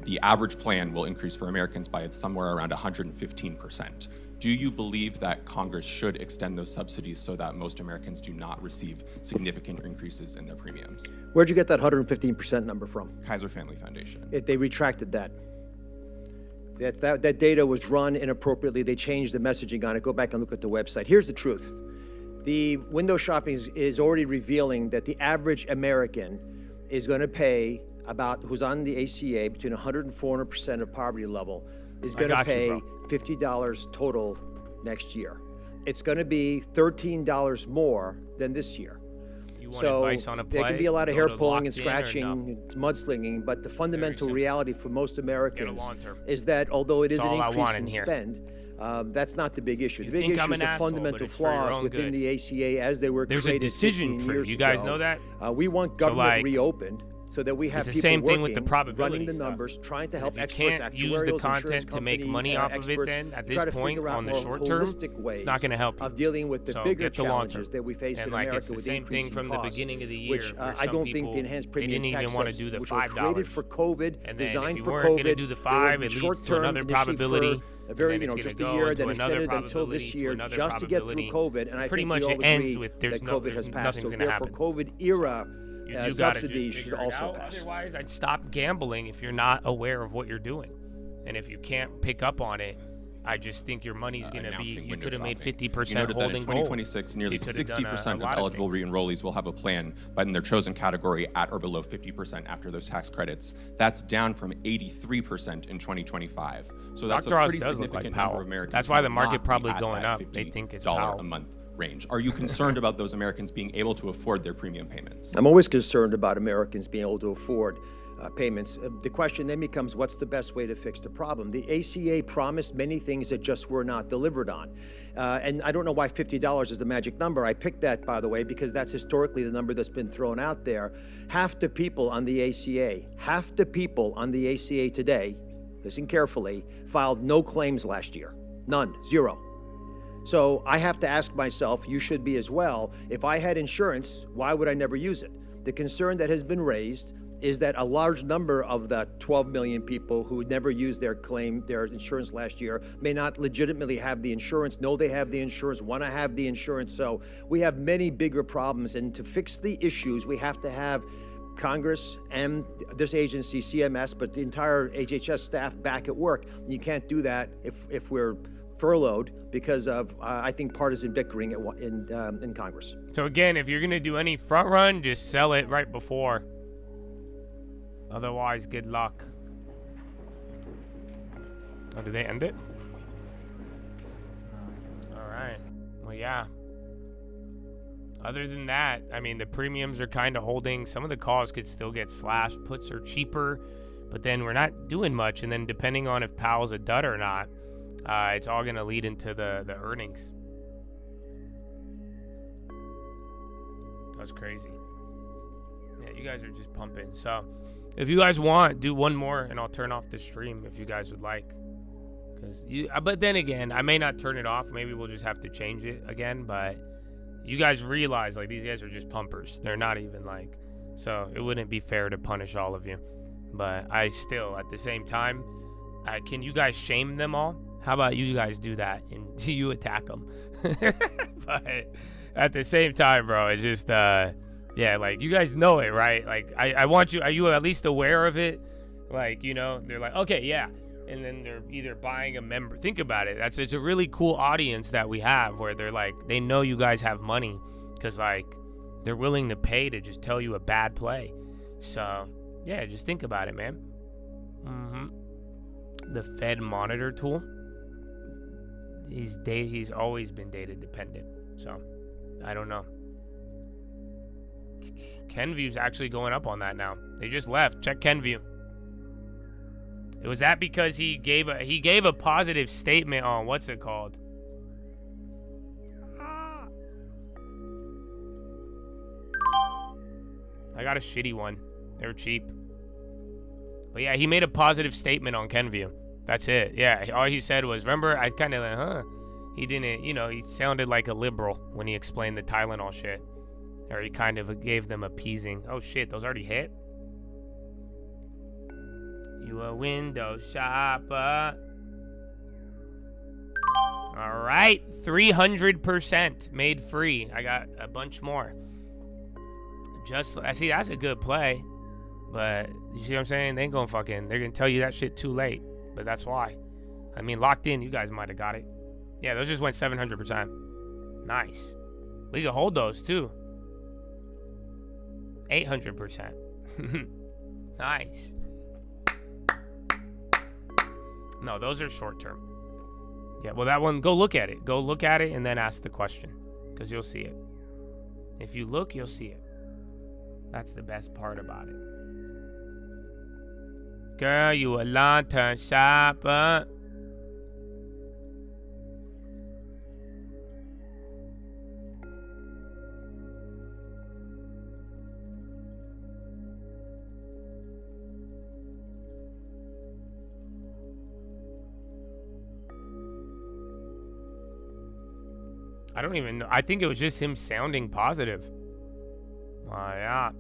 Speaker 17: the average plan will increase for Americans by somewhere around 115%. Do you believe that Congress should extend those subsidies so that most Americans do not receive significant increases in their premiums?
Speaker 8: Where'd you get that 115% number from?
Speaker 17: Kaiser Family Foundation.
Speaker 8: They retracted that. That data was run inappropriately. They changed the messaging on it. Go back and look at the website. Here's the truth. The window shopping is already revealing that the average American is going to pay about, who's on the ACA, between 100 and 400% of poverty level, is going to pay $50 total next year. It's going to be $13 more than this year.
Speaker 1: You want advice on a play?
Speaker 8: There can be a lot of hair pulling and
Speaker 1: Locked In
Speaker 8: scratching,
Speaker 1: or
Speaker 8: and mudslinging, but the fundamental reality for most Americans is that although it is an increase in spend, that's not the big issue. The big issue is the fundamental flaws within the ACA as they were created.
Speaker 1: There's a decision tree. You guys know that?
Speaker 8: We want government reopened so that we have
Speaker 1: it's the
Speaker 8: people
Speaker 1: same thing
Speaker 8: working,
Speaker 1: with the probability
Speaker 8: running the
Speaker 1: stuff.
Speaker 8: numbers, trying to help
Speaker 1: If you
Speaker 8: experts,
Speaker 1: can't
Speaker 8: actuarials,
Speaker 1: use the
Speaker 8: insurance
Speaker 1: content to make
Speaker 8: company,
Speaker 1: money off of it,
Speaker 8: experts,
Speaker 1: then at
Speaker 8: to try
Speaker 1: this
Speaker 8: to
Speaker 1: point
Speaker 8: figure out
Speaker 1: on the
Speaker 8: more
Speaker 1: short term,
Speaker 8: holistic ways
Speaker 1: it's not going to help you.
Speaker 8: of dealing with the
Speaker 1: So
Speaker 8: bigger
Speaker 1: get the long
Speaker 8: challenges
Speaker 1: term.
Speaker 8: that we face
Speaker 1: And
Speaker 8: in
Speaker 1: like
Speaker 8: America
Speaker 1: it's the
Speaker 8: with
Speaker 1: same
Speaker 8: increasing
Speaker 1: thing from the
Speaker 8: costs,
Speaker 1: beginning of the year,
Speaker 8: which
Speaker 1: where
Speaker 8: I
Speaker 1: some
Speaker 8: don't think
Speaker 1: people,
Speaker 8: the enhanced
Speaker 1: they
Speaker 8: premium
Speaker 1: didn't even
Speaker 8: tax
Speaker 1: want to
Speaker 8: sets,
Speaker 1: do the
Speaker 8: which were
Speaker 1: $5.
Speaker 8: created for COVID,
Speaker 1: And then
Speaker 8: designed
Speaker 1: if you
Speaker 8: for
Speaker 1: weren't
Speaker 8: COVID,
Speaker 1: going to do the 5, it leads to another probability.
Speaker 8: A very,
Speaker 1: and then it's
Speaker 8: just a
Speaker 1: gonna
Speaker 8: year,
Speaker 1: go
Speaker 8: then
Speaker 1: to another
Speaker 8: extended until this
Speaker 1: probability,
Speaker 8: year,
Speaker 1: to another
Speaker 8: just to get through
Speaker 1: probability.
Speaker 8: COVID. And I
Speaker 1: Pretty
Speaker 8: think
Speaker 1: much
Speaker 8: we all
Speaker 1: it ends
Speaker 8: agree
Speaker 1: with
Speaker 8: that COVID has passed.
Speaker 1: nothing's
Speaker 8: So
Speaker 1: going to
Speaker 8: therefore,
Speaker 1: happen.
Speaker 8: COVID era
Speaker 1: You do gotta
Speaker 8: subsidies
Speaker 1: just
Speaker 8: should
Speaker 1: figure it
Speaker 8: also
Speaker 1: out.
Speaker 8: pass.
Speaker 1: Otherwise, I'd stop gambling if you're not aware of what you're doing. And if you can't pick up on it, I just think your money's going to be, you could have made 50%
Speaker 17: You noted that in
Speaker 1: holding gold.
Speaker 17: 2026, nearly
Speaker 1: You could have done
Speaker 17: 60% of
Speaker 1: lot
Speaker 17: eligible
Speaker 1: things.
Speaker 17: re-enrollees will have a plan, but in their chosen category at or below 50% after those tax credits. That's down from 83% in 2025. So that's
Speaker 1: Dr.
Speaker 17: a
Speaker 1: Oz
Speaker 17: pretty
Speaker 1: does look
Speaker 17: significant
Speaker 1: like
Speaker 17: number
Speaker 1: Powell.
Speaker 17: of Americans.
Speaker 1: That's why the
Speaker 17: who will
Speaker 1: market
Speaker 17: not be
Speaker 1: probably
Speaker 17: at
Speaker 1: going
Speaker 17: that
Speaker 1: up. They think it's
Speaker 17: $50
Speaker 1: Powell.
Speaker 17: a month range. Are you concerned about those Americans being able to afford their premium payments?
Speaker 8: I'm always concerned about Americans being able to afford payments. The question then becomes, what's the best way to fix the problem? The ACA promised many things that just were not delivered on. And I don't know why $50 is the magic number. I picked that, by the way, because that's historically the number that's been thrown out there. Half the people on the ACA today, listen carefully, filed no claims last year. None, zero. So I have to ask myself, you should be as well, if I had insurance, why would I never use it? The concern that has been raised is that a large number of the 12 million people who never used their insurance last year may not legitimately have the insurance, know they have the insurance, want to have the insurance. So we have many bigger problems, and to fix the issues, we have to have Congress and this agency, CMS, but the entire HHS staff back at work. You can't do that if we're furloughed because of, I think, partisan bickering in Congress.
Speaker 1: So again, if you're going to do any front run, just sell it right before. Otherwise, good luck. Oh, did they end it? All right. Well, yeah. Other than that, I mean, the premiums are kind of holding. Some of the calls could still get slashed. Puts are cheaper, but then we're not doing much. And then depending on if Powell's a dud or not, it's all going to lead into the earnings. That's crazy. Yeah, you guys are just pumping. So if you guys want, do one more and I'll turn off the stream if you guys would like. But then again, I may not turn it off. Maybe we'll just have to change it again. But you guys realize, like, these guys are just pumpers. They're not even like, so it wouldn't be fair to punish all of you. But I still, at the same time, can you guys shame them all? How about you guys do that and you attack them? But at the same time, bro, it's just, yeah, like, you guys know it, right? Like, I want you, are you at least aware of it? Like, you know, they're like, okay, yeah. And then they're either buying a member. Think about it. It's a really cool audience that we have where they're like, they know you guys have money because, like, they're willing to pay to just tell you a bad play. So, yeah, just think about it, man. The Fed monitor tool. He's always been data dependent. So, I don't know. Kenview's actually going up on that now. They just left. Check Kenview. Was that because he gave a positive statement on what's it called? I got a shitty one. They were cheap. But yeah, he made a positive statement on Kenview. That's it. Yeah, all he said was, remember, I kind of like, huh? He didn't, you know, he sounded like a liberal when he explained the Tylenol shit. Or he kind of gave them appeasing. Oh shit, those already hit? You a window shopper. All right? 300% made free. I got a bunch more. I see that's a good play. But you see what I'm saying? They ain't gonna they're gonna tell you that shit too late. But that's why. I mean, locked in, you guys might have got it. Yeah, those just went 700%. Nice. We can hold those too. 800%. Nice. No, those are short term. Yeah, well, that one, go look at it. Go look at it and then ask the question. Because you'll see it. If you look, you'll see it. That's the best part about it. Girl, you a long-term shopper. I don't even know. I think it was just him sounding positive. Yeah.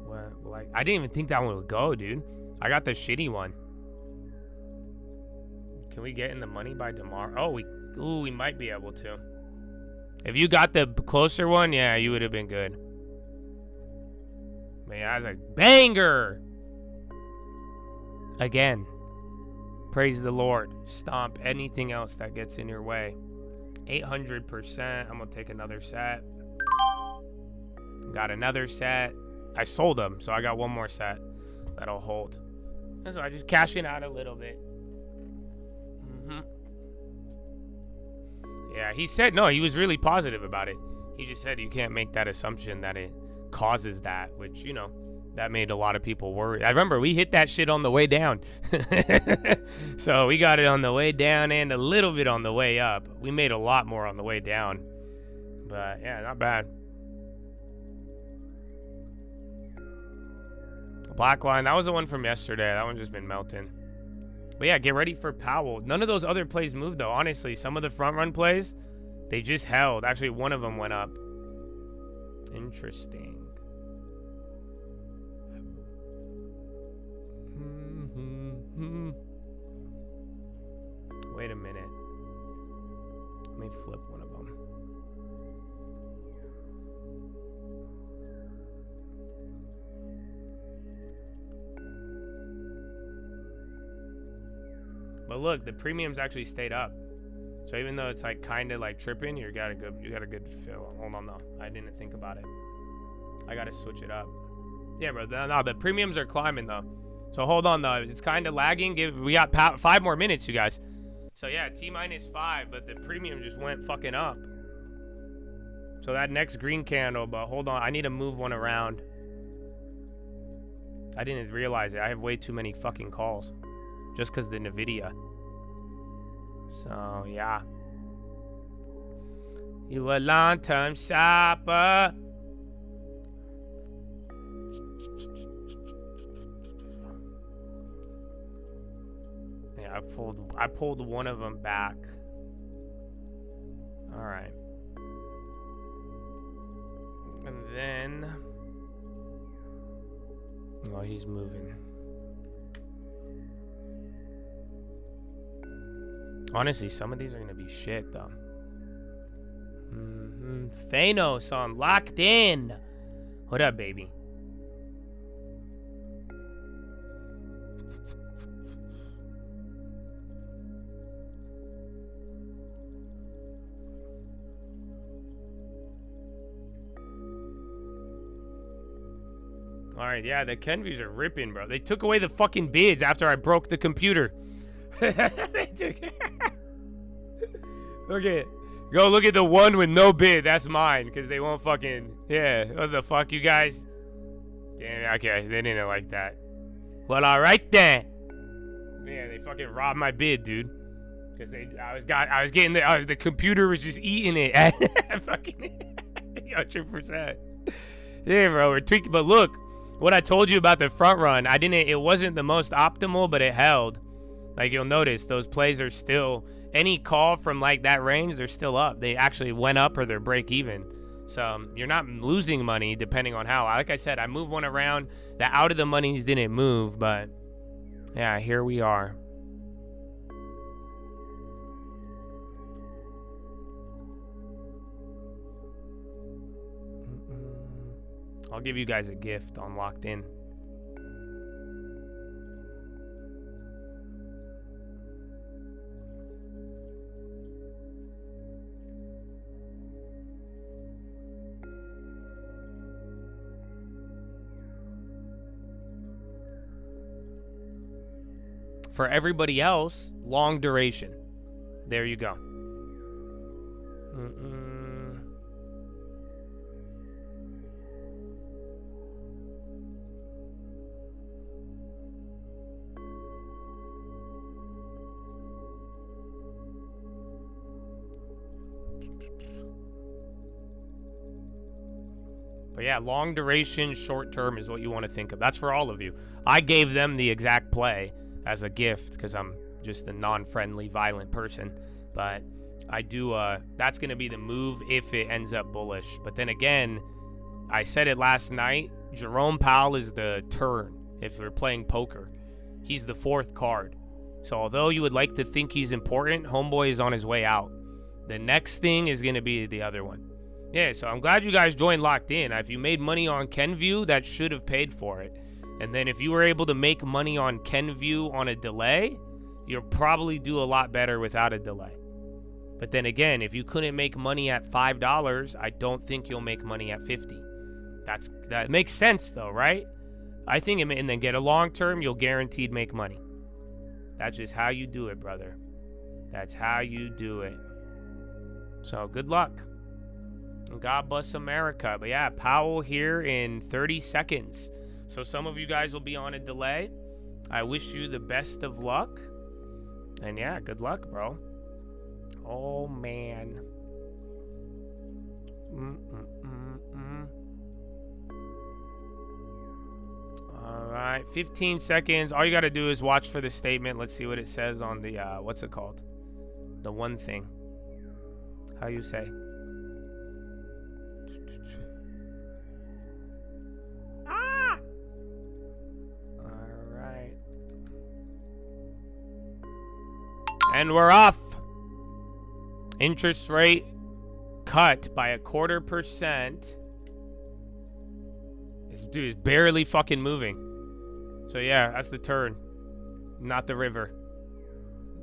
Speaker 1: Well, like, I didn't even think that one would go, dude. I got the shitty one. Can we get in the money by tomorrow? Oh, we might be able to. If you got the closer one, yeah, you would have been good. Man, I was like, banger! Again, praise the Lord. Stomp anything else that gets in your way. 800%. I'm going to take another set. Got another set. I sold them, so I got one more set that'll hold. And so I just cashing out a little bit. Yeah, he said, no, he was really positive about it. He just said you can't make that assumption that it causes that, which, you know, that made a lot of people worry. I remember we hit that shit on the way down. So we got it on the way down and a little bit on the way up. We made a lot more on the way down. But yeah, not bad. Black line, that was the one from yesterday. That one's just been melting. But yeah, get ready for Powell. None of those other plays moved though. Honestly, some of the front run plays, they just held. Actually, one of them went up. Interesting. Wait a minute. Let me flip one of them. But look, the premiums actually stayed up. So even though it's like kind of like tripping, you got a good feel. Hold on though. I didn't think about it. I got to switch it up. Yeah, bro. No, the premiums are climbing though. So hold on though, it's kind of lagging. We got 5 more minutes, you guys. So yeah, T-5, but the premium just went fucking up. So that next green candle, but hold on, I need to move one around. I didn't realize it. I have way too many fucking calls, just because the Nvidia. So yeah, you a long-term shopper. I pulled one of them back. All right. And then, oh, he's moving. Honestly, some of these are gonna be shit though. Thanos on locked in. What up, baby? All right, yeah, the Kenvys are ripping, bro. They took away the fucking bids after I broke the computer. They took Okay, go look at the one with no bid. That's mine, because they won't fucking... Yeah, what the fuck, you guys? Damn, okay, they didn't like that. Well, all right then. Man, they fucking robbed my bid, dude. Because I was getting the computer was just eating it. Fucking 100%. Yeah, bro, we're tweaking. But look, what I told you about the front run, it wasn't the most optimal, but it held. Like, you'll notice those plays are still, any call from like that range, they're still up. They actually went up or they're break even. So you're not losing money depending on how. Like I said, I moved one around. The out of the monies didn't move, but yeah, here we are. I'll give you guys a gift on Locked In. For everybody else, long duration. There you go. But yeah, long duration, short term is what you want to think of. That's for all of you. I gave them the exact play as a gift because I'm just a non-friendly, violent person. But I do, that's going to be the move if it ends up bullish. But then again, I said it last night, Jerome Powell is the turn if we're playing poker. He's the fourth card. So although you would like to think he's important, homeboy is on his way out. The next thing is going to be the other one. Yeah, so I'm glad you guys joined Locked In. If you made money on Kenview, that should have paid for it. And then if you were able to make money on Kenview on a delay, you'll probably do a lot better without a delay. But then again, if you couldn't make money at $5, I don't think you'll make money at 50. That makes sense though, right? I think, and then get a long term, you'll guaranteed make money. That's just how you do it, brother. That's how you do it. So good luck. God bless America. But yeah, Powell here in 30 seconds. So some of you guys will be on a delay. I wish you the best of luck. And yeah, good luck, bro. Oh, man. All right, 15 seconds. All you got to do is watch for the statement. Let's see what it says on the, what's it called? The one thing. How you say? And we're off. Interest rate cut by 0.25%. This dude is barely fucking moving. So yeah, that's the turn. Not the river.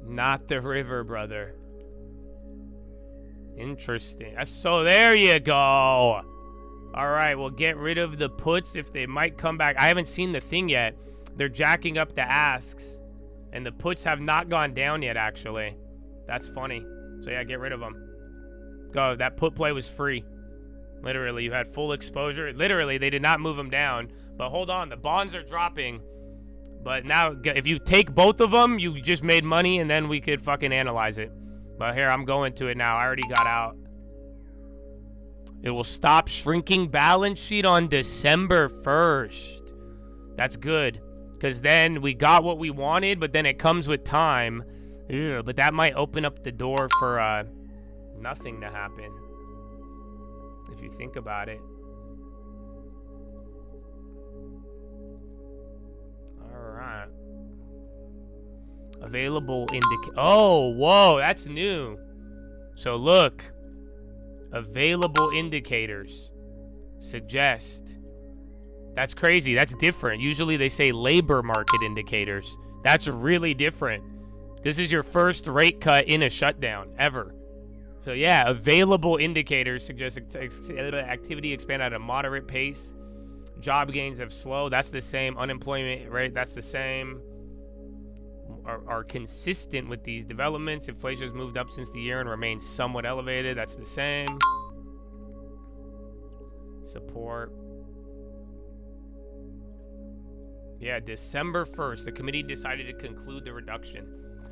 Speaker 1: Not the river, brother. Interesting. So there you go. All right, we'll get rid of the puts if they might come back. I haven't seen the thing yet. They're jacking up the asks. And the puts have not gone down yet, actually. That's funny. So yeah, get rid of them. Go, that put play was free. Literally, you had full exposure. Literally, they did not move them down. But hold on, the bonds are dropping. But now, if you take both of them, you just made money, and then we could fucking analyze it. But here, I'm going to it now. I already got out. It will stop shrinking balance sheet on December 1st. That's good. Because then we got what we wanted, but then it comes with time. Ugh, but that might open up the door for nothing to happen. If you think about it. Alright. Available Oh, whoa, that's new. So look. Available indicators. Suggest. That's crazy. That's different. Usually they say labor market indicators. That's really different. This is your first rate cut in a shutdown ever. So yeah, available indicators suggest activity expand at a moderate pace. Job gains have slowed. That's the same. Unemployment rate, that's the same. Are consistent with these developments. Inflation has moved up since the year and remains somewhat elevated. That's the same. Support. Yeah, December 1st, the committee decided to conclude the reduction.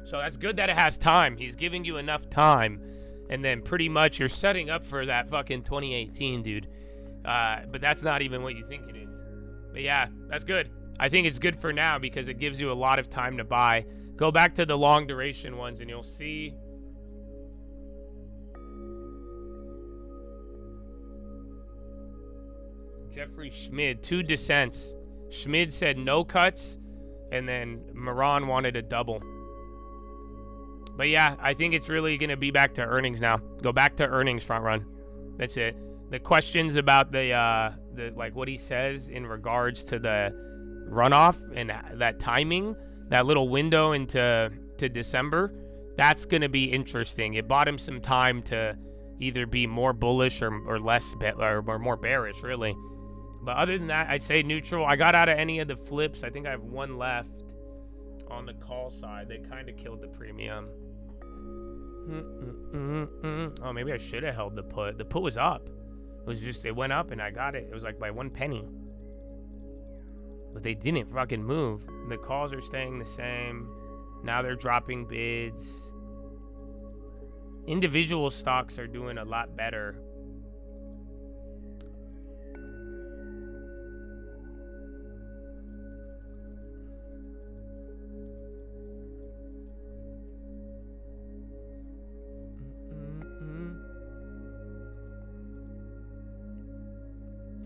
Speaker 1: So that's good that it has time. He's giving you enough time. And then pretty much you're setting up for that fucking 2018, dude. But that's not even what you think it is. But yeah, that's good. I think it's good for now because it gives you a lot of time to buy. Go back to the long duration ones and you'll see. Jeffrey Schmid, 2 dissents. Schmid said no cuts, and then Moran wanted a double. But yeah, I think it's really going to be back to earnings now. Go back to earnings, front run. That's it. The questions about the like what he says in regards to the runoff and that timing, that little window into December, that's going to be interesting. It bought him some time to either be more bullish or less or more bearish, really. But other than that, I'd say neutral. I got out of any of the flips. I think I have one left on the call side. They kind of killed the premium. Oh, maybe I should have held the put. The put was up. It was just, it went up and I got it. It was like by 1 penny. But they didn't fucking move. The calls are staying the same. Now they're dropping bids. Individual stocks are doing a lot better.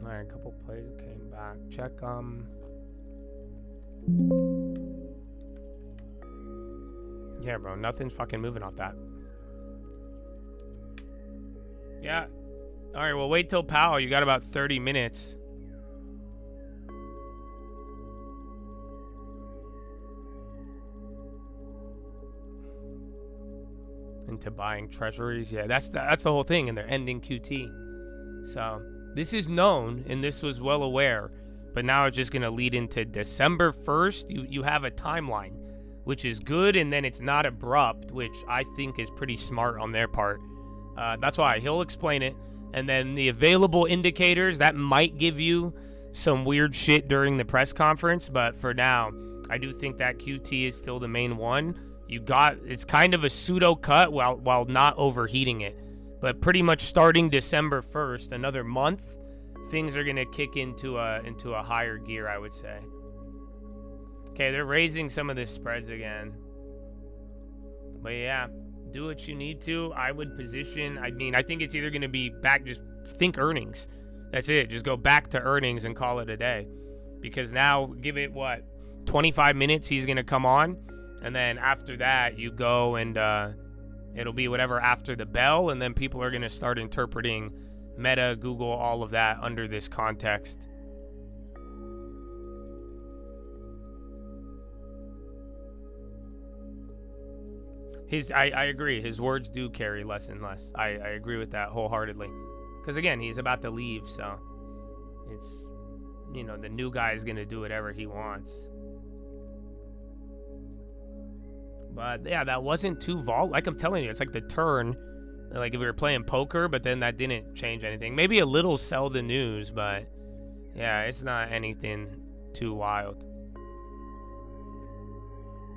Speaker 1: All right, a couple plays came back. Check yeah, bro, nothing's fucking moving off that. Yeah. All right, well, wait till Powell. You got about 30 minutes. Into buying treasuries. Yeah, that's the whole thing, and they're ending QT. So this is known, and this was well aware, but now it's just going to lead into December 1st. You have a timeline, which is good, and then it's not abrupt, which I think is pretty smart on their part. That's why he'll explain it. And then the available indicators, that might give you some weird shit during the press conference, but for now, I do think that QT is still the main one. It's kind of a pseudo cut while not overheating it. But pretty much starting December 1st, another month, things are going to kick into a higher gear, I would say. Okay, they're raising some of the spreads again. But yeah, do what you need to. I would position, I think it's either going to be back, just think earnings. That's it. Just go back to earnings and call it a day. Because now, give it, 25 minutes he's going to come on. And then after that, you go and it'll be whatever after the bell. And then people are going to start interpreting Meta, Google, all of that under this context. I agree. His words do carry less and less. I agree with that wholeheartedly. Because again, he's about to leave, so it's, the new guy is going to do whatever he wants. But yeah, that wasn't too volatile. Like I'm telling you, it's like the turn. Like if we were playing poker, but then that didn't change anything. Maybe a little sell the news, but yeah, it's not anything too wild.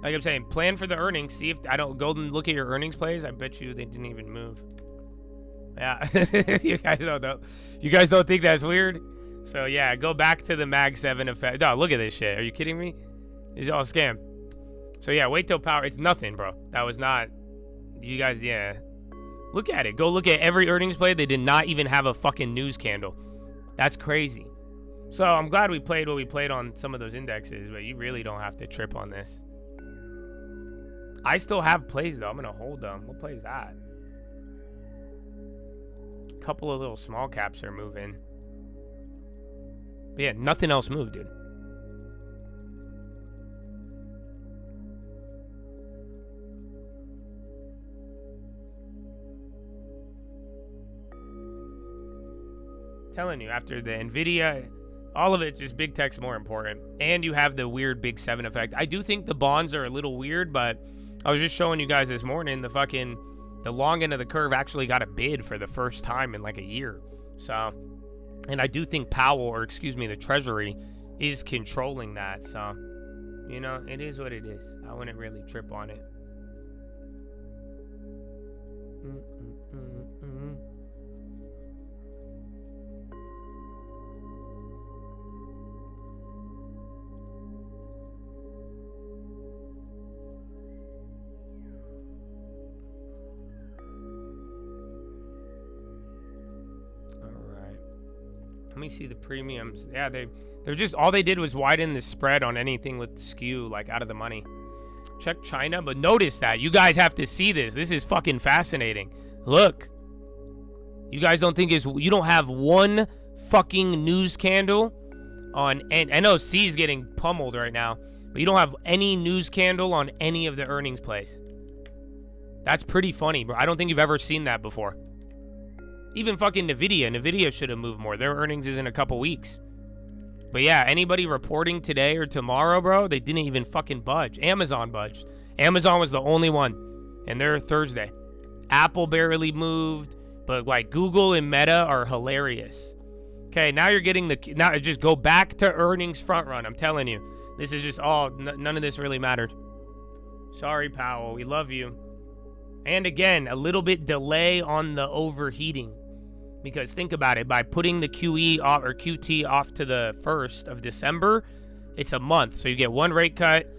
Speaker 1: Like I'm saying, plan for the earnings. See if I don't go and look at your earnings plays. I bet you they didn't even move. Yeah, you guys don't know. You guys don't think that's weird? So yeah, go back to the Mag 7 effect. No, look at this shit. Are you kidding me? It's all scam. So yeah, wait till power. It's nothing, bro. That was not. You guys, yeah. Look at it. Go look at every earnings play. They did not even have a fucking news candle. That's crazy. So I'm glad we played what we played on some of those indexes, but you really don't have to trip on this. I still have plays though. I'm gonna hold them. What play is that? A couple of little small caps are moving. But yeah, nothing else moved, dude. Telling you, after the Nvidia, all of it, just big tech's more important. And you have the weird big 7 effect. I do think the bonds are a little weird, but I was just showing you guys this morning, the long end of the curve actually got a bid for the first time in like a year. So, and I do think Powell, or excuse me, the Treasury is controlling that. So, it is what it is. I wouldn't really trip on it. Let me see the premiums. Yeah, they're just, all they did was widen the spread on anything with skew, like out of the money. Check China, but notice that. You guys have to see this. This is fucking fascinating. Look. You guys don't think you don't have one fucking news candle on, and NOC is getting pummeled right now, but you don't have any news candle on any of the earnings plays. That's pretty funny, bro. I don't think you've ever seen that before. Even fucking Nvidia should have moved more. Their earnings is in a couple weeks. But yeah, anybody reporting today or tomorrow, bro, they didn't even fucking budge. Amazon budged. Amazon was the only one, and they're Thursday. Apple barely moved, but like Google and Meta are hilarious. Okay, now you're getting now just go back to earnings front run. I'm telling you, this is just none of this really mattered. Sorry, Powell, we love you. And again, a little bit delay on the overheating. Because think about it, by putting the QE off, or QT off to the 1st of December, it's a month. So you get one rate cut,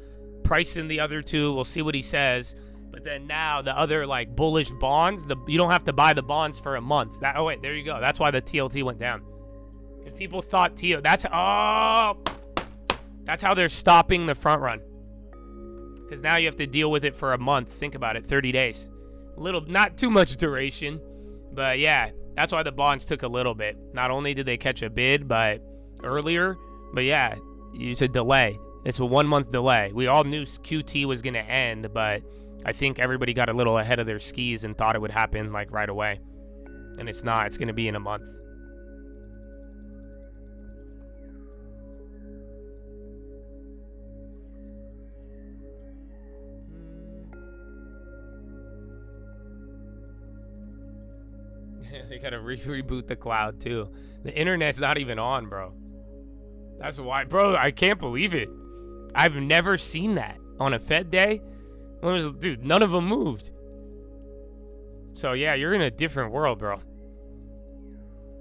Speaker 1: price in the other two. We'll see what he says. But then now the other like bullish bonds, you don't have to buy the bonds for a month. Oh wait, there you go. That's why the TLT went down. Because people thought that's how they're stopping the front run. Because now you have to deal with it for a month. Think about it, 30 days. Not too much duration, but yeah, that's why the bonds took a little bit. Not only did they catch a bid, but earlier, but yeah, it's a delay. It's a 1 month delay. We all knew QT was gonna end, but I think everybody got a little ahead of their skis and thought it would happen like right away. And it's not. It's going to be in a month. They got to reboot the cloud too. The internet's not even on, bro. That's why, bro, I can't believe it. I've never seen that on a Fed day. Dude, none of them moved. So yeah, you're in a different world, bro.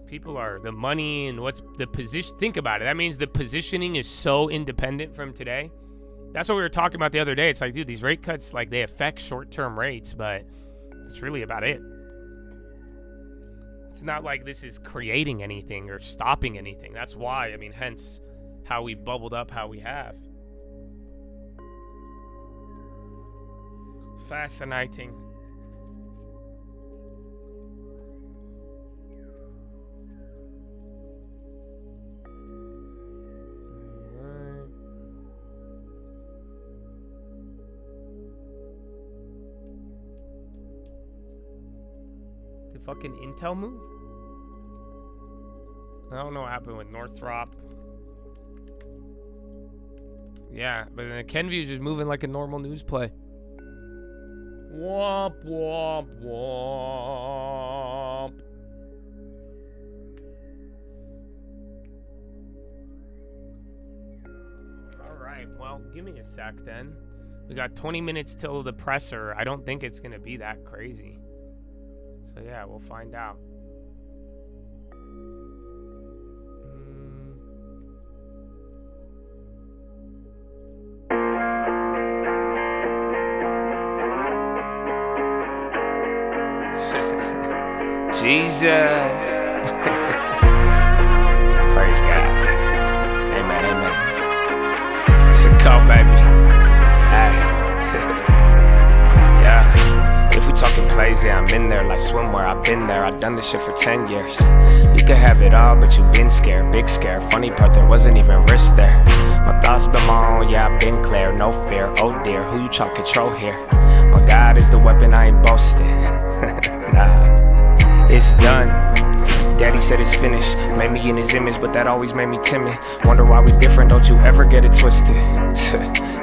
Speaker 1: People are the money and what's the position. Think about it. That means the positioning is so independent from today. That's what we were talking about the other day. It's like, dude, these rate cuts, like, they affect short-term rates, but it's really about it. It's not like this is creating anything or stopping anything. That's why, I mean, hence how we've bubbled up how we have. Fascinating. Did fucking Intel move? I don't know what happened with Northrop. Yeah, but then Kenview's just moving like a normal news play. Womp, womp, womp. Alright, well, give me a sec then. We got 20 minutes till the presser. I don't think it's going to be that crazy. So yeah, we'll find out.
Speaker 2: Jesus. Praise God. Amen, amen. It's a call, baby. Ay. Yeah. If we talking plays, yeah, I'm in there like swimwear. I've been there. I've done this shit for 10 years. You could have it all, but you've been scared. Big scare. Funny part, there wasn't even risk there. My thoughts been my own, yeah, I've been clear. No fear. Oh dear, who you trying to control here? My God is the weapon, I ain't boasting. Nah. It's done. Daddy said it's finished. Made me in his image, but that always made me timid. Wonder why we different, don't you ever get it twisted.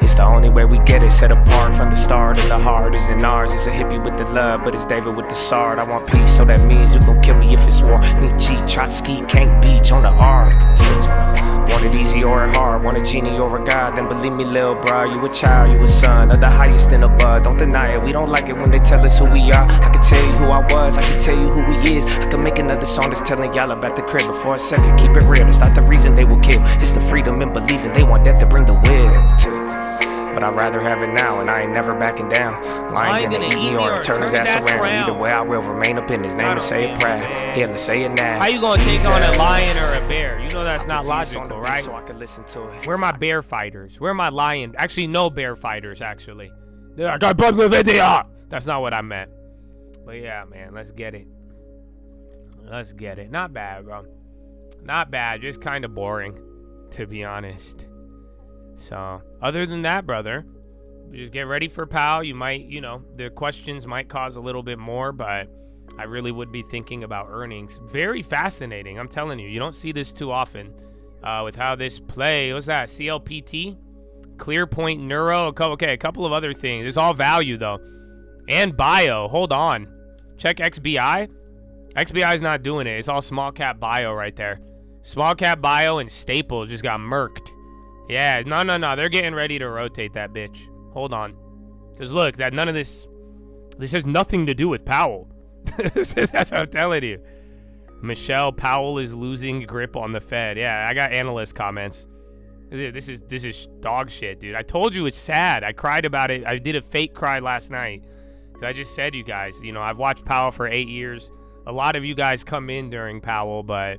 Speaker 2: It's the only way we get it. Set apart from the start, and the heart isn't ours. It's a hippie with the love, but it's David with the sword. I want peace, so that means you gon' kill me if it's war. Nietzsche, Trotsky, can't beach on the ark. Want it easy or hard, want a genie or a god. Then believe me, lil' bro, you a child, you a son of the highest in the bud. Don't deny it, we don't like it when they tell us who we are. I can tell you who I was, I can tell you who he is. I can make another song that's telling y'all about the crib. But for a second, keep it real, it's not the reason they will kill. It's the freedom in believing they want death to bring the will. but I'd rather have it now, and I ain't never backing down. Lion gonna eat me or turn his ass around. Either way, I will remain up in his name and say it proud. Here, let's say it now.
Speaker 1: How you gonna take on a lion or a bear? You know that's not logical, right?
Speaker 2: So I can listen to it.
Speaker 1: Where are my bear fighters? Where are my lion? Actually, no bear fighters, actually. I got bug with video. That's not what I meant. But yeah, man, let's get it. Let's get it. Not bad, bro. Not bad. Just kind of boring, to be honest. So, other than that, brother, just get ready for Powell. You might, the questions might cause a little bit more, but I really would be thinking about earnings. Very fascinating. I'm telling you, you don't see this too often with how this play. What's that? CLPT? ClearPoint Neuro? Okay, a couple of other things. It's all value, though. And bio. Hold on. Check XBI. XBI is not doing it. It's all small cap bio right there. Small cap bio and Staples just got murked. Yeah, no. They're getting ready to rotate that bitch. Hold on. Because look, none of this has nothing to do with Powell. That's what I'm telling you. Michelle, Powell is losing grip on the Fed. Yeah, I got analyst comments. This is dog shit, dude. I told you it's sad. I cried about it. I did a fake cry last night. I just said, you guys, I've watched Powell for 8 years. A lot of you guys come in during Powell, but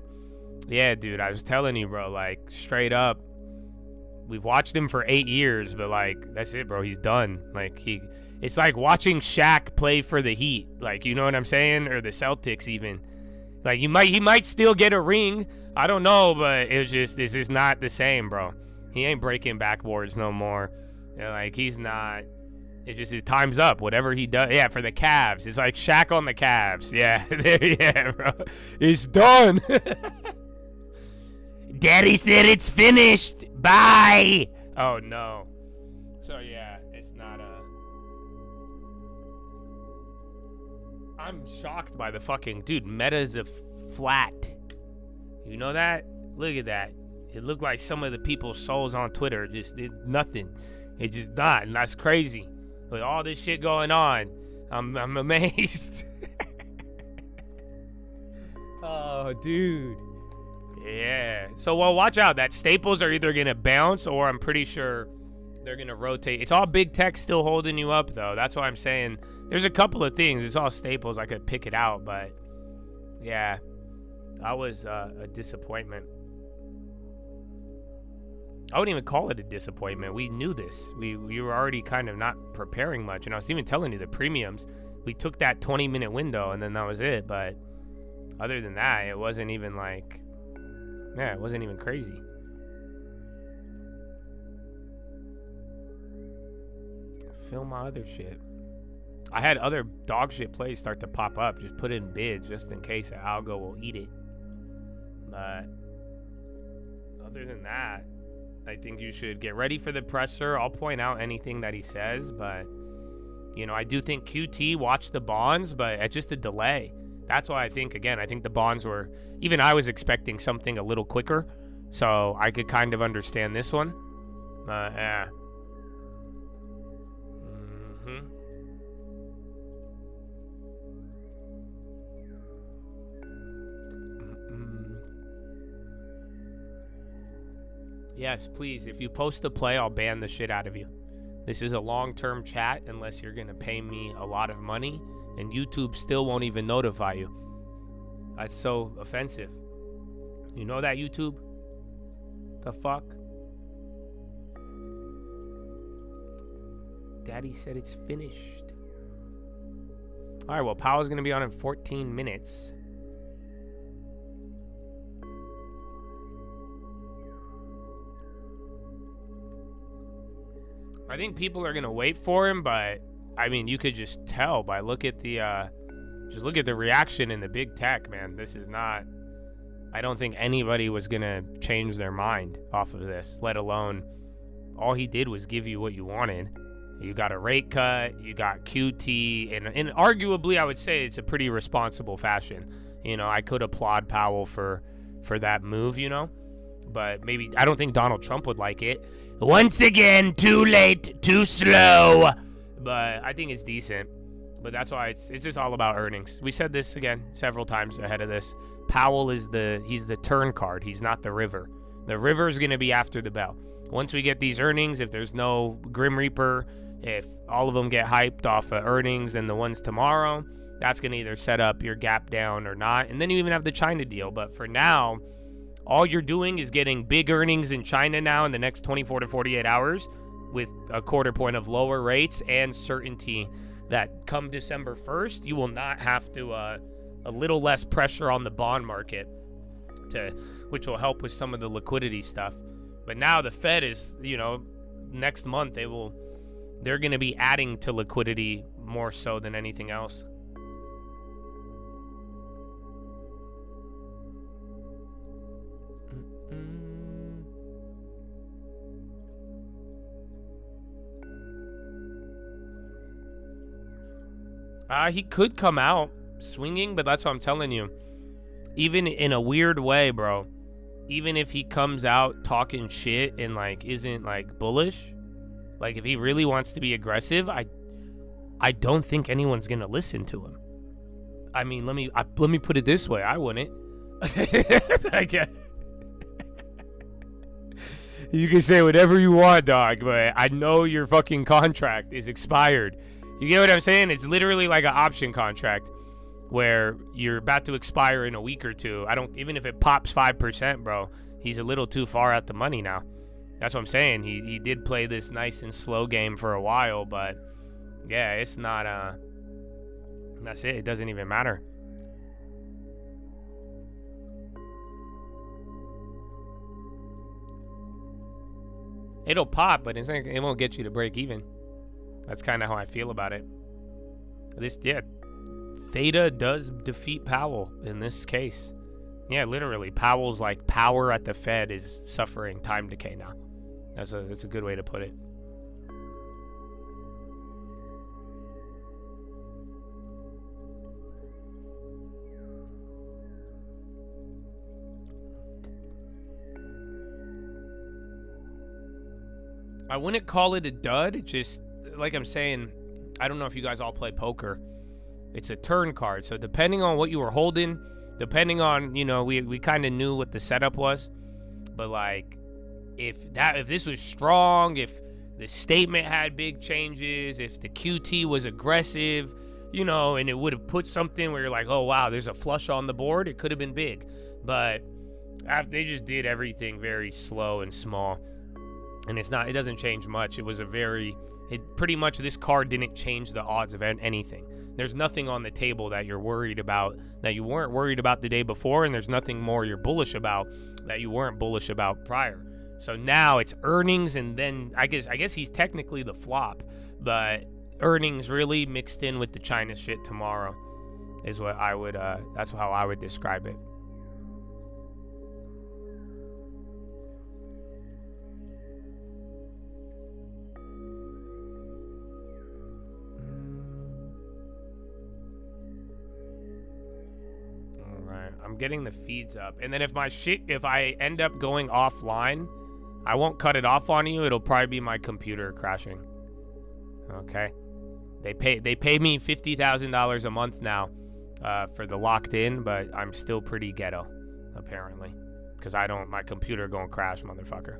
Speaker 1: yeah, dude, I was telling you, bro, like, straight up, we've watched him for 8 years, but like, that's it, bro. He's done. Like, it's like watching Shaq play for the Heat. Like, you know what I'm saying? Or the Celtics even. Like, he might still get a ring. I don't know, but it's just not the same, bro. He ain't breaking backboards no more. Like, he's not. It just his time's up. Whatever he does, yeah, for the Cavs. It's like Shaq on the Cavs. Yeah, yeah, bro. It's done. Daddy said it's finished. Bye. Oh no. So yeah, it's not I'm shocked by the fucking dude. Meta's a flat. You know that? Look at that. It looked like some of the people's souls on Twitter just did nothing. It just not, and that's crazy. With all this shit going on, I'm amazed. Oh, dude. Yeah. So, well, watch out. That Staples are either going to bounce or I'm pretty sure they're going to rotate. It's all big tech still holding you up, though. That's why I'm saying there's a couple of things. It's all Staples. I could pick it out, but yeah, that was a disappointment. I wouldn't even call it a disappointment. We knew this. We were already kind of not preparing much. And I was even telling you the premiums, we took that 20-minute window and then that was it. But other than that, it wasn't even like, yeah, it wasn't even crazy. Film my other shit. I had other dog shit plays start to pop up. Just put in bids just in case the algo will eat it. But other than that, I think you should get ready for the presser. I'll point out anything that he says, but, I do think QT watched the bonds, but it's just a delay. That's why I think the bonds were, even I was expecting something a little quicker, so I could kind of understand this one. Yeah. Yes, please. If you post a play, I'll ban the shit out of you. This is a long-term chat unless you're going to pay me a lot of money, and YouTube still won't even notify you. That's so offensive. You know that, YouTube? The fuck? Daddy said it's finished. All right, well, Powell's going to be on in 14 minutes. I think people are gonna wait for him, but I mean, you could just tell by look at the reaction in the big tech, man. This is not. I don't think anybody was gonna change their mind off of this. Let alone, all he did was give you what you wanted. You got a rate cut, you got QT, and arguably, I would say it's a pretty responsible fashion. I could applaud Powell for that move, but maybe I don't think Donald Trump would like it. Once again, too late, too slow. But I think it's decent. But that's why it's just all about earnings. We said this again several times ahead of this. Powell is he's the turn card. He's not the river. The river is going to be after the bell. Once we get these earnings, if there's no Grim Reaper, if all of them get hyped off of earnings and the ones tomorrow, that's going to either set up your gap down or not. And then you even have the China deal. But for now, all you're doing is getting big earnings in China now in the next 24 to 48 hours with a quarter point of lower rates and certainty that come December 1st, you will not have to, a little less pressure on the bond market, which will help with some of the liquidity stuff. But now the Fed is, next month they're going to be adding to liquidity more so than anything else. He could come out swinging, but that's what I'm telling you. Even in a weird way, bro. Even if he comes out talking shit and like isn't like bullish, like if he really wants to be aggressive, I don't think anyone's gonna listen to him. I mean, let me put it this way: I wouldn't. You can say whatever you want, dog, but I know your fucking contract is expired. You get what I'm saying? It's literally like an option contract where you're about to expire in a week or two. Even if it pops 5%, bro, he's a little too far out the money now. That's what I'm saying. He did play this nice and slow game for a while, but yeah, it's not, that's it. It doesn't even matter. It'll pop, but it won't get you to break even. That's kind of how I feel about it. Theta does defeat Powell in this case. Yeah, literally, Powell's like power at the Fed is suffering time decay now. That's a good way to put it. I wouldn't call it a dud. It just, like I'm saying, I don't know if you guys all play poker. It's a turn card. So depending on what you were holding, depending on, we kind of knew what the setup was. But like, if this was strong, if the statement had big changes, if the QT was aggressive, and it would have put something where you're like, oh wow, there's a flush on the board, it could have been big. But they just did everything very slow and small. And it doesn't change much. Pretty much this card didn't change the odds of anything. There's nothing on the table that you're worried about that you weren't worried about the day before, and there's nothing more you're bullish about that you weren't bullish about prior. So now it's earnings, and then I guess he's technically the flop, but earnings really mixed in with the China shit tomorrow is what I would that's how I would describe it. I'm getting the feeds up, and then if I end up going offline, I won't cut it off on you. It'll probably be my computer crashing. Okay, they pay me $50,000 a month now for the locked in, but I'm still pretty ghetto apparently because my computer gonna crash, motherfucker.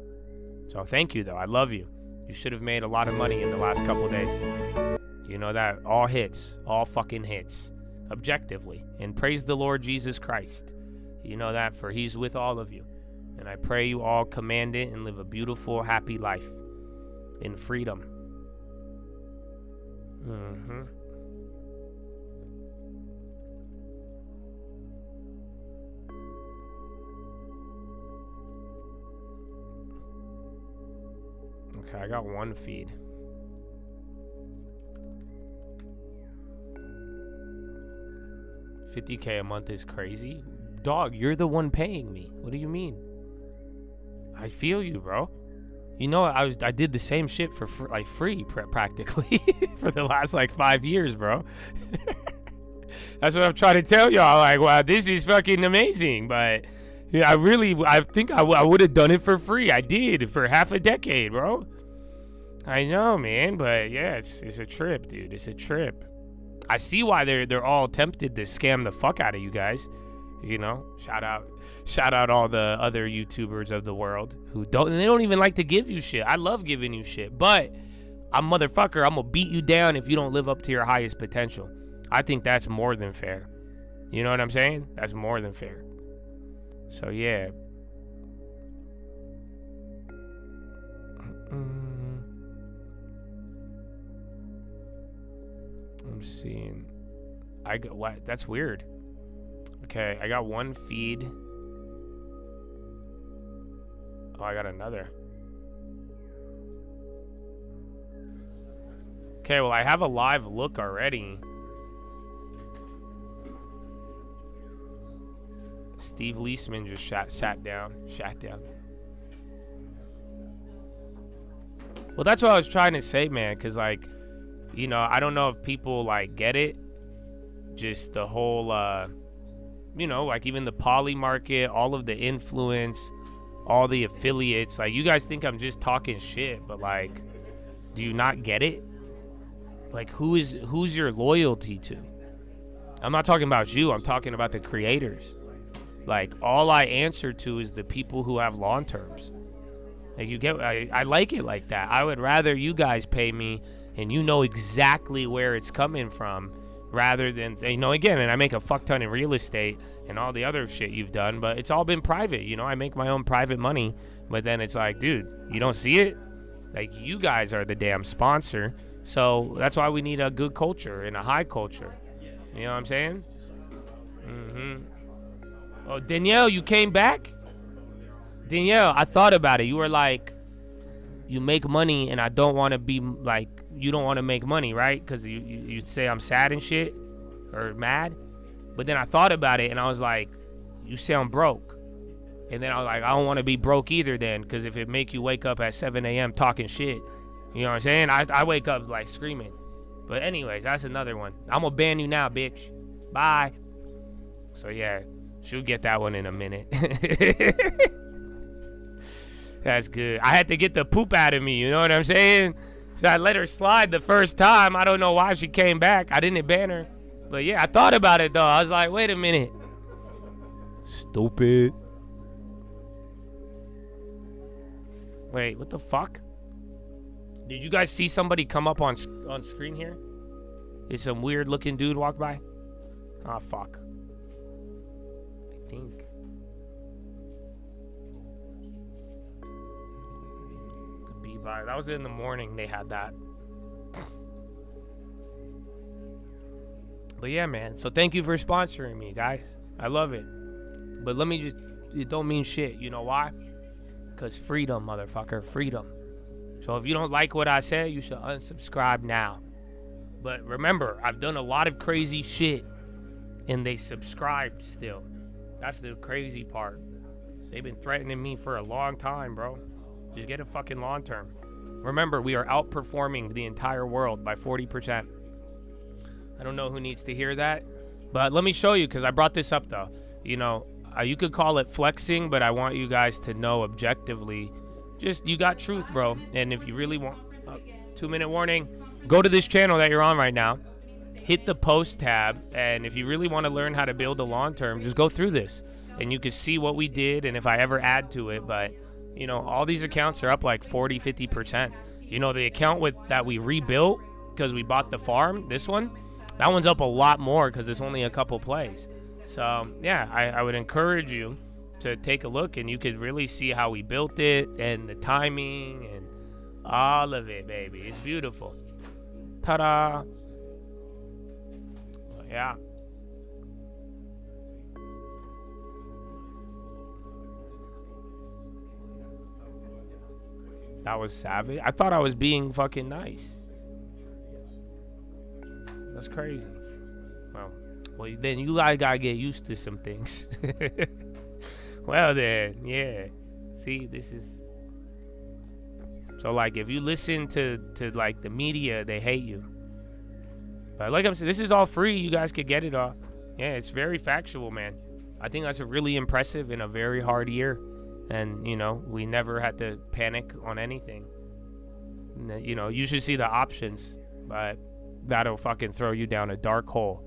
Speaker 1: So thank you though. I love you. You should have made a lot of money in the last couple days. You know that all hits, all fucking hits. Objectively, and praise the Lord Jesus Christ. You know that, for he's with all of you, and I pray you all command it and live a beautiful, happy life in freedom. Okay, I got one feed. $50K a month is crazy. Dog, you're the one paying me. What do you mean? I feel you, bro. I did the same shit for free practically for the last 5 years, bro. That's what I'm trying to tell y'all. Like, wow, this is fucking amazing. But I think I would have done it for free. I did for half a decade, bro. I know, man. But yeah, it's a trip, dude. It's a trip. I see why they're all tempted to scam the fuck out of you guys. You know, shout out all the other YouTubers of the world who they don't even like to give you shit. I love giving you shit, but I'm gonna beat you down if you don't live up to your highest potential. I think that's more than fair. You know what I'm saying? That's more than fair. So yeah. I'm seeing. I got what? That's weird. Okay, I got one feed. Oh, I got another. Okay, well, I have a live look already. Steve Leisman just sat down. Well, that's what I was trying to say, man, because, like, you know, I don't know if people, like, get it. Just the whole, you know, like, even the poly market, all of the influence, all the affiliates. Like, you guys think I'm just talking shit, but, like, do you not get it? Like, who's your loyalty to? I'm not talking about you. I'm talking about the creators. Like, all I answer to is the people who have long terms. Like, you get, I like it like that. I would rather you guys pay me and you know exactly where it's coming from, rather than, you know, again, and I make a fuck ton in real estate and all the other shit you've done, but it's all been private. You know, I make my own private money, but then it's like, dude, you don't see it? Like, you guys are the damn sponsor. So that's why we need a good culture and a high culture. You know what I'm saying? Oh, Danielle, you came back? Danielle, I thought about it. You were like, you make money and I don't want to be like, you don't want to make money, right? Because you say I'm sad and shit or mad. But then I thought about it and I was like, you sound broke. And then I was like, I don't want to be broke either then, because if it make you wake up at 7 a.m. talking shit, you know what I'm saying? I wake up like screaming. But anyways, that's another one. I'm going to ban you now, bitch. Bye. So yeah, she'll get that one in a minute. That's good. I had to get the poop out of me, you know what I'm saying? So I let her slide the first time. I don't know why she came back. I didn't ban her. But yeah, I thought about it though. I was like, wait a minute. Stupid. Wait, what the fuck? Did you guys see somebody come up on screen here? Did some weird looking dude walk by? Oh, fuck. I think. That was in the morning they had that. But yeah, man. So thank you for sponsoring me, guys. I love it. But let me just, it don't mean shit. You know why? Because freedom, motherfucker. Freedom. So if you don't like what I say, you should unsubscribe now. But remember, I've done a lot of crazy shit and they subscribed still. That's the crazy part. They've been threatening me for a long time, bro. Just get a fucking long term. Remember, we are outperforming the entire world by 40%. I don't know who needs to hear that, but let me show you, because I brought this up though. You know, you could call it flexing, but I want you guys to know objectively, just you got truth, bro. And if you really want, 2-minute warning, go to this channel that you're on right now, hit the post tab, and if you really want to learn how to build a long term, just go through this and you can see what we did and if I ever add to it. But you know, all these accounts are up like 40-50%. You know, the account that we rebuilt because we bought the farm, this one, that one's up a lot more because it's only a couple plays. So yeah, I would encourage you to take a look and you could really see how we built it and the timing and all of it, baby. It's beautiful. Ta-da. Yeah. That was savage. I thought I was being fucking nice. That's crazy. Well, then you guys gotta get used to some things. Well then, yeah. See, this is... So, like, if you listen to like, the media, they hate you. But like I'm saying, this is all free. You guys could get it all. Yeah, it's very factual, man. I think that's a really impressive in a very hard year. And, you know, we never had to panic on anything. You know, you should see the options, but that'll fucking throw you down a dark hole,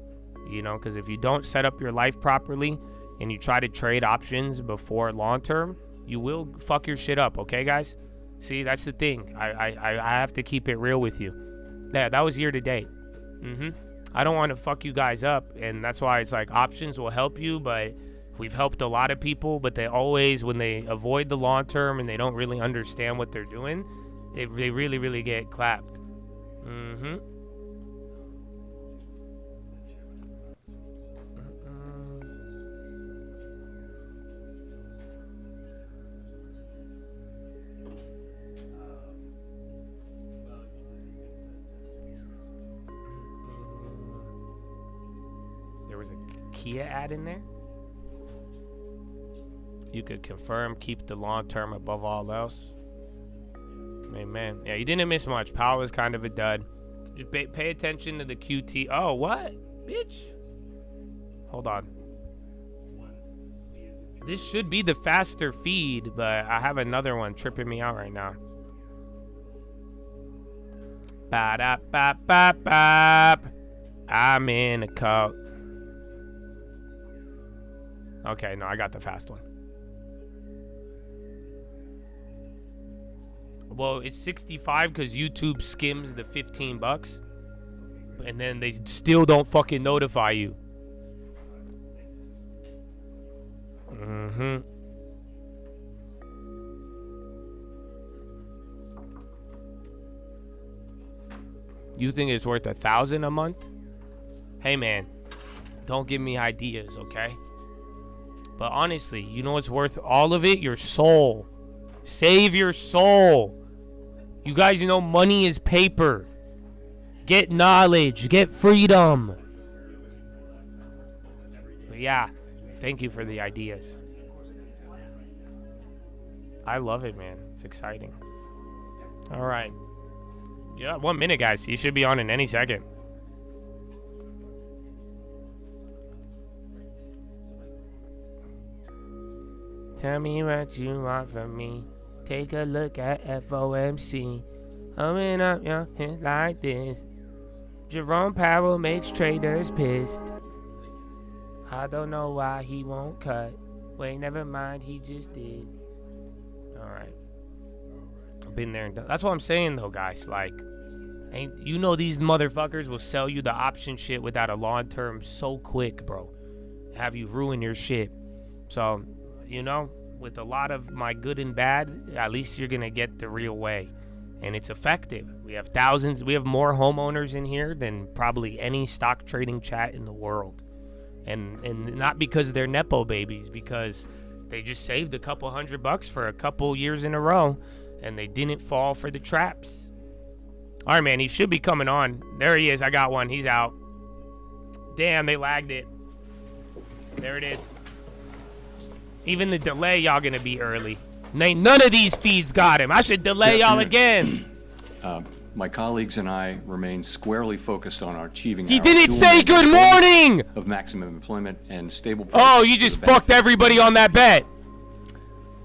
Speaker 1: you know, because if you don't set up your life properly, and you try to trade options before long term, you will fuck your shit up, okay, guys? See, that's the thing. I have to keep it real with you. Yeah, that was year to date. I don't want to fuck you guys up, and that's why it's like options will help you, but we've helped a lot of people, but they always, when they avoid the long term and they don't really understand what they're doing, they really, really get clapped. There was a Kia ad in there. You could confirm, keep the long term above all else. Amen. Yeah, you didn't miss much. Powell was kind of a dud. Just pay attention to the QT. Oh, what? Bitch. Hold on. This should be the faster feed, but I have another one tripping me out right now. Ba-da-ba-ba-ba. I'm in a cult. Okay, no, I got the fast one. Well, it's 65 because YouTube skims the $15, and then they still don't fucking notify you. You think it's worth $1,000 a month? Hey man, don't give me ideas, okay? But honestly, you know what's worth all of it? Your soul. Save your soul. You guys know money is paper. Get knowledge. Get freedom. But yeah, thank you for the ideas. I love it, man. It's exciting. All right. Yeah, 1 minute, guys. You should be on in any second. Tell me what you want from me. Take a look at FOMC. Coming up your head like this. Jerome Powell makes traders pissed. I don't know why he won't cut. Wait, never mind, he just did. Alright. I've been there and done. That's what I'm saying though, guys. Like, you know these motherfuckers will sell you the option shit without a long term so quick, bro. Have you ruin your shit. So, you know, with a lot of my good and bad, at least you're gonna get the real way. And it's effective. We have thousands, we have more homeowners in here than probably any stock trading chat in the world. And not because they're Nepo babies, because they just saved a couple $100 for a couple years in a row and they didn't fall for the traps. All right, man, he should be coming on. There he is. I got one. He's out. Damn, they lagged it. There it is. Even the delay, y'all gonna be early. None of these feeds got him. I should delay y'all again.
Speaker 18: My colleagues and I remain squarely focused on achieving.
Speaker 1: He didn't say good morning.
Speaker 18: Of maximum employment and stable.
Speaker 1: Oh, you just fucked everybody on that bet.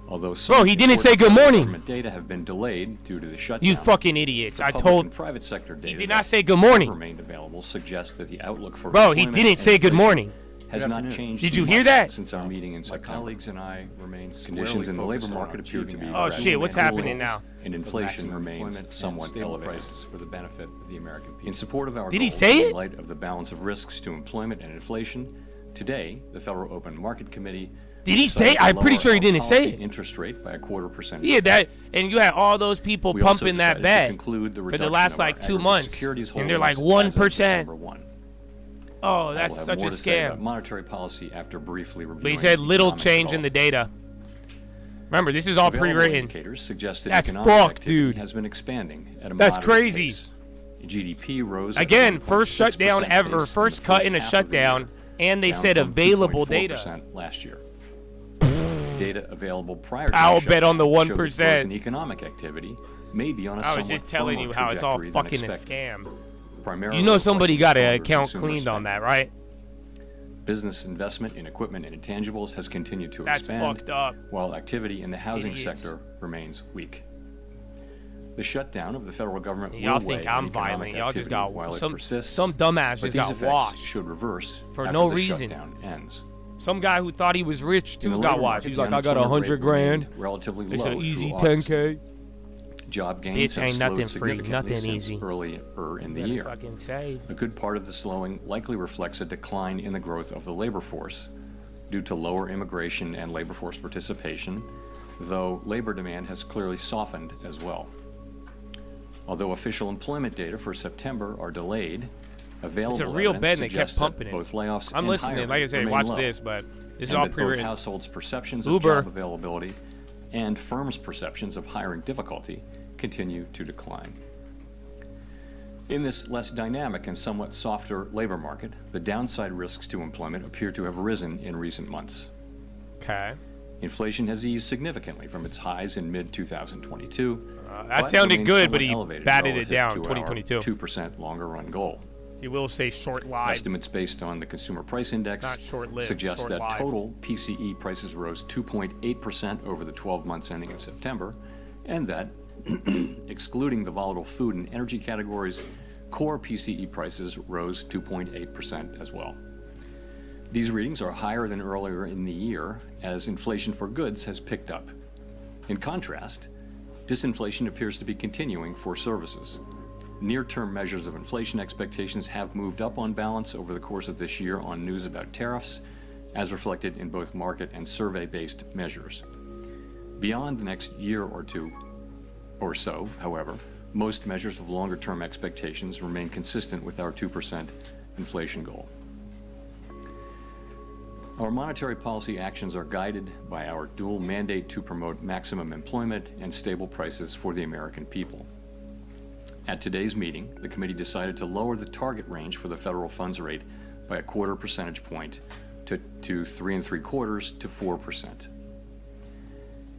Speaker 18: Although
Speaker 1: bro, he didn't say good morning.
Speaker 18: Government data have been delayed due to the shutdown.
Speaker 1: You fucking idiots! I
Speaker 18: Public
Speaker 1: told.
Speaker 18: And private sector data
Speaker 1: he did not say good morning.
Speaker 18: Remained available suggests that the outlook for.
Speaker 1: Bro, he didn't say good morning.
Speaker 18: Has not changed.
Speaker 1: Did you hear that?
Speaker 18: Since our meeting in September. My colleagues and I remain conditions in the labor market appear to be.
Speaker 1: Oh shit! What's happening now?
Speaker 18: And inflation remains somewhat elevated for the benefit of the American people. In support of our
Speaker 1: did he say it?
Speaker 18: In light of the balance of risks to employment and inflation, today the Federal Open Market Committee.
Speaker 1: Did he say? I'm pretty sure he didn't say it.
Speaker 18: Interest rate by 0.25%.
Speaker 1: Yeah, that, and you had all those people pumping that bet for the last like 2 months, and they're like 1%. Oh, that's such a scam.
Speaker 18: Monetary policy after briefly reviewing.
Speaker 1: But he said little change in the data. Remember, this is all pre-written.
Speaker 18: Indicators suggest that
Speaker 1: that's
Speaker 18: economic
Speaker 1: fucked,
Speaker 18: activity
Speaker 1: dude.
Speaker 18: has been expanding at a
Speaker 1: that's
Speaker 18: moderate
Speaker 1: crazy.
Speaker 18: pace. GDP rose
Speaker 1: again, first shutdown ever, first cut in a shutdown, and they said available data
Speaker 18: last year. Data available prior
Speaker 1: Powell
Speaker 18: to
Speaker 1: bet on the 1%.
Speaker 18: Growth in economic activity may be on a
Speaker 1: I was just telling you how it's all fucking a scam.
Speaker 18: Primarily
Speaker 1: you know somebody got an account cleaned on that, right?
Speaker 18: Business investment in equipment and intangibles has continued to
Speaker 1: That's
Speaker 18: expand,
Speaker 1: fucked up.
Speaker 18: while activity in the housing sector remains weak. The shutdown of the federal government
Speaker 1: y'all
Speaker 18: will weigh
Speaker 1: think I'm
Speaker 18: on
Speaker 1: violent.
Speaker 18: economic
Speaker 1: Y'all just
Speaker 18: activity
Speaker 1: got
Speaker 18: while it
Speaker 1: some
Speaker 18: persists,
Speaker 1: dumbass
Speaker 18: but
Speaker 1: just
Speaker 18: these
Speaker 1: got
Speaker 18: effects
Speaker 1: washed
Speaker 18: should reverse
Speaker 1: for
Speaker 18: after
Speaker 1: no
Speaker 18: the
Speaker 1: reason.
Speaker 18: shutdown ends.
Speaker 1: Some guy who thought he was rich
Speaker 18: In the
Speaker 1: too got
Speaker 18: labor
Speaker 1: watched.
Speaker 18: market,
Speaker 1: He's
Speaker 18: the
Speaker 1: like, I got
Speaker 18: unemployment
Speaker 1: 100
Speaker 18: rate remained
Speaker 1: grand.
Speaker 18: relatively
Speaker 1: They
Speaker 18: low
Speaker 1: said
Speaker 18: through
Speaker 1: easy
Speaker 18: August.
Speaker 1: 10K.
Speaker 18: Job gains
Speaker 1: Bitch,
Speaker 18: have
Speaker 1: ain't
Speaker 18: slowed
Speaker 1: nothing free,
Speaker 18: significantly
Speaker 1: nothing
Speaker 18: since
Speaker 1: easy.
Speaker 18: earlier in the
Speaker 1: Better
Speaker 18: year.
Speaker 1: fucking save.
Speaker 18: A good part of the slowing likely reflects a decline in the growth of the labor force due to lower immigration and labor force participation, though labor demand has clearly softened as well. Although official employment data for September are delayed, available
Speaker 1: It's a real
Speaker 18: evidence
Speaker 1: bed and they kept
Speaker 18: suggests that
Speaker 1: pumping it.
Speaker 18: both layoffs
Speaker 1: I'm
Speaker 18: and
Speaker 1: listening.
Speaker 18: hiring
Speaker 1: Like I said,
Speaker 18: remain
Speaker 1: watch
Speaker 18: low,
Speaker 1: this, but this is
Speaker 18: and
Speaker 1: all
Speaker 18: that both
Speaker 1: pre-written.
Speaker 18: households' perceptions
Speaker 1: Uber.
Speaker 18: of job availability and firms' perceptions of hiring difficulty continue to decline. In this less dynamic and somewhat softer labor market, the downside risks to employment appear to have risen in recent months.
Speaker 1: Okay.
Speaker 18: Inflation has eased significantly from its highs in mid-2022.
Speaker 1: That sounded good, but he batted it down, 2022.
Speaker 18: 2% longer run goal.
Speaker 1: He will say short-lived.
Speaker 18: Estimates based on the Consumer Price Index
Speaker 1: Not short-lived,
Speaker 18: suggest that
Speaker 1: short-lived.
Speaker 18: total PCE prices rose 2.8% over the 12 months ending in September, and that, excluding the volatile food and energy categories, core PCE prices rose 2.8% as well. These readings are higher than earlier in the year as inflation for goods has picked up. In contrast, disinflation appears to be continuing for services. Near-term measures of inflation expectations have moved up on balance over the course of this year on news about tariffs, as reflected in both market and survey-based measures. Beyond the next year or two or so, however, most measures of longer-term expectations remain consistent with our 2% inflation goal. Our monetary policy actions are guided by our dual mandate to promote maximum employment and stable prices for the American people. At today's meeting, the committee decided to lower the target range for the federal funds rate by a 1/4 percentage point to 3 3/4 to 4%.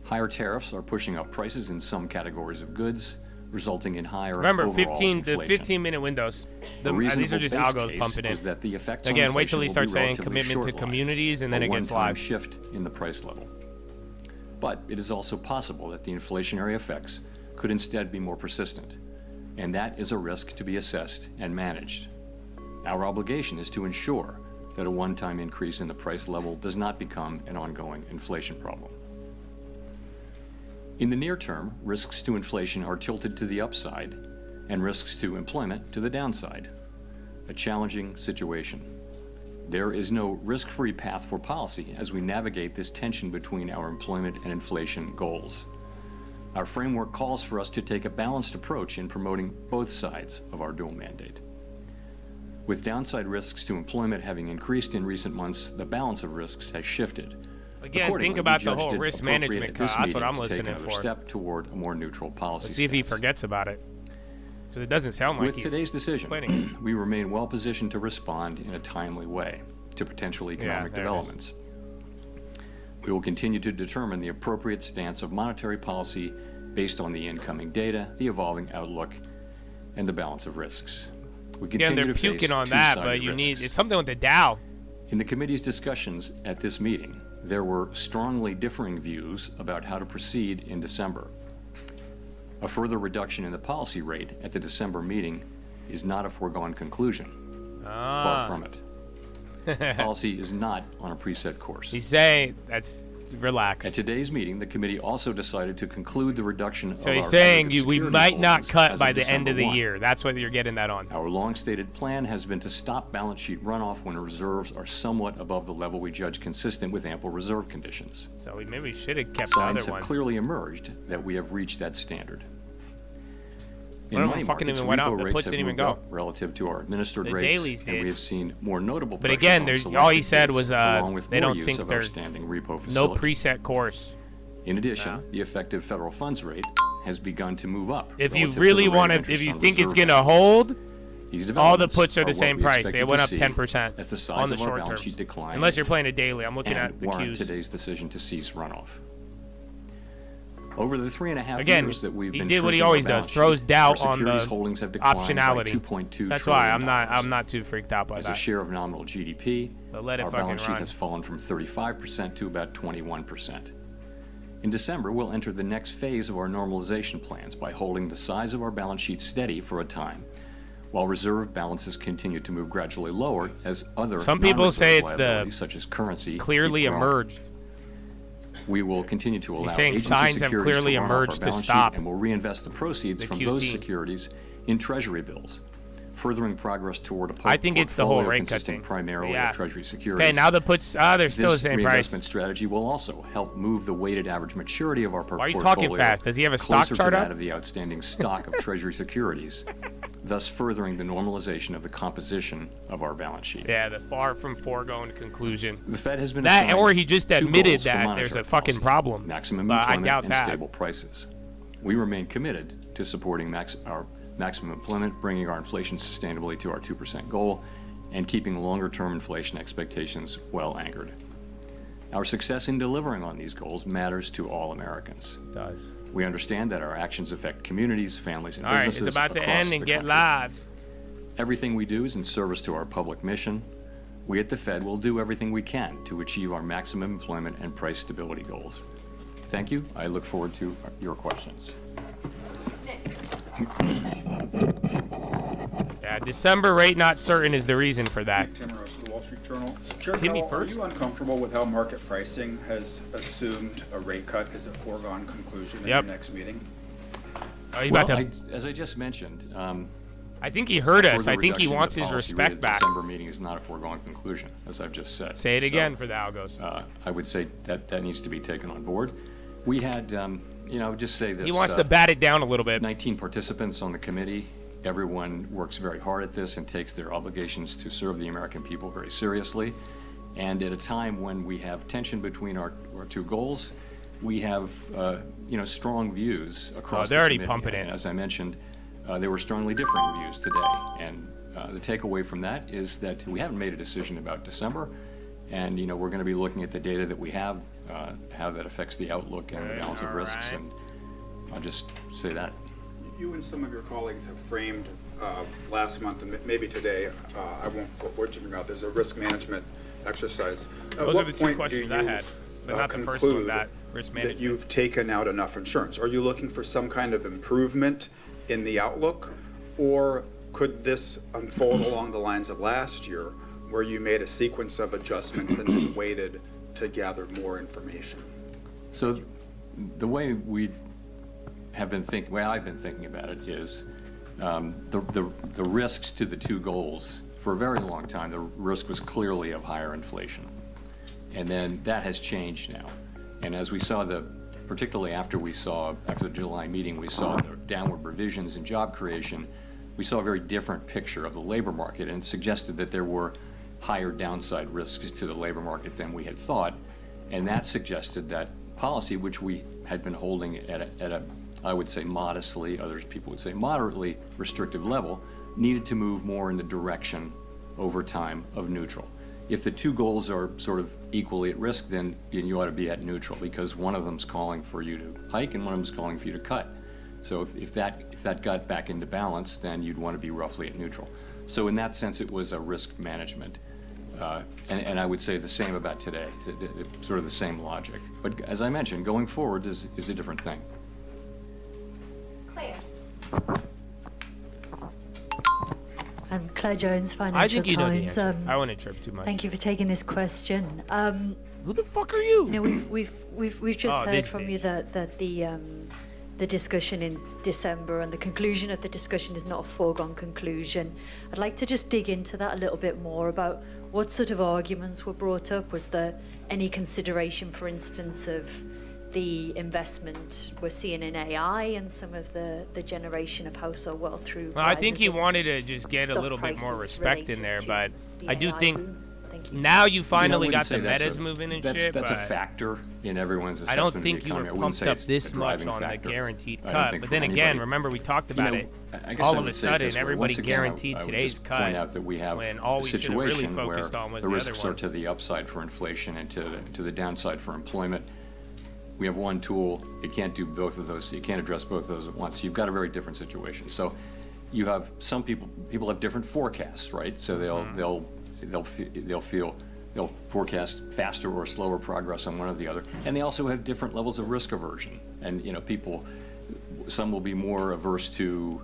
Speaker 18: Higher tariffs are pushing up prices in some categories of goods, resulting in higher
Speaker 1: Remember,
Speaker 18: overall
Speaker 1: 15-minute windows. These are just algos pumping
Speaker 18: is
Speaker 1: in.
Speaker 18: that the effects on
Speaker 1: Again, wait till
Speaker 18: inflation
Speaker 1: he
Speaker 18: will
Speaker 1: starts
Speaker 18: be
Speaker 1: saying
Speaker 18: relatively
Speaker 1: commitment to
Speaker 18: short-lived,
Speaker 1: communities, and then
Speaker 18: a
Speaker 1: it gets
Speaker 18: one-time
Speaker 1: live.
Speaker 18: shift in the price level. But it is also possible that the inflationary effects could instead be more persistent, and that is a risk to be assessed and managed. Our obligation is to ensure that a one-time increase in the price level does not become an ongoing inflation problem. In the near term, risks to inflation are tilted to the upside and risks to employment to the downside. A challenging situation. There is no risk-free path for policy as we navigate this tension between our employment and inflation goals. Our framework calls for us to take a balanced approach in promoting both sides of our dual mandate. With downside risks to employment having increased in recent months, the balance of risks has shifted.
Speaker 1: Again,
Speaker 18: Accordingly,
Speaker 1: think about
Speaker 18: we
Speaker 1: the
Speaker 18: judged
Speaker 1: whole
Speaker 18: it
Speaker 1: risk
Speaker 18: appropriate
Speaker 1: management.
Speaker 18: at this
Speaker 1: That's what
Speaker 18: meeting
Speaker 1: I'm
Speaker 18: to take
Speaker 1: listening
Speaker 18: another
Speaker 1: for.
Speaker 18: step toward a more neutral policy
Speaker 1: Let's see if he
Speaker 18: stance.
Speaker 1: forgets about it. Because it doesn't sound like
Speaker 18: With
Speaker 1: he's
Speaker 18: today's decision,
Speaker 1: complaining.
Speaker 18: we remain well positioned to respond in a timely way to potential economic
Speaker 1: there it is.
Speaker 18: developments. We will continue to determine the appropriate stance of monetary policy based on the incoming data, the evolving outlook, and the balance of risks. We
Speaker 1: Again,
Speaker 18: continue
Speaker 1: they're
Speaker 18: to face
Speaker 1: puking on that,
Speaker 18: two-sided
Speaker 1: but you need
Speaker 18: risks.
Speaker 1: it's something with the Dow.
Speaker 18: In the committee's discussions at this meeting, there were strongly differing views about how to proceed in December. A further reduction in the policy rate at the December meeting is not a foregone conclusion. Far from it. Policy is not on a preset course.
Speaker 1: He's saying that's relax.
Speaker 18: At today's meeting, the committee also decided to conclude the reduction of
Speaker 1: So
Speaker 18: our
Speaker 1: he's saying
Speaker 18: aggregate
Speaker 1: we
Speaker 18: securities
Speaker 1: might not
Speaker 18: holdings
Speaker 1: cut
Speaker 18: as
Speaker 1: by the end
Speaker 18: December
Speaker 1: of the
Speaker 18: 1.
Speaker 1: year. That's what you're getting that on.
Speaker 18: Our long-stated plan has been to stop balance sheet runoff when reserves are somewhat above the level we judge consistent with ample reserve conditions.
Speaker 1: So maybe we should have kept
Speaker 18: Signs
Speaker 1: the
Speaker 18: have
Speaker 1: other one.
Speaker 18: clearly emerged that we have reached that standard. In
Speaker 1: One of them
Speaker 18: money
Speaker 1: fucking
Speaker 18: markets,
Speaker 1: even went
Speaker 18: repo
Speaker 1: out. The
Speaker 18: rates
Speaker 1: puts
Speaker 18: have
Speaker 1: didn't even
Speaker 18: moved
Speaker 1: go.
Speaker 18: up relative to our administered
Speaker 1: The
Speaker 18: rates,
Speaker 1: dailies
Speaker 18: and
Speaker 1: did.
Speaker 18: we have seen more notable
Speaker 1: But
Speaker 18: pressure
Speaker 1: again,
Speaker 18: on
Speaker 1: there's all
Speaker 18: selected
Speaker 1: he said
Speaker 18: bids,
Speaker 1: was
Speaker 18: along with
Speaker 1: they
Speaker 18: more
Speaker 1: don't
Speaker 18: use
Speaker 1: think
Speaker 18: of our
Speaker 1: there's
Speaker 18: standing repo
Speaker 1: no
Speaker 18: facility.
Speaker 1: preset course.
Speaker 18: In addition, the effective federal funds rate has begun to move up.
Speaker 1: If you
Speaker 18: relative to
Speaker 1: really
Speaker 18: the rate
Speaker 1: want
Speaker 18: of
Speaker 1: to,
Speaker 18: interest
Speaker 1: if you
Speaker 18: on
Speaker 1: think it's
Speaker 18: reserve
Speaker 1: going to
Speaker 18: balances.
Speaker 1: hold,
Speaker 18: These
Speaker 1: all the
Speaker 18: developments
Speaker 1: puts are the
Speaker 18: what
Speaker 1: same
Speaker 18: we
Speaker 1: price.
Speaker 18: expected
Speaker 1: They went
Speaker 18: to
Speaker 1: up
Speaker 18: see
Speaker 1: 10%
Speaker 18: as the size
Speaker 1: on the
Speaker 18: of our
Speaker 1: short
Speaker 18: balance
Speaker 1: terms.
Speaker 18: sheet declined,
Speaker 1: Unless you're playing a daily. I'm looking
Speaker 18: and
Speaker 1: at the
Speaker 18: warrant
Speaker 1: cues.
Speaker 18: today's decision to cease runoff. Over the 3.5
Speaker 1: Again,
Speaker 18: years that we've
Speaker 1: he
Speaker 18: been
Speaker 1: did what he
Speaker 18: shrinking our
Speaker 1: always does,
Speaker 18: balance
Speaker 1: throws
Speaker 18: sheet,
Speaker 1: doubt
Speaker 18: our
Speaker 1: on
Speaker 18: securities
Speaker 1: the
Speaker 18: holdings have declined by
Speaker 1: optionality.
Speaker 18: $2.2
Speaker 1: That's why
Speaker 18: trillion.
Speaker 1: I'm not too freaked out by
Speaker 18: As
Speaker 1: that.
Speaker 18: a share of nominal GDP,
Speaker 1: But let it
Speaker 18: our
Speaker 1: fucking
Speaker 18: balance sheet
Speaker 1: run.
Speaker 18: has fallen from 35% to about 21%. In December, we'll enter the next phase of our normalization plans by holding the size of our balance sheet steady for a time, while reserve balances continue to move gradually lower as other
Speaker 1: Some people say it's
Speaker 18: liabilities, such as currency,
Speaker 1: clearly
Speaker 18: keep growing.
Speaker 1: emerged.
Speaker 18: We will continue to allow
Speaker 1: saying
Speaker 18: agency
Speaker 1: signs have
Speaker 18: securities
Speaker 1: clearly
Speaker 18: to run off our
Speaker 1: emerged to
Speaker 18: balance sheet,
Speaker 1: stop
Speaker 18: and will reinvest the proceeds
Speaker 1: the
Speaker 18: from
Speaker 1: QT.
Speaker 18: those securities in Treasury bills, furthering progress toward a
Speaker 1: I think it's the whole
Speaker 18: portfolio
Speaker 1: rate cut
Speaker 18: consisting
Speaker 1: thing.
Speaker 18: primarily
Speaker 1: Yeah.
Speaker 18: of Treasury securities.
Speaker 1: Okay, now the puts, they're still the
Speaker 18: This
Speaker 1: same price.
Speaker 18: reinvestment strategy will also help move the weighted average maturity of our
Speaker 1: Why are you
Speaker 18: portfolio
Speaker 1: talking fast? Does he have a stock
Speaker 18: closer
Speaker 1: chart
Speaker 18: to
Speaker 1: up?
Speaker 18: that of the outstanding stock of Treasury securities, thus furthering the normalization of the composition of our balance sheet.
Speaker 1: Yeah, the far from foregone conclusion.
Speaker 18: The Fed has been
Speaker 1: that,
Speaker 18: assigned
Speaker 1: or he just
Speaker 18: two
Speaker 1: admitted
Speaker 18: goals for
Speaker 1: that
Speaker 18: monetary
Speaker 1: there's a fucking
Speaker 18: policy:
Speaker 1: problem.
Speaker 18: maximum
Speaker 1: But I
Speaker 18: employment
Speaker 1: doubt
Speaker 18: and
Speaker 1: that.
Speaker 18: stable prices. We remain committed to supporting our maximum employment, bringing our inflation sustainably to our 2% goal, and keeping longer-term inflation expectations well anchored. Our success in delivering on these goals matters to all Americans.
Speaker 1: It does.
Speaker 18: We understand that our actions affect communities, families, and
Speaker 1: All right,
Speaker 18: businesses
Speaker 1: it's about to
Speaker 18: across
Speaker 1: end and
Speaker 18: the
Speaker 1: get
Speaker 18: country.
Speaker 1: live.
Speaker 18: Everything we do is in service to our public mission. We at the Fed will do everything we can to achieve our maximum employment and price stability goals. Thank you. I look forward to your questions.
Speaker 1: Yeah, December rate not certain is the reason for that.
Speaker 19: Tim Rose, The Wall Street Journal. Chair
Speaker 1: Timmy
Speaker 19: Powell,
Speaker 1: first.
Speaker 19: are you uncomfortable with how market pricing has assumed a rate cut is a foregone conclusion in your next meeting?
Speaker 1: Are you
Speaker 18: Well,
Speaker 1: about to?
Speaker 18: as I just mentioned,
Speaker 1: I think he heard us.
Speaker 18: further
Speaker 1: I think he
Speaker 18: reduction in
Speaker 1: wants
Speaker 18: the
Speaker 1: his
Speaker 18: policy rate
Speaker 1: respect
Speaker 18: at
Speaker 1: back.
Speaker 18: December meeting is not a foregone conclusion, as I've just said.
Speaker 1: Say it
Speaker 18: So,
Speaker 1: again for the algos.
Speaker 18: I would say that needs to be taken on board. We had, just say this.
Speaker 1: He wants to bat it down a little bit.
Speaker 18: 19 participants on the committee. Everyone works very hard at this and takes their obligations to serve the American people very seriously. And at a time when we have tension between our two goals, we have, strong views across
Speaker 1: they're
Speaker 18: the
Speaker 1: already
Speaker 18: committee.
Speaker 1: pumping it.
Speaker 18: And as I mentioned, there were strongly differing views today. And the takeaway from that is that we haven't made a decision about December. And, we're going to be looking at the data that we have, how that affects the outlook and the balance of risks. And I'll just say that.
Speaker 19: You and some of your colleagues have framed last month and maybe today, I won't put words in your mouth, there's a risk management exercise. At
Speaker 1: Those are
Speaker 19: what
Speaker 1: the two
Speaker 19: point do
Speaker 1: questions
Speaker 19: you
Speaker 1: I had, but not the first one,
Speaker 19: conclude
Speaker 1: that risk
Speaker 19: that
Speaker 1: management.
Speaker 19: you've taken out enough insurance? Are you looking for some kind of improvement in the outlook? Or could this unfold along the lines of last year, where you made a sequence of adjustments and then waited to gather more information?
Speaker 18: So the way I've been thinking about it is the risks to the two goals. For a very long time, the risk was clearly of higher inflation. And then that has changed now. And as we saw particularly after the July meeting, we saw the downward revisions in job creation, we saw a very different picture of the labor market, and it suggested that there were higher downside risks to the labor market than we had thought. And that suggested that policy, which we had been holding at a I would say modestly, people would say moderately restrictive level, needed to move more in the direction over time of neutral. If the two goals are sort of equally at risk, then you ought to be at neutral, because one of them's calling for you to hike and one of them's calling for you to cut. So if that got back into balance, then you'd want to be roughly at neutral. So in that sense, it was a risk management. And I would say the same about today, sort of the same logic. But as I mentioned, going forward is a different thing.
Speaker 20: Claire. I'm Claire Jones,
Speaker 1: I
Speaker 20: Financial
Speaker 1: think you know the
Speaker 20: Times.
Speaker 1: answer. I wouldn't trip too much.
Speaker 20: Thank you for taking this question.
Speaker 1: Who the fuck are you?
Speaker 20: We've just
Speaker 1: Oh,
Speaker 20: heard
Speaker 1: this
Speaker 20: from you that the discussion in December and the conclusion of the discussion is not a foregone conclusion. I'd like to just dig into that a little bit more about what sort of arguments were brought up. Was there any consideration, for instance, of the investment we're seeing in AI and some of the generation of household wealth through
Speaker 1: Well, I think
Speaker 20: rises
Speaker 1: he
Speaker 20: in
Speaker 1: wanted to just get a
Speaker 20: stock
Speaker 1: little bit more
Speaker 20: prices
Speaker 1: respect in
Speaker 20: related
Speaker 1: there,
Speaker 20: to
Speaker 1: but
Speaker 20: the
Speaker 1: I do
Speaker 20: AI
Speaker 1: think
Speaker 20: boom? Thank you.
Speaker 1: now you finally
Speaker 18: wouldn't
Speaker 1: got the
Speaker 18: say that's
Speaker 1: metas
Speaker 18: a-
Speaker 1: moving and
Speaker 18: that's,
Speaker 1: shit.
Speaker 18: That's a
Speaker 1: but
Speaker 18: factor in everyone's
Speaker 1: I
Speaker 18: assessment
Speaker 1: don't think
Speaker 18: of the
Speaker 1: you
Speaker 18: economy.
Speaker 1: were
Speaker 18: I wouldn't
Speaker 1: pumped
Speaker 18: say
Speaker 1: up
Speaker 18: it's
Speaker 1: this
Speaker 18: a
Speaker 1: much
Speaker 18: driving
Speaker 1: on the
Speaker 18: factor.
Speaker 1: guaranteed
Speaker 18: I don't
Speaker 1: cut.
Speaker 18: think
Speaker 1: But
Speaker 18: for
Speaker 1: then again,
Speaker 18: anybody.
Speaker 1: remember we talked
Speaker 18: You
Speaker 1: about
Speaker 18: know,
Speaker 1: it.
Speaker 18: I guess
Speaker 1: All
Speaker 18: I
Speaker 1: of
Speaker 18: would
Speaker 1: a
Speaker 18: say it
Speaker 1: sudden,
Speaker 18: this way.
Speaker 1: everybody
Speaker 18: Once again,
Speaker 1: guaranteed
Speaker 18: I would
Speaker 1: today's
Speaker 18: just
Speaker 1: cut.
Speaker 18: point out that we have
Speaker 1: when all
Speaker 18: a
Speaker 1: we should have really
Speaker 18: situation where
Speaker 1: focused on was
Speaker 18: the
Speaker 1: the
Speaker 18: risks
Speaker 1: other
Speaker 18: are
Speaker 1: one.
Speaker 18: to the upside for inflation and to the downside for employment. We have one tool. It can't do both of those. You can't address both of those at once. You've got a very different situation. So you have some people have different forecasts, right? So they'll forecast faster or slower progress on one or the other. And they also have different levels of risk aversion. And some will be more averse to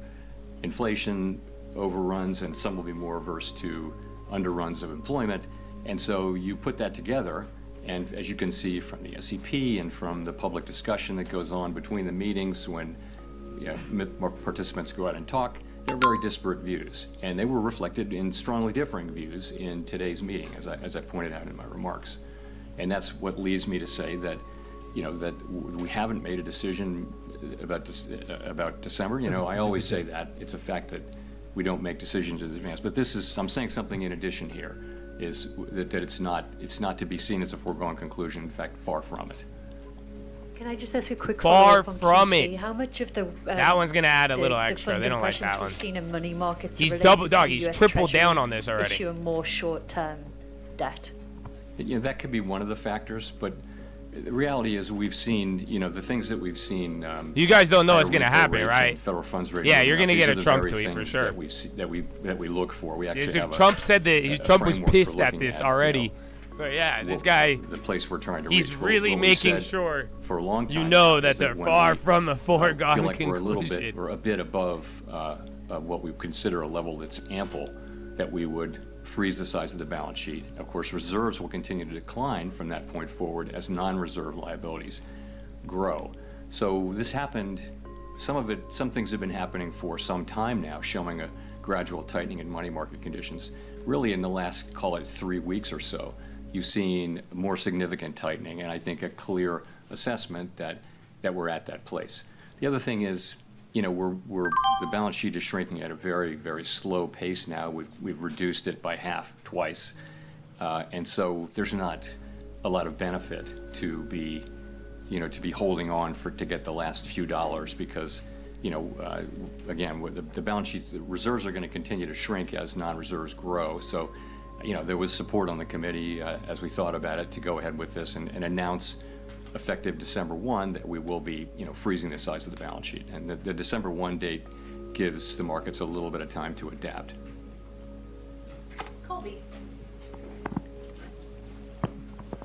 Speaker 18: inflation, overruns and some will be more averse to underruns of employment. And so you put that together, and as you can see from the SEP and from the public discussion that goes on between the meetings when more participants go out and talk, they're very disparate views. And they were reflected in strongly differing views in today's meeting, as I pointed out in my remarks. And that's what leads me to say that, that we haven't made a decision about December. I always say that. It's a fact that we don't make decisions in advance. But I'm saying something in addition here, is that it's not to be seen as a foregone conclusion. In fact, far from it.
Speaker 20: Can I just ask a quick
Speaker 1: Far
Speaker 20: follow-up on
Speaker 1: from
Speaker 20: QT?
Speaker 1: it.
Speaker 20: How much of the
Speaker 1: that one's gonna add a
Speaker 20: the-
Speaker 1: little
Speaker 20: the
Speaker 1: extra.
Speaker 20: fund
Speaker 1: They don't like
Speaker 20: impressions
Speaker 1: that one.
Speaker 20: we've seen in money markets are
Speaker 1: He's
Speaker 20: related
Speaker 1: double
Speaker 20: to
Speaker 1: dog.
Speaker 20: the
Speaker 1: He's
Speaker 20: US
Speaker 1: tripled
Speaker 20: Treasury
Speaker 1: down on this already.
Speaker 20: Issuing more short-term debt.
Speaker 18: That could be one of the factors, but the reality is we've seen, the things that we've seen.
Speaker 1: You guys don't know
Speaker 18: higher
Speaker 1: what's gonna
Speaker 18: repo
Speaker 1: happen,
Speaker 18: rates
Speaker 1: right?
Speaker 18: and Federal funds rate.
Speaker 1: Yeah, you're gonna
Speaker 18: These
Speaker 1: get
Speaker 18: are
Speaker 1: a
Speaker 18: the
Speaker 1: Trump
Speaker 18: very
Speaker 1: tweet for
Speaker 18: things
Speaker 1: sure.
Speaker 18: That we look for. We actually have
Speaker 1: Trump said
Speaker 18: a
Speaker 1: that Trump was
Speaker 18: framework for
Speaker 1: pissed at
Speaker 18: looking
Speaker 1: this already. But yeah, this guy.
Speaker 18: The place we're trying to
Speaker 1: He's
Speaker 18: reach.
Speaker 1: really
Speaker 18: what we
Speaker 1: making
Speaker 18: said
Speaker 1: sure
Speaker 18: for a long time.
Speaker 1: you know that
Speaker 18: is
Speaker 1: they're
Speaker 18: when
Speaker 1: far
Speaker 18: we,
Speaker 1: from a foregone
Speaker 18: feel like
Speaker 1: conclusion.
Speaker 18: we're a bit above what we consider a level that's ample, that we would freeze the size of the balance sheet. Of course, reserves will continue to decline from that point forward as non-reserve liabilities grow. So this happened. Some things have been happening for some time now, showing a gradual tightening in money market conditions. Really, in the last, call it 3 weeks or so, you've seen more significant tightening, and I think a clear assessment that we're at that place. The other thing is, the balance sheet is shrinking at a very, very slow pace now. We've reduced it by half twice, and so there's not a lot of benefit to be holding on to get the last few dollars, because again, the balance sheets, the reserves are going to continue to shrink as non-reserves grow. So, there was support on the committee as we thought about it to go ahead with this and announce effective December 1 that we will be, freezing the size of the balance sheet. And the December 1 date gives the markets a little bit of time to adapt.
Speaker 21: Colby.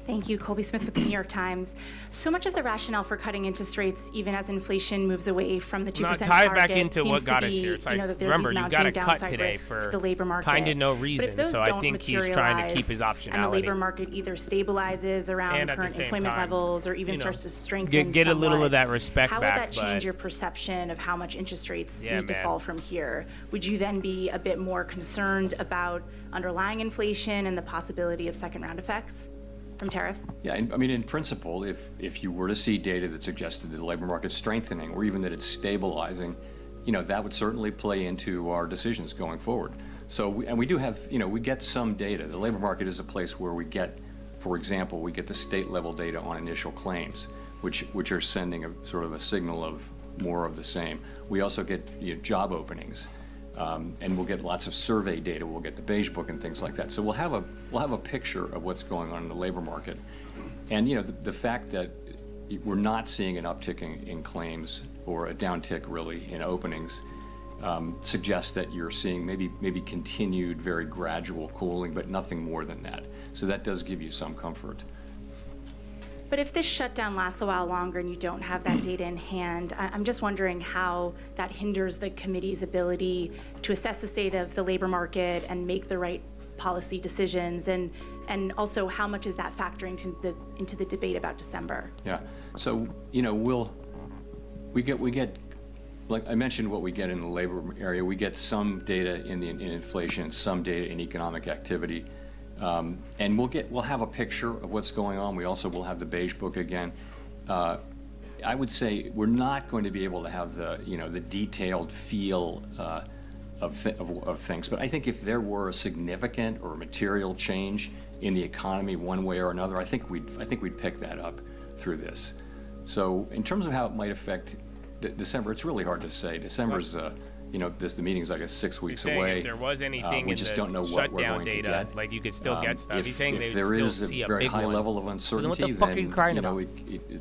Speaker 21: Thank you, Colby Smith with the New York Times. So much of the rationale for cutting interest rates, even as inflation moves away from the 2%
Speaker 1: Tie
Speaker 21: target,
Speaker 1: back into
Speaker 21: seems
Speaker 1: what got
Speaker 21: to
Speaker 1: us
Speaker 21: be,
Speaker 1: here. It's like,
Speaker 21: that there are
Speaker 1: remember,
Speaker 21: these
Speaker 1: you got a
Speaker 21: mounting
Speaker 1: cut
Speaker 21: downside
Speaker 1: today
Speaker 21: risks
Speaker 1: for
Speaker 21: to the labor market.
Speaker 1: kind of no
Speaker 21: But
Speaker 1: reason.
Speaker 21: if those
Speaker 1: So I
Speaker 21: don't
Speaker 1: think he's trying to keep his
Speaker 21: materialize, and the labor
Speaker 1: optionality.
Speaker 21: market either stabilizes around
Speaker 1: And at the
Speaker 21: current
Speaker 1: same
Speaker 21: employment
Speaker 1: time,
Speaker 21: levels or even starts to strengthen
Speaker 1: get a little
Speaker 21: somewhat,
Speaker 1: of that respect
Speaker 21: how
Speaker 1: back,
Speaker 21: would that change
Speaker 1: but-
Speaker 21: your perception of how much interest rates
Speaker 1: Yeah,
Speaker 21: need to
Speaker 1: man.
Speaker 21: fall from here? Would you then be a bit more concerned about underlying inflation and the possibility of second round effects from tariffs?
Speaker 18: Yeah, I mean, in principle, if you were to see data that suggested that the labor market's strengthening or even that it's stabilizing, that would certainly play into our decisions going forward. So, we do have, we get some data. The labor market is a place where we get, for example, we get the state level data on initial claims, which are sending a sort of a signal of more of the same. We also get job openings. And we'll get lots of survey data. We'll get the Beige Book and things like that. So we'll have a picture of what's going on in the labor market, and the fact that we're not seeing an uptick in claims or a downtick really in openings suggests that you're seeing maybe continued very gradual cooling, but nothing more than that. So that does give you some comfort.
Speaker 21: But if this shutdown lasts a while longer and you don't have that data in hand, I'm just wondering how that hinders the committee's ability to assess the state of the labor market and make the right policy decisions, and also how much is that factoring into the debate about December?
Speaker 18: Yeah. So we get like I mentioned what we get in the labor area. We get some data in inflation, some data in economic activity. And we'll have a picture of what's going on. We also will have the Beige Book again. I would say we're not going to be able to have the detailed feel of things. But I think if there were a significant or material change in the economy one way or another, I think we'd pick that up through this. So in terms of how it might affect December, it's really hard to say. December's the meeting's like 6 weeks
Speaker 1: Saying
Speaker 18: away.
Speaker 1: If there was anything
Speaker 18: we
Speaker 1: in
Speaker 18: just
Speaker 1: the
Speaker 18: don't know what we're
Speaker 1: shutdown
Speaker 18: going
Speaker 1: data,
Speaker 18: to get.
Speaker 1: like you could still get stuff. He's saying they
Speaker 18: if
Speaker 1: would
Speaker 18: there
Speaker 1: still
Speaker 18: is
Speaker 1: see a
Speaker 18: very
Speaker 1: big
Speaker 18: high
Speaker 1: one.
Speaker 18: level of
Speaker 1: So then
Speaker 18: uncertainty,
Speaker 1: what the fuck are you crying about?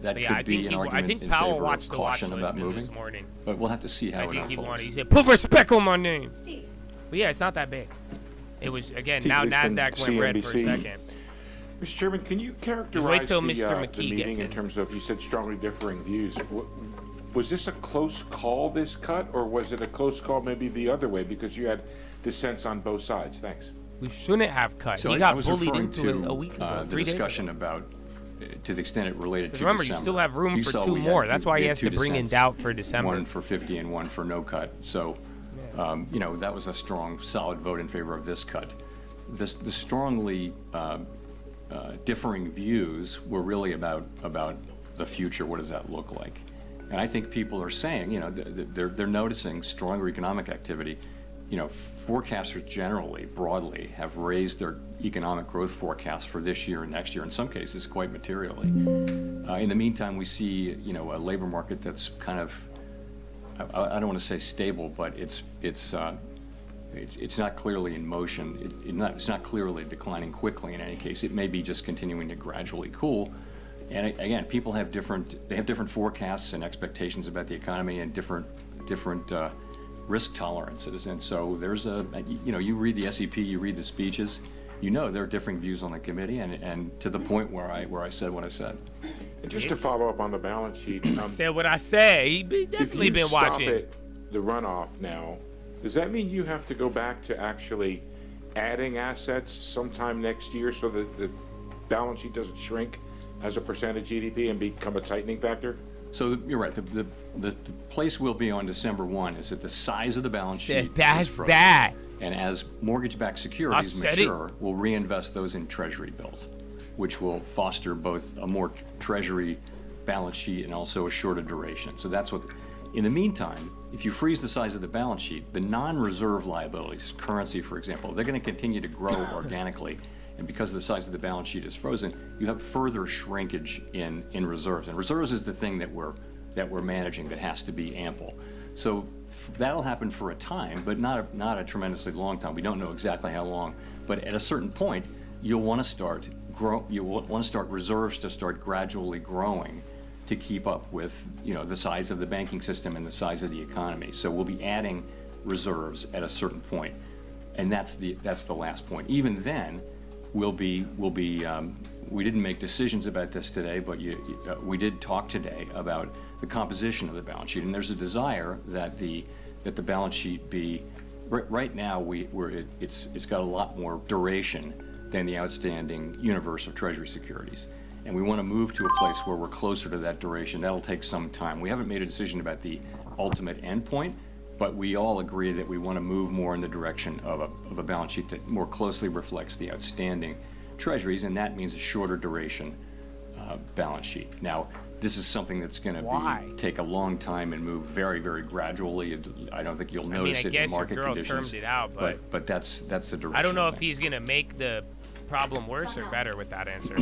Speaker 18: that
Speaker 1: Yeah,
Speaker 18: could be an argument in favor of caution about moving.
Speaker 1: This morning.
Speaker 18: But we'll have to see how
Speaker 1: I
Speaker 18: it
Speaker 1: think
Speaker 18: unfolds.
Speaker 1: he said, "Put respect on my name." Steve. But yeah, it's not that big. It was again.
Speaker 22: Steve
Speaker 1: Now
Speaker 22: Lee from
Speaker 1: Nasdaq went red for a
Speaker 22: CNBC.
Speaker 1: second.
Speaker 22: Mr. Chairman, can you characterize
Speaker 1: Wait till
Speaker 22: the
Speaker 1: Mr. McKee
Speaker 22: meeting
Speaker 1: gets
Speaker 22: in
Speaker 1: in.
Speaker 22: terms of, you said strongly differing views.
Speaker 3: Was this a close call, this cut, or was it a close call maybe the other way because you had dissents on both sides? Thanks.
Speaker 1: We shouldn't have cut.
Speaker 18: So
Speaker 1: He
Speaker 18: I
Speaker 1: got
Speaker 18: was
Speaker 1: bullied
Speaker 18: referring
Speaker 1: into it
Speaker 18: to
Speaker 1: a week ago,
Speaker 18: the
Speaker 1: 3 days
Speaker 18: discussion
Speaker 1: ago.
Speaker 18: about, to the extent it related to
Speaker 1: Remember,
Speaker 18: December.
Speaker 1: you still have room
Speaker 18: You
Speaker 1: for
Speaker 18: saw
Speaker 1: 2
Speaker 18: we
Speaker 1: more.
Speaker 18: had-
Speaker 1: That's
Speaker 18: we
Speaker 1: why he
Speaker 18: had
Speaker 1: has
Speaker 18: 2
Speaker 1: to bring in
Speaker 18: dissents,
Speaker 1: doubt for December.
Speaker 18: One for 50 and one for no cut. So, that was a strong, solid vote in favor of this cut. The strongly differing views were really about the future. What does that look like? And I think people are saying, they're noticing stronger economic activity. Forecasters generally, broadly, have raised their economic growth forecasts for this year and next year, in some cases quite materially. In the meantime, we see, a labor market that's kind of, I don't want to say stable, but it's not clearly in motion. It's not clearly declining quickly in any case. It may be just continuing to gradually cool. And again, people have different forecasts and expectations about the economy and different risk tolerances. And so there's you read the SEP, you read the speeches, there are differing views on the committee, and to the point where I said what I said.
Speaker 3: And just to follow up on the balance sheet,
Speaker 1: said what I said. He definitely been watching.
Speaker 3: If you stop the runoff now, does that mean you have to go back to actually adding assets sometime next year so that the balance sheet doesn't shrink as a percent of GDP and become a tightening factor?
Speaker 18: So you're right. The place we'll be on December 1 is that the size of the balance sheet
Speaker 1: That's
Speaker 18: is frozen.
Speaker 1: that.
Speaker 18: And as mortgage-backed securities mature, we'll reinvest those in Treasury bills, which will foster both a more Treasury balance sheet and also a shorter duration. So that's what. In the meantime, if you freeze the size of the balance sheet, the non-reserve liabilities, currency, for example, they're going to continue to grow organically. And because the size of the balance sheet is frozen, you have further shrinkage in reserves. And reserves is the thing that we're managing that has to be ample. So that'll happen for a time, but not a tremendously long time. We don't know exactly how long. But at a certain point, you'll want to start reserves to start gradually growing to keep up with the size of the banking system and the size of the economy. So we'll be adding reserves at a certain point, and that's the last point. Even then, we didn't make decisions about this today, but we did talk today about the composition of the balance sheet, and there's a desire that the balance sheet be right now it's got a lot more duration than the outstanding universe of Treasury securities, and we want to move to a place where we're closer to that duration. That'll take some time. We haven't made a decision about the ultimate endpoint, but we all agree that we want to move more in the direction of a balance sheet that more closely reflects the outstanding Treasuries, and that means a shorter duration balance sheet. Now, this is something that's going to take a long time and move very, very gradually. I don't think you'll notice it in market conditions.
Speaker 1: Termed it out,
Speaker 18: but that's the direction.
Speaker 1: I don't know if he's going to make the problem worse or better with that answer.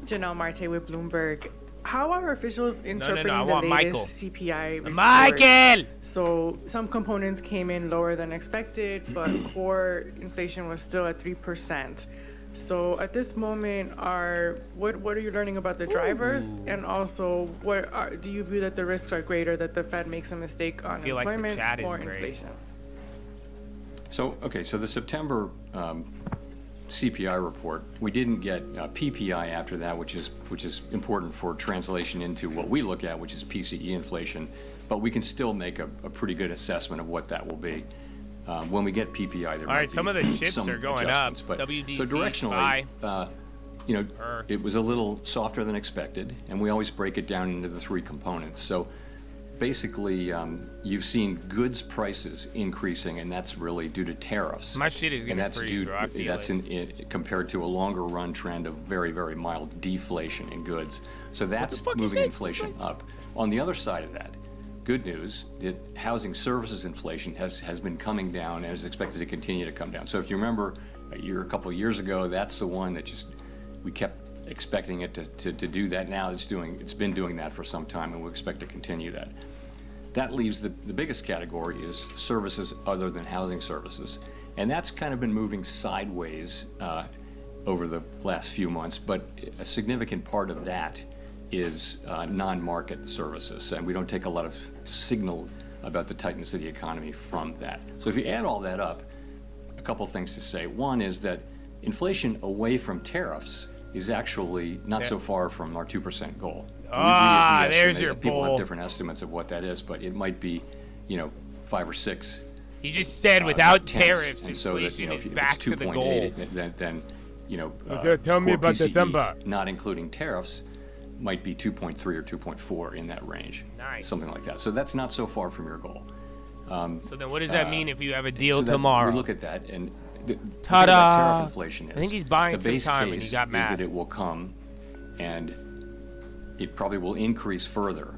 Speaker 22: Janelle Marte with Bloomberg. How are officials interpreting
Speaker 1: I
Speaker 22: the
Speaker 1: want
Speaker 22: latest CPI report?
Speaker 1: Michael!
Speaker 22: So some components came in lower than expected, but core inflation was still at 3%. So at this moment, what are you learning about the drivers? And also, do you view that the risks are greater that the Fed makes a mistake on employment or inflation?
Speaker 18: So the September CPI report, we didn't get PPI after that, which is important for translation into what we look at, which is PCE inflation, but we can still make a pretty good assessment of what that will be. When we get PPI, there might be
Speaker 1: some of the chips are going up.
Speaker 18: But
Speaker 1: WDC,
Speaker 18: so directionally, it was a little softer than expected, and we always break it down into the 3 components. So basically, you've seen goods prices increasing, and that's really due to tariffs.
Speaker 1: My shit is gonna freeze, bro. I feel
Speaker 18: that's compared to a longer run trend of very, very mild deflation in goods. So that's moving inflation up. On the other side of that, good news that housing services inflation has been coming down and is expected to continue to come down. So if you remember a couple of years ago, that's the one that we kept expecting it to do that. Now it's been doing that for some time, and we'll expect to continue that. That leaves the biggest category is services other than housing services, and that's kind of been moving sideways over the last few months, but a significant part of that is non-market services, and we don't take a lot of signal about the tightness of the economy from that. So if you add all that up, a couple things to say. One is that inflation away from tariffs is actually not so far from our 2% goal.
Speaker 1: There's your
Speaker 18: people
Speaker 1: bull.
Speaker 18: have different estimates of what that is, but it might be, 5 or 6.
Speaker 1: He just said without
Speaker 18: tenths,
Speaker 1: tariffs,
Speaker 18: and so that
Speaker 1: inflation is
Speaker 18: if
Speaker 1: back
Speaker 18: it's
Speaker 1: to the goal.
Speaker 18: 2.8, then
Speaker 1: Tell me
Speaker 18: core
Speaker 1: about
Speaker 18: PCE,
Speaker 1: December.
Speaker 18: not including tariffs, might be 2.3 or 2.4 in that range.
Speaker 1: Nice.
Speaker 18: Something like that. So that's not so far from your goal.
Speaker 1: So then what does that mean if you have a deal
Speaker 18: so that
Speaker 1: tomorrow?
Speaker 18: We look at that, and the
Speaker 1: Ta-da!
Speaker 18: thing about tariff inflation is
Speaker 1: I think he's buying
Speaker 18: the
Speaker 1: some
Speaker 18: base
Speaker 1: time and
Speaker 18: case
Speaker 1: he got
Speaker 18: is
Speaker 1: mad.
Speaker 18: that it will come, and it probably will increase further.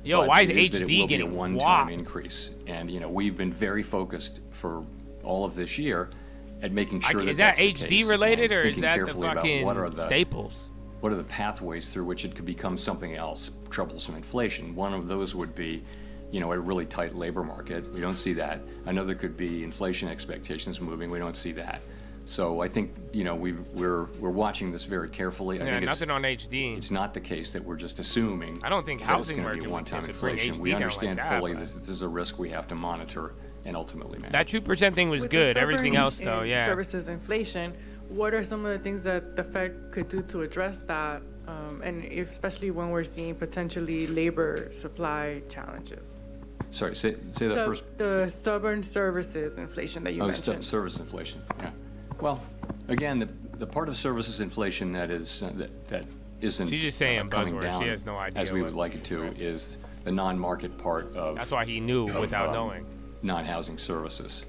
Speaker 1: Yo,
Speaker 18: but
Speaker 1: why is
Speaker 18: it that
Speaker 1: HD
Speaker 18: it will
Speaker 1: getting
Speaker 18: be a one-time
Speaker 1: whopped?
Speaker 18: increase? And we've been very focused for all of this year at making sure
Speaker 1: Is that
Speaker 18: that's the
Speaker 1: HD
Speaker 18: case,
Speaker 1: related,
Speaker 18: and
Speaker 1: or is
Speaker 18: thinking
Speaker 1: that the
Speaker 18: carefully about
Speaker 1: fucking
Speaker 18: what are the
Speaker 1: staples?
Speaker 18: What are the pathways through which it could become something else, troublesome inflation? One of those would be, a really tight labor market. We don't see that. Another could be inflation expectations moving. We don't see that. So I think we're watching this very carefully. I
Speaker 1: Yeah,
Speaker 18: think
Speaker 1: nothing on HD.
Speaker 18: It's not the case that we're just assuming.
Speaker 1: I don't think
Speaker 18: that
Speaker 1: housing
Speaker 18: it's going to be a
Speaker 1: market
Speaker 18: one-time
Speaker 1: would bring
Speaker 18: inflation.
Speaker 1: HD
Speaker 18: We
Speaker 1: down like
Speaker 18: understand
Speaker 1: that,
Speaker 18: fully
Speaker 1: but-
Speaker 18: that this is a risk we have to monitor and ultimately manage.
Speaker 1: That 2% thing was
Speaker 22: With
Speaker 1: good.
Speaker 22: the
Speaker 1: Everything
Speaker 22: stubborn
Speaker 1: else, though,
Speaker 22: in
Speaker 1: yeah.
Speaker 22: Services inflation. What are some of the things that the Fed could do to address that, and especially when we're seeing potentially labor supply challenges?
Speaker 18: Sorry, say the first.
Speaker 22: The stubborn services inflation that you mentioned.
Speaker 18: Service inflation. Yeah. Well, again, the part of services inflation that is that isn't
Speaker 1: She's just saying
Speaker 18: coming
Speaker 1: buzzwords.
Speaker 18: down
Speaker 1: She has no idea
Speaker 18: as we
Speaker 1: what-
Speaker 18: would like it to is the non-market part of.
Speaker 1: That's why he knew without knowing.
Speaker 18: Non-housing services,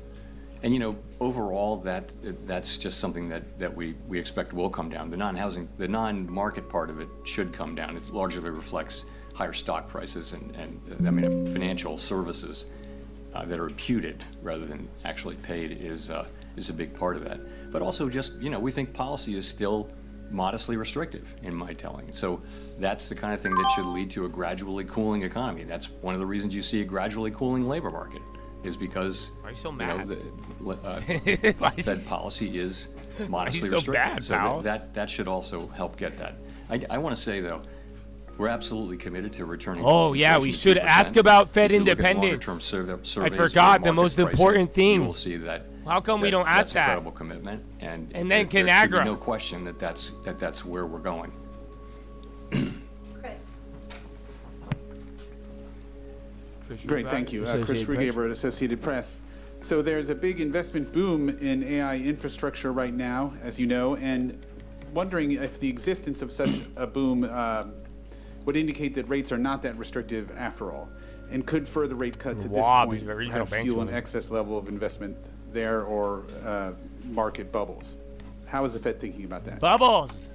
Speaker 18: and overall that's just something that we expect will come down. The non-market part of it should come down. It largely reflects higher stock prices and financial services that are imputed rather than actually paid is a big part of that. But also just, we think policy is still modestly restrictive in my telling. So that's the kind of thing that should lead to a gradually cooling economy. That's one of the reasons you see a gradually cooling labor market is because
Speaker 1: Why are you so mad?
Speaker 18: Fed policy is modestly
Speaker 1: so
Speaker 18: restrictive.
Speaker 1: bad, pal?
Speaker 18: that should also help get that. I want to say though, we're absolutely committed to returning.
Speaker 1: Oh, yeah, we should ask about Fed independence. I forgot the most important thing.
Speaker 18: You will see that.
Speaker 1: How come we don't ask
Speaker 18: that's
Speaker 1: that?
Speaker 18: a credible commitment, and
Speaker 1: then
Speaker 18: there should be
Speaker 1: Conagra.
Speaker 18: no question that's where we're going.
Speaker 4: Chris.
Speaker 5: Great, thank you. Chris Rugaber at Associated Press. So there's a big investment boom in AI infrastructure right now, as you know, and wondering if the existence of such a boom would indicate that rates are not that restrictive after all, and could further rate cuts at this point perhaps fuel an excess level of investment there or market bubbles. How is the Fed thinking about that?
Speaker 1: Bubbles.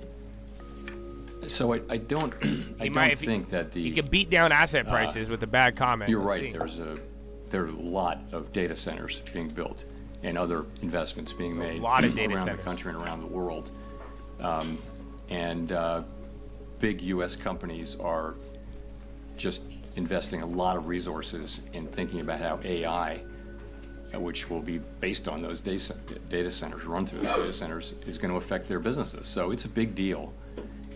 Speaker 18: So I don't think that
Speaker 1: you can beat down asset prices with a bad comment.
Speaker 18: You're
Speaker 1: We'll
Speaker 18: right.
Speaker 1: see.
Speaker 18: There are a lot of data centers being built and other investments being made
Speaker 1: lot of data
Speaker 18: around
Speaker 1: centers.
Speaker 18: the country and around the world. Big U.S. companies are just investing a lot of resources in thinking about how AI, which will be based on those data centers, run through those data centers, is going to affect their businesses. So it's a big deal.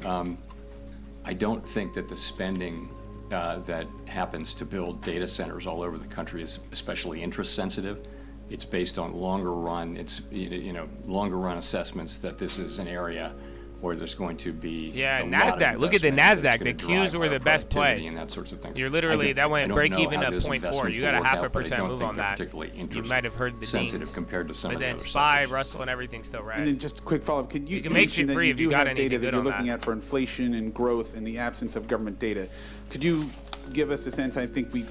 Speaker 18: I don't think that the spending that happens to build data centers all over the country is especially interest sensitive. It's based on longer run assessments that this is an area where there's going to be a lot of
Speaker 1: NASDAQ. Look at the
Speaker 18: investment that's
Speaker 1: NASDAQ.
Speaker 18: gonna
Speaker 1: The
Speaker 18: drive
Speaker 1: Qs were
Speaker 18: higher
Speaker 1: the best
Speaker 18: productivity
Speaker 1: play.
Speaker 18: and that sorts of things.
Speaker 1: You're literally, that went
Speaker 18: I don't
Speaker 1: break
Speaker 18: know
Speaker 1: even
Speaker 18: how
Speaker 1: at
Speaker 18: those
Speaker 1: 0.4.
Speaker 18: investments
Speaker 1: You got
Speaker 18: will
Speaker 1: a
Speaker 18: work out,
Speaker 1: 0.5%
Speaker 18: but I don't
Speaker 1: move
Speaker 18: think
Speaker 1: on
Speaker 18: they're
Speaker 1: that.
Speaker 18: particularly
Speaker 1: You
Speaker 18: interest
Speaker 1: might have heard the
Speaker 18: sensitive
Speaker 1: names.
Speaker 18: compared to some
Speaker 1: But
Speaker 18: of the
Speaker 1: then
Speaker 18: other
Speaker 1: SPY,
Speaker 18: sectors.
Speaker 1: Russell, and everything's still red.
Speaker 5: And then just a quick follow-up. Could you
Speaker 1: can make
Speaker 5: mention
Speaker 1: shit
Speaker 5: that
Speaker 1: free
Speaker 5: you
Speaker 1: if you
Speaker 5: do
Speaker 1: got
Speaker 5: have data
Speaker 1: anything
Speaker 5: that
Speaker 1: good
Speaker 5: you're
Speaker 1: on
Speaker 5: looking
Speaker 1: that.
Speaker 5: at for inflation and growth in the absence of government data? Could you give us a sense? I think we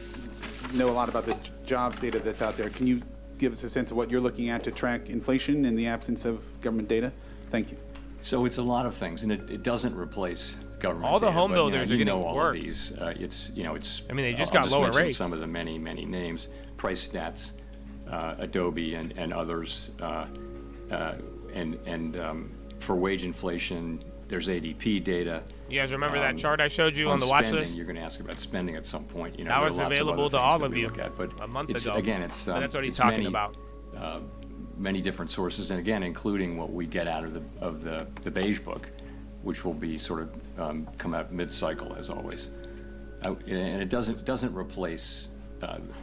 Speaker 5: know a lot about the jobs data that's out there. Can you give us a sense of what you're looking at to track inflation in the absence of government data? Thank you.
Speaker 18: So it's a lot of things, and it doesn't replace government
Speaker 1: All the
Speaker 18: data,
Speaker 1: home
Speaker 18: but,
Speaker 1: builders are
Speaker 18: you
Speaker 1: getting
Speaker 18: know all
Speaker 1: work.
Speaker 18: of these. It's
Speaker 1: I mean, they just
Speaker 18: I'll
Speaker 1: got lower
Speaker 18: mention
Speaker 1: rates.
Speaker 18: some of the many names, Price Stats, Adobe, and others, for wage inflation. There's ADP data.
Speaker 1: You guys remember that chart I showed you on the
Speaker 18: spending,
Speaker 1: watch list?
Speaker 18: You're going to ask about spending at some point.
Speaker 1: That
Speaker 18: there are
Speaker 1: was
Speaker 18: lots of
Speaker 1: available
Speaker 18: other
Speaker 1: to
Speaker 18: things
Speaker 1: all
Speaker 18: that
Speaker 1: of
Speaker 18: we
Speaker 1: you
Speaker 18: look at, but
Speaker 1: a month
Speaker 18: it's,
Speaker 1: ago.
Speaker 18: Again, it's
Speaker 1: But that's what he's
Speaker 18: it's
Speaker 1: talking
Speaker 18: many,
Speaker 1: about.
Speaker 18: Many different sources, and again, including what we get out of the beige book, which will be sort of come out mid-cycle as always, and it doesn't replace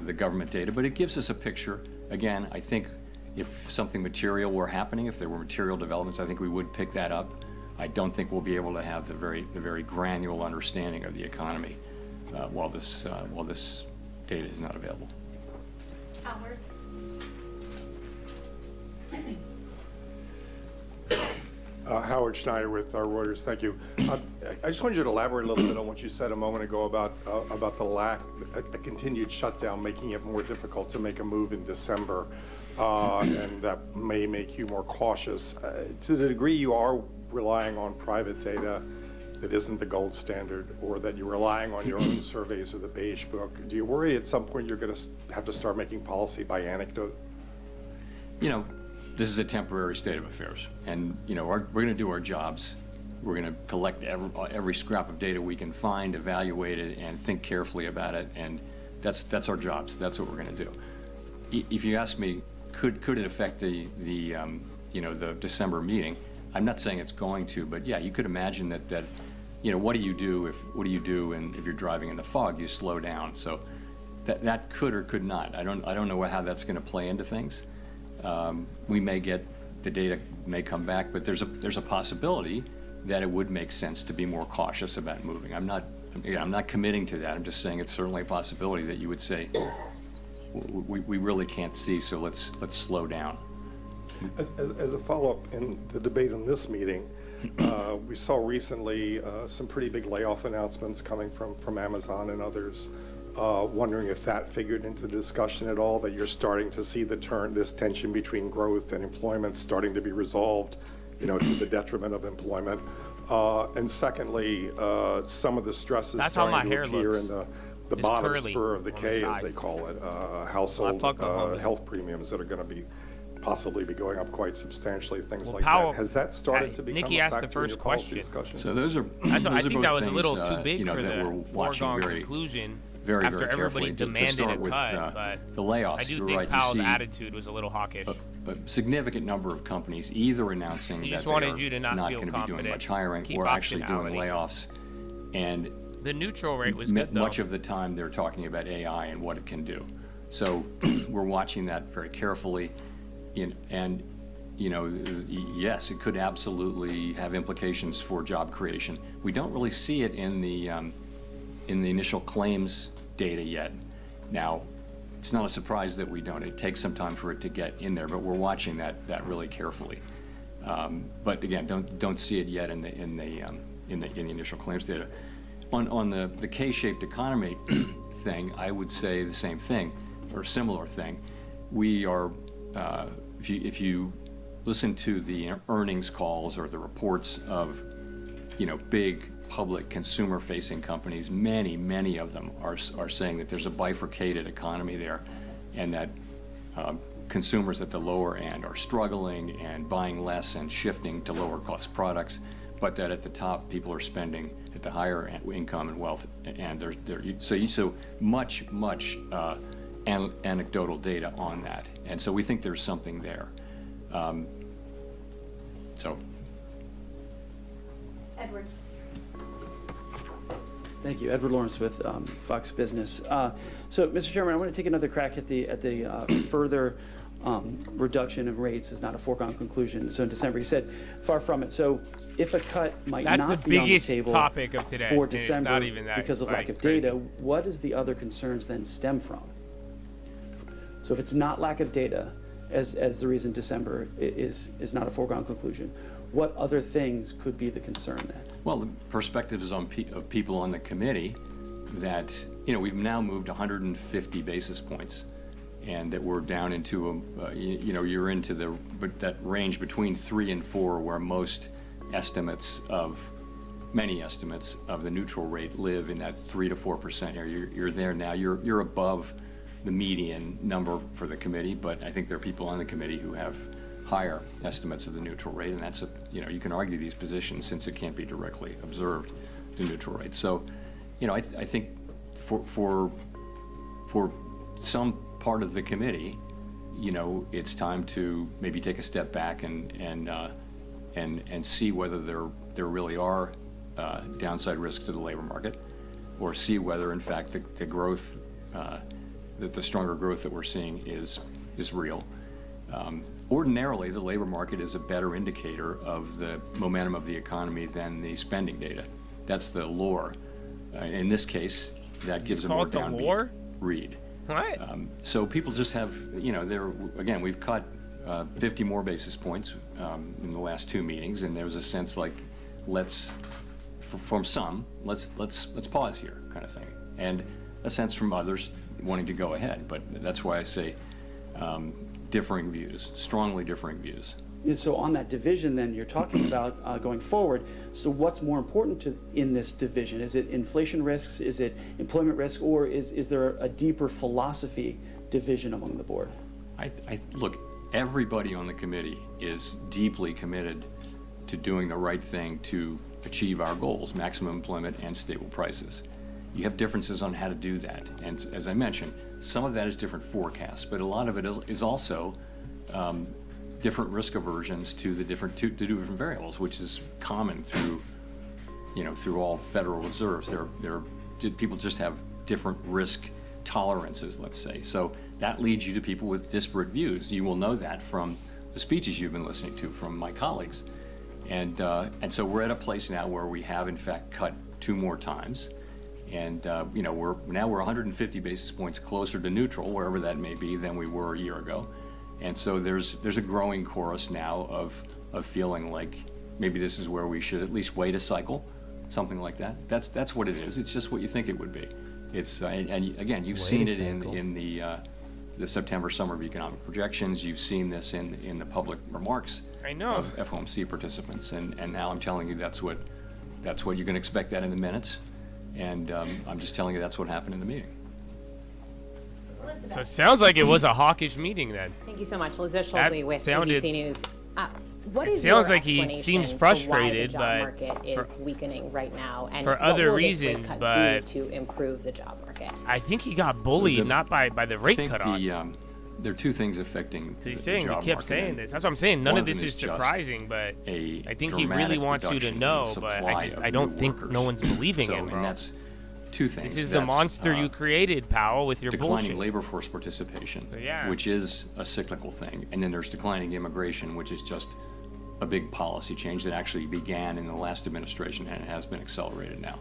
Speaker 18: the government data, but it gives us a picture. Again, I think if something material were happening, if there were material developments, I think we would pick that up. I don't think we'll be able to have the very granular understanding of the economy while this data is not available.
Speaker 21: Howard.
Speaker 6: Howard Schneider with Reuters. Thank you. I just wanted you to elaborate a little bit on what you said a moment ago about the continued shutdown, making it more difficult to make a move in December, and that may make you more cautious. To the degree you are relying on private data that isn't the gold standard, or that you're relying on your own surveys of the Beige Book, do you worry at some point you're going to have to start making policy by anecdote?
Speaker 18: This is a temporary state of affairs, and we're going to do our jobs. We're going to collect every scrap of data we can find, evaluate it, and think carefully about it. And that's our jobs. That's what we're going to do. If you ask me, could it affect the December meeting? I'm not saying it's going to, but yeah, you could imagine that what do you do if you're driving in the fog? You slow down. So that could or could not. I don't know how that's going to play into things. We may get the data may come back, but there's a possibility that it would make sense to be more cautious about moving. I'm not committing to that. I'm just saying it's certainly a possibility that you would say we really can't see, so let's slow down.
Speaker 6: As a follow-up in the debate on this meeting, we saw recently some pretty big layoff announcements coming from Amazon and others. Wondering if that figured into the discussion at all, that you're starting to see this tension between growth and employment starting to be resolved, to the detriment of employment. And secondly, some of the stresses starting to appear in the bottom spur of the K, as they call it, household health premiums that are going to be possibly going up quite substantially, things like
Speaker 1: Powell,
Speaker 6: that. Has that started to become
Speaker 1: Nikki
Speaker 6: a
Speaker 1: asked the
Speaker 6: factor in
Speaker 1: first
Speaker 6: your policy
Speaker 1: question.
Speaker 6: discussion?
Speaker 18: So those are
Speaker 1: I think that was a
Speaker 18: things,
Speaker 1: little too big for
Speaker 18: that
Speaker 1: the
Speaker 18: we're watching
Speaker 1: foregone
Speaker 18: very,
Speaker 1: conclusion
Speaker 18: very
Speaker 1: after everybody
Speaker 18: carefully.
Speaker 1: demanded
Speaker 18: to start
Speaker 1: a
Speaker 18: with,
Speaker 1: cut. But
Speaker 18: the layoffs,
Speaker 1: I do
Speaker 18: you're
Speaker 1: think
Speaker 18: right,
Speaker 1: Powell's
Speaker 18: you see
Speaker 1: attitude was a little hawkish.
Speaker 18: a significant number of companies either announcing
Speaker 1: He
Speaker 18: that
Speaker 1: just
Speaker 18: they
Speaker 1: wanted
Speaker 18: are
Speaker 1: you to not feel
Speaker 18: going to be doing
Speaker 1: confident.
Speaker 18: much hiring
Speaker 1: Keep
Speaker 18: or actually doing
Speaker 1: optionality.
Speaker 18: layoffs. And
Speaker 1: the neutral rate was good, though.
Speaker 18: much of the time they're talking about AI and what it can do. So we're watching that very carefully. And yes, it could absolutely have implications for job creation. We don't really see it in the initial claims data yet. Now, it's not a surprise that we don't. It takes some time for it to get in there, but we're watching that really carefully. But again, don't see it yet in the initial claims data. On the K-shaped economy thing, I would say the same thing or a similar thing. We are, if you listen to the earnings calls or the reports of, big public consumer-facing companies, many of them are saying that there's a bifurcated economy there, and that consumers at the lower end are struggling and buying less and shifting to lower-cost products, but that at the top, people are spending at the higher income and wealth, and so much anecdotal data on that, and so we think there's something there.
Speaker 21: Edward.
Speaker 7: Thank you, Edward Lawrence with Fox Business. So, Mr. Chairman, I want to take another crack at the further reduction of rates is not a foregone conclusion. So in December, you said far from it. So if a cut might not be on the table
Speaker 1: topic of today,
Speaker 7: for
Speaker 1: and it's
Speaker 7: December
Speaker 1: not even that,
Speaker 7: because of lack of data, what does the other concerns then stem from? So if it's not lack of data, as the reason December is not a foregone conclusion, what other things could be the concern then?
Speaker 18: Well, the perspectives of people on the committee that, we've now moved 150 basis points, and that we're down into you're into that range between 3 and 4, where many estimates of the neutral rate live in that 3 to 4% area. You're there now. You're above the median number for the committee, but I think there are people on the committee who have higher estimates of the neutral rate, and that's you can argue these positions since it can't be directly observed, the neutral rate. So, I think for some part of the committee, it's time to maybe take a step back and see whether there really are downside risks to the labor market, or see whether in fact the growth, that the stronger growth that we're seeing is real. Ordinarily, the labor market is a better indicator of the momentum of the economy than the spending data. That's the lore. In this case, that gives a more downbeat read.
Speaker 1: What?
Speaker 18: So people just have, again, we've cut 50 more basis points in the last 2 meetings, and there was a sense like, from some, let's pause here, kind of thing, and a sense from others wanting to go ahead. But that's why I say differing views, strongly differing views.
Speaker 7: And so on that division, then you're talking about going forward. So what's more important in this division? Is it inflation risks? Is it employment risk? Or is there a deeper philosophy division among the board?
Speaker 18: Look, everybody on the committee is deeply committed to doing the right thing to achieve our goals, maximum employment and stable prices. You have differences on how to do that. And as I mentioned, some of that is different forecasts, but a lot of it is also different risk aversions to the different variables, which is common through all Federal Reserves. People just have different risk tolerances, let's say. So that leads you to people with disparate views. You will know that from the speeches you've been listening to from my colleagues. And so we're at a place now where we have in fact cut 2 more times. And we're 150 basis points closer to neutral, wherever that may be, than we were a year ago. And so there's a growing chorus now of feeling like maybe this is where we should at least wait a cycle, something like that. That's what it is. It's just what you think it would be. It's and again, you've seen it in the September Summer of Economic Projections. You've seen this in the public remarks of FOMC participants, and now I'm telling you that's what you can expect that in the minutes. And I'm just telling you that's what happened in the meeting.
Speaker 1: So it sounds like it was a hawkish meeting then.
Speaker 9: Thank you so much. Elizabeth Schulze with ABC News. What is
Speaker 1: sounds
Speaker 9: your
Speaker 1: like he
Speaker 9: explanation
Speaker 1: seems
Speaker 9: for
Speaker 1: frustrated,
Speaker 9: why the job
Speaker 1: but
Speaker 9: market is weakening right now, and
Speaker 1: for
Speaker 9: what
Speaker 1: other
Speaker 9: will
Speaker 1: reasons,
Speaker 9: this rate cut
Speaker 1: but
Speaker 9: do to improve the job market?
Speaker 1: I think he got bullied, not by the rate cut off.
Speaker 18: There are 2 things affecting the job market.
Speaker 1: He kept saying this. That's what I'm saying. None of this is surprising, but I think he really wants you to know, but I don't think no one's believing him, bro.
Speaker 18: And that's 2 things.
Speaker 1: This is the monster you created, Powell, with your
Speaker 18: declining
Speaker 1: bullshit.
Speaker 18: labor force participation,
Speaker 1: Yeah.
Speaker 18: which is a cyclical thing. And then there's declining immigration, which is just a big policy change that actually began in the last administration and it has been accelerated now.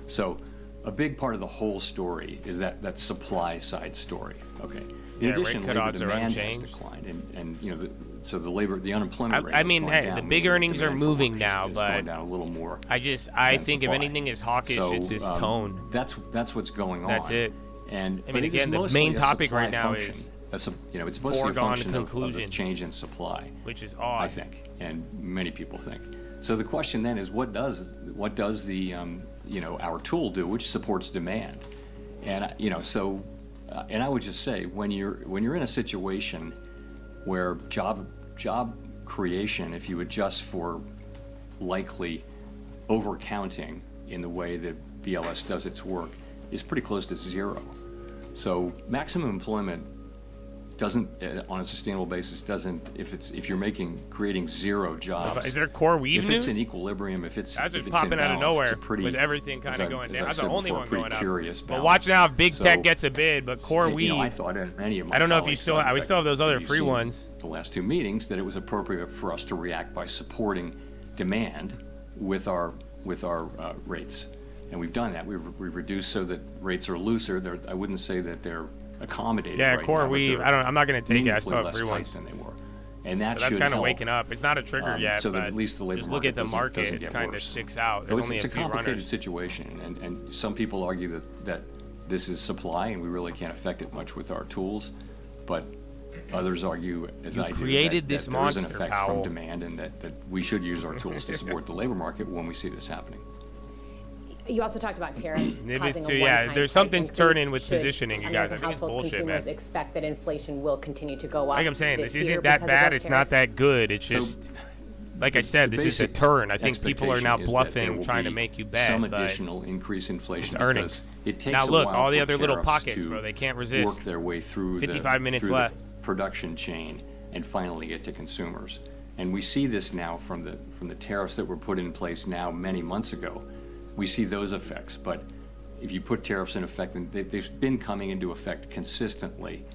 Speaker 18: So a big part of the whole story is that supply side story. Okay. In addition, labor demand has declined, and so the unemployment rate.
Speaker 1: I mean,
Speaker 18: has gone
Speaker 1: hey,
Speaker 18: down,
Speaker 1: the big earnings are moving now,
Speaker 18: is
Speaker 1: but
Speaker 18: going down a little more.
Speaker 1: I think if anything is hawkish, it's his tone.
Speaker 18: That's what's going on.
Speaker 1: That's it.
Speaker 18: And
Speaker 1: I mean, again, the main topic right now is
Speaker 18: it's mostly a function of a change in supply,
Speaker 1: which is odd,
Speaker 18: I think, and many people think. So the question then is, what does the our tool do, which supports demand, and and I would just say when you're in a situation where job creation, if you adjust for likely overcounting in the way that BLS does its work, is pretty close to 0. So maximum employment doesn't, on a sustainable basis, if you're creating 0 jobs.
Speaker 1: Is there core weave
Speaker 18: If
Speaker 1: news?
Speaker 18: it's in equilibrium, if it's
Speaker 1: that's just
Speaker 18: in
Speaker 1: popping out of
Speaker 18: balance,
Speaker 1: nowhere
Speaker 18: it's a pretty,
Speaker 1: with everything kind of going down. That's the only one going up.
Speaker 18: Curious
Speaker 1: but watch now if big tech gets a bid, but core weave.
Speaker 18: I thought many of my
Speaker 1: I don't know if we
Speaker 18: colleagues
Speaker 1: still
Speaker 18: thought,
Speaker 1: we still have those other
Speaker 18: you've
Speaker 1: free
Speaker 18: seen
Speaker 1: ones.
Speaker 18: The last 2 meetings, that it was appropriate for us to react by supporting demand with our rates, and we've done that. We've reduced so that rates are looser. I wouldn't say that they're accommodated.
Speaker 1: Yeah,
Speaker 18: right
Speaker 1: core
Speaker 18: now,
Speaker 1: weave. I'm not going to take it. I still have
Speaker 18: less
Speaker 1: free
Speaker 18: tight
Speaker 1: ones.
Speaker 18: than they were, and that
Speaker 1: that's
Speaker 18: should
Speaker 1: kind of
Speaker 18: help.
Speaker 1: waking up. It's not a trigger yet,
Speaker 18: so
Speaker 1: but
Speaker 18: that at least the labor
Speaker 1: just look at the
Speaker 18: doesn't
Speaker 1: market. It
Speaker 18: get
Speaker 1: kind of
Speaker 18: worse.
Speaker 1: sticks out.
Speaker 18: So
Speaker 1: There's only
Speaker 18: it's
Speaker 1: a
Speaker 18: a
Speaker 1: few
Speaker 18: complicated
Speaker 1: runners.
Speaker 18: situation, and some people argue that this is supply and we really can't affect it much with our tools, but others argue, as
Speaker 1: You
Speaker 18: I do,
Speaker 1: created
Speaker 18: that
Speaker 1: this
Speaker 18: there is an
Speaker 1: monster,
Speaker 18: effect
Speaker 1: Powell.
Speaker 18: from demand, and that we should use our tools to support the labor market when we see this happening.
Speaker 9: You also talked about tariffs causing a
Speaker 1: yeah,
Speaker 9: one-time
Speaker 1: there's
Speaker 9: price
Speaker 1: something's
Speaker 9: increase.
Speaker 1: turning with
Speaker 9: Should
Speaker 1: positioning, you guys. I
Speaker 9: American
Speaker 1: think it's
Speaker 9: household
Speaker 1: bullshit,
Speaker 9: consumers
Speaker 1: man.
Speaker 9: expect that inflation will continue to go up.
Speaker 1: Like I'm saying, this
Speaker 9: year
Speaker 1: isn't that
Speaker 9: because of
Speaker 1: bad.
Speaker 9: those
Speaker 1: It's not
Speaker 9: tariffs?
Speaker 1: that good. It's just, like I said, this is a
Speaker 18: basic
Speaker 1: turn. I think people are now
Speaker 18: expectation is that there
Speaker 1: bluffing,
Speaker 18: will
Speaker 1: trying to
Speaker 18: be
Speaker 1: make you bet.
Speaker 18: some
Speaker 1: but
Speaker 18: additional increase in inflation
Speaker 1: it's earnings.
Speaker 18: because it takes
Speaker 1: Now
Speaker 18: a
Speaker 1: look,
Speaker 18: while
Speaker 1: all the
Speaker 18: for
Speaker 1: other little
Speaker 18: tariffs
Speaker 1: pockets,
Speaker 18: to
Speaker 1: bro. They can't resist.
Speaker 18: work their way through
Speaker 1: 55 minutes
Speaker 18: through
Speaker 1: left.
Speaker 18: the production chain and finally get to consumers. And we see this now from the tariffs that were put in place now many months ago. We see those effects, but if you put tariffs in effect, and they've been coming into effect consistently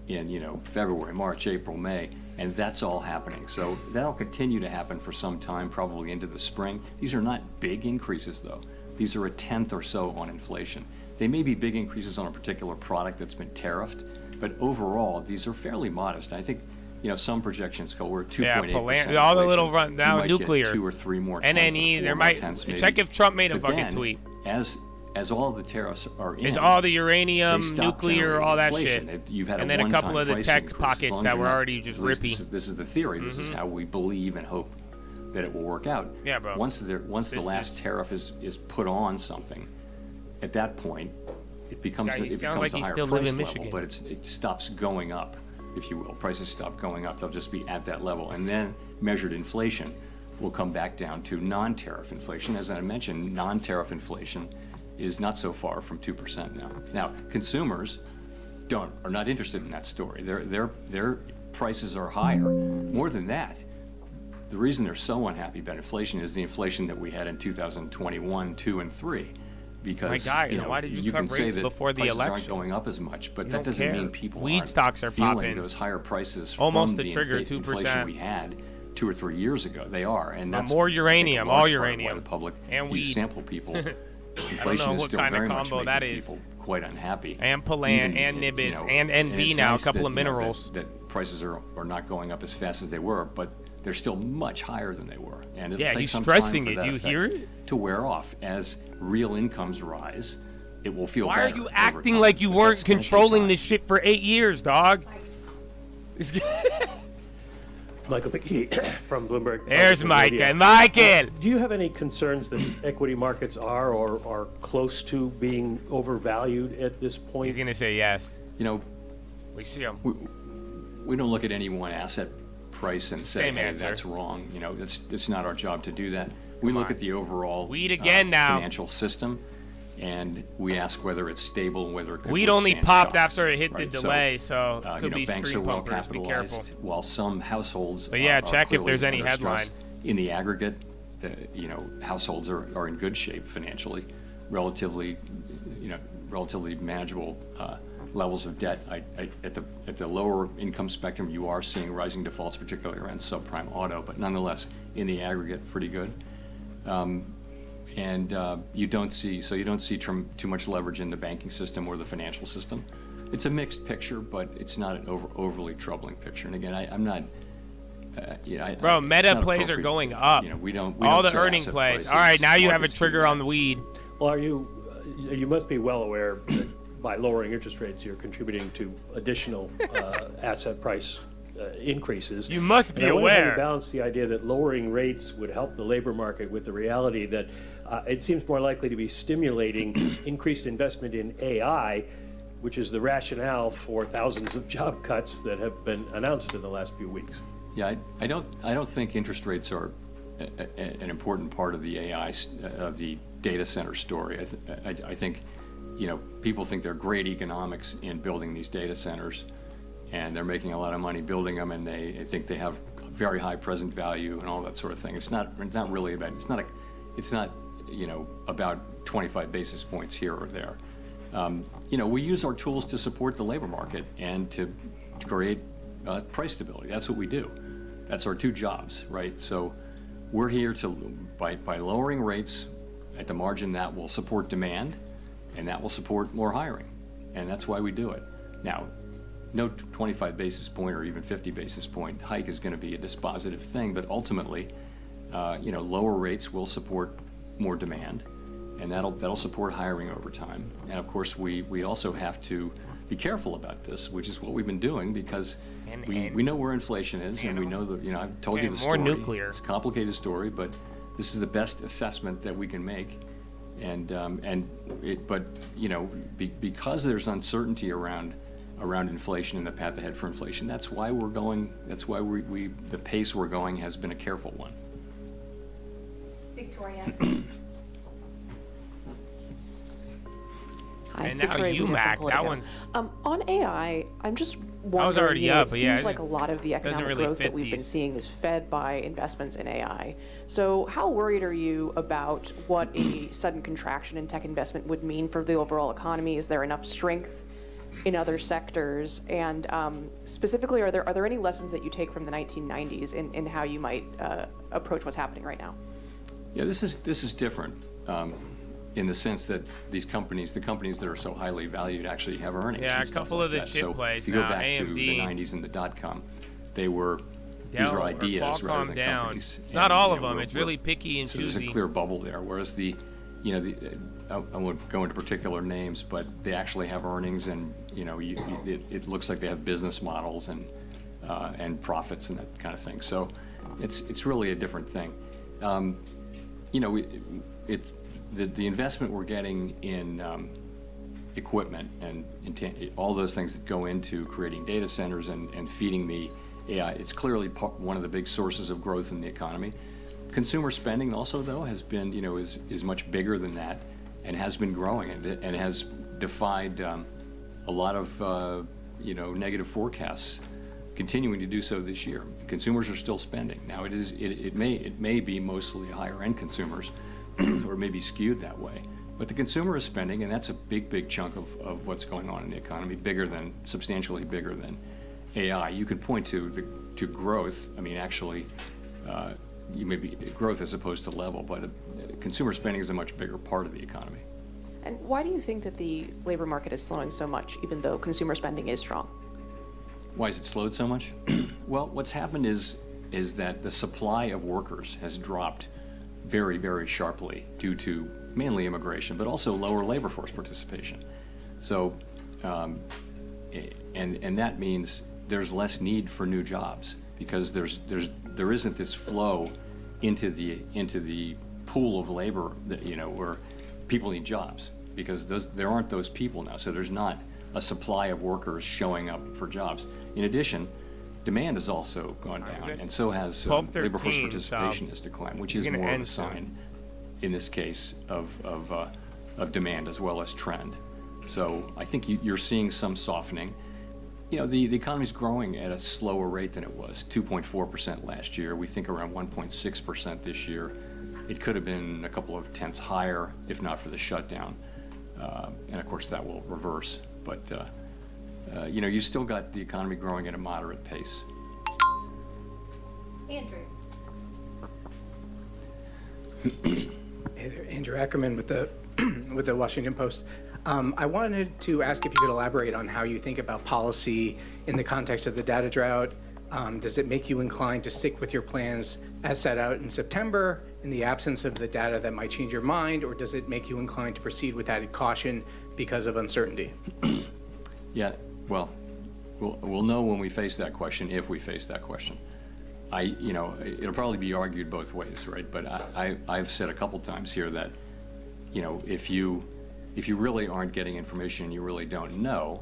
Speaker 18: in February, March, April, May, and that's all happening. So that'll continue to happen for some time, probably into the spring. These are not big increases, though. These are a tenth or so on inflation. They may be big increases on a particular product that's been tariffed, but overall, these are fairly modest. I think, some projections go, we're 2.8%.
Speaker 1: All the little run down
Speaker 18: might
Speaker 1: nuclear.
Speaker 18: Get 2 or 3 more tenths,
Speaker 1: NNE, there might
Speaker 18: maybe.
Speaker 1: check if Trump made a
Speaker 18: But
Speaker 1: fucking
Speaker 18: then,
Speaker 1: tweet.
Speaker 18: As all of the tariffs are in,
Speaker 1: It's all the uranium,
Speaker 18: they stop
Speaker 1: nuclear,
Speaker 18: generating
Speaker 1: all that
Speaker 18: inflation.
Speaker 1: shit.
Speaker 18: You've had
Speaker 1: and
Speaker 18: a
Speaker 1: then a couple
Speaker 18: one-time
Speaker 1: of the
Speaker 18: price
Speaker 1: tech
Speaker 18: increase. As
Speaker 1: pockets
Speaker 18: long as
Speaker 1: that
Speaker 18: you're
Speaker 1: were
Speaker 18: not-
Speaker 1: already just
Speaker 18: at least
Speaker 1: rippy.
Speaker 18: This is the theory. This is how we believe and hope that it will work out.
Speaker 1: Yeah, bro.
Speaker 18: Once the last tariff is put on something, at that point, it becomes
Speaker 1: Yeah, you
Speaker 18: it
Speaker 1: sound
Speaker 18: becomes
Speaker 1: like
Speaker 18: a
Speaker 1: you
Speaker 18: higher
Speaker 1: still live
Speaker 18: price
Speaker 1: in
Speaker 18: level,
Speaker 1: Michigan.
Speaker 18: but it stops going up, if you will. Prices stop going up. They'll just be at that level, and then measured inflation will come back down to non-tariff inflation. As I mentioned, non-tariff inflation is not so far from 2% now. Now, consumers are not interested in that story. Their prices are higher. More than that, the reason they're so unhappy about inflation is the inflation that we had in 2021, 2, and 3. Because
Speaker 1: My guy, why did you cut
Speaker 18: can say
Speaker 1: rates
Speaker 18: that
Speaker 1: before the
Speaker 18: prices aren't
Speaker 1: election?
Speaker 18: going up as much, but
Speaker 1: You
Speaker 18: that
Speaker 1: don't
Speaker 18: doesn't
Speaker 1: care.
Speaker 18: mean people
Speaker 1: Weed
Speaker 18: aren't
Speaker 1: stocks are
Speaker 18: feeling
Speaker 1: popping.
Speaker 18: those higher prices
Speaker 1: Almost
Speaker 18: from
Speaker 1: to
Speaker 18: the
Speaker 1: trigger
Speaker 18: inflation
Speaker 1: 2%.
Speaker 18: we had 2 or 3 years ago. They are, and
Speaker 1: But
Speaker 18: that's
Speaker 1: more
Speaker 18: I think, a
Speaker 1: uranium,
Speaker 18: large
Speaker 1: all
Speaker 18: part of
Speaker 1: uranium.
Speaker 18: why the public,
Speaker 1: And
Speaker 18: huge
Speaker 1: weed.
Speaker 18: sample people.
Speaker 1: I don't
Speaker 18: Inflation
Speaker 1: know
Speaker 18: is
Speaker 1: what
Speaker 18: still
Speaker 1: kind of
Speaker 18: very much
Speaker 1: combo
Speaker 18: making
Speaker 1: that is.
Speaker 18: people quite unhappy.
Speaker 1: And Palan,
Speaker 18: Even,
Speaker 1: and Nibis,
Speaker 18: you know,
Speaker 1: and NB
Speaker 18: it's
Speaker 1: now, a
Speaker 18: nice
Speaker 1: couple
Speaker 18: that,
Speaker 1: of
Speaker 18: you know,
Speaker 1: minerals.
Speaker 18: that prices are not going up as fast as they were, but they're still much higher than they were. And it'll
Speaker 1: Yeah,
Speaker 18: take
Speaker 1: he's
Speaker 18: some
Speaker 1: stressing
Speaker 18: time
Speaker 1: it.
Speaker 18: for that
Speaker 1: Do you hear
Speaker 18: effect
Speaker 1: it?
Speaker 18: to wear off. As real incomes rise, it will feel
Speaker 1: Why
Speaker 18: better
Speaker 1: are you
Speaker 18: over
Speaker 1: acting
Speaker 18: time,
Speaker 1: like you
Speaker 18: but
Speaker 1: weren't
Speaker 18: that's gonna take
Speaker 1: controlling
Speaker 18: time.
Speaker 1: this shit for 8 years, dog?
Speaker 11: Michael McKee from Bloomberg.
Speaker 1: There's
Speaker 11: Television Radio.
Speaker 1: Michael.
Speaker 11: Do you have any concerns that equity markets are or are close to being overvalued at this point?
Speaker 1: He's gonna say yes.
Speaker 18: You know,
Speaker 1: we see him.
Speaker 18: We don't look at any one asset price and say,
Speaker 1: Same
Speaker 18: hey,
Speaker 1: answer.
Speaker 18: that's wrong. You know, it's not our job to do that. We look at the overall
Speaker 1: Weed again now.
Speaker 18: financial system, and we ask whether it's stable, whether it could
Speaker 1: Weed only
Speaker 18: withstand
Speaker 1: popped
Speaker 18: shocks,
Speaker 1: after it hit the
Speaker 18: right?
Speaker 1: delay, so
Speaker 18: you
Speaker 1: could
Speaker 18: know,
Speaker 1: be
Speaker 18: banks
Speaker 1: street
Speaker 18: are well
Speaker 1: pumpers. Be careful.
Speaker 18: capitalized, while some households
Speaker 1: But yeah,
Speaker 18: are
Speaker 1: check if
Speaker 18: clearly
Speaker 1: there's any
Speaker 18: under stress.
Speaker 1: headline.
Speaker 18: In the aggregate, households are in good shape financially, relatively manageable levels of debt. At the lower income spectrum, you are seeing rising defaults, particularly around subprime auto, but nonetheless, in the aggregate, pretty good. You don't see too much leverage in the banking system or the financial system. It's a mixed picture, but it's not an overly troubling picture. And again, I'm not.
Speaker 1: Bro,
Speaker 18: it's
Speaker 1: meta
Speaker 18: not
Speaker 1: plays are
Speaker 18: appropriate.
Speaker 1: going up.
Speaker 18: You know, we don't
Speaker 1: All the
Speaker 18: set
Speaker 1: earning
Speaker 18: asset
Speaker 1: plays.
Speaker 18: prices.
Speaker 1: All right, now you have a
Speaker 18: Markets do
Speaker 1: trigger
Speaker 18: that.
Speaker 1: on the weed.
Speaker 11: Well, you must be well aware that by lowering interest rates, you're contributing to additional asset price increases.
Speaker 1: You must be
Speaker 11: And I wonder how
Speaker 1: aware.
Speaker 11: you balance the idea that lowering rates would help the labor market with the reality that it seems more likely to be stimulating increased investment in AI, which is the rationale for thousands of job cuts that have been announced in the last few weeks.
Speaker 18: Yeah, I don't think interest rates are an important part of the AI of the data center story. I think, you know, people think they're great economics in building these data centers, and they're making a lot of money building them, and they think they have very high present value and all that sort of thing. It's not really about. It's not you know, about 25 basis points here or there. You know, we use our tools to support the labor market and to create price stability. That's what we do. That's our two jobs, right? So we're here to, by lowering rates at the margin, that will support demand, and that will support more hiring. And that's why we do it. Now, no 25 basis point or even 50 basis point hike is going to be a dispositive thing, but ultimately, you know, lower rates will support more demand, and that'll support hiring over time. And of course, we also have to be careful about this, which is what we've been doing, because we know where inflation is, and we know that, you know, I've told you the
Speaker 1: more
Speaker 18: story.
Speaker 1: nuclear.
Speaker 18: It's a complicated story, but this is the best assessment that we can make. But you know, because there's uncertainty around inflation and the path ahead for inflation, that's why we're going. That's why the pace we're going has been a careful one.
Speaker 9: Victoria.
Speaker 12: Hi,
Speaker 1: And now
Speaker 12: Victoria Guida from
Speaker 1: UMAC, that
Speaker 12: Politico.
Speaker 1: one's.
Speaker 12: On AI, I'm just
Speaker 1: was
Speaker 12: wondering,
Speaker 1: already
Speaker 12: you know,
Speaker 1: up,
Speaker 12: it
Speaker 1: but yeah,
Speaker 12: seems like a lot of the
Speaker 1: doesn't
Speaker 12: economic
Speaker 1: really
Speaker 12: growth
Speaker 1: fit
Speaker 12: that we've been
Speaker 1: these.
Speaker 12: seeing is fed by investments in AI. So how worried are you about what a sudden contraction in tech investment would mean for the overall economy? Is there enough strength in other sectors? And specifically, are there any lessons that you take from the 1990s in how you might approach what's happening right now?
Speaker 18: Yeah, this is different in the sense that these companies, the companies that are so highly valued, actually have earnings.
Speaker 1: Yeah,
Speaker 18: and
Speaker 1: a couple of the
Speaker 18: that.
Speaker 1: chip
Speaker 18: So
Speaker 1: plays
Speaker 18: if you go
Speaker 1: now,
Speaker 18: back to
Speaker 1: AMD,
Speaker 18: the 90s and the dot-com, these were
Speaker 1: Dell
Speaker 18: ideas
Speaker 1: or
Speaker 18: rather than
Speaker 1: Qualcomm down.
Speaker 18: companies.
Speaker 1: It's not
Speaker 18: And,
Speaker 1: all
Speaker 18: you
Speaker 1: of
Speaker 18: know,
Speaker 1: them. It's really picky and
Speaker 18: so there's a
Speaker 1: choosy.
Speaker 18: clear bubble there. Whereas I won't go into particular names, but they actually have earnings, and it looks like they have business models and profits and that kind of thing. So it's really a different thing. The investment we're getting in equipment and all those things that go into creating data centers and feeding the AI, it's clearly one of the big sources of growth in the economy. Consumer spending also, though, has been, is much bigger than that and has been growing and has defied a lot of, negative forecasts, continuing to do so this year. Consumers are still spending. Now, it may be mostly higher-end consumers, or maybe skewed that way. But the consumer is spending, and that's a big chunk of what's going on in the economy, substantially bigger than AI. You can point to growth. I mean, actually, you may be growth as opposed to level, but consumer spending is a much bigger part of the economy.
Speaker 12: And why do you think that the labor market is slowing so much, even though consumer spending is strong?
Speaker 18: Why has it slowed so much? Well, what's happened is that the supply of workers has dropped very sharply due to mainly immigration, but also lower labor force participation. So, and that means there's less need for new jobs because there isn't this flow into the pool of labor that where people need jobs, because there aren't those people now. So there's not a supply of workers showing up for jobs. In addition, demand has also gone down, and so has labor force participation has declined, which is more of a sign, in this case, of demand as well as trend. So I think you're seeing some softening. The economy's growing at a slower rate than it was, 2.4% last year. We think around 1.6% this year. It could have been a couple of tenths higher if not for the shutdown. And of course that will reverse. But you still got the economy growing at a moderate pace.
Speaker 9: Andrew.
Speaker 10: Hey there, Andrew Ackerman with the Washington Post. I wanted to ask if you could elaborate on how you think about policy in the context of the data drought. Does it make you inclined to stick with your plans as set out in September in the absence of the data that might change your mind, or does it make you inclined to proceed with added caution because of uncertainty?
Speaker 18: Yeah, well, we'll know when we face that question, if we face that question. It'll probably be argued both ways, right? But I've said a couple times here that, if you really aren't getting information you really don't know,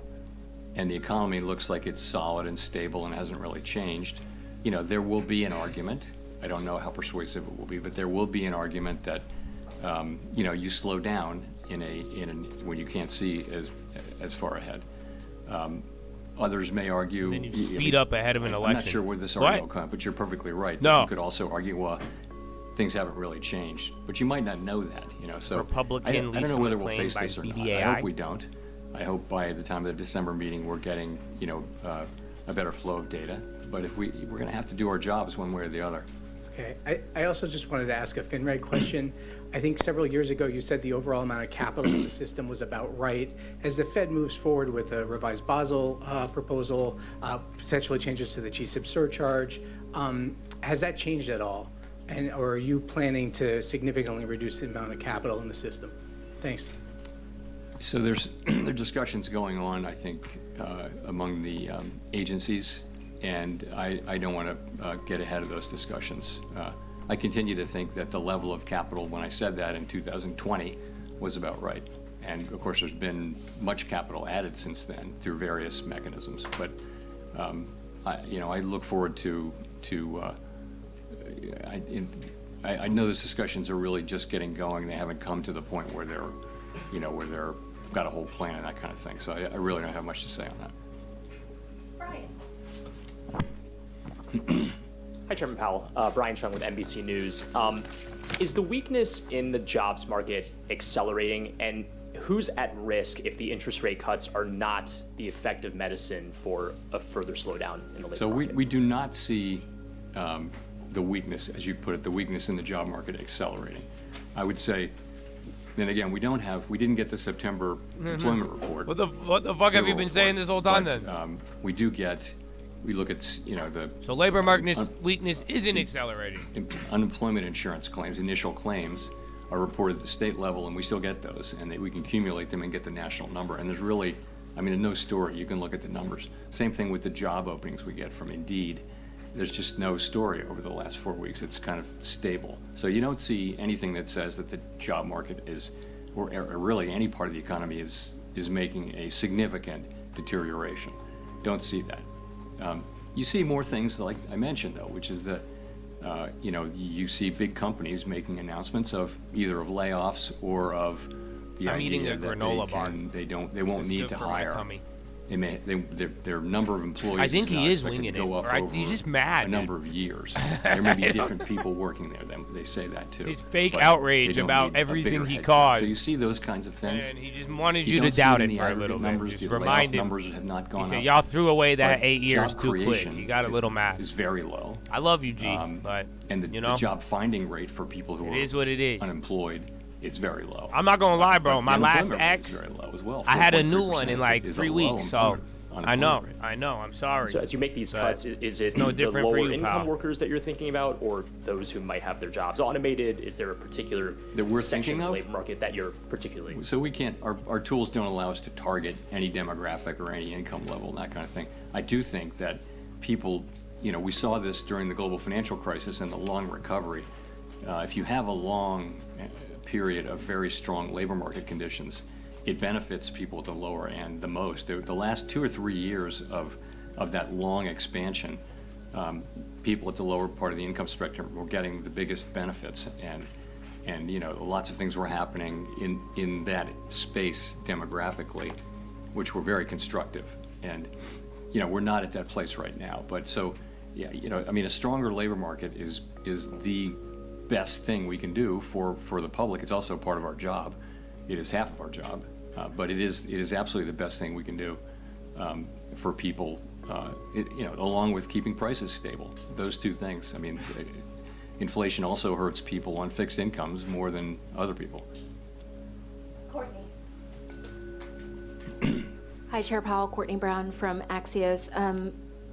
Speaker 18: and the economy looks like it's solid and stable and hasn't really changed, there will be an argument. I don't know how persuasive it will be, but there will be an argument that, you slow down when you can't see as far ahead. Others may argue.
Speaker 1: And then you speed up ahead of an election.
Speaker 18: I'm not sure where this argument will come, but you're perfectly right.
Speaker 1: No.
Speaker 18: You could also argue, well, things haven't really changed, but you might not know that. So
Speaker 1: Republican
Speaker 18: I don't know
Speaker 1: Lisa
Speaker 18: whether we'll
Speaker 1: McClain
Speaker 18: face
Speaker 1: by
Speaker 18: this or not. I
Speaker 1: BDAI.
Speaker 18: hope we don't. I hope by the time of the December meeting we're getting a better flow of data. But if we're going to have to do our jobs one way or the other.
Speaker 10: Okay. I also just wanted to ask a FinReg question. I think several years ago you said the overall amount of capital in the system was about right. As the Fed moves forward with a revised Basel proposal, potentially changes to the GSIB surcharge, has that changed at all? Or are you planning to significantly reduce the amount of capital in the system? Thanks.
Speaker 18: So there are discussions going on, I think, among the agencies, and I don't want to get ahead of those discussions. I continue to think that the level of capital, when I said that in 2020, was about right. And of course, there's been much capital added since then through various mechanisms. But I look forward to. I know those discussions are really just getting going. They haven't come to the point where they're got a whole plan and that kind of thing. So I really don't have much to say on that.
Speaker 9: Brian.
Speaker 13: Hi, Chairman Powell. Brian Chung with NBC News. Is the weakness in the jobs market accelerating, and who's at risk if the interest rate cuts are not the effective medicine for a further slowdown in the labor
Speaker 18: So
Speaker 13: market?
Speaker 18: we do not see the weakness, as you put it, the weakness in the job market accelerating. I would say, then again, we didn't get the September employment report.
Speaker 1: What the fuck have you been saying this whole time then?
Speaker 18: We look at,
Speaker 1: So labor market weakness isn't accelerating.
Speaker 18: Unemployment insurance claims, initial claims, are reported at the state level, and we still get those, and we can accumulate them and get the national number. And there's really, in no story, you can look at the numbers. Same thing with the job openings we get from Indeed. There's just no story over the last 4 weeks. It's kind of stable. So you don't see anything that says that the job market is, or really any part of the economy is making a significant deterioration. Don't see that. You see more things like I mentioned, though, which is that you see big companies making announcements of either of layoffs or of the idea that they won't need to hire. Their number of employees.
Speaker 1: I think he is
Speaker 18: winging
Speaker 1: it.
Speaker 18: Go up
Speaker 1: Right?
Speaker 18: over
Speaker 1: He's just mad.
Speaker 18: A number of years. There may be different people working there. They say that too.
Speaker 1: He's fake
Speaker 18: But
Speaker 1: outrage
Speaker 18: they don't
Speaker 1: about
Speaker 18: need a
Speaker 1: everything
Speaker 18: bigger
Speaker 1: he
Speaker 18: headcount.
Speaker 1: caused.
Speaker 18: So you see those kinds of things.
Speaker 1: And he just wanted you
Speaker 18: don't
Speaker 1: to
Speaker 18: see
Speaker 1: doubt
Speaker 18: in
Speaker 1: it
Speaker 18: the
Speaker 1: for a
Speaker 18: aggregate
Speaker 1: little
Speaker 18: numbers.
Speaker 1: bit.
Speaker 18: The
Speaker 1: Just
Speaker 18: layoff
Speaker 1: remind him.
Speaker 18: numbers have not gone
Speaker 1: He
Speaker 18: up.
Speaker 1: said, y'all threw away that
Speaker 18: But
Speaker 1: 8 years
Speaker 18: job
Speaker 1: too quick.
Speaker 18: creation
Speaker 1: You got a little mad.
Speaker 18: Is very low.
Speaker 1: I love you, G, but
Speaker 18: and the job finding rate for people who
Speaker 1: it is what it is.
Speaker 18: Unemployed is very low.
Speaker 1: I'm not gonna lie, bro.
Speaker 18: But
Speaker 1: My
Speaker 18: the
Speaker 1: last
Speaker 18: unemployment rate
Speaker 1: ex,
Speaker 18: is very low as well.
Speaker 1: I had a new
Speaker 18: 4.3%
Speaker 1: one in like
Speaker 18: is
Speaker 1: 3
Speaker 18: a low
Speaker 1: weeks, so I know.
Speaker 18: unemployment rate.
Speaker 1: I know. I'm sorry.
Speaker 13: So as you make these
Speaker 1: But
Speaker 13: cuts, is it
Speaker 1: no
Speaker 13: the
Speaker 1: different for
Speaker 13: lower
Speaker 1: you,
Speaker 13: income
Speaker 1: pal.
Speaker 13: workers that you're thinking about, or those who might have their jobs automated? Is there a particular
Speaker 18: That we're
Speaker 13: section
Speaker 18: thinking
Speaker 13: of the
Speaker 18: of?
Speaker 13: labor market that you're particularly?
Speaker 18: So we can't, our tools don't allow us to target any demographic or any income level, that kind of thing. I do think that people, we saw this during the global financial crisis and the long recovery. If you have a long period of very strong labor market conditions, it benefits people at the lower end the most. The last 2 or 3 years of that long expansion, people at the lower part of the income spectrum were getting the biggest benefits, and lots of things were happening in that space demographically, which were very constructive. And we're not at that place right now. But so, a stronger labor market is the best thing we can do for the public. It's also part of our job. It is half of our job, but it is absolutely the best thing we can do for people. Along with keeping prices stable. Those two things. Inflation also hurts people on fixed incomes more than other people.
Speaker 21: Courtney.
Speaker 15: Hi, Chair Powell. Courtney Brown from Axios.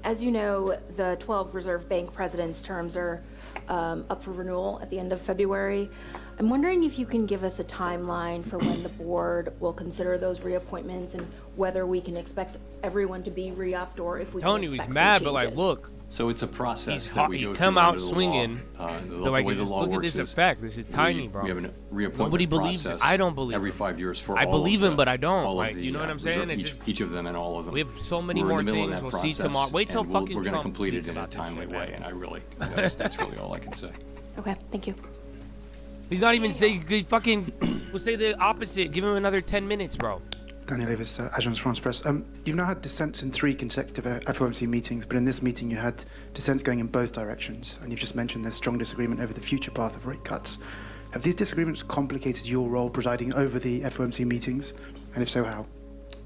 Speaker 15: As you know, the 12 Reserve Bank presidents' terms are up for renewal at the end of February. I'm wondering if you can give us a timeline for when the board will consider those reappointments and whether we can expect everyone to be re-upped or if we can
Speaker 1: Tony was
Speaker 15: expect
Speaker 1: mad,
Speaker 15: some
Speaker 1: but like,
Speaker 15: changes.
Speaker 1: look.
Speaker 18: So it's a process
Speaker 1: He's
Speaker 18: that we go
Speaker 1: he
Speaker 18: through
Speaker 1: come out
Speaker 18: under the
Speaker 1: swinging.
Speaker 18: law.
Speaker 1: They're like,
Speaker 18: the way the
Speaker 1: just
Speaker 18: law
Speaker 1: look at
Speaker 18: works
Speaker 1: this
Speaker 18: is
Speaker 1: effect. This is tiny, bro.
Speaker 18: We have a reappointment
Speaker 1: Nobody believes it.
Speaker 18: process
Speaker 1: I don't believe
Speaker 18: every
Speaker 1: it.
Speaker 18: 5 years for
Speaker 1: I
Speaker 18: all
Speaker 1: believe
Speaker 18: of
Speaker 1: him, but I don't.
Speaker 18: all of
Speaker 1: Like,
Speaker 18: the,
Speaker 1: you know what I'm saying?
Speaker 18: reserve- each of them and all of them.
Speaker 1: We have so many
Speaker 18: We're
Speaker 1: more
Speaker 18: in the middle
Speaker 1: things.
Speaker 18: of that
Speaker 1: We'll
Speaker 18: process,
Speaker 1: see tomorrow. Wait till
Speaker 18: and
Speaker 1: fucking
Speaker 18: we're going to
Speaker 1: Trump
Speaker 18: complete
Speaker 1: tweets
Speaker 18: it in a
Speaker 1: about this
Speaker 18: timely
Speaker 1: shit,
Speaker 18: way,
Speaker 1: man.
Speaker 18: and I really, that's really all I can say.
Speaker 15: Okay, thank you.
Speaker 1: He's not even saying, he fucking, we'll say the opposite. Give him another 10 minutes, bro.
Speaker 16: Daniel Davis, Agence France Presse. You've now had dissents in 3 consecutive FOMC meetings, but in this meeting you had dissents going in both directions, and you've just mentioned there's strong disagreement over the future path of rate cuts. Have these disagreements complicated your role presiding over the FOMC meetings, and if so, how?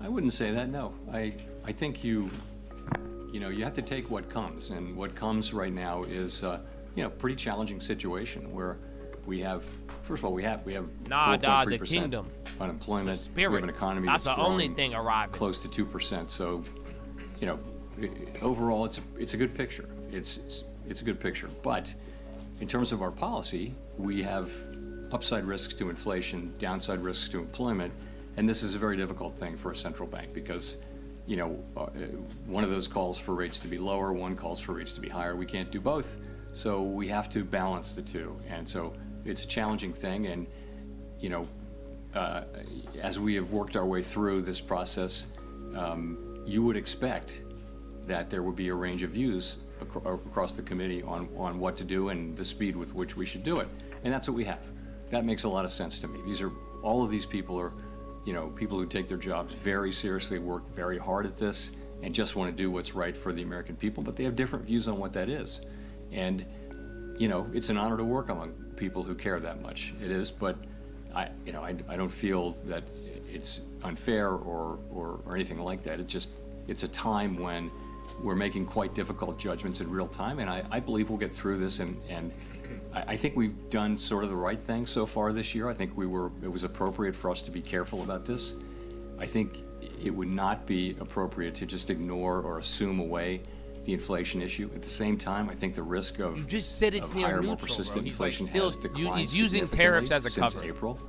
Speaker 18: I wouldn't say that, no. I think you have to take what comes, and what comes right now is pretty challenging situation where we have, first of all, we have
Speaker 1: the
Speaker 18: 4.3%
Speaker 1: kingdom.
Speaker 18: unemployment.
Speaker 1: Spirit.
Speaker 18: We have an economy
Speaker 1: That's
Speaker 18: that's
Speaker 1: the only
Speaker 18: growing
Speaker 1: thing arriving.
Speaker 18: close to 2%. So, overall, it's a good picture. It's a good picture. But in terms of our policy, we have upside risks to inflation, downside risks to employment, and this is a very difficult thing for a central bank because one of those calls for rates to be lower, one calls for rates to be higher. We can't do both, so we have to balance the two. And so it's a challenging thing, and as we have worked our way through this process, you would expect that there would be a range of views across the committee on what to do and the speed with which we should do it. And that's what we have. That makes a lot of sense to me. All of these people are, people who take their jobs very seriously, work very hard at this, and just want to do what's right for the American people, but they have different views on what that is. And, it's an honor to work among people who care that much. It is, but I don't feel that it's unfair or anything like that. It's a time when we're making quite difficult judgments in real time, and I believe we'll get through this, and I think we've done sort of the right thing so far this year. I think it was appropriate for us to be careful about this. I think it would not be appropriate to just ignore or assume away the inflation issue. At the same time, I think the risk of
Speaker 1: You just said it's near
Speaker 18: higher, more
Speaker 1: neutral,
Speaker 18: persistent
Speaker 1: bro. He's
Speaker 18: inflation
Speaker 1: like still,
Speaker 18: has declined
Speaker 1: he's using tariffs as a
Speaker 18: since
Speaker 1: cover.
Speaker 18: April.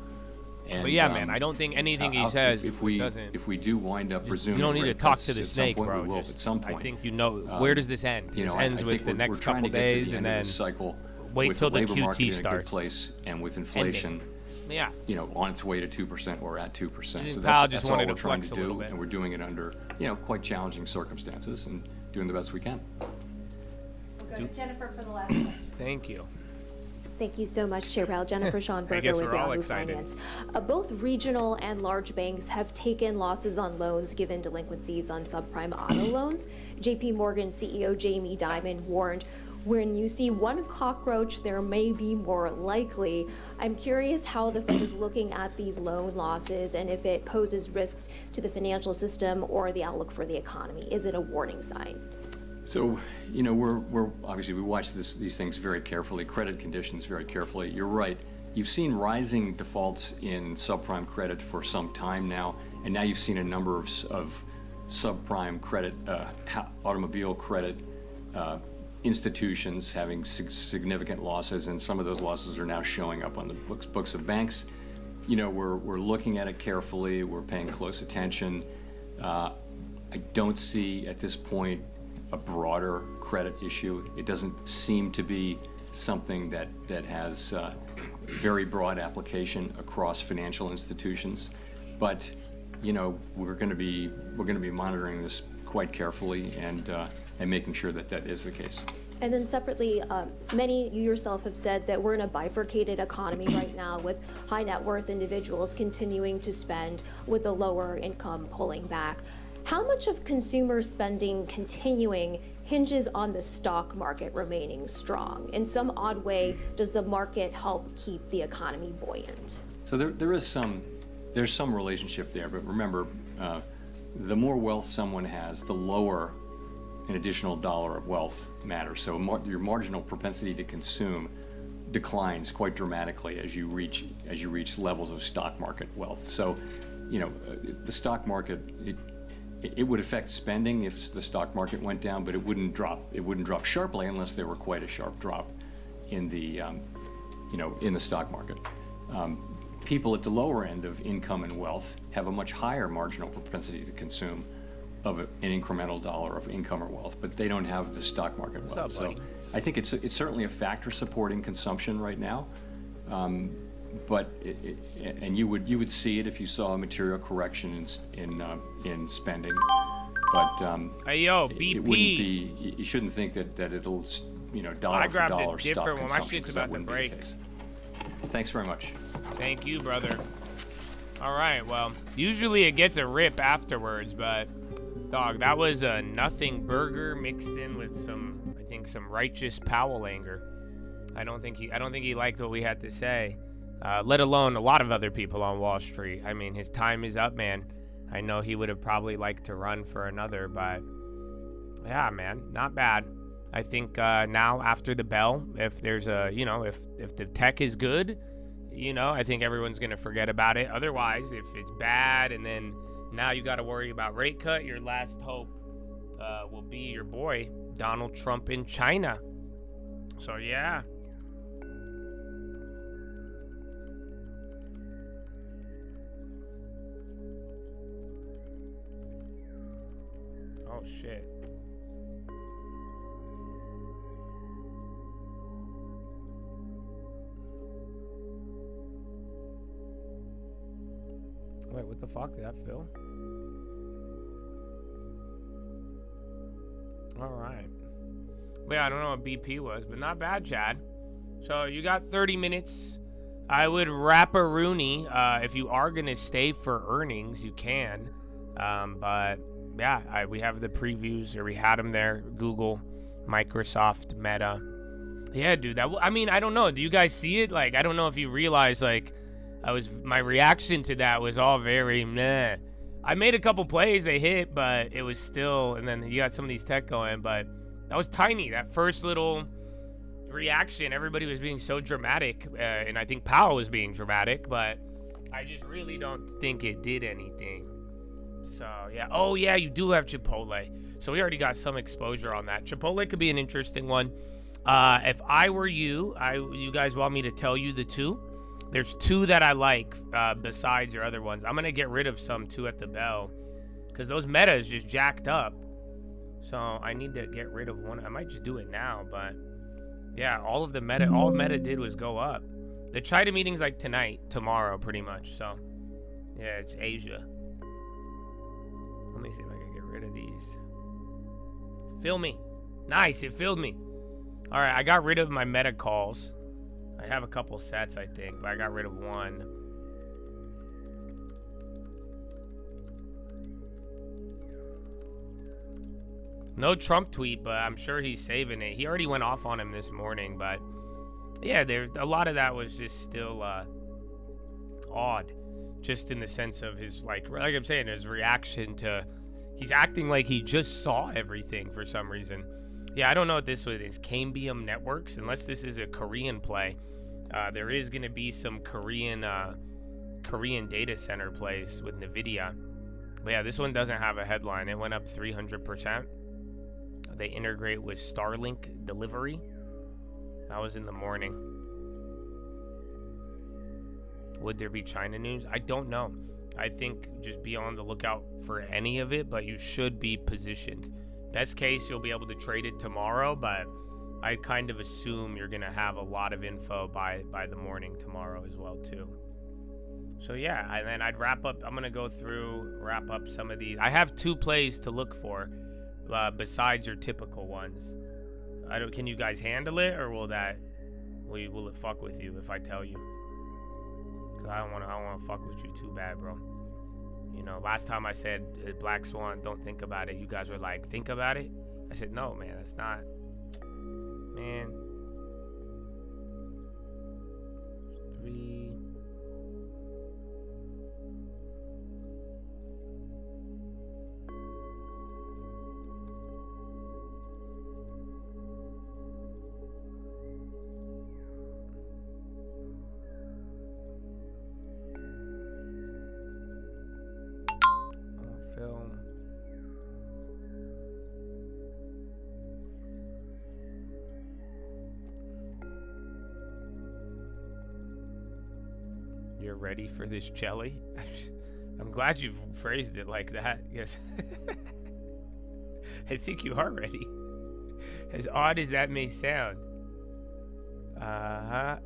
Speaker 18: And,
Speaker 1: But yeah, man, I don't think anything he says
Speaker 18: if
Speaker 1: doesn't.
Speaker 18: we do wind up resuming,
Speaker 1: You don't need to
Speaker 18: rate
Speaker 1: talk
Speaker 18: cuts
Speaker 1: to the
Speaker 18: at some
Speaker 1: snake,
Speaker 18: point,
Speaker 1: bro.
Speaker 18: we will
Speaker 1: Just-
Speaker 18: at some point.
Speaker 1: I think you know where does this end?
Speaker 18: You
Speaker 1: This
Speaker 18: know,
Speaker 1: ends
Speaker 18: I
Speaker 1: with
Speaker 18: think
Speaker 1: the next
Speaker 18: we're trying
Speaker 1: couple
Speaker 18: to get to
Speaker 1: days,
Speaker 18: the
Speaker 1: and
Speaker 18: end
Speaker 1: then
Speaker 18: of this cycle
Speaker 1: wait
Speaker 18: with
Speaker 1: till
Speaker 18: the
Speaker 1: the
Speaker 18: labor market
Speaker 1: QT
Speaker 18: in a good
Speaker 1: starts.
Speaker 18: place and with inflation.
Speaker 1: Yeah.
Speaker 18: You know, on its way to 2% or at 2%. So
Speaker 1: Powell
Speaker 18: that's
Speaker 1: just
Speaker 18: all
Speaker 1: wanted
Speaker 18: we're
Speaker 1: to
Speaker 18: trying
Speaker 1: flex
Speaker 18: to
Speaker 1: a little
Speaker 18: do,
Speaker 1: bit.
Speaker 18: and we're doing it under quite challenging circumstances and doing the best we can.
Speaker 14: We'll go to Jennifer for the last question.
Speaker 1: Thank you.
Speaker 14: Thank you so much, Chair Powell. Jennifer
Speaker 1: I
Speaker 14: Schonberger
Speaker 1: guess
Speaker 14: with
Speaker 1: we're all
Speaker 14: Yahoo
Speaker 1: excited.
Speaker 14: Finance. Both regional and large banks have taken losses on loans given delinquencies on subprime auto loans. JP Morgan CEO Jamie Dimon warned, when you see one cockroach, there may be more likely. I'm curious how the Fed is looking at these loan losses and if it poses risks to the financial system or the outlook for the economy. Is it a warning sign?
Speaker 18: So, you know, we're obviously we watch these things very carefully, credit conditions very carefully. You're right. You've seen rising defaults in subprime credit for some time now, and now you've seen a number of subprime credit, automobile credit institutions having significant losses, and some of those losses are now showing up on the books of banks. You know, we're looking at it carefully. We're paying close attention. I don't see at this point a broader credit issue. It doesn't seem to be something that has very broad application across financial institutions. But you know, we're going to be monitoring this quite carefully and making sure that is the case.
Speaker 14: And then separately, many, you yourself have said that we're in a bifurcated economy right now with high net worth individuals continuing to spend with the lower income pulling back. How much of consumer spending continuing hinges on the stock market remaining strong? In some odd way, does the market help keep the economy buoyant?
Speaker 18: So there's some relationship there, but remember, the more wealth someone has, the lower an additional dollar of wealth matters. So your marginal propensity to consume declines quite dramatically as you reach levels of stock market wealth. So, you know, the stock market it would affect spending if the stock market went down, but it wouldn't drop sharply unless there were quite a sharp drop in the in the stock market. People at the lower end of income and wealth have a much higher marginal propensity to consume of an incremental dollar of income or wealth, but they don't have the stock market wealth. So I think it's certainly a factor supporting consumption right now. But you would see it if you saw a material correction in spending. But
Speaker 1: hey yo, BP.
Speaker 18: It wouldn't be. You shouldn't think that it'll dollar for dollar stop
Speaker 1: one. My
Speaker 18: consumption,
Speaker 1: shit's
Speaker 18: because that
Speaker 1: about to
Speaker 18: wouldn't be
Speaker 1: break.
Speaker 18: the case. Thanks very much.
Speaker 1: Thank you, brother. All right, well, usually it gets a rip afterwards, but dog, that was a nothing burger mixed in with some righteous Powell anger. I don't think he liked what we had to say. Let alone a lot of other people on Wall Street. I mean, his time is up, man. I know he would have probably liked to run for another, but yeah, man, not bad. I think now after the bell, if there's if the tech is good, I think everyone's going to forget about it. Otherwise, if it's bad and then now you got to worry about rate cut, your last hope will be your boy, Donald Trump in China. So, yeah. Oh, shit. Wait, what the fuck? Did that fill? Alright. But yeah, I don't know what BP was, but not bad, Chad. So you got 30 minutes. I would wrap a Rooney. If you are going to stay for earnings, you can. But yeah, we have the previews, or we had them there. Google, Microsoft, Meta. Yeah, dude. I mean, I don't know. Do you guys see it? Like, I don't know if you realize, like, my reaction to that was all very meh. I made a couple plays, they hit, but it was still, and then you got some of these tech going, but that was tiny. That first little reaction, everybody was being so dramatic, and I think Powell was being dramatic, but I just really don't think it did anything. So, yeah. Oh, yeah, you do have Chipotle. So we already got some exposure on that. Chipotle could be an interesting one. If I were you, you guys want me to tell you the two? There's two that I like besides your other ones. I'm going to get rid of some too at the bell because those metas just jacked up. So I need to get rid of one. I might just do it now, but yeah, all meta did was go up. The China meeting's like tomorrow pretty much. So yeah, it's Asia. Let me see if I can get rid of these. Fill me. Nice, it filled me. All right, I got rid of my meta calls. I have a couple sets, I think, but I got rid of one. No Trump tweet, but I'm sure he's saving it. He already went off on him this morning, but yeah, a lot of that was just still odd, just in the sense of his, like I'm saying, his reaction to, he's acting like he just saw everything for some reason. Yeah, I don't know what this was. Is Cambium Networks, unless this is a Korean play. There is going to be some Korean data center plays with NVIDIA. But yeah, this one doesn't have a headline. It went up 300%. They integrate with Starlink delivery. That was in the morning. Would there be China news? I don't know. I think just be on the lookout for any of it, but you should be positioned. Best case, you'll be able to trade it tomorrow, but I kind of assume you're going to have a lot of info by the morning tomorrow as well, too. So, yeah, and then I'd wrap up. I'm going to go through, wrap up some of these. I have two plays to look for besides your typical ones. Can you guys handle it, or will it fuck with you if I tell you? Because I don't want to fuck with you too bad, bro. You know, last time I said Black Swan, don't think about it. You guys were like, think about it? I said, no, man, that's not. Man. 3. Film. You're ready for this jelly? I'm glad you've phrased it like that. Yes. I think you are ready. As odd as that may sound. And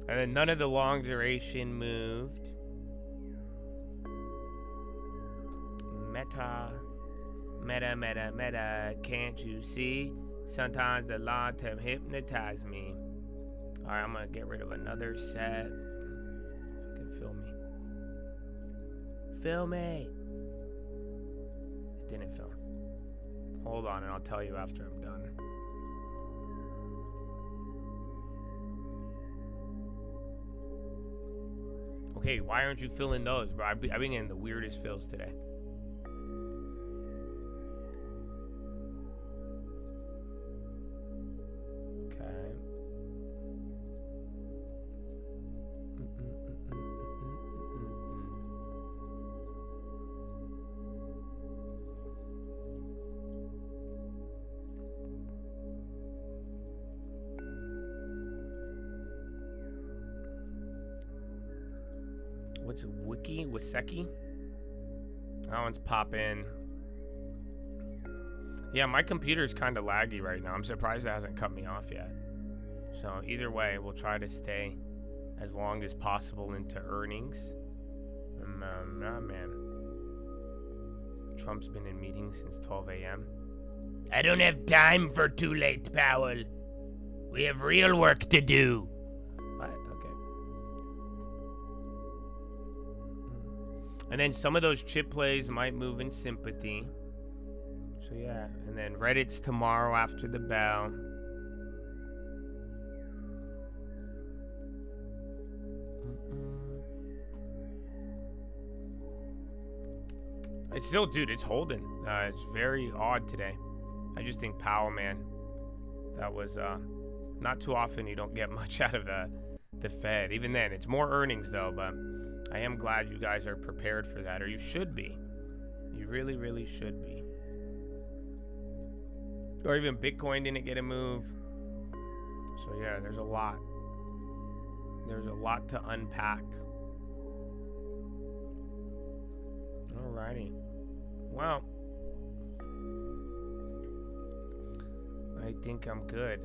Speaker 1: then none of the long duration moved. Meta, can't you see? Sometimes the long term hypnotize me. Alright, I'm gonna get rid of another set. If you can fill me. Fill me! It didn't fill. Hold on and I'll tell you after I'm done. Okay, why aren't you filling those, bro? I've been getting the weirdest fills today. What's Wiki? Waseki? That one's popping. Yeah, my computer's kind of laggy right now. I'm surprised it hasn't cut me off yet. So either way, we'll try to stay as long as possible into earnings. Nah, man. Trump's been in meetings since 12 a.m. I don't have time for too late, Powell. We have real work to do. What? Okay. And then some of those chip plays might move in sympathy. So yeah, and then Reddit's tomorrow after the bell. It's still, dude, it's holding. It's very odd today. I just think Powell, man, that was not too often you don't get much out of the Fed. Even then, it's more earnings though, but I am glad you guys are prepared for that, or you should be. You really, really should be. Or even Bitcoin didn't get a move. So yeah, there's a lot. There's a lot to unpack. Alrighty. Well, I think I'm good.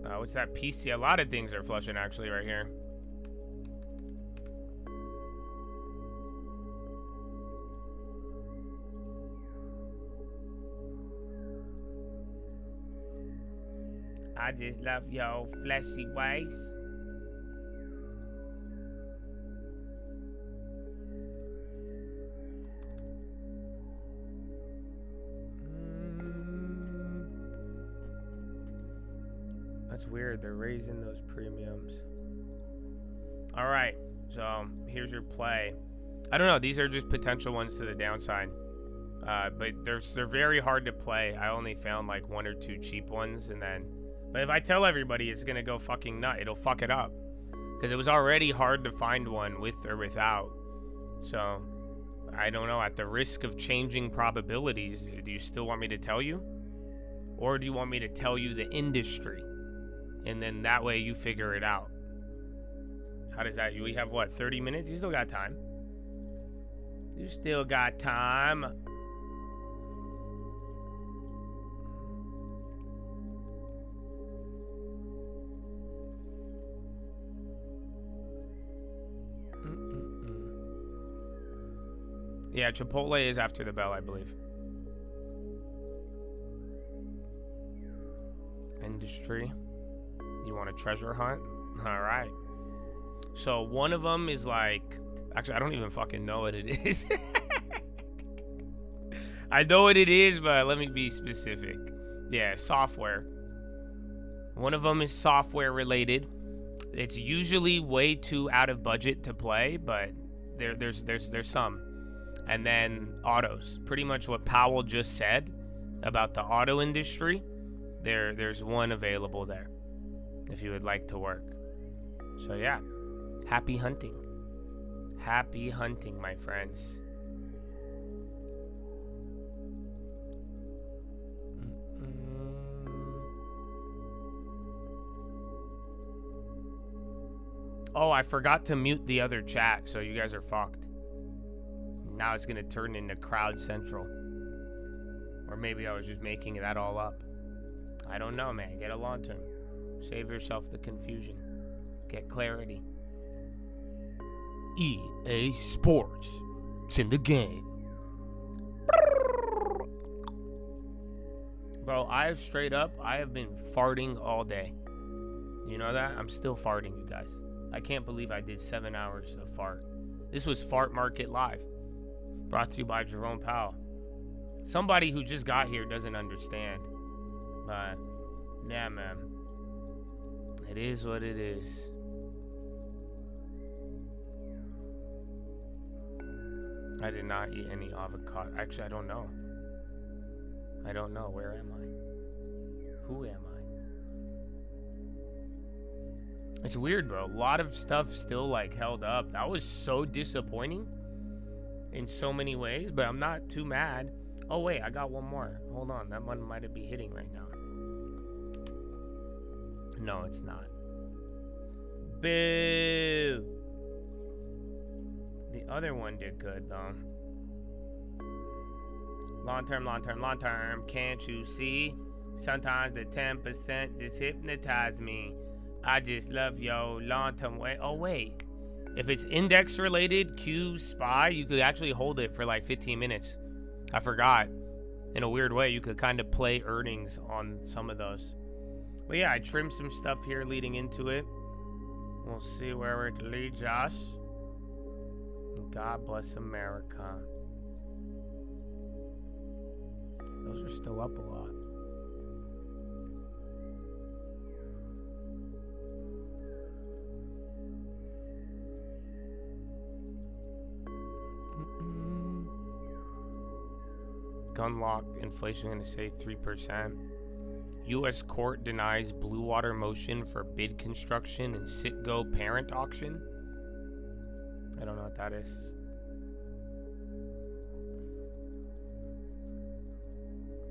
Speaker 1: What's that PC? A lot of things are flushing actually right here. I just love your fleshy ways. That's weird. They're raising those premiums. All right. So here's your play. I don't know. These are just potential ones to the downside. But they're very hard to play. I only found like 1 or 2 cheap ones, and then. But if I tell everybody, it's gonna go fucking nut. It'll fuck it up. Because it was already hard to find one with or without. So I don't know. At the risk of changing probabilities, do you still want me to tell you? Or do you want me to tell you the industry? And then that way you figure it out. How does that? We have what, 30 minutes? You still got time. You still got time. Yeah, Chipotle is after the bell, I believe. Industry. You want a treasure hunt? All right. So one of them is like, actually, I don't even fucking know what it is. I know what it is, but let me be specific. Yeah, software. One of them is software related. It's usually way too out of budget to play, but there's some. And then autos. Pretty much what Powell just said about the auto industry. There's one available there if you would like to work. So yeah, happy hunting. Happy hunting, my friends. Oh, I forgot to mute the other chat, so you guys are fucked. Now it's gonna turn into Crowd Central. Or maybe I was just making that all up. I don't know, man. Get a long term. Save yourself the confusion. Get clarity. EA Sports. It's in the game. Bro, I have been farting all day. You know that? I'm still farting, you guys. I can't believe I did 7 hours of fart. This was Fart Market Live. Brought to you by Jerome Powell. Somebody who just got here doesn't understand. But, yeah, man. It is what it is. I did not eat any avocado. Actually, I don't know. I don't know. Where am I? Who am I? It's weird, bro. A lot of stuff still, like, held up. That was so disappointing in so many ways, but I'm not too mad. Oh, wait. I got one more. Hold on. That one might be hitting right now. No, it's not. Boo! The other one did good, though. Long term, long term, long term. Can't you see? Sometimes the 10% just hypnotize me. I just love yo long term way. Oh, wait. If it's index related, Q SPY, you could actually hold it for like 15 minutes. I forgot. In a weird way, you could kind of play earnings on some of those. But yeah, I trimmed some stuff here leading into it. We'll see where it leads us. God bless America. Those are still up a lot. gun lock inflation going to say 3%. U.S. court denies Blue Water motion for bid construction and Citgo parent auction. I don't know what that is.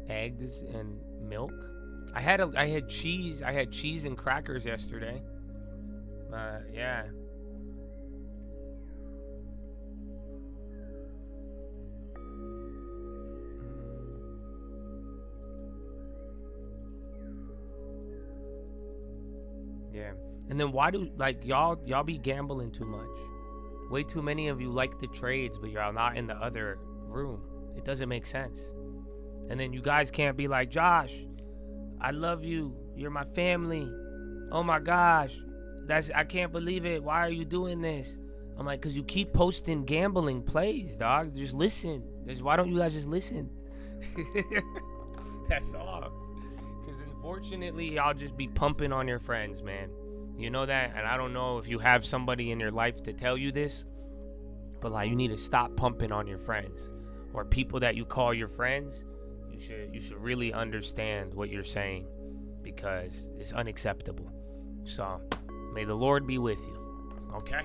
Speaker 1: Eggs and milk. I had cheese. I had cheese and crackers yesterday. Yeah. Yeah. And then why do y'all be gambling too much? Way too many of you like the trades, but y'all not in the other room. It doesn't make sense. And then you guys can't be like, Josh, I love you. You're my family. Oh my gosh. I can't believe it. Why are you doing this? I'm like, because you keep posting gambling plays, dog. Just listen. Why don't you guys just listen? That's all. Because unfortunately, y'all just be pumping on your friends, man. You know that? And I don't know if you have somebody in your life to tell you this, but like, you need to stop pumping on your friends or people that you call your friends. You should really understand what you're saying, because it's unacceptable. So may the Lord be with you. Okay?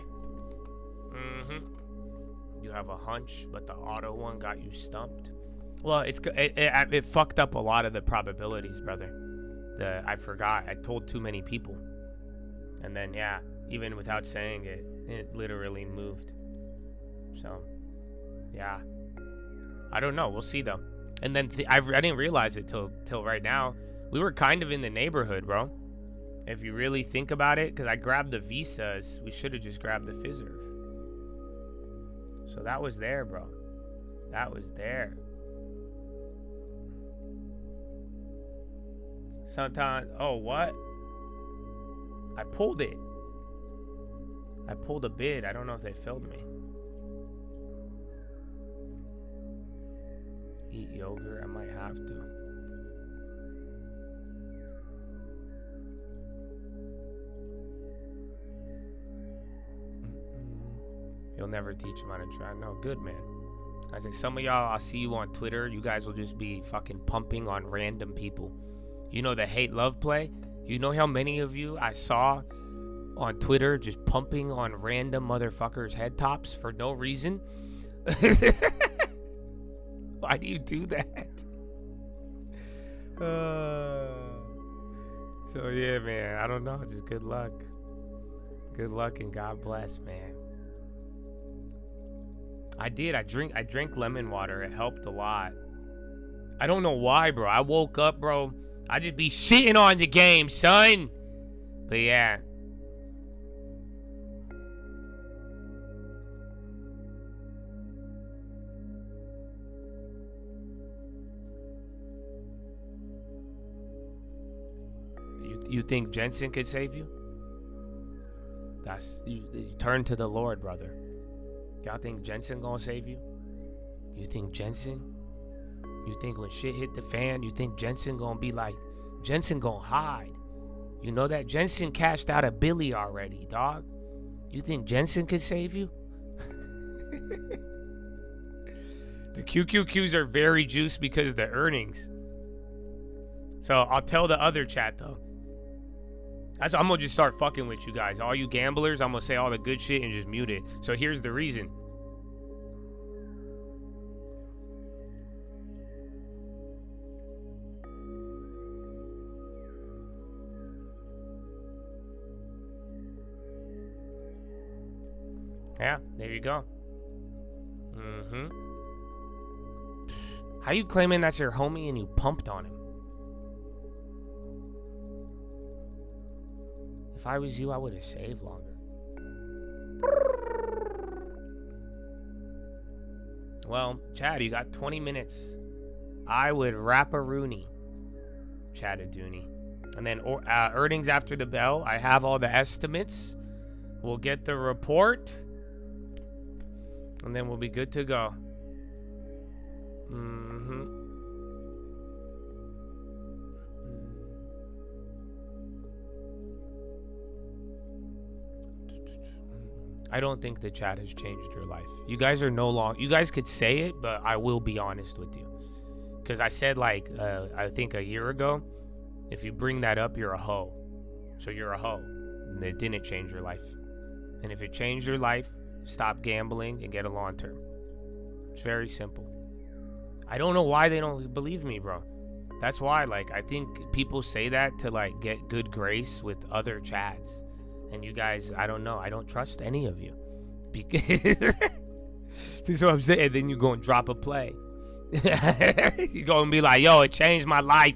Speaker 1: You have a hunch, but the auto one got you stumped. Well, it fucked up a lot of the probabilities, brother. I forgot. I told too many people. And then, yeah, even without saying it, it literally moved. So, yeah. I don't know. We'll see, though. And then I didn't realize it till right now. We were kind of in the neighborhood, bro. If you really think about it, because I grabbed the visas, we should have just grabbed the Fiserv. So that was there, bro. That was there. Sometimes, oh, what? I pulled it. I pulled a bid. I don't know if they filled me. Eat yogurt. I might have to. You'll never teach them how to try. No, good, man. I say, some of y'all, I'll see you on Twitter. You guys will just be fucking pumping on random people. You know the hate-love play? You know how many of you I saw on Twitter just pumping on random motherfuckers' head tops for no reason? Why do you do that? So yeah, man, I don't know. Just good luck. Good luck and God bless, man. I did. I drank lemon water. It helped a lot. I don't know why, bro. I woke up, bro. I just be shitting on the game, son. But yeah. You think Jensen could save you? You turn to the Lord, brother. Y'all think Jensen gonna save you? You think Jensen? You think when shit hit the fan, you think Jensen gonna be like, Jensen gonna hide? You know that Jensen cashed out a Billy already, dog. You think Jensen could save you? The QQQs are very juiced because of the earnings. So I'll tell the other chat though. I'm gonna just start fucking with you guys. All you gamblers, I'm gonna say all the good shit and just mute it. So here's the reason. Yeah, there you go. How you claiming that's your homie and you pumped on him? If I was you, I would have saved longer. Well, Chad, you got 20 minutes. I would wrap a Rooney. Chad Adooney. And then earnings after the bell. I have all the estimates. We'll get the report. And then we'll be good to go. I don't think the chat has changed your life. You guys are no longer... You guys could say it, but I will be honest with you. Because I said, like, I think a year ago, if you bring that up, you're a hoe. So you're a hoe. And it didn't change your life. And if it changed your life, stop gambling and get a lawn term. It's very simple. I don't know why they don't believe me, bro. That's why, like, I think people say that to, like, get good grace with other chads. And you guys, I don't know. I don't trust any of you. Because this is what I'm saying. And then you go and drop a play. You go and be like, yo, it changed my life.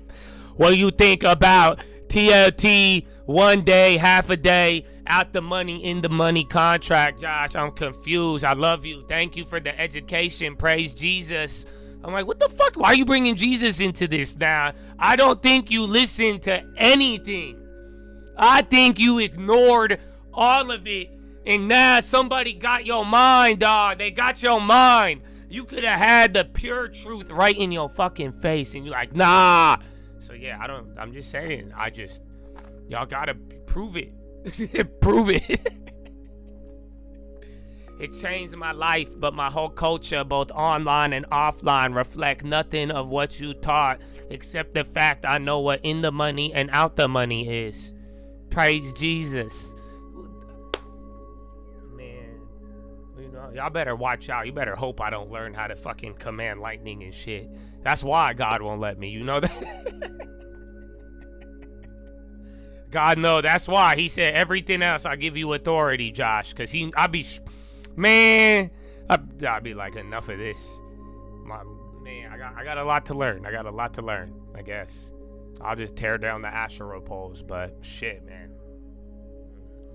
Speaker 1: What do you think about TLT, 1 day, half a day, out the money, in the money contract? Josh, I'm confused. I love you. Thank you for the education. Praise Jesus. I'm like, what the fuck? Why are you bringing Jesus into this now? I don't think you listened to anything. I think you ignored all of it. And now somebody got your mind, dog. They got your mind. You could have had the pure truth right in your fucking face. And you're like, nah. So yeah, I'm just saying. Y'all gotta prove it. Prove it. It changed my life, but my whole culture, both online and offline, reflect nothing of what you taught, except the fact I know what in the money and out the money is. Praise Jesus. Man, you know, y'all better watch out. You better hope I don't learn how to fucking command lightning and shit. That's why God won't let me. You know that? God, no, that's why. He said everything else, I'll give you authority, Josh. Because I'd be like, enough of this. I got a lot to learn. I guess. I'll just tear down the Asherah poles, but shit, man.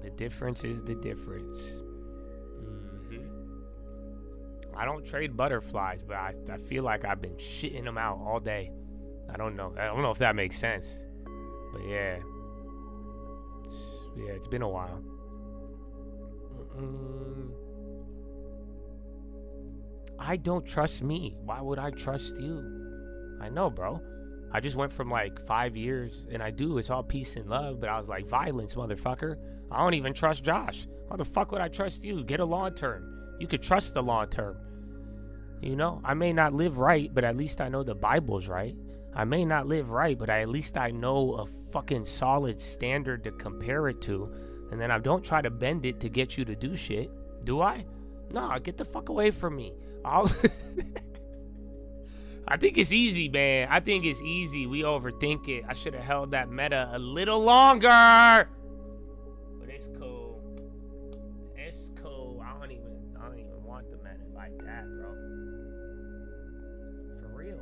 Speaker 1: The difference is the difference. I don't trade butterflies, but I feel like I've been shitting them out all day. I don't know if that makes sense. But yeah. It's been a while. I don't trust me. Why would I trust you? I know, bro. I just went from like 5 years, and it's all peace and love, but I was like, violence, motherfucker. I don't even trust Josh. How the fuck would I trust you? Get a long term. You could trust the long term. You know, I may not live right, but at least I know the Bible's right. I may not live right, but at least I know a fucking solid standard to compare it to. And then I don't try to bend it to get you to do shit. Do I? Nah, get the fuck away from me. I think it's easy, man. I think it's easy. We overthink it. I should have held that meta a little longer. But it's cool. It's cool. I don't even want the meta like that, bro. For real.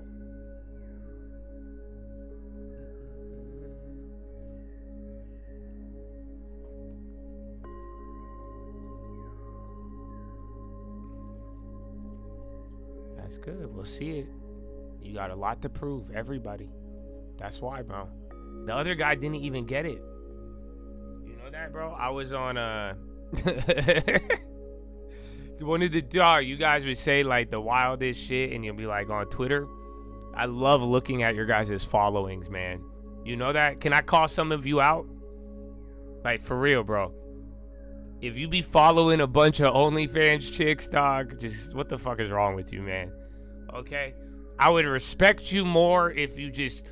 Speaker 1: That's good. We'll see it. You got a lot to prove, everybody. That's why, bro. The other guy didn't even get it. You know that, bro? I was on one of the you guys would say like the wildest shit, and you'll be like on Twitter. I love looking at your guys' followings, man. You know that? Can I call some of you out? Like, for real, bro. If you be following a bunch of OnlyFans chicks, dog, just what the fuck is wrong with you, man? Okay? I would respect you more if you just,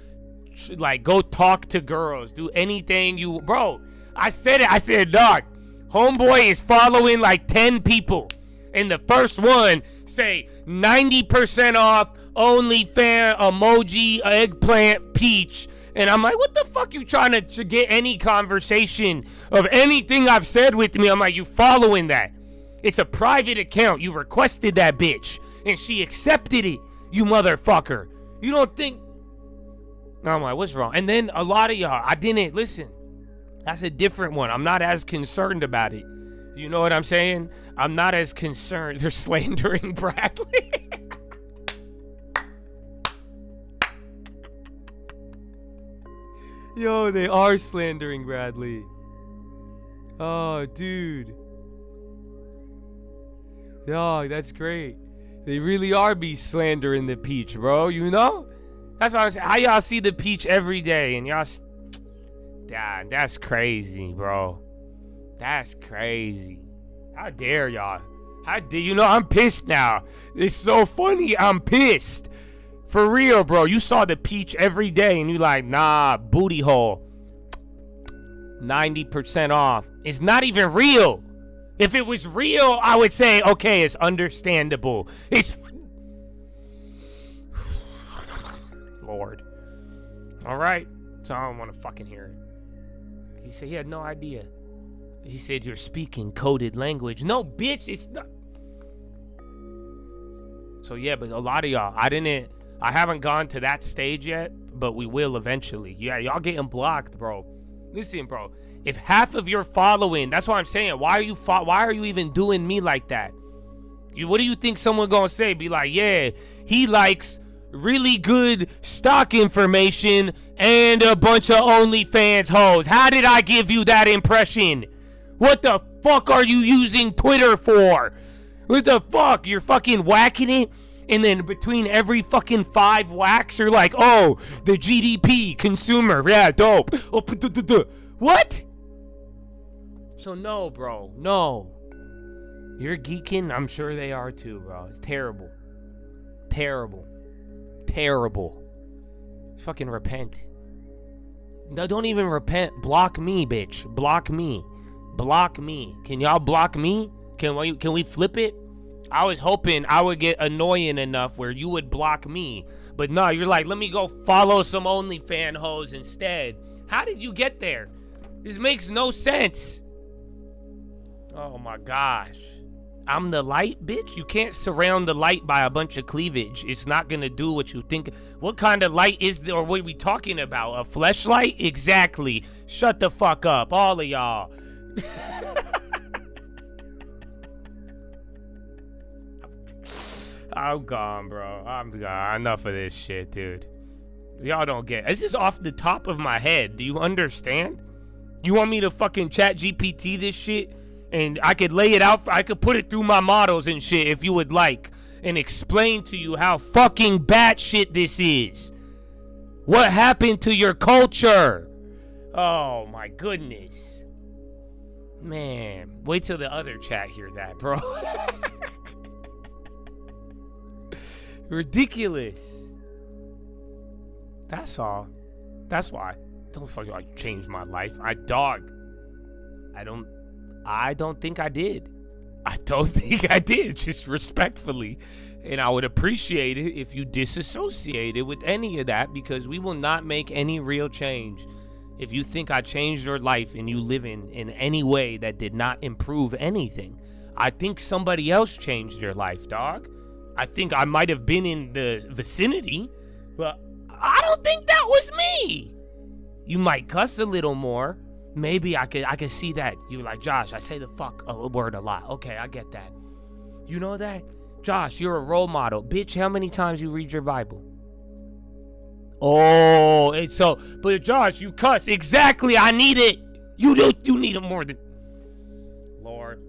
Speaker 1: like, go talk to girls. Do anything you... Bro, I said it. I said, dog, homeboy is following, like, 10 people. And the first one say 90% off OnlyFans, emoji, eggplant, peach. And I'm like, what the fuck you trying to get any conversation of anything I've said with me? I'm like, you following that? It's a private account. You requested that bitch. And she accepted it, you motherfucker. You don't think... I'm like, what's wrong? And then a lot of y'all, I didn't listen. That's a different one. I'm not as concerned about it. You know what I'm saying? I'm not as concerned. They're slandering Bradley. Yo, they are slandering Bradley. Oh, dude. Yo, that's great. They really are be slandering the peach, bro. You know? That's what I'm saying. How y'all see the peach every day and y'all... Damn, that's crazy, bro. That's crazy. How dare y'all? How dare you know I'm pissed now? It's so funny. I'm pissed. For real, bro. You saw the peach every day and you like, nah, booty hole. 90% off. It's not even real. If it was real, I would say, okay, it's understandable. It's... Lord. All right. So I don't want to fucking hear it. He said he had no idea. He said you're speaking coded language. No, bitch, it's not. So yeah, but a lot of y'all, I haven't gone to that stage yet, but we will eventually. Yeah, y'all getting blocked, bro. Listen, bro. If half of your following, that's what I'm saying. Why are you even doing me like that? What do you think someone gonna say? Be like, yeah, he likes really good stock information and a bunch of OnlyFans hoes. How did I give you that impression? What the fuck are you using Twitter for? What the fuck? You're fucking whacking it? And then between every fucking 5 whacks, you're like, oh, the GDP, consumer, yeah, dope. Oh, what? So no, bro, no. You're geeking? I'm sure they are too, bro. It's terrible. Terrible. Terrible. Fucking repent. No, don't even repent. Block me, bitch. Block me. Block me. Can y'all block me? Can we flip it? I was hoping I would get annoying enough where you would block me. But no, you're like, let me go follow some OnlyFans hoes instead. How did you get there? This makes no sense. Oh my gosh. I'm the light, bitch? You can't surround the light by a bunch of cleavage. It's not gonna do what you think. What kind of light is there? Or what are we talking about? A fleshlight? Exactly. Shut the fuck up, all of y'all. I'm gone, bro. I'm gone. Enough of this shit, dude. Y'all don't get. This is off the top of my head. Do you understand? You want me to fucking chat GPT this shit? And I could lay it out. I could put it through my models and shit if you would like. And explain to you how fucking batshit this is. What happened to your culture? Oh my goodness. Man. Wait till the other chat hear that, bro. Ridiculous. That's all. That's why. Don't fucking like change my life. I don't think I did. I don't think I did, just respectfully. And I would appreciate it if you disassociated with any of that, because we will not make any real change. If you think I changed your life and you live in any way that did not improve anything, I think somebody else changed your life, dog. I think I might have been in the vicinity, but I don't think that was me. You might cuss a little more. Maybe I could see that. You're like, Josh, I say the fuck a word a lot. Okay, I get that. You know that? Josh, you're a role model. Bitch, how many times you read your Bible? Oh, and so, but Josh, you cuss. Exactly, I need it. You need it more than... Lord.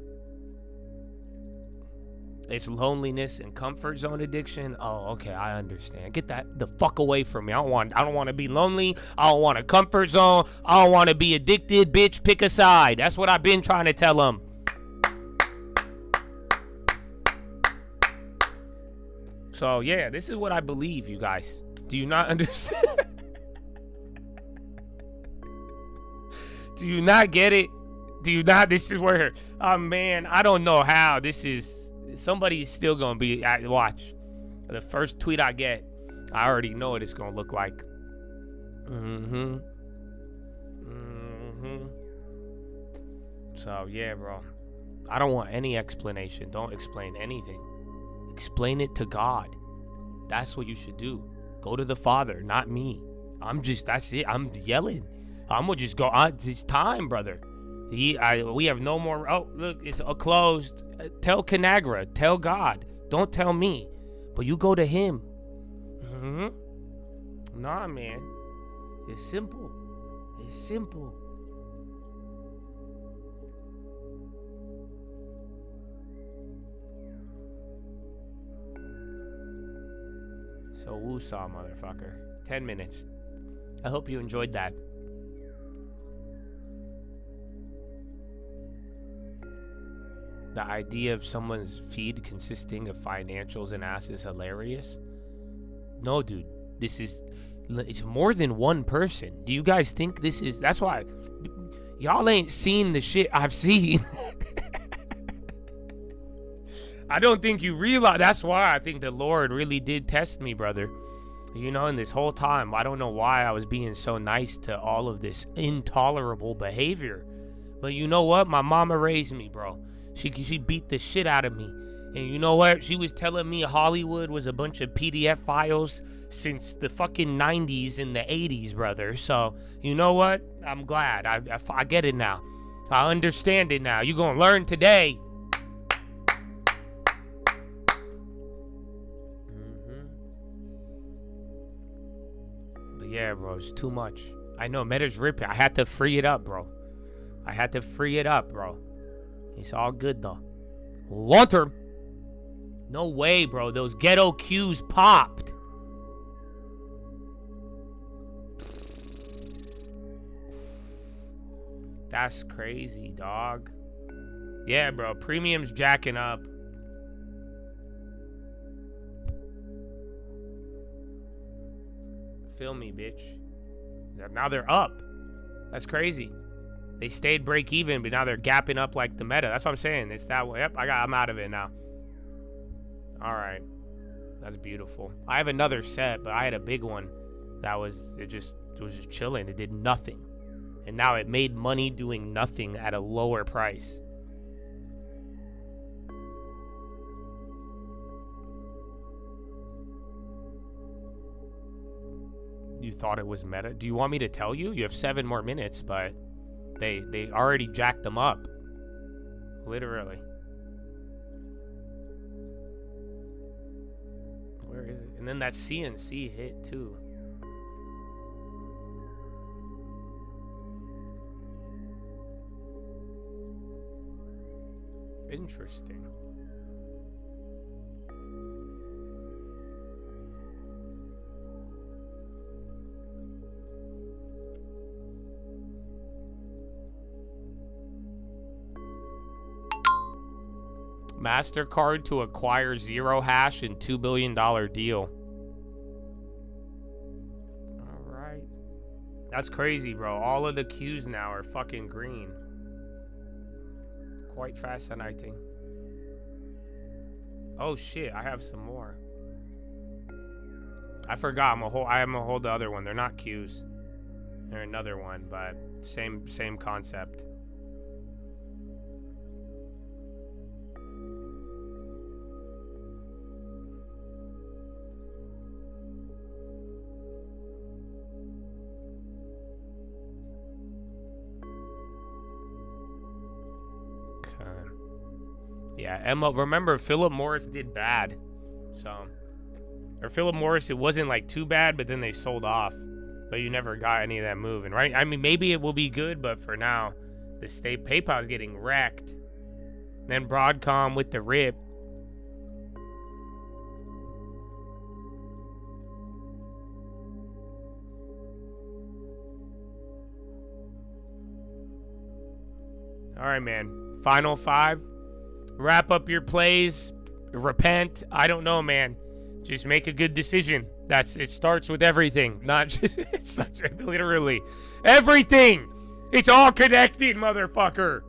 Speaker 1: It's loneliness and comfort zone addiction. Oh, okay, I understand. Get that the fuck away from me. I don't want to be lonely. I don't want a comfort zone. I don't want to be addicted. Bitch, pick a side. That's what I've been trying to tell them. So, yeah, this is what I believe, you guys. Do you not understand? Do you not get it? Do you not? This is where, oh, man, I don't know how. This is... Somebody's still gonna be at watch. The first tweet I get, I already know what it's gonna look like. So yeah, bro. I don't want any explanation. Don't explain anything. Explain it to God. That's what you should do. Go to the Father, not me. That's it. I'm yelling. I'm gonna just go. It's time, brother. We have no more. Oh, look, it's closed. Tell Conagra. Tell God. Don't tell me. But you go to him. Nah, man. It's simple. It's simple. So woo-saw, motherfucker. 10 minutes. I hope you enjoyed that. The idea of someone's feed consisting of financials and ass is hilarious. No, dude. It's more than one person. Do you guys think this is... That's why y'all ain't seen the shit I've seen. I don't think you realize. That's why I think the Lord really did test me, brother. You know, in this whole time, I don't know why I was being so nice to all of this intolerable behavior. But you know what? My mama raised me, bro. She beat the shit out of me. And you know what? She was telling me Hollywood was a bunch of PDF files since the fucking 90s and the 80s, brother. So, you know what? I'm glad. I get it now. I understand it now. You gonna learn today. But yeah, bro, it's too much. I know, Meta's ripping. I had to free it up, bro. It's all good, though. Long term. No way, bro. Those ghetto cues popped. That's crazy, dog. Yeah, bro. Premium's jacking up. Feel me, bitch. Now they're up. That's crazy. They stayed break even, but now they're gapping up like the Meta. That's what I'm saying. It's that way. Yep, I'm out of it now. All right. That's beautiful. I have another set, but I had a big one that was just chilling. It did nothing. And now it made money doing nothing at a lower price. You thought it was Meta? Do you want me to tell you? You have 7 more minutes, but they already jacked them up. Literally. Where is it? And then that CNC hit too. Interesting. MasterCard to acquire Zero Hash and $2 billion deal. All right. That's crazy, bro. All of the queues now are fucking green. Quite fascinating. Oh shit, I have some more. I forgot. I'm gonna hold the other one. They're not queues. They're another one, but same concept. Yeah, Emma, remember Philip Morris did bad. Or Philip Morris, it wasn't like too bad, but then they sold off. But you never got any of that moving, right? I mean, maybe it will be good, but for now, the state PayPal's getting wrecked. Then Broadcom with the rip. All right, man. Final 5. Wrap up your plays. Repent. I don't know, man. Just make a good decision. It starts with everything. Not just, it starts with literally everything. It's all connected, motherfucker.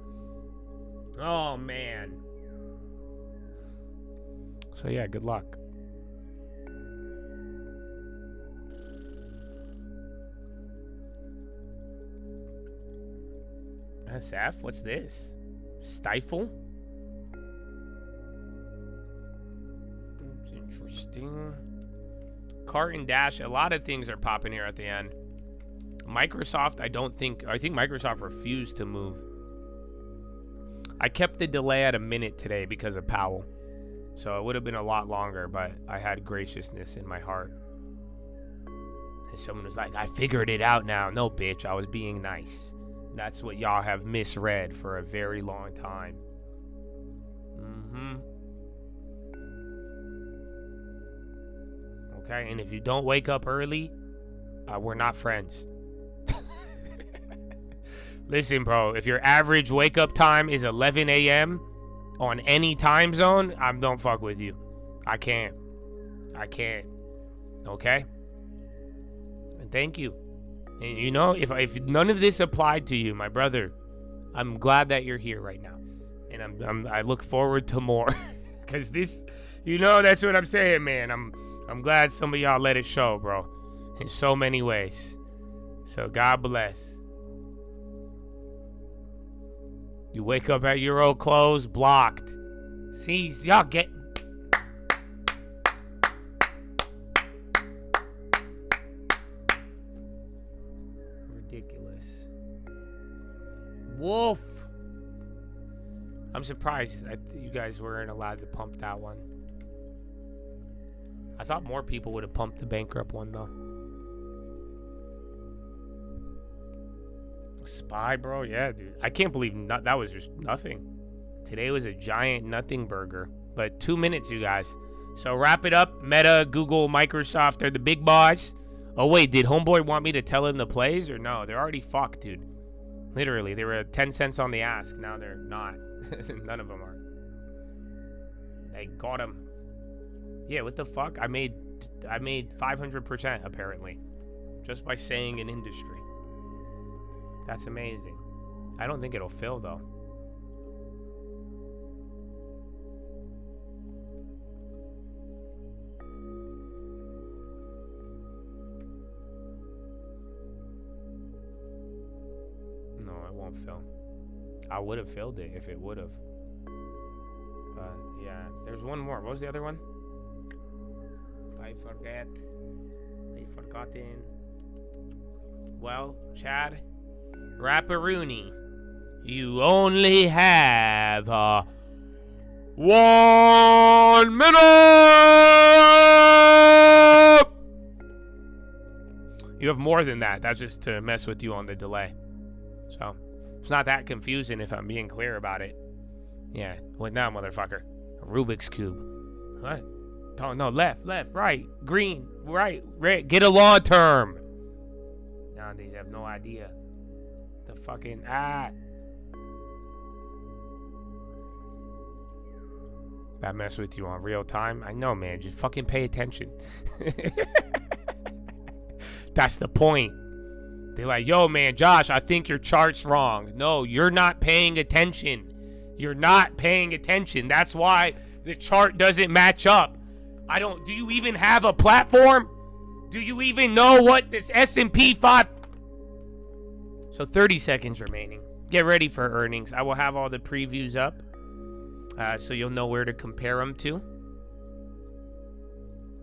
Speaker 1: Oh, man. So, yeah, good luck. SF? What's this? Stifle? Interesting. Cart and Dash, a lot of things are popping here at the end. Microsoft, I think Microsoft refused to move. I kept the delay at a minute today because of Powell. So it would have been a lot longer, but I had graciousness in my heart. And someone was like, I figured it out now. No, bitch, I was being nice. That's what y'all have misread for a very long time. Okay, and if you don't wake up early, we're not friends. Listen, bro, if your average wake up time is 11 a.m. on any time zone, don't fuck with you. I can't. Okay? And thank you. And you know, if none of this applied to you, my brother, I'm glad that you're here right now. And I look forward to more. Because this, you know, that's what I'm saying, man. I'm glad some of y'all let it show, bro. In so many ways. So God bless. You wake up at your old clothes, blocked. See, y'all get... Ridiculous. Wolf. I'm surprised that you guys weren't allowed to pump that one. I thought more people would have pumped the bankrupt one, though. Spy, bro? Yeah, dude. I can't believe that was just nothing. Today was a giant nothing burger. But 2 minutes, you guys. So wrap it up. Meta, Google, Microsoft, they're the big boss. Oh, wait, did Homeboy want me to tell him the plays? Or no? They're already fucked, dude. Literally, they were 10 cents on the ask. Now they're not. None of them are. They got him. Yeah, what the fuck? I made 500% apparently, just by saying an industry. That's amazing. I don't think it'll fill though. No, it won't fill. I would have filled it if it would have. But yeah, there's one more. What was the other one? I forget. I forgotten. Well, Chad, Rapparooney, you only have 1 minute. You have more than that. That's just to mess with you on the delay. So it's not that confusing if I'm being clear about it. Yeah, what now, motherfucker? A Rubik's Cube. What? Oh, no, left, right, green, right, red. Get a law term. Now they have no idea. The fucking, that mess with you on real time? I know, man. Just fucking pay attention. That's the point. They're like, yo, man, Josh, I think your chart's wrong. No, you're not paying attention. You're not paying attention. That's why the chart doesn't match up. Do you even have a platform? Do you even know what this S&P 5... So 30 seconds remaining. Get ready for earnings. I will have all the previews up, so you'll know where to compare them to.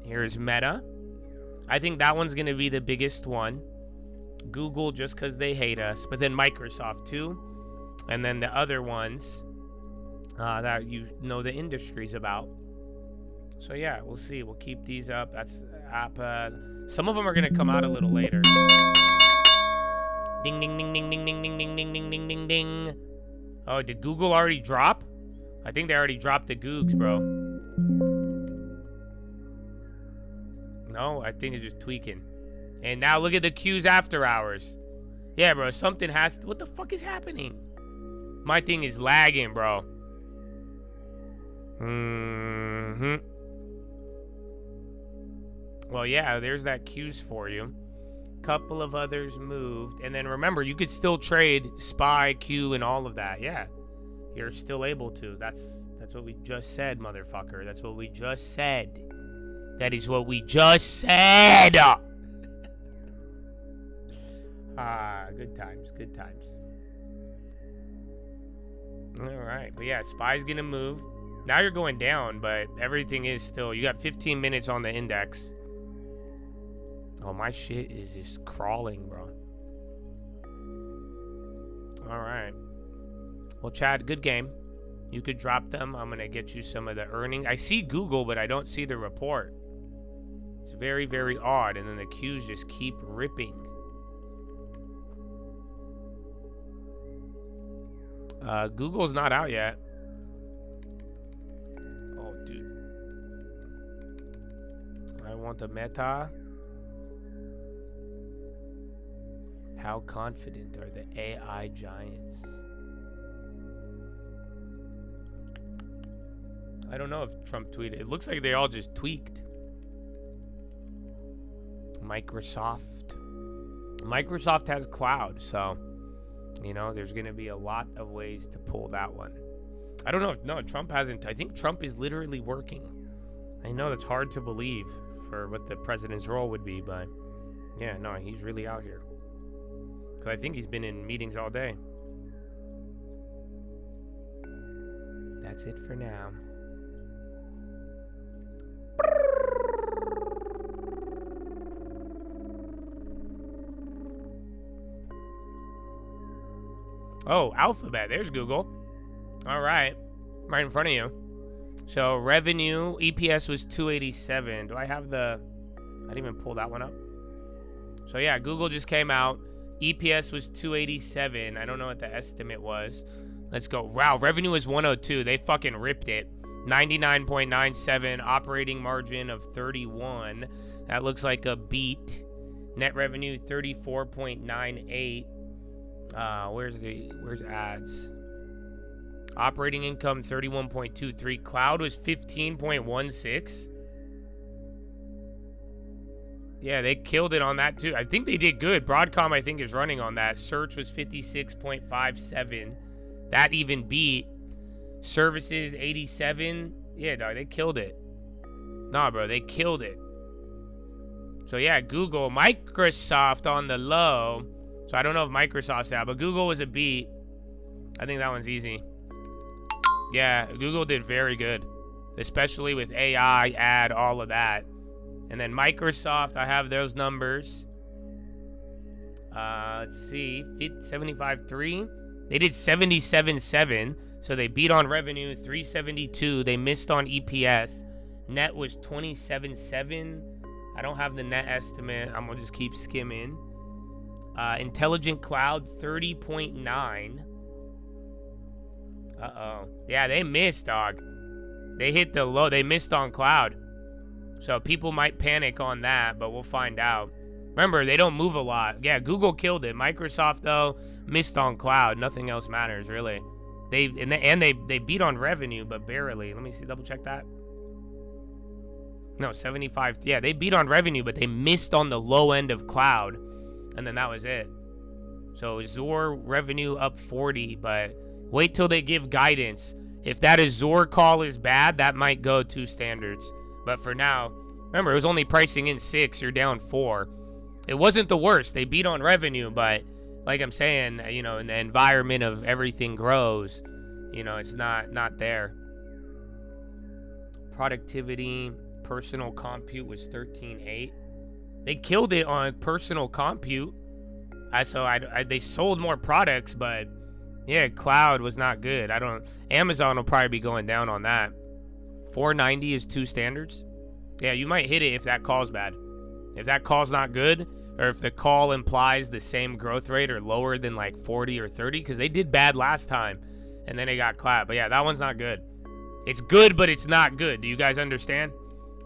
Speaker 1: Here's Meta. I think that one's going to be the biggest one. Google, just because they hate us. But then Microsoft, too. And then the other ones that you know the industry's about. So yeah, we'll see. We'll keep these up. That's app. Some of them are gonna come out a little later. Ding ding ding ding ding ding ding ding ding ding ding ding ding. Oh, did Google already drop? I think they already dropped the Googs, bro. No, I think it's just tweaking. And now look at the queues after hours. Yeah, bro. Something has to. What the fuck is happening? My thing is lagging, bro. Well, yeah, there's that queues for you. Couple of others moved. And then remember, you could still trade SPY, Q, and all of that. Yeah, you're still able to. That's what we just said, motherfucker. That's what we just said. That is what we just said. Good times, good times. All right, but yeah, SPY's gonna move. Now you're going down, but everything is still... You got 15 minutes on the index. Oh, my shit is just crawling, bro. All right. Well, Chad, good game. You could drop them. I'm going to get you some of the earnings. I see Google, but I don't see the report. It's very, very odd. And then the queues just keep ripping. Google's not out yet. Oh, dude. I want the Meta. How confident are the AI giants? I don't know if Trump tweeted. It looks like they all just tweaked. Microsoft. Microsoft has cloud, so, you know, there's going to be a lot of ways to pull that one. I don't know if, no, Trump hasn't. I think Trump is literally working. I know that's hard to believe for what the president's role would be, but yeah, no, he's really out here. Because I think he's been in meetings all day. That's it for now. Oh, Alphabet. There's Google. All right. Right in front of you. So revenue, EPS was 287. Do I have the... I didn't even pull that one up. So yeah, Google just came out. EPS was 287. I don't know what the estimate was. Let's go. Wow, revenue was 102. They fucking ripped it. 99.97. Operating margin of 31. That looks like a beat. Net revenue 34.98. Where's ads? Operating income 31.23. Cloud was 15.16. Yeah, they killed it on that too. I think they did good. Broadcom, I think, is running on that. Search was 56.57. That even beat. Services 87. Yeah, dog, they killed it. Nah, bro, they killed it. So yeah, Google, Microsoft on the low. So I don't know if Microsoft's out, but Google was a beat. I think that one's easy. Yeah, Google did very good, especially with AI, ad, all of that. And then Microsoft, I have those numbers. Let's see, 75.3. They did 77.7, so they beat on revenue, 372. They missed on EPS. Net was 27.7. I don't have the net estimate. I'm gonna just keep skimming. Intelligent Cloud, 30.9. Uh-oh. Yeah, they missed, dog. They hit the low. They missed on cloud. So people might panic on that, but we'll find out. Remember, they don't move a lot. Yeah, Google killed it. Microsoft, though, missed on cloud. Nothing else matters, really. They beat on revenue, but barely. Let me see. Double check that. No, 75. Yeah, they beat on revenue, but they missed on the low end of cloud. And then that was it. So Azure revenue up 40, but wait till they give guidance. If that Azure call is bad, that might go to standards. But for now, remember, it was only pricing in 6. You're down 4. It wasn't the worst. They beat on revenue, but like I'm saying, you know, in the environment of everything grows, you know, it's not there. Productivity, personal compute was 13.8. They killed it on personal compute. They sold more products, but yeah, cloud was not good. Amazon will probably be going down on that. 490 is 2 standards. Yeah, you might hit it if that call's bad. If that call's not good, or if the call implies the same growth rate or lower than like 40 or 30, because they did bad last time, and then they got clapped. But yeah, that one's not good. It's good, but it's not good. Do you guys understand?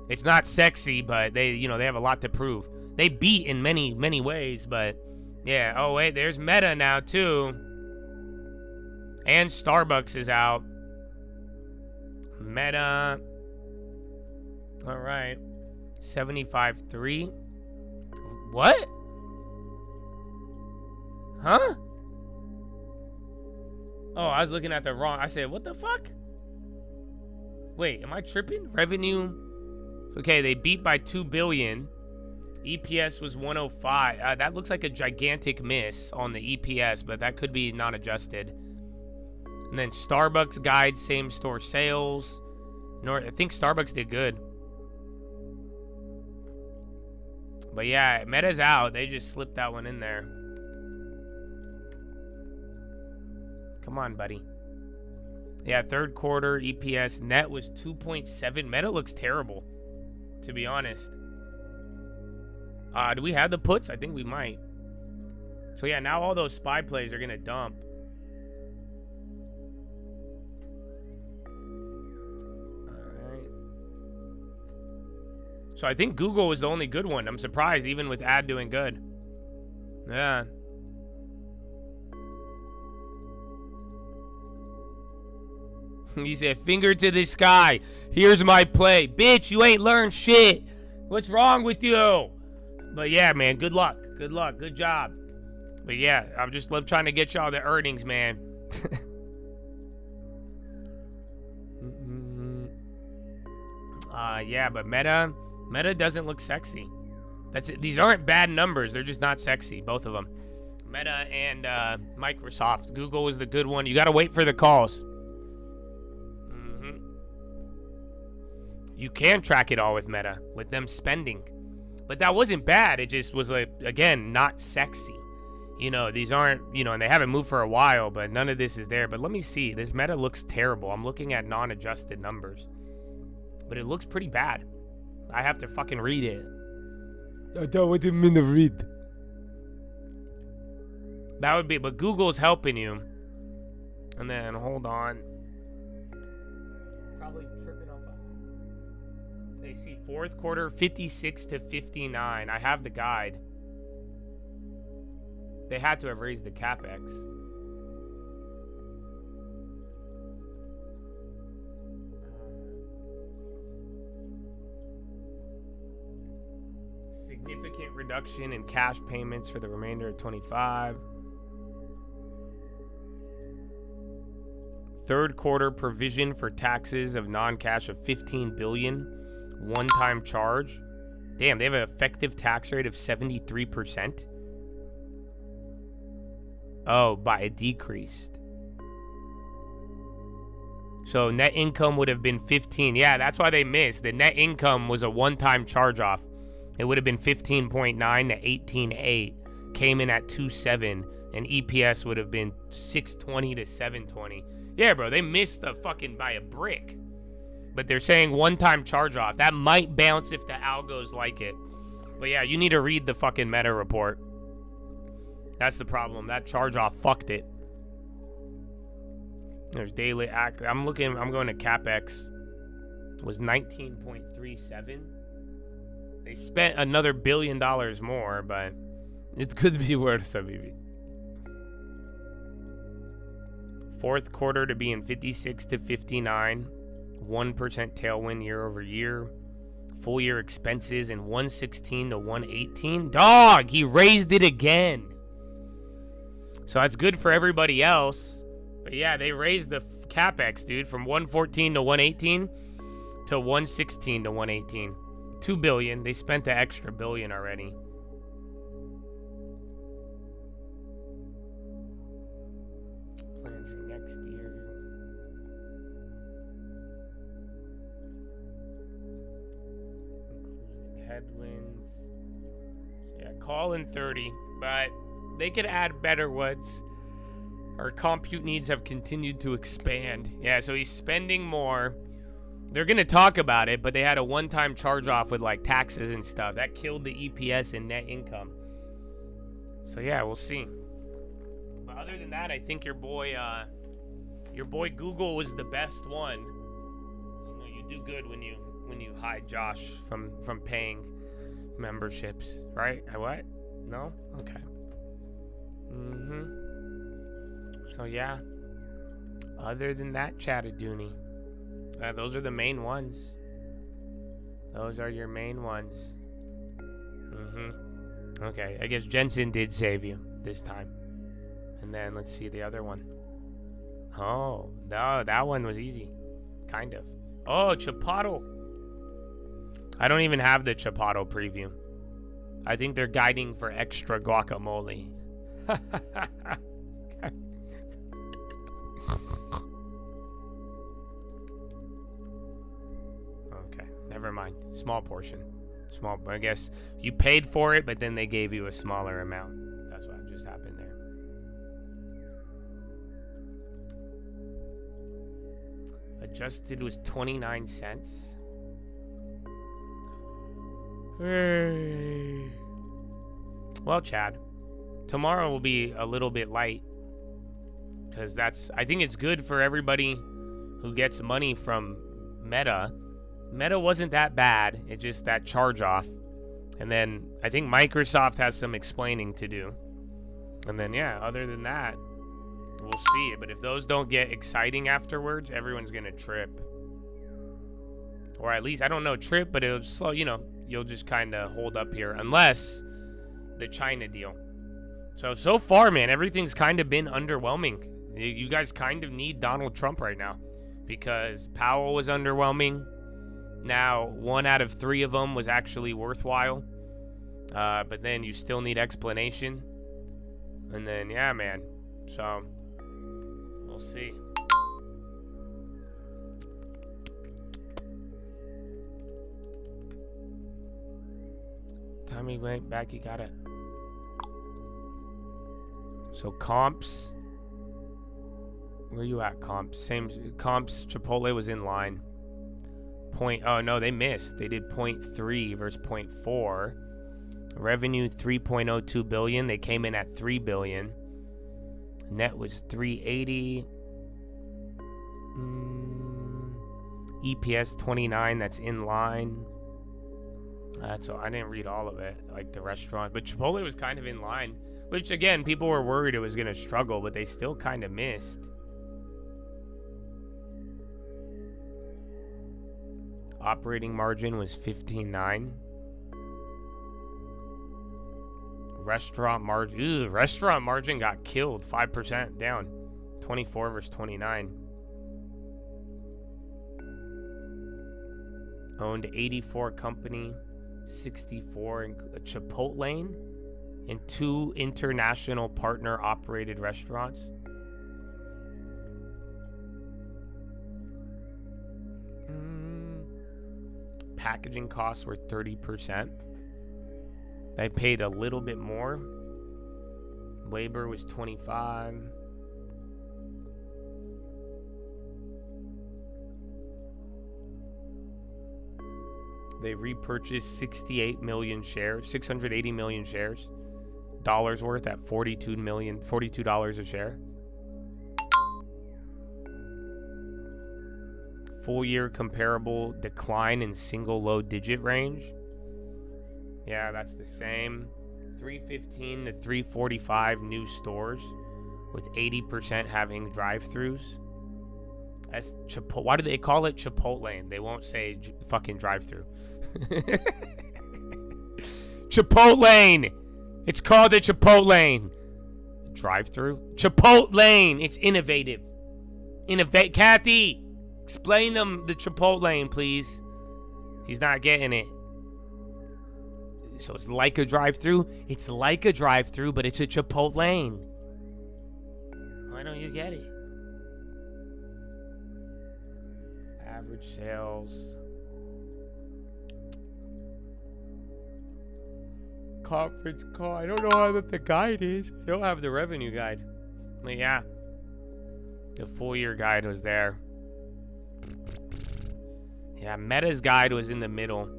Speaker 1: It's not sexy, but they have a lot to prove. They beat in many, many ways, but yeah. Oh, wait, there's Meta now, too. And Starbucks is out. Meta. All right. 75.3. What? Huh? Oh, I was looking at the wrong. I said, what the fuck? Wait, am I tripping? Revenue. Okay, they beat by 2 billion. EPS was 105. That looks like a gigantic miss on the EPS, but that could be not adjusted. And then Starbucks guide same store sales. I think Starbucks did good. But yeah, Meta's out. They just slipped that one in there. Come on, buddy. Yeah, third quarter EPS net was 2.7. Meta looks terrible, to be honest. Do we have the puts? I think we might. So yeah, now all those spy plays are gonna dump. Alright. So I think Google was the only good one. I'm surprised, even with ad doing good. Yeah. He said, finger to the sky. Here's my play. Bitch, you ain't learned shit. What's wrong with you? But yeah, man, good luck. Good luck. Good job. But yeah, I'm just love trying to get y'all the earnings, man. Yeah, but Meta doesn't look sexy. That's it. These aren't bad numbers. They're just not sexy, both of them. Meta and Microsoft. Google was the good one. You got to wait for the calls. You can track it all with Meta, with them spending. But that wasn't bad. It just was, like, again, not sexy. You know, these aren't, you know, and they haven't moved for a while, but none of this is there. But let me see. This Meta looks terrible. I'm looking at non-adjusted numbers. But it looks pretty bad. I have to fucking read it. I don't mean to read. That would be, but Google's helping you. And then, hold on. Probably tripping off. They see fourth quarter 56 to 59. I have the guide. They had to have raised the capex. Significant reduction in cash payments for the remainder of 25. Third quarter provision for taxes of non-cash of $15 billion. One-time charge. Damn, they have an effective tax rate of 73%. Oh, by a decreased. So net income would have been 15. Yeah, that's why they missed. The net income was a one-time charge-off. It would have been 15.9 to 18.8. Came in at 2.7. And EPS would have been 6.20 to 7.20. Yeah, bro, they missed the fucking by a brick. But they're saying one-time charge-off. That might bounce if the algos like it. But yeah, you need to read the fucking Meta report. That's the problem. That charge-off fucked it. There's daily act. I'm going to CapEx. It was 19.37. They spent another $1 billion more, but it could be worth something. Fourth quarter to be in 56 to 59. 1% tailwind year over year. Full year expenses in 116 to 118. Dog, he raised it again. So that's good for everybody else. But yeah, they raised the CapEx, dude, from 114 to 118 to 116 to 118. $2 billion. They spent the extra $1 billion already. Plan for next year. Including headwinds. So yeah, call in 30, but they could add better ones. Our compute needs have continued to expand. Yeah, so he's spending more. They're going to talk about it, but they had a one-time charge-off with, like, taxes and stuff. That killed the EPS and net income. So, yeah, we'll see. But other than that, I think your boy Google was the best one. You know, you do good when you hide Josh from paying memberships, right? What? No? Okay. So, yeah. Other than that, Chattadooney. Those are the main ones. Those are your main ones. Okay, I guess Jensen did save you this time. And then let's see the other one. Oh, no, that one was easy. Kind of. Oh, Chapato. I don't even have the Chapato preview. I think they're guiding for extra guacamole. Never mind. Small portion. Small. I guess you paid for it, but then they gave you a smaller amount. That's what just happened there. Adjusted was 29 cents. Hey. Well, Chad, tomorrow will be a little bit light because I think it's good for everybody who gets money from Meta. Meta wasn't that bad. It's just that charge off. And then I think Microsoft has some explaining to do. And then, yeah, other than that, we'll see. But if those don't get exciting afterwards, everyone's going to trip. Or at least, I don't know, trip, but it'll slow, you'll just kind of hold up here. Unless the China deal. So far, man, everything's kind of been underwhelming. You guys kind of need Donald Trump right now because Powell was underwhelming. Now, 1 out of 3 of them was actually worthwhile. But then you still need explanation. And then, yeah, man. So, we'll see. Time he went back, he got it. So, comps. Where you at, comps? Same comps. Chipotle was in line. Oh, no, they missed. They did 0.3 versus 0.4. Revenue 3.02 billion. They came in at 3 billion. Net was 380. EPS 29. That's in line. That's all. I didn't read all of it, like the restaurant, but Chipotle was kind of in line. Which again, people were worried it was gonna struggle, but they still kind of missed. Operating margin was 15.9. Restaurant margin got killed, 5% down. 24 versus 29. Owned 84 company, 64 in Chipotle, and 2 international partner operated restaurants. Packaging costs were 30%. They paid a little bit more. Labor was 25. They repurchased 68 million shares, 680 million shares. Dollars worth at $42 a share. Full year comparable decline in single low digit range. Yeah, that's the same. 315 to 345 new stores with 80% having drive-thrus. That's why do they call it Chipotle? They won't say fucking drive-thru. Chipotle. It's called a Chipotle. Drive-thru? Chipotle. It's innovative. Kathy, explain them the Chipotle, please. He's not getting it. So it's like a drive-thru. It's like a drive-thru, but it's a Chipotle. Why don't you get it? Average sales. Conference call. I don't know how the guide is. I don't have the revenue guide. But yeah. The full year guide was there. Yeah, Meta's guide was in the middle.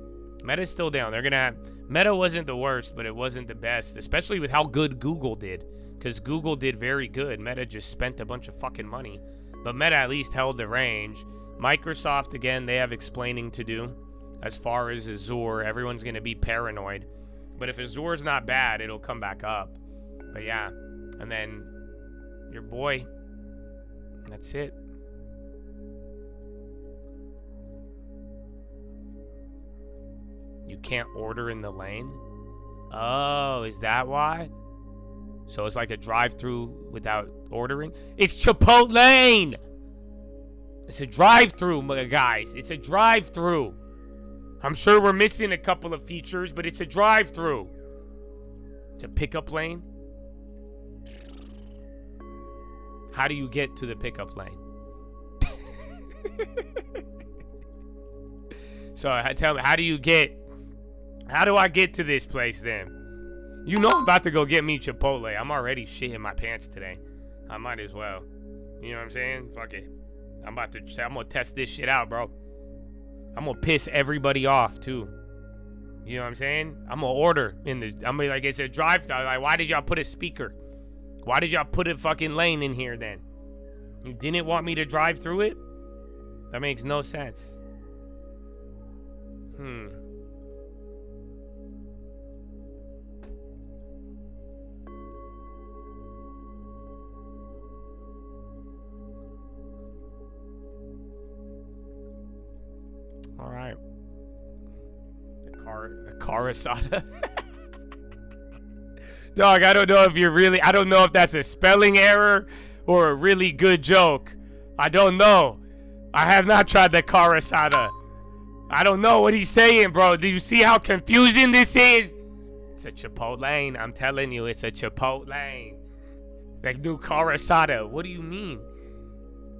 Speaker 1: Meta's still down. They're gonna have... Meta wasn't the worst, but it wasn't the best, especially with how good Google did. Because Google did very good. Meta just spent a bunch of fucking money. But Meta at least held the range. Microsoft, again, they have explaining to do. As far as Azure, everyone's going to be paranoid. But if Azure's not bad, it'll come back up. But yeah. And then your boy. That's it. You can't order in the lane? Oh, is that why? So it's like a drive-thru without ordering? It's Chipotle! It's a drive-thru, guys. It's a drive-thru. I'm sure we're missing a couple of features, but it's a drive-thru. It's a pickup lane. How do you get to the pickup lane? So tell me, how do I get to this place then? You know I'm about to go get me Chipotle. I'm already shitting my pants today. I might as well. You know what I'm saying? Fuck it. I'm gonna test this shit out, bro. I'm gonna piss everybody off too. You know what I'm saying? I'm gonna order I'm gonna like it's a drive-thru. Like, why did y'all put a speaker? Why did y'all put a fucking lane in here then? You didn't want me to drive through it? That makes no sense. All right. The car asada. Dog, I don't know if you're really, I don't know if that's a spelling error or a really good joke. I don't know. I have not tried the car asada. I don't know what he's saying, bro. Do you see how confusing this is? It's a Chipotle. I'm telling you, it's a Chipotle. Like new car asada. What do you mean?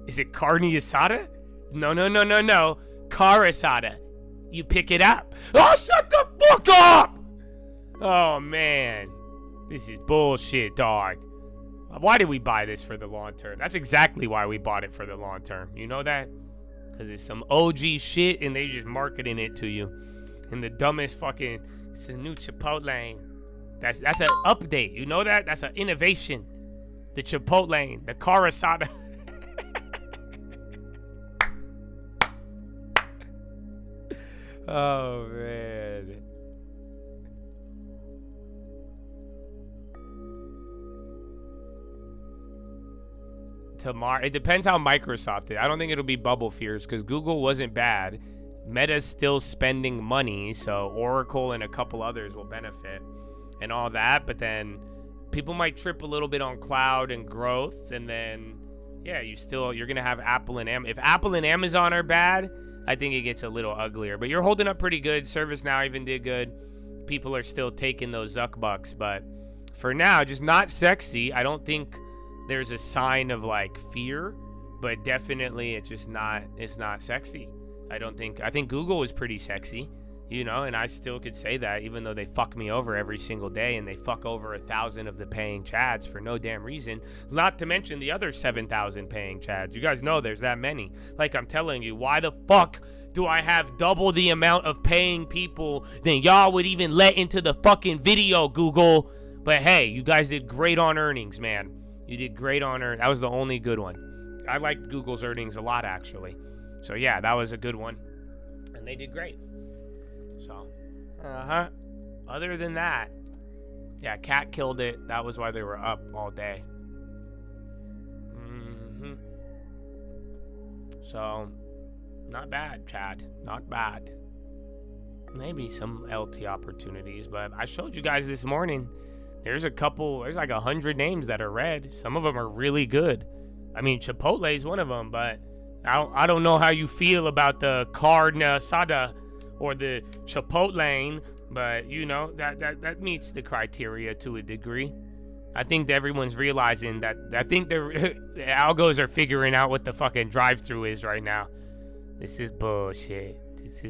Speaker 1: Is it carne asada? No. Car asada. You pick it up. Oh, shut the fuck up! Oh, man. This is bullshit, dog. Why did we buy this for the long term? That's exactly why we bought it for the long term. You know that? Because it's some OG shit and they just marketing it to you. And the dumbest fucking, it's a new Chipotle. That's an update. You know that? That's an innovation. The Chipotle, the car asada. Oh, man. Tomorrow, it depends how Microsoft is. I don't think it'll be bubble fears because Google wasn't bad. Meta's still spending money, so Oracle and a couple others will benefit and all that. But then people might trip a little bit on cloud and growth, and then yeah, you're gonna have Apple and Amazon. If Apple and Amazon are bad, I think it gets a little uglier. But you're holding up pretty good. ServiceNow even did good. People are still taking those Zuck bucks, but for now, just not sexy. I don't think there's a sign of like fear, but definitely it's not sexy. I think Google is pretty sexy, you know, and I still could say that even though they fuck me over every single day and they fuck over 1,000 of the paying chads for no damn reason, not to mention the other 7,000 paying chads. You guys know there's that many. Like I'm telling you, why the fuck do I have double the amount of paying people than y'all would even let into the fucking video, Google? But hey, you guys did great on earnings, man. You did great on earnings. That was the only good one. I liked Google's earnings a lot, actually. So yeah, that was a good one. And they did great. So, other than that, yeah, Cat killed it. That was why they were up all day. So, not bad, Chad. Not bad. Maybe some LT opportunities, but I showed you guys this morning. There's like 100 names that are red. Some of them are really good. I mean, Chipotle is one of them, but I don't know how you feel about the carne asada or the Chipotle, but you know, that meets the criteria to a degree. I think that everyone's realizing that. I think the algos are figuring out what the fucking drive-thru is right now. This is bullshit.
Speaker 2: It's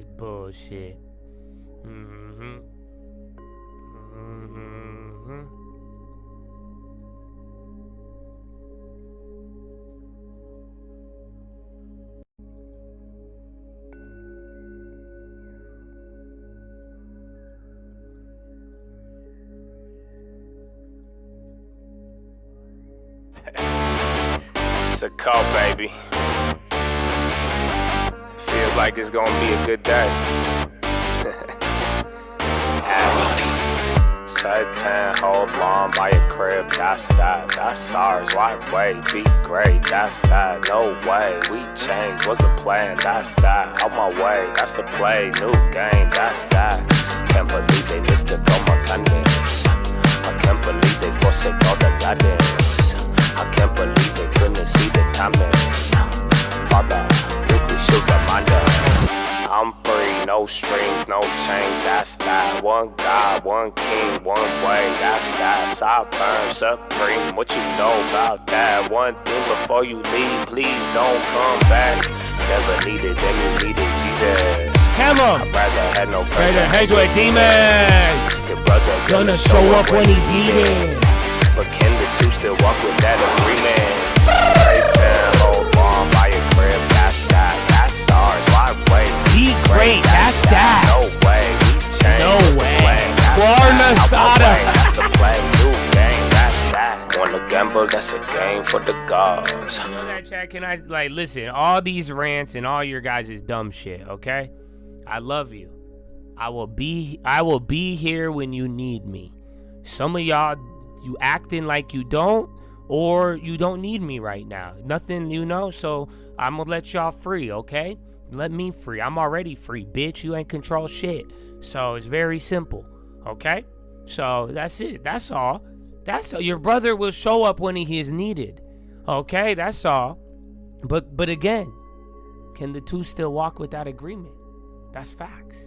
Speaker 2: a call, baby. Feels like it's gonna be a good day. Satan, hold on by your crib, that's that. That's ours, why wait? Be great, that's that. No way, we changed, what's the plan? That's that. Out my way, that's the play. New game, that's that. Can't believe they missed it on my kindness. I can't believe they forsake all the guidance. I can't believe they couldn't see the timing. Father, think we should remind us. I'm free, no strings, no chains, that's that. One God, one king, one way, that's that. Sovereign, supreme, what you know about that? One thing before you leave, please don't come back. Never needed, then you needed Jesus.
Speaker 1: Come on.
Speaker 2: I'd rather had no friends.
Speaker 1: Rather hang with demons.
Speaker 2: Your brother
Speaker 1: gonna show up when he's needed.
Speaker 2: But can the two still walk with that agreement? Satan, hold on by your crib, that's that. That's ours, why wait?
Speaker 1: Be great, that's that.
Speaker 2: No way, we change.
Speaker 1: No way. Carne asada.
Speaker 2: That's the play, new game, that's that. Wanna gamble, that's a game for the gods.
Speaker 1: You know that, Chad? Can I, listen, all these rants and all your guys' dumb shit, okay? I love you. I will be here when you need me. Some of y'all, you acting like you don't, or you don't need me right now. Nothing, you know, so I'm gonna let y'all free, okay? Let me free. I'm already free, bitch. You ain't control shit. So it's very simple, okay? So that's it. That's all. That's all. Your brother will show up when he is needed. Okay, that's all. But again, can the two still walk with that agreement? That's facts.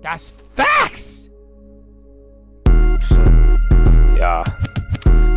Speaker 1: That's facts.
Speaker 2: Yeah.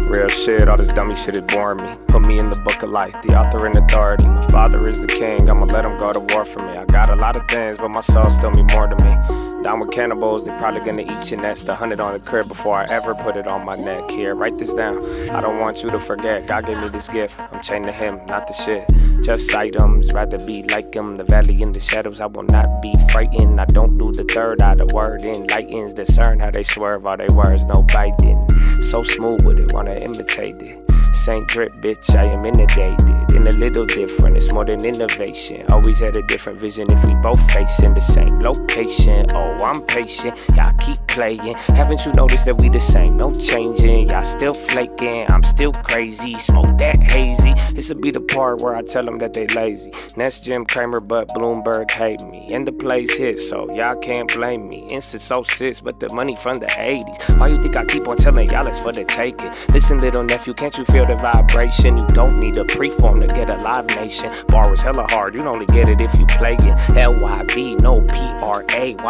Speaker 2: Real shit, all this dummy shit, it bored me. Put me in the book of life, the author and authority. My father is the king, I'ma let him go to war for me. I got a lot of things, but my soul still mean more to me. Down with cannibals, they probably gonna eat your nest. 100 on the crib before I ever put it on my neck. Here, write this down, I don't want you to forget. God gave me this gift, I'm chained to him, not the shit. Just items, rather be like him. The valley in the shadows, I will not be frightened. I don't do the third eye, the word enlightens. Discern how they swerve, all they words, no biting. So smooth with it, wanna imitate it. Saint drip, bitch, I am inundated. In a little different, it's more than innovation. Always had a different vision if we both facing the same location. Oh, I'm patient, y'all keep playing. Haven't you noticed that we the same? No changing, y'all still flaking. I'm still crazy, smoke that hazy. This'll be the part where I tell them that they lazy. Next Jim Cramer, but Bloomberg hate me. And the plays hit, so y'all can't blame me. Instant so sis, but the money from the 80s. Why you think I keep on telling y'all it's for the taking? Listen, little nephew, can't you feel the vibration? You don't need a preform to get a live nation. Bar is hella hard, you only get it if you play it. LYB, no PRAYIG,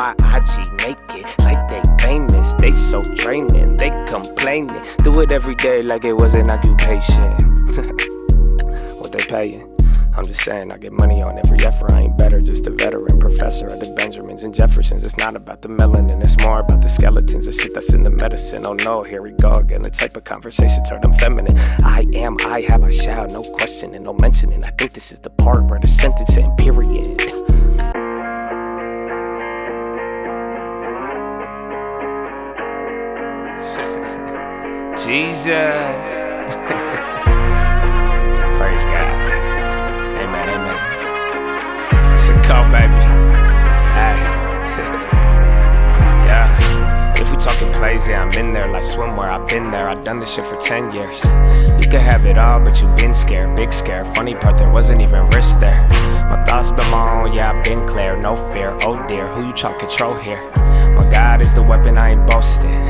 Speaker 2: make it like they famous. They so draining, they complaining. Do it every day like it was an occupation. What they paying? I'm just saying, I get money on every effort. I ain't better, just a veteran professor of the Benjamins and Jeffersons. It's not about the melanin, it's more about the skeletons, the shit that's in the medicine. Oh no, here we go again. The type of conversation turned them feminine. I am, I have, I shall, no questioning, no mentioning. I think this is the part where the sentence and period. Jesus. Praise God. Amen, amen. It's a call, baby. Ay. Yeah. If we talking plays, yeah, I'm in there like swimwear. I've been there, I've done this shit for 10 years. You could have it all, but you been scared, big scare. Funny part, there wasn't even risk there. My thoughts been long, yeah, I've been clear, no fear. Oh dear, who you trying to control here? My God is the weapon, I ain't boasting.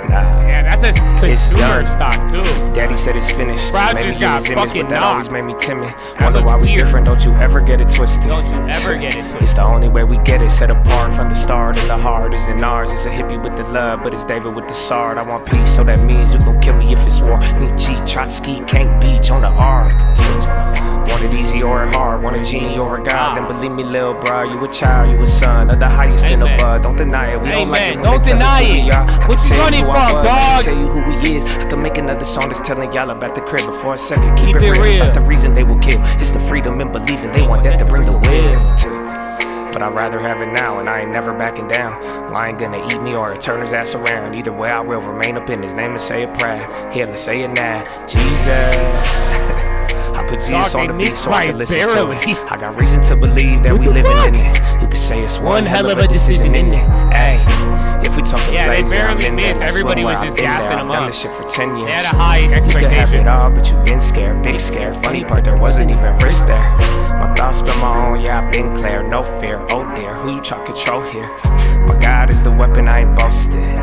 Speaker 2: Nah.
Speaker 1: Yeah, that's a consumer stock too.
Speaker 2: Daddy said it's finished.
Speaker 1: Maybe got fucking
Speaker 2: but that always made me timid. Wonder why we different, don't you ever get it twisted.
Speaker 1: Don't you ever get it twisted.
Speaker 2: It's the only way we get it, set apart from the start. And the heart isn't ours, it's a hippie with the love, but it's David with the sword. I want peace, so that means you gon' kill me if it's war. Nietzsche, Trotsky, can't beach on the arc. Want it easy or hard, want a genie or a god. Then believe me, lil' bro, you a child, you a son of the highest in the bud. Don't deny it, we don't like it.
Speaker 1: Don't deny it. What you running from, dog?
Speaker 2: Tell you who he is. I can make another song that's telling y'all about the crib before a second. Keep it real. It's not the reason they will kill. It's the freedom in believing. They want that to bring the will. But I'd rather have it now, and I ain't never backing down. Lion gonna eat me or turn his ass around. Either way, I will remain up in his name and say it proud. Here, let's say it now. Jesus. I put Jesus on the beat so I can listen to it. I got reason to believe that we living in it. You could say it's one hell of a decision in it. Ay, if we talking
Speaker 1: they barely missed. Everybody was just gassing them up. Done this shit for 10 years. They had a high expectation.
Speaker 2: You could have it all, but you been scared, big scare. Funny part, there wasn't even risk there. My thoughts been my own, yeah, I've been clear, no fear. Oh dear, who you try to control here? My God is the weapon, I ain't boasting.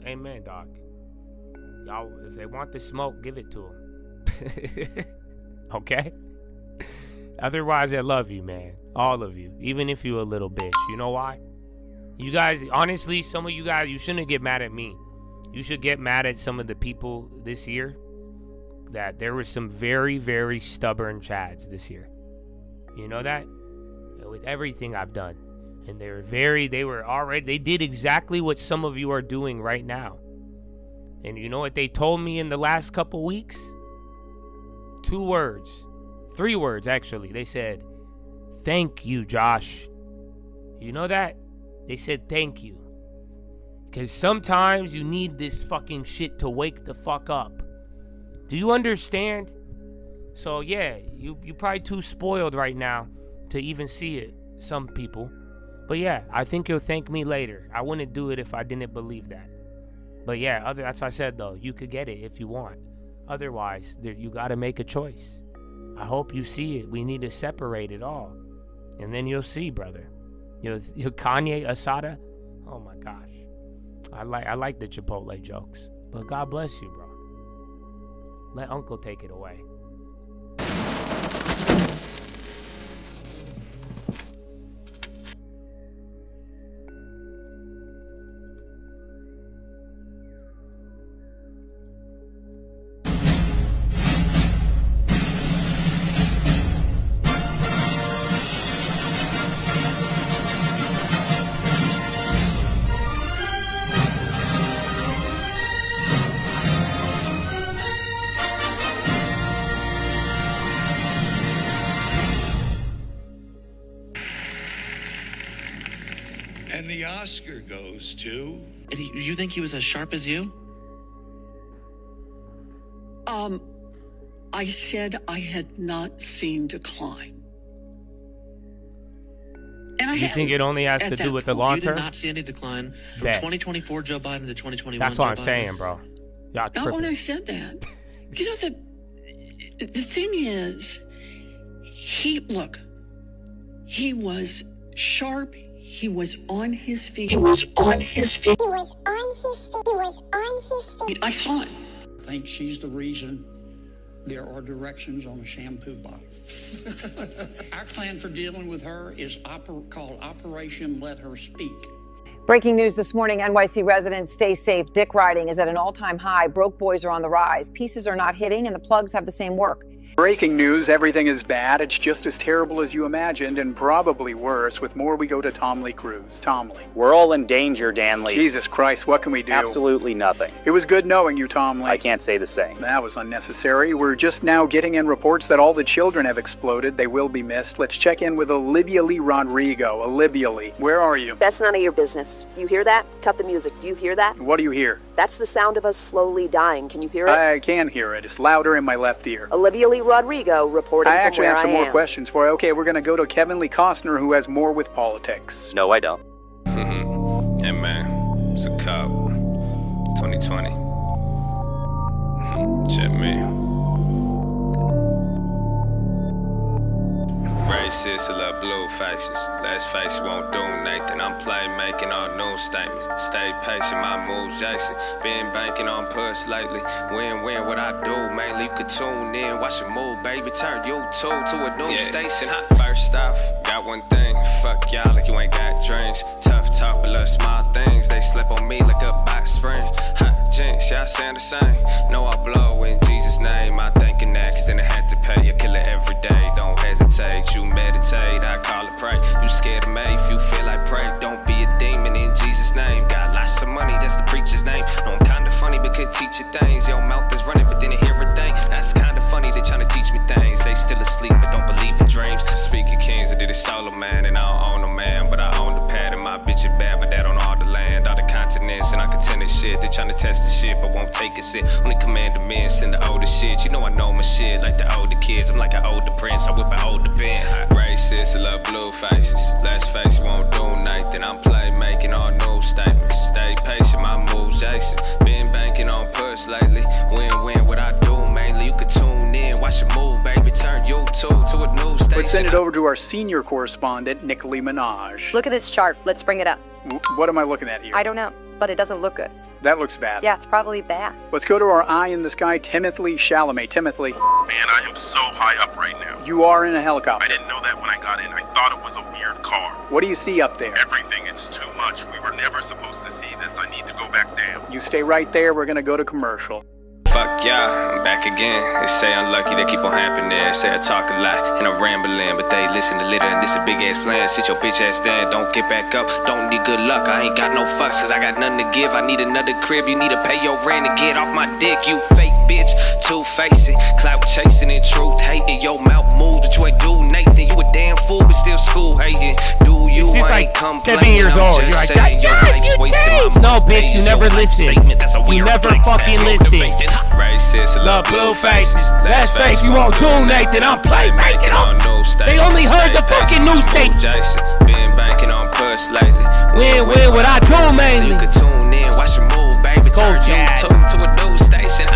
Speaker 1: Amen, dog. Y'all, if they want the smoke, give it to them. Okay? Otherwise, I love you, man. All of you. Even if you a little bitch. You know why? You guys, honestly, some of you guys, you shouldn't get mad at me. You should get mad at some of the people this year. That there were some very, very stubborn chads this year. You know that? With everything I've done. And they did exactly what some of you are doing right now. And you know what they told me in the last couple weeks? 2 words. 3 words, actually. They said, thank you, Josh. You know that? They said thank you. Because sometimes you need this fucking shit to wake the fuck up. Do you understand? So yeah, you probably too spoiled right now to even see it. Some people. But yeah, I think you'll thank me later. I wouldn't do it if I didn't believe that. But yeah, that's what I said though. You could get it if you want. Otherwise, you got to make a choice. I hope you see it. We need to separate it all. And then you'll see, brother. Kanye Asada. Oh my gosh, I like the Chipotle jokes, but God bless you, bro. Let Uncle take it away.
Speaker 8: And the Oscar goes to...
Speaker 17: And you think he was as sharp as you?
Speaker 23: I said I had not seen decline. And
Speaker 1: You think it only has to do with the long term?
Speaker 17: You did not see any decline from 2024 Joe Biden to 2021
Speaker 1: That's what
Speaker 17: Joe
Speaker 1: I'm
Speaker 17: Biden.
Speaker 1: saying, bro. Y'all
Speaker 23: Not
Speaker 1: tripping.
Speaker 23: when I said that. You know, the thing is, he was sharp. He was on his feet. He was on his feet. He was on his feet. He was on his feet. I saw it.
Speaker 24: I think she's the reason there are directions on a shampoo bottle. Our plan for dealing with her is called Operation Let Her Speak.
Speaker 25: Breaking news this morning, NYC residents stay safe. Dick riding is at an all-time high. Broke boys are on the rise. Pieces are not hitting and the plugs have the same work.
Speaker 26: Breaking news, everything is bad. It's just as terrible as you imagined and probably worse. With more, we go to Tom Lee Cruz. Tom Lee.
Speaker 27: We're all in danger, Dan Lee.
Speaker 26: Jesus Christ, what can we do?
Speaker 27: Absolutely nothing.
Speaker 26: It was good knowing you, Tom Lee.
Speaker 27: I can't say the same.
Speaker 26: That was unnecessary. We're just now getting in reports that all the children have exploded. They will be missed. Let's check in with Olivia Lee Rodrigo. Olivia Lee, where are you?
Speaker 28: That's none of your business. Do you hear that? Cut the music. Do you hear that?
Speaker 26: What do you hear?
Speaker 28: That's the sound of us slowly dying. Can you hear it?
Speaker 26: I can hear it. It's louder in my left ear.
Speaker 28: Olivia Lee Rodrigo reporting
Speaker 26: I
Speaker 28: from
Speaker 26: actually
Speaker 28: where
Speaker 26: have some
Speaker 28: I
Speaker 26: more
Speaker 28: am.
Speaker 26: questions for you. Okay, we're going to go to Kevin Lee Costner, who has more with politics.
Speaker 27: No, I don't.
Speaker 2: Hey man, it's a cop. 2020. Check me. Racist, I love blue faces. Let's face it, won't do Nathan. I'm playmaking on news statements. Stay patient, my moves Jason. Been banking on puss lately. Win-win, what I do mainly. You could tune in, watch it move, baby. Turn YouTube to a news station. First off, got one thing. Fuck y'all like you ain't got dreams. Tough talk, but little small things. They slip on me like a box spring. Hot jinx, y'all saying the same. No, I blow in Jesus' name. I'm thinking that, cause then I had to pay a killer every day. Don't hesitate, you meditate, I call it pray. You scared of me, if you feel like pray. Don't be a demon in Jesus' name. Got lots of money, that's the preacher's name. No, I'm kinda funny, but could teach you things. Your mouth is running, but didn't hear a thing. That's kinda funny, they trying to teach me things. They still asleep, but don't believe in dreams. Speak of kings, I did it solo, man, and I don't own a man. But I own the pad, and my bitch is bad, but that on all the land, all the continents, and I contend this shit. They trying to test the shit, but won't take a sit. Only command the men, send the older shit. You know I know my shit, like the older kids. I'm like an older prince, I whip an older pen. Racist, I love blue faces. Let's face it, won't do Nathan. I'm playmaking all new statements. Stay patient, my moves Jason. Been banking on push lately. Win-win, what I do mainly. You could tune in, watch it move, baby. Turn YouTube to a news station.
Speaker 26: Let's send it over to our senior correspondent, Nicole Minaj.
Speaker 28: Look at this chart. Let's bring it up.
Speaker 26: What am I looking at here?
Speaker 28: I don't know, but it doesn't look good.
Speaker 26: That looks bad.
Speaker 28: Yeah, it's probably bad.
Speaker 26: Let's go to our eye in the sky, Timothy Chalamet. Timothy.
Speaker 29: Man, I am so high up right now.
Speaker 26: You are in a helicopter.
Speaker 29: I didn't know that when I got in. I thought it was a weird car.
Speaker 26: What do you see up there?
Speaker 29: Everything. It's too much. We were never supposed to see this. I need to go back down.
Speaker 26: You stay right there. We're going to go to commercial.
Speaker 2: Fuck y'all, I'm back again. They say I'm lucky, they keep on happening. They say I talk a lot and I'm rambling, but they listen to litter and this a big ass plan. Sit your bitch ass down, don't get back up. Don't need good luck, I ain't got no fucks, cause I got nothing to give. I need another crib, you need to pay your rent and get off my dick. You fake bitch, two-faced it, clout chasing and truth hating. Your mouth moves, but you ain't do Nathan. You a damn fool, but still school hating. Do you
Speaker 1: She's
Speaker 2: ain't
Speaker 1: like
Speaker 2: complaining?
Speaker 1: 7 years old. You're like,
Speaker 2: saying,
Speaker 1: yes, you changed. No, bitch, you never listen. You never fucking listen.
Speaker 2: Racist,
Speaker 1: love blue faces. Let's face you won't do Nathan. I'm playmaking on news statements. They only heard the fucking news statement.
Speaker 2: Been banking on push lately.
Speaker 1: Win-win, what I do mainly.
Speaker 2: You can tune in, watch your move, baby. Turn you to a news station.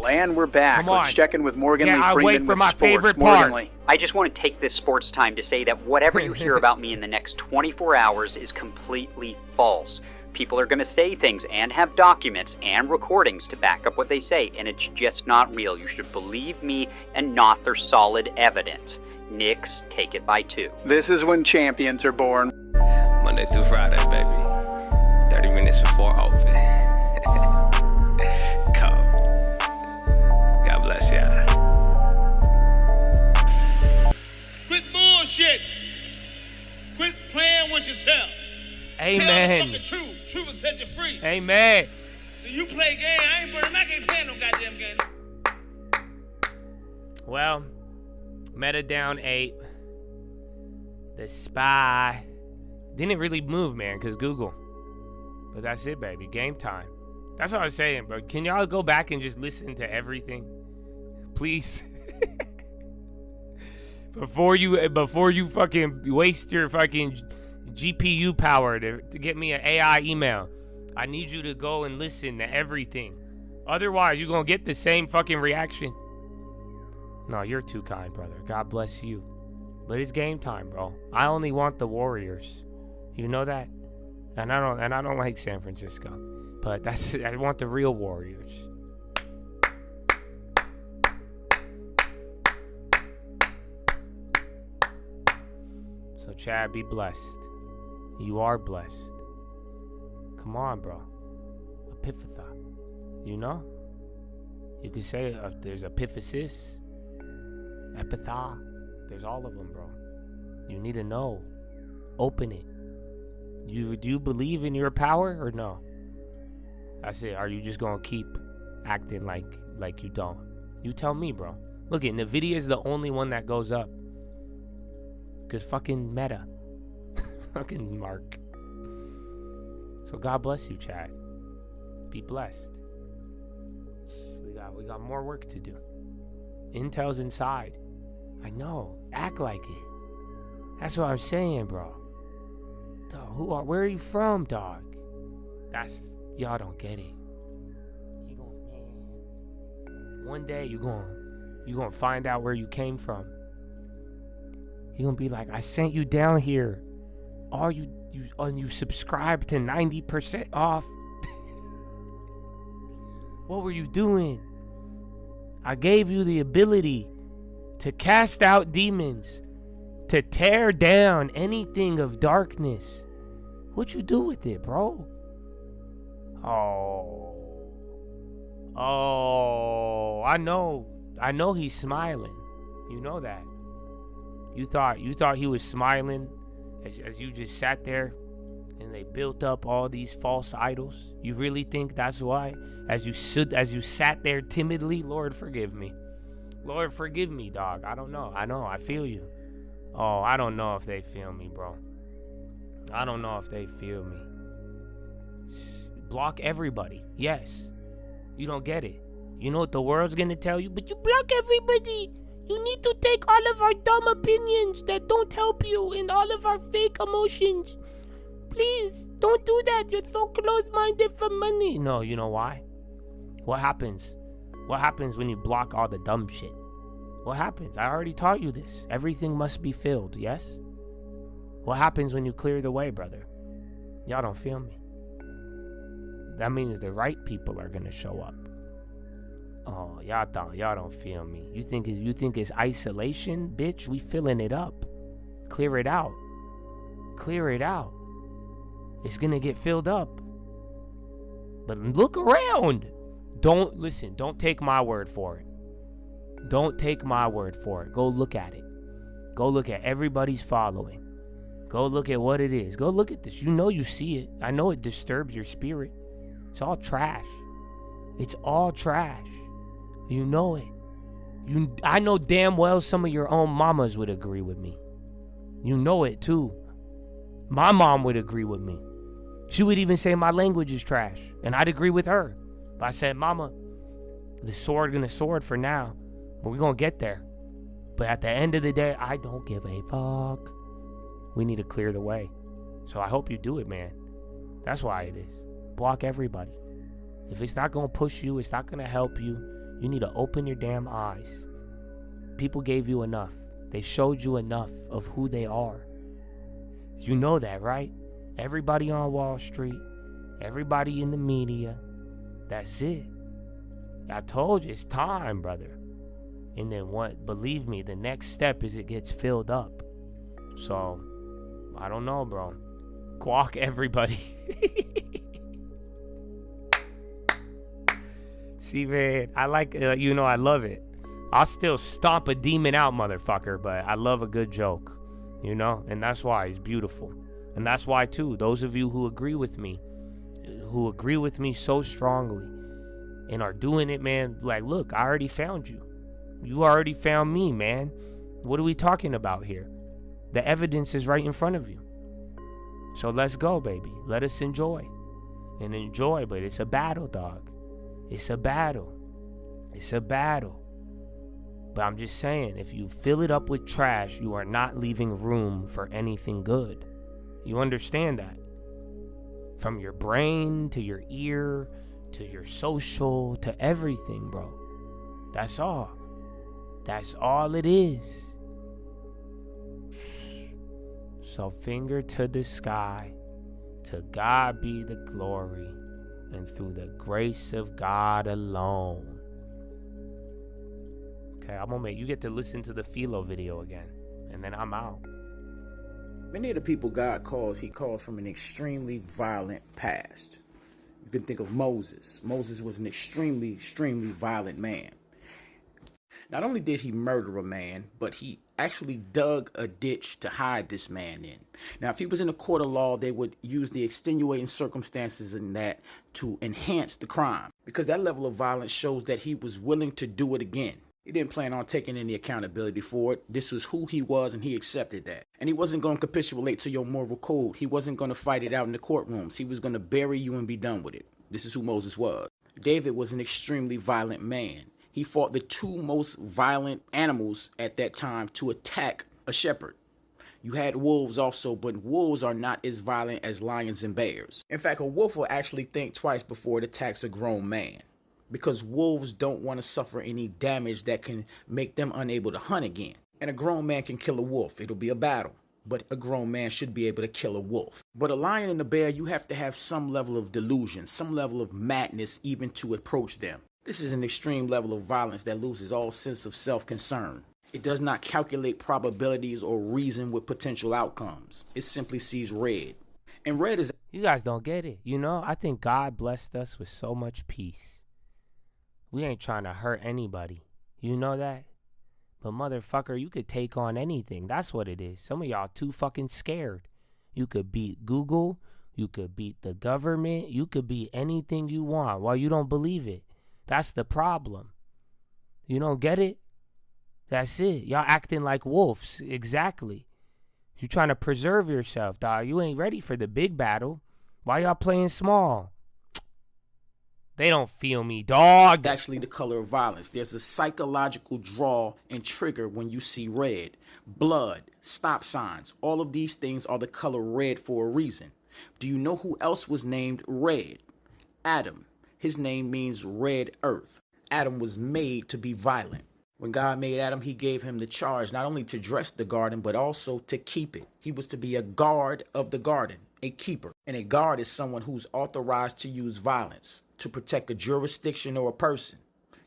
Speaker 26: And we're back.
Speaker 1: Come on.
Speaker 26: Let's check in with Morgan Lee
Speaker 1: I'll
Speaker 26: Freeman
Speaker 1: wait for
Speaker 26: with
Speaker 1: my
Speaker 26: sports.
Speaker 1: favorite
Speaker 26: Morgan
Speaker 1: part.
Speaker 26: Lee.
Speaker 3: I just want to take this sports time to say that whatever you hear about me in the next 24 hours is completely false. People are going to say things and have documents and recordings to back up what they say, and it's just not real. You should believe me and not their solid evidence. Knicks, take it by 2.
Speaker 26: This is when champions are born.
Speaker 2: Monday through Friday, baby. 30 minutes before open. Come. God bless y'all.
Speaker 4: Quit bullshit. Quit playing with yourself.
Speaker 1: Amen.
Speaker 4: Tell the fucking truth. Truth will set you free.
Speaker 1: Amen.
Speaker 4: So you play game. I ain't burning. I can't play no goddamn game.
Speaker 1: Well, Meta down 8. The SPY didn't really move, man, because Google. But that's it, baby. Game time. That's what I was saying, bro. Can y'all go back and just listen to everything? Please. before you fucking waste your fucking GPU power to get me an AI email. I need you to go and listen to everything. Otherwise, you're going to get the same fucking reaction. No, you're too kind, brother. God bless you. But it's game time, bro. I only want the Warriors. You know that? And I don't like San Francisco. But I want the real Warriors. So Chad, be blessed. You are blessed. Come on, bro. Epiphatha. You know? You could say there's epiphysis, epitha. There's all of them, bro. You need to know. Open it. Do you believe in your power or no? That's it. Are you just gonna keep acting like you don't? You tell me, bro. Look, NVIDIA is the only one that goes up. Cause fucking Meta. Fucking Mark. So God bless you, Chad. Be blessed. We got more work to do. Intel's inside. I know. Act like it. That's what I'm saying, bro. Dog, where are you from, dog? Y'all don't get it. One day you're gonna find out where you came from. You're gonna be like, I sent you down here. You subscribed to 90% off. What were you doing? I gave you the ability to cast out demons, to tear down anything of darkness. What you do with it, bro? Oh, I know he's smiling. You know that. You thought he was smiling as you just sat there and they built up all these false idols. You really think that's why? As you sat there timidly, Lord forgive me. Lord forgive me, dog. I don't know. I feel you. Oh, I don't know if they feel me, bro. I don't know if they feel me. Block everybody. Yes. You don't get it. You know what the world's gonna tell you? But you block everybody. You need to take all of our dumb opinions that don't help you and all of our fake emotions. Please, don't do that. You're so close-minded for money. No, you know why? What happens? What happens when you block all the dumb shit? What happens? I already taught you this. Everything must be filled, yes? What happens when you clear the way, brother? Y'all don't feel me. That means the right people are gonna show up. Oh, y'all don't feel me. You think it's isolation, bitch? We filling it up. Clear it out. Clear it out. It's gonna get filled up. But look around. Don't take my word for it. Don't take my word for it. Go look at it. Go look at everybody's following. Go look at what it is. Go look at this. You know you see it. I know it disturbs your spirit. It's all trash. It's all trash. You know it. I know damn well some of your own mamas would agree with me. You know it too. My mom would agree with me. She would even say my language is trash. And I'd agree with her. But I said, Mama, the sword gonna sword for now. But we're gonna get there. But at the end of the day, I don't give a fuck. We need to clear the way. So I hope you do it, man. That's why it is. Block everybody. If it's not gonna push you, it's not gonna help you, You need to open your damn eyes. People gave you enough. They showed you enough of who they are. You know that, right? Everybody on Wall Street, everybody in the media. That's it. I told you, it's time, brother. And then what? Believe me, the next step is it gets filled up. So, I don't know, bro. Guac everybody. See, man, I like, I love it. I'll still stomp a demon out, motherfucker, but I love a good joke, and that's why it's beautiful. And that's why, too, those of you who agree with me so strongly and are doing it, man, like, look, I already found you. You already found me, man. What are we talking about here? The evidence is right in front of you. So let's go, baby. Let us enjoy. And enjoy, but it's a battle, dog. It's a battle. It's a battle. But I'm just saying, if you fill it up with trash, you are not leaving room for anything good. You understand that? From your brain to your ear to your social to everything, bro. That's all. That's all it is. So finger to the sky. To God be the glory. And through the grace of God alone. Okay, I'm gonna you get to listen to the Philo video again. And then I'm out.
Speaker 5: Many of the people God calls, he calls from an extremely violent past. You can think of Moses. Moses was an extremely violent man. Not only did he murder a man, but he actually dug a ditch to hide this man in. Now, if he was in a court of law, they would use the extenuating circumstances in that to enhance the crime, because that level of violence shows that he was willing to do it again. He didn't plan on taking any accountability for it. This was who he was, and he accepted that. And he wasn't going to capitulate to your moral code. He wasn't going to fight it out in the courtrooms. He was going to bury you and be done with it. This is who Moses was. David was an extremely violent man. He fought the two most violent animals at that time to attack a shepherd. You had wolves also, but wolves are not as violent as lions and bears. In fact, a wolf will actually think twice before it attacks a grown man, because wolves don't want to suffer any damage that can make them unable to hunt again. And a grown man can kill a wolf. It'll be a battle, but a grown man should be able to kill a wolf. But a lion and a bear, you have to have some level of delusion, some level of madness even to approach them. This is an extreme level of violence that loses all sense of self-concern. It does not calculate probabilities or reason with potential outcomes. It simply sees red. And red is...
Speaker 1: You guys don't get it. I think God blessed us with so much peace. We ain't trying to hurt anybody. You know that? But motherfucker, you could take on anything. That's what it is. Some of y'all too fucking scared. You could beat Google. You could beat the government. You could beat anything you want while you don't believe it. That's the problem. You don't get it? That's it. Y'all acting like wolves. Exactly. You trying to preserve yourself, dog. You ain't ready for the big battle. Why y'all playing small? They don't feel me, dog.
Speaker 5: Actually the color of violence. There's a psychological draw and trigger when you see red. Blood, stop signs, all of these things are the color red for a reason. Do you know who else was named Red? Adam. His name means red earth. Adam was made to be violent. When God made Adam, he gave him the charge not only to dress the garden, but also to keep it. He was to be a guard of the garden, a keeper. And a guard is someone who's authorized to use violence to protect a jurisdiction or a person.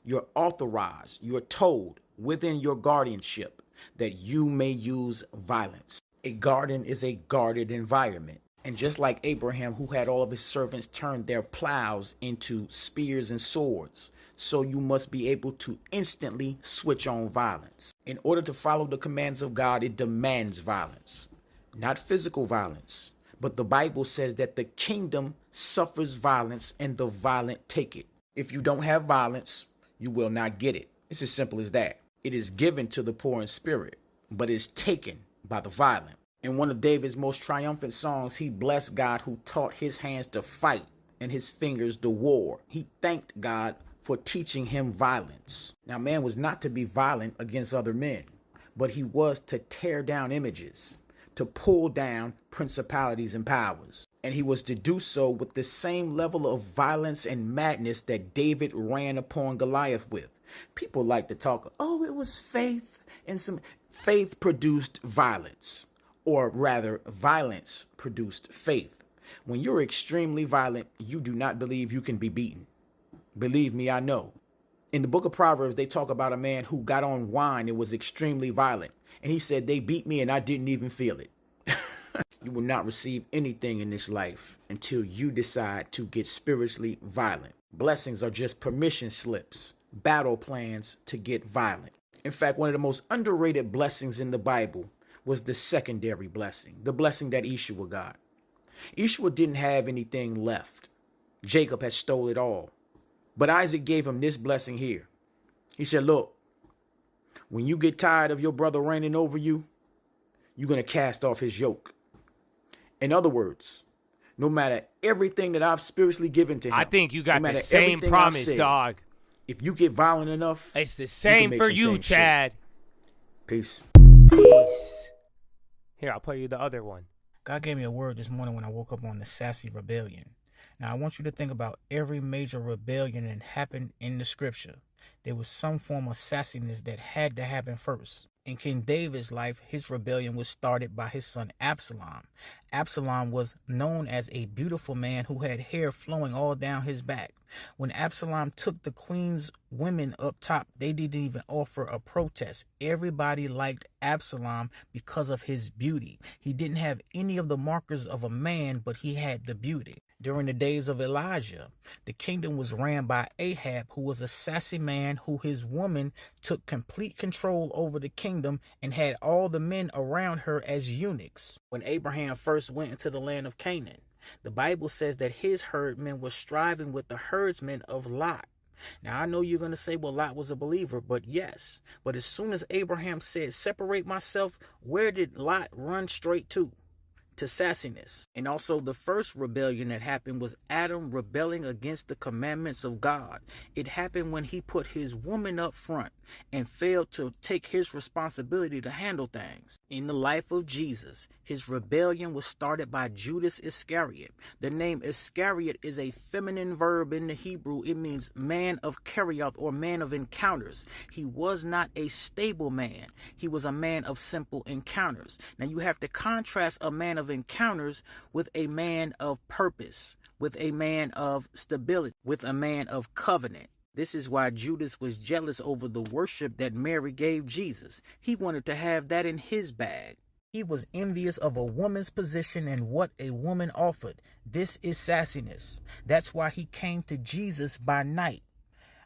Speaker 5: You're authorized, you're told within your guardianship that you may use violence. A garden is a guarded environment. And just like Abraham, who had all of his servants turn their plows into spears and swords, so you must be able to instantly switch on violence. In order to follow the commands of God, it demands violence, not physical violence. But the Bible says that the kingdom suffers violence and the violent take it. If you don't have violence, you will not get it. It's as simple as that. It is given to the poor in spirit, but is taken by the violent. In one of David's most triumphant songs, he blessed God who taught his hands to fight and his fingers to war. He thanked God for teaching him violence. Now, man was not to be violent against other men, but he was to tear down images, to pull down principalities and powers. And he was to do so with the same level of violence and madness that David ran upon Goliath with. People like to talk, oh, it was faith, and some faith produced violence, or rather, violence produced faith. When you're extremely violent, you do not believe you can be beaten. Believe me, I know. In the book of Proverbs, they talk about a man who got on wine and was extremely violent. And he said, they beat me and I didn't even feel it. You will not receive anything in this life until you decide to get spiritually violent. Blessings are just permission slips, battle plans to get violent. In fact, one of the most underrated blessings in the Bible was the secondary blessing, the blessing that Esau got. Esau didn't have anything left. Jacob had stole it all. But Isaac gave him this blessing here. He said, look, when you get tired of your brother reigning over you, you're going to cast off his yoke. In other words, no matter everything that I've spiritually given to him.
Speaker 1: I think you got the same promise, dog.
Speaker 5: If you get violent enough,
Speaker 1: it's the same for you, Chad.
Speaker 5: Peace.
Speaker 1: Peace. Here, I'll play you the other one.
Speaker 6: God gave me a word this morning when I woke up on the sassy rebellion. Now, I want you to think about every major rebellion that happened in the scripture. There was some form of sassiness that had to happen first. In King David's life, his rebellion was started by his son Absalom. Absalom was known as a beautiful man who had hair flowing all down his back. When Absalom took the queen's women up top, they didn't even offer a protest. Everybody liked Absalom because of his beauty. He didn't have any of the markers of a man, but he had the beauty. During the days of Elijah, the kingdom was ran by Ahab, who was a sassy man who his woman took complete control over the kingdom and had all the men around her as eunuchs. When Abraham first went into the land of Canaan, the Bible says that his herdmen were striving with the herdsmen of Lot. Now, I know you're going to say, well, Lot was a believer, but yes. But as soon as Abraham said, separate myself, where did Lot run straight to? To sassiness. And also the first rebellion that happened was Adam rebelling against the commandments of God. It happened when he put his woman up front and failed to take his responsibility to handle things. In the life of Jesus, his rebellion was started by Judas Iscariot. The name Iscariot is a feminine verb in the Hebrew. It means man of Kerioth, or man of encounters. He was not a stable man. He was a man of simple encounters. Now you have to contrast a man of encounters with a man of purpose, with a man of stability, with a man of covenant. This is why Judas was jealous over the worship that Mary gave Jesus. He wanted to have that in his bag. He was envious of a woman's position and what a woman offered. This is sassiness. That's why he came to Jesus by night.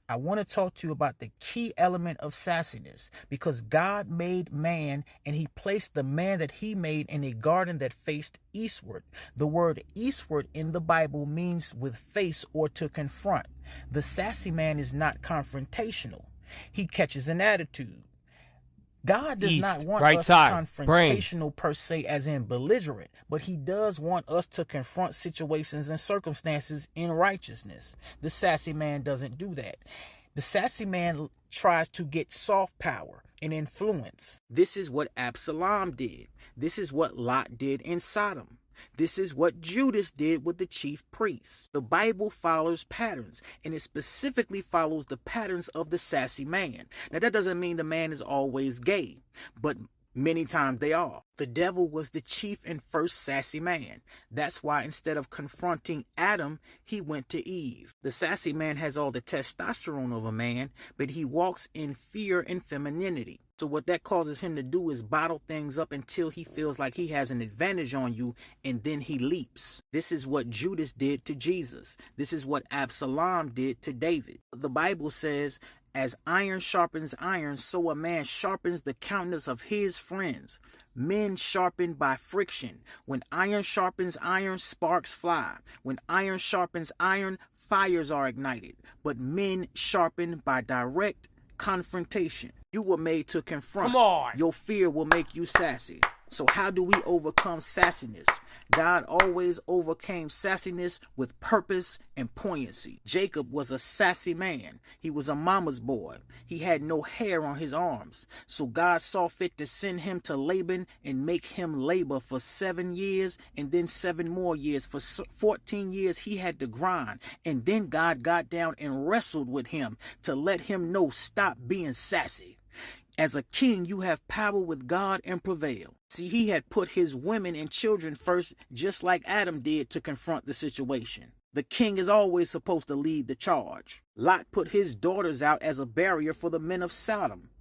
Speaker 6: I want to talk to you about the key element of sassiness, because God made man and he placed the man that he made in a garden that faced eastward. The word eastward in the Bible means with face or to confront. The sassy man is not confrontational. He catches an attitude. God does not want us confrontational per se, as in belligerent, but he does want us to confront situations and circumstances in righteousness. The sassy man doesn't do that. The sassy man tries to get soft power and influence. This is what Absalom did. This is what Lot did in Sodom. This is what Judas did with the chief priests. The Bible follows patterns, and it specifically follows the patterns of the sassy man. Now, that doesn't mean the man is always gay, but many times they are. The devil was the chief and first sassy man. That's why instead of confronting Adam, he went to Eve. The sassy man has all the testosterone of a man, but he walks in fear and femininity. So what that causes him to do is bottle things up until he feels like he has an advantage on you, and then he leaps. This is what Judas did to Jesus. This is what Absalom did to David. The Bible says, as iron sharpens iron, so a man sharpens the countenance of his friends. Men sharpened by friction. When iron sharpens iron, sparks fly. When iron sharpens iron, fires are ignited. But men sharpened by direct confrontation. You were made to confront.
Speaker 1: Come on.
Speaker 6: Your fear will make you sassy. So how do we overcome sassiness? God always overcame sassiness with purpose and poignancy. Jacob was a sassy man. He was a mama's boy. He had no hair on his arms. So God saw fit to send him to Laban and make him labor for 7 years and then 7 more years. For 14 years he had to grind. And then God got down and wrestled with him to let him know, stop being sassy. As a king, you have power with God and prevail. See, he had put his women and children first, just like Adam did, to confront the situation. The king is always supposed to lead the charge. Lot put his daughters out as a barrier for the men of Sodom.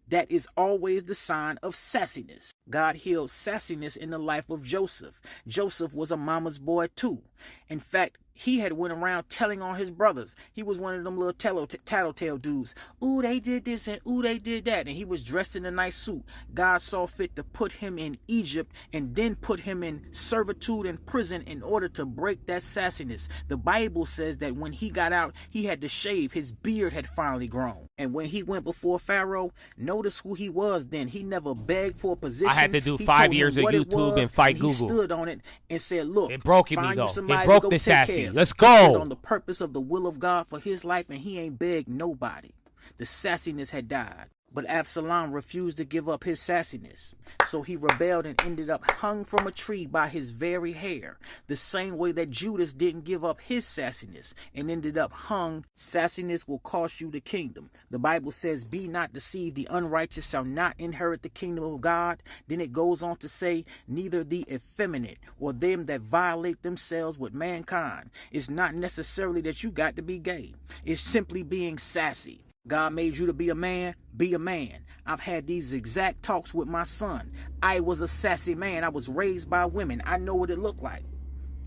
Speaker 6: That is always the sign of sassiness. God healed sassiness in the life of Joseph. Joseph was a mama's boy too. In fact, he had went around telling on his brothers. He was one of them little tattletale dudes. Ooh, they did this and ooh, they did that. And he was dressed in a nice suit. God saw fit to put him in Egypt and then put him in servitude and prison in order to break that sassiness. The Bible says that when he got out, he had to shave. His beard had finally grown. And when he went before Pharaoh, notice who he was then. He never begged for a position.
Speaker 1: I had to do 5 years of YouTube and fight Google.
Speaker 6: He stood on it and said, look,
Speaker 1: it broke me though. It broke the sassy. Let's go.
Speaker 6: He stood on the purpose of the will of God for his life, and he ain't begged nobody. The sassiness had died. But Absalom refused to give up his sassiness. So he rebelled and ended up hung from a tree by his very hair. The same way that Judas didn't give up his sassiness and ended up hung. Sassiness will cost you the kingdom. The Bible says, be not deceived, the unrighteous shall not inherit the kingdom of God. Then it goes on to say, neither the effeminate or them that violate themselves with mankind. It's not necessarily that you got to be gay. It's simply being sassy. God made you to be a man, be a man. I've had these exact talks with my son. I was a sassy man. I was raised by women. I know what it looked like.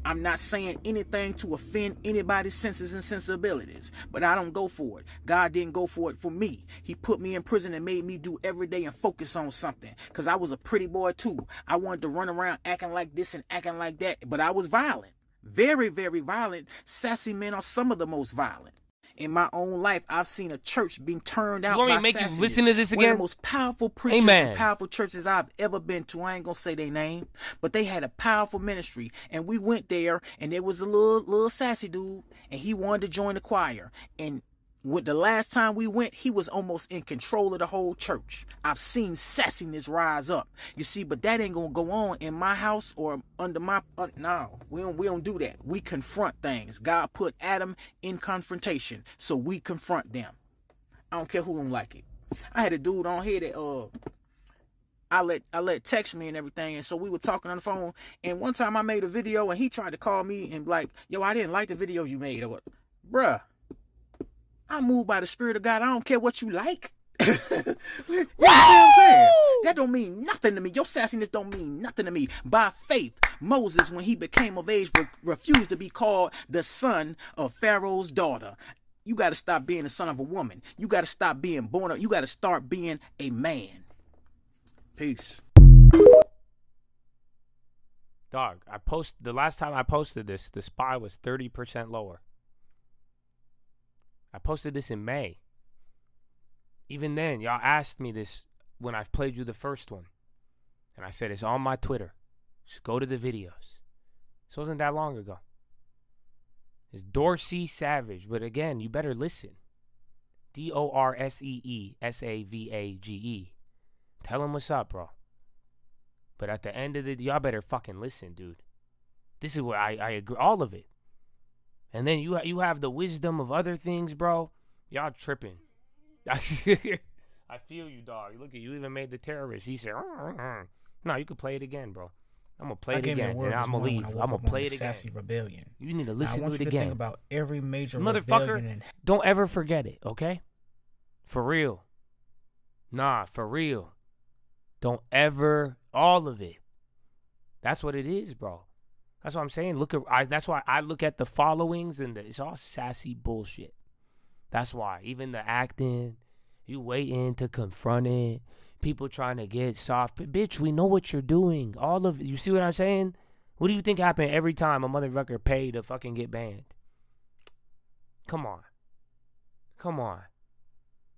Speaker 6: I'm not saying anything to offend anybody's senses and sensibilities, but I don't go for it. God didn't go for it for me. He put me in prison and made me do every day and focus on something, because I was a pretty boy too. I wanted to run around acting like this and acting like that, but I was violent. Very, very violent. Sassy men are some of the most violent. In my own life, I've seen a church being turned out by
Speaker 1: sassiness. You want me to make you listen to this again?
Speaker 6: One of the most powerful preachers and powerful churches I've ever been to. I ain't gonna say their name, but they had a powerful ministry, and we went there, and there was a little sassy dude, and he wanted to join the choir. And with the last time we went, he was almost in control of the whole church. I've seen sassiness rise up. You see, but that ain't gonna go on in my house or under my no. We don't do that. We confront things. God put Adam in confrontation, so we confront them. I don't care who don't like it. I had a dude on here that I let text me and everything, and so we were talking on the phone. And one time I made a video, and he tried to call me and like, yo, I didn't like the video you made, or what, bruh. I'm moved by the Spirit of God. I don't care what you like. You know what I'm saying? That don't mean nothing to me. Your sassiness don't mean nothing to me. By faith, Moses, when he became of age, refused to be called the son of Pharaoh's daughter. You got to stop being the son of a woman. You got to stop being born up. You got to start being a man. Peace.
Speaker 1: Dog, the last time I posted this, the SPY was 30% lower. I posted this in May. Even then, y'all asked me this when I played you the first one. And I said, it's on my Twitter. Just go to the videos. This wasn't that long ago. It's Dorsey Savage. But again, you better listen. DORSEE SAVAGE. Tell him what's up, bro. But at the end of the day, y'all better fucking listen, dude. This is what I agree. All of it. And then you have the wisdom of other things, bro. Y'all tripping. I feel you, dog. Look at you. Even made the terrorist. He said, no, you can play it again, bro. I'm gonna play it again, and I'm gonna leave. I'm gonna play it again.
Speaker 6: Sassy rebellion.
Speaker 1: You need to listen to it again. I want you
Speaker 6: to think about every major
Speaker 1: motherfucker.
Speaker 6: Rebellion
Speaker 1: Don't ever forget it, okay? For real. Nah, for real. Don't ever. All of it. That's what it is, bro. That's what I'm saying. That's why I look at the followings and it's all sassy bullshit. That's why. Even the acting, you waiting to confront it. People trying to get soft. Bitch, we know what you're doing. All of it. You see what I'm saying? What do you think happened every time a motherfucker paid to fucking get banned? Come on. Come on.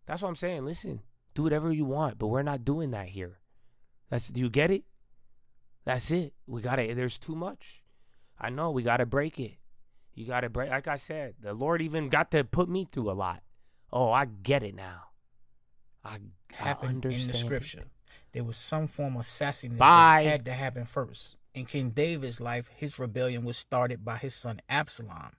Speaker 1: That's what I'm saying. Listen, do whatever you want, but we're not doing that here. Do you get it? That's it. There's too much. I know, we got to break it. You got to break, like I said, the Lord even got to put me through a lot. Oh, I get it now. I
Speaker 6: happened
Speaker 1: understand
Speaker 6: in the scripture. There was some form of sassiness
Speaker 1: Bye.
Speaker 6: that had to happen first. In King David's life, his rebellion was started by his son Absalom.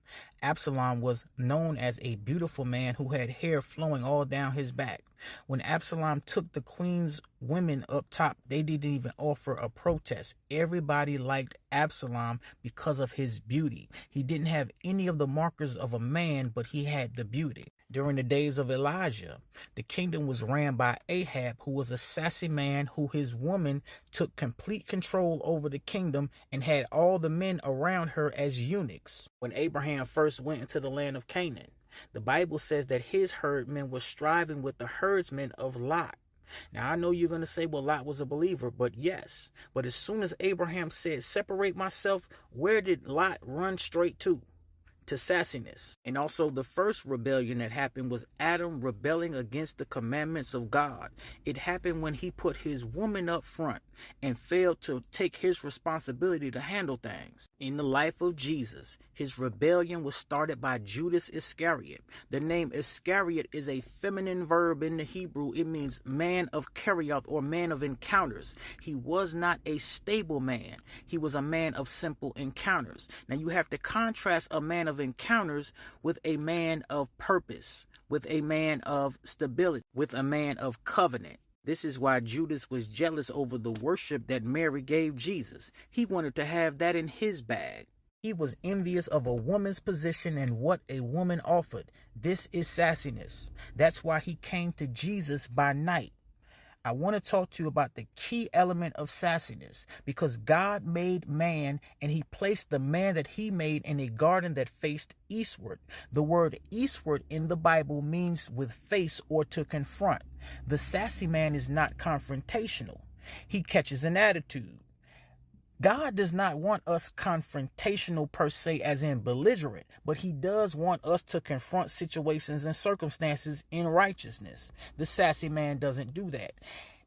Speaker 6: Absalom was known as a beautiful man who had hair flowing all down his back. When Absalom took the queen's women up top, they didn't even offer a protest. Everybody liked Absalom because of his beauty. He didn't have any of the markers of a man, but he had the beauty. During the days of Elijah, the kingdom was ran by Ahab, who was a sassy man who his woman took complete control over the kingdom and had all the men around her as eunuchs. When Abraham first went into the land of Canaan, the Bible says that his herdmen were striving with the herdsmen of Lot. Now, I know you're going to say, well, Lot was a believer, but yes. But as soon as Abraham said, separate myself, where did Lot run straight to? To sassiness. And also the first rebellion that happened was Adam rebelling against the commandments of God. It happened when he put his woman up front and failed to take his responsibility to handle things. In the life of Jesus, his rebellion was started by Judas Iscariot. The name Iscariot is a feminine verb in the Hebrew. It means man of Kerioth, or man of encounters. He was not a stable man. He was a man of simple encounters. Now you have to contrast a man of encounters with a man of purpose, with a man of stability, with a man of covenant. This is why Judas was jealous over the worship that Mary gave Jesus. He wanted to have that in his bag. He was envious of a woman's position and what a woman offered. This is sassiness. That's why he came to Jesus by night. I want to talk to you about the key element of sassiness, because God made man and he placed the man that he made in a garden that faced eastward. The word eastward in the Bible means with face or to confront. The sassy man is not confrontational. He catches an attitude. God does not want us confrontational per se, as in belligerent, but he does want us to confront situations and circumstances in righteousness. The sassy man doesn't do that.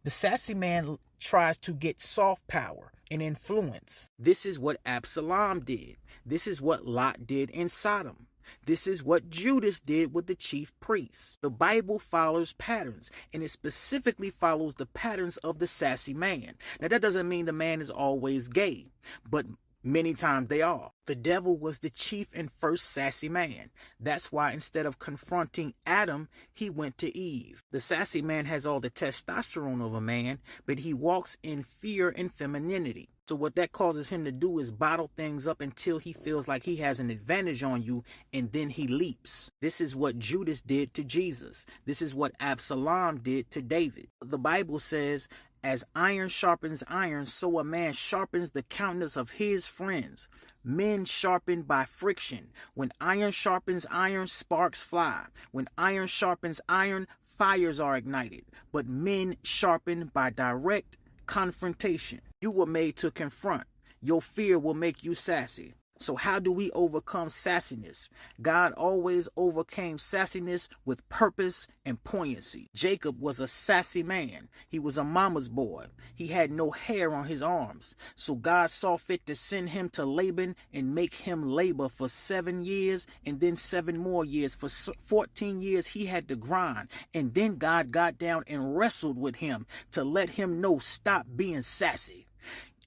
Speaker 6: The sassy man tries to get soft power and influence. This is what Absalom did. This is what Lot did in Sodom. This is what Judas did with the chief priests. The Bible follows patterns, and it specifically follows the patterns of the sassy man. Now, that doesn't mean the man is always gay, but many times they are. The devil was the chief and first sassy man. That's why instead of confronting Adam, he went to Eve. The sassy man has all the testosterone of a man, but he walks in fear and femininity. So what that causes him to do is bottle things up until he feels like he has an advantage on you, and then he leaps. This is what Judas did to Jesus. This is what Absalom did to David. The Bible says, as iron sharpens iron, so a man sharpens the countenance of his friends. Men sharpened by friction. When iron sharpens iron, sparks fly. When iron sharpens iron, fires are ignited. But men sharpened by direct confrontation. You were made to confront. Your fear will make you sassy. So how do we overcome sassiness? God always overcame sassiness with purpose and poignancy. Jacob was a sassy man. He was a mama's boy. He had no hair on his arms. So God saw fit to send him to Laban and make him labor for 7 years and then 7 more years. For 14 years he had to grind. And then God got down and wrestled with him to let him know, stop being sassy.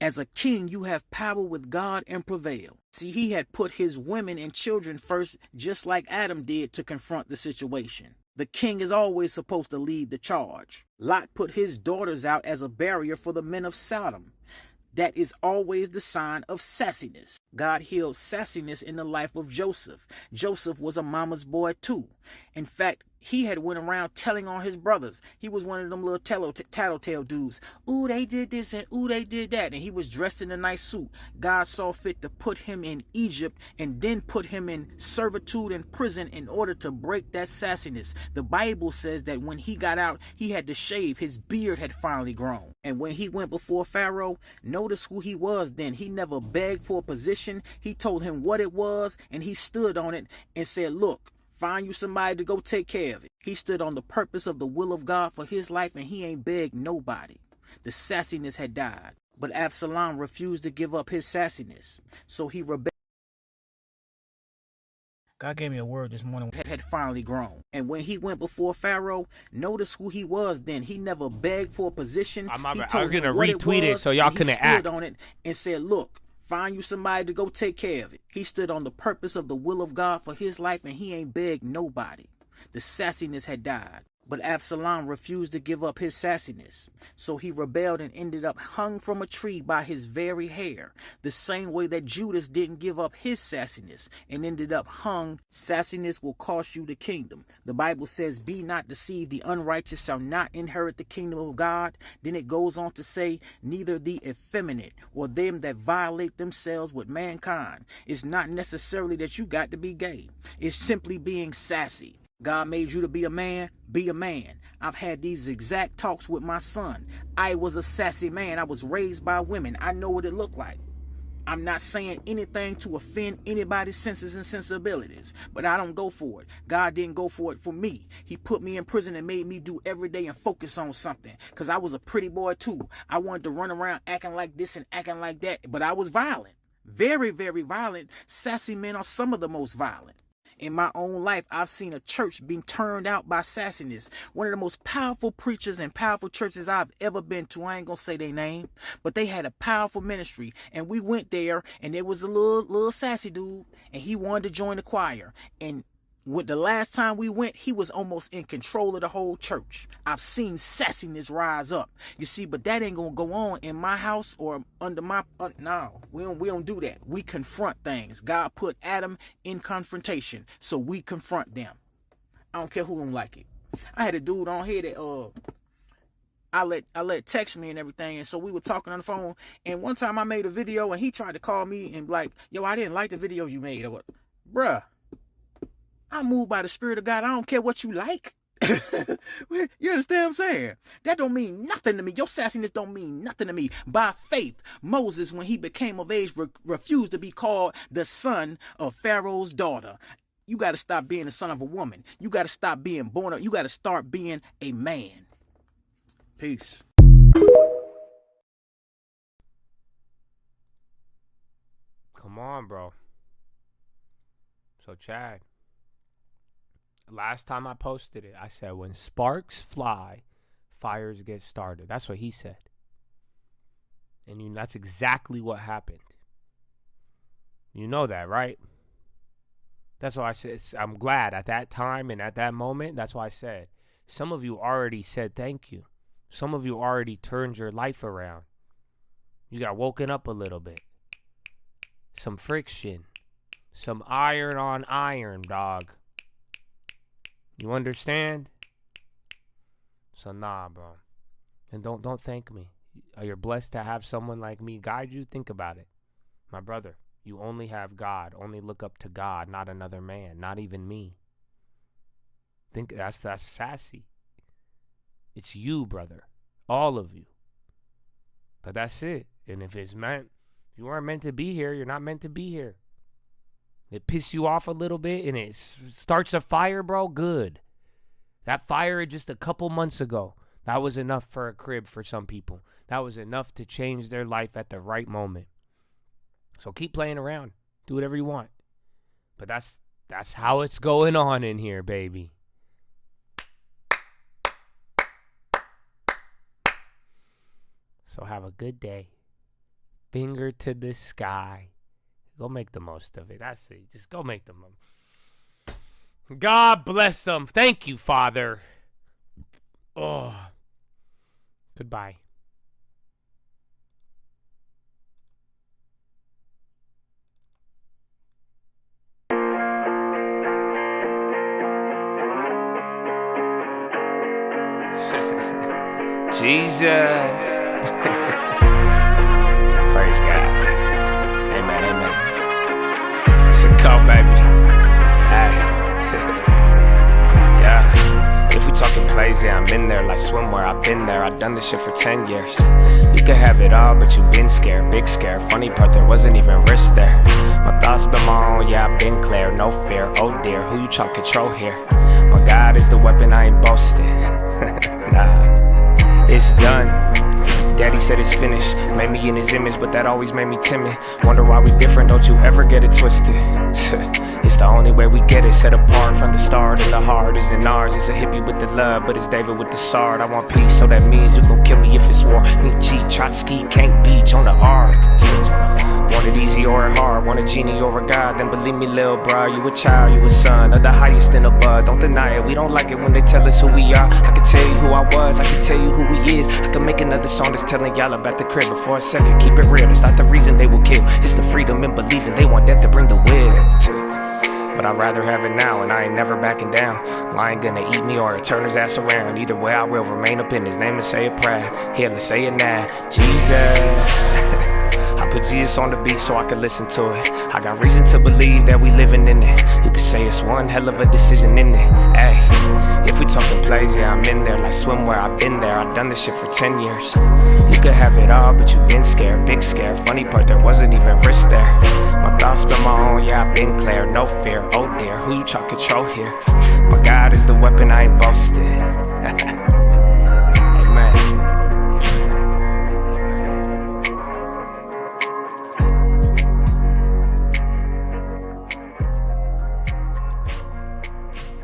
Speaker 6: As a king, you have power with God and prevail. See, he had put his women and children first, just like Adam did, to confront the situation. The king is always supposed to lead the charge. Lot put his daughters out as a barrier for the men of Sodom. That is always the sign of sassiness. God healed sassiness in the life of Joseph. Joseph was a mama's boy too. In fact, he had went around telling on his brothers. He was one of them little tattletale dudes. Ooh, they did this and ooh, they did that. And he was dressed in a nice suit. God saw fit to put him in Egypt and then put him in servitude and prison in order to break that sassiness. The Bible says that when he got out, he had to shave. His beard had finally grown. And when he went before Pharaoh, notice who he was then. He never begged for a position. He told him what it was, and he stood on it and said, look, find you somebody to go take care of it. He stood on the purpose of the will of God for his life, and he ain't begged nobody. The sassiness had died. But Absalom refused to give up his sassiness, so he rebelled. God gave me a word this morning had finally grown. And when he went before Pharaoh, notice who he was then. He never begged for a position.
Speaker 1: I was going to retweet it so y'all couldn't act.
Speaker 6: He stood on it and said, look, find you somebody to go take care of it. He stood on the purpose of the will of God for his life, and he ain't begged nobody. The sassiness had died. But Absalom refused to give up his sassiness, so he rebelled and ended up hung from a tree by his very hair, the same way that Judas didn't give up his sassiness and ended up hung. Sassiness will cost you the kingdom. The Bible says, be not deceived, the unrighteous shall not inherit the kingdom of God. Then it goes on to say, neither the effeminate or them that violate themselves with mankind. It's not necessarily that you got to be gay. It's simply being sassy. God made you to be a man, be a man. I've had these exact talks with my son. I was a sassy man. I was raised by women. I know what it looked like. I'm not saying anything to offend anybody's senses and sensibilities, but I don't go for it. God didn't go for it for me. He put me in prison and made me do every day and focus on something, because I was a pretty boy too. I wanted to run around acting like this and acting like that, but I was violent. Very, very violent. Sassy men are some of the most violent. In my own life, I've seen a church being turned out by sassiness. One of the most powerful preachers and powerful churches I've ever been to. I ain't gonna say their name, but they had a powerful ministry. And we went there, and there was a little sassy dude, and he wanted to join the choir. And with the last time we went, he was almost in control of the whole church. I've seen sassiness rise up. You see, but that ain't gonna go on in my house or under my... no, we don't do that. We confront things. God put Adam in confrontation, so we confront them. I don't care who don't like it. I had a dude on here that I let text me and everything, and so we were talking on the phone, and one time I made a video, and he tried to call me and like, yo, I didn't like the video you made. Or what? Bruh, I'm moved by the Spirit of God. I don't care what you like. You understand what I'm saying? That don't mean nothing to me. Your sassiness don't mean nothing to me. By faith, Moses, when he became of age, refused to be called the son of Pharaoh's daughter. You got to stop being the son of a woman. You got to stop being born up. You got to start being a man. Peace.
Speaker 1: Come on, bro. So, Chad, last time I posted it, I said, when sparks fly, fires get started. That's what he said. And that's exactly what happened. You know that, right? That's why I said, I'm glad at that time and at that moment, that's why I said, some of you already said thank you. Some of you already turned your life around. You got woken up a little bit. Some friction. Some iron on iron, dog. You understand? So nah, bro. And don't thank me. You're blessed to have someone like me guide you. Think about it. My brother, you only have God. Only look up to God, not another man, not even me. Think that's sassy. It's you, brother. All of you. But that's it. And if you aren't meant to be here, you're not meant to be here. It pisses you off a little bit and it starts a fire, bro. Good. That fire just a couple months ago, that was enough for a crib for some people. That was enough to change their life at the right moment. So keep playing around. Do whatever you want. But that's how it's going on in here, baby. So have a good day. Finger to the sky. Go make the most of it. That's it. Just go make the most. God bless them. Thank you, Father. Oh. Goodbye.
Speaker 2: Jesus. Praise God. Amen, amen. It's a call, baby. Hey. Yeah. If we talking plays, yeah, I'm in there like swimwear. I've been there. I've done this shit for 10 years. You could have it all, but you've been scared. Big scare. Funny part, there wasn't even risk there. My thoughts been long, yeah, I've been clear. No fear. Oh dear, who you trying to control here? My God is the weapon, I ain't boasting. Nah. It's done. Daddy said it's finished, made me in his image, but that always made me timid. Wonder why we different, don't you ever get it twisted. It's the only way we get it, set apart from the start. And the heart isn't ours, it's a hippie with the love, but it's David with the sword. I want peace, so that means you gon' kill me if it's war. Nietzsche, Trotsky, can't beach on the ark. Want it easy or hard, want a genie or a god, then believe me, lil' bro, you a child, you a son of the highest in the bud. Don't deny it, we don't like it when they tell us who we are. I can tell you who I was, I can tell you who he is. I can make another song that's telling y'all about the crib, but for a second, keep it real, it's not the reason they will kill. It's the freedom in believing, they want that to bring the will. But I'd rather have it now, and I ain't never backing down. Lion gonna eat me or turn his ass around. Either way, I will remain up in his name and say it proud. Here, let's say it now, Jesus. I put Jesus on the beat so I could listen to it. I got reason to believe that we living in it. You could say it's one hell of a decision in it. Ay, if we talking plays, yeah, I'm in there. Like swimwear, I've been there. I've done this shit for 10 years. You could have it all, but you been scared, big scare. Funny part, there wasn't even risk there. My thoughts been my own, yeah, I've been clear. No fear, oh dear, who you try to control here? My God is the weapon, I ain't boasting.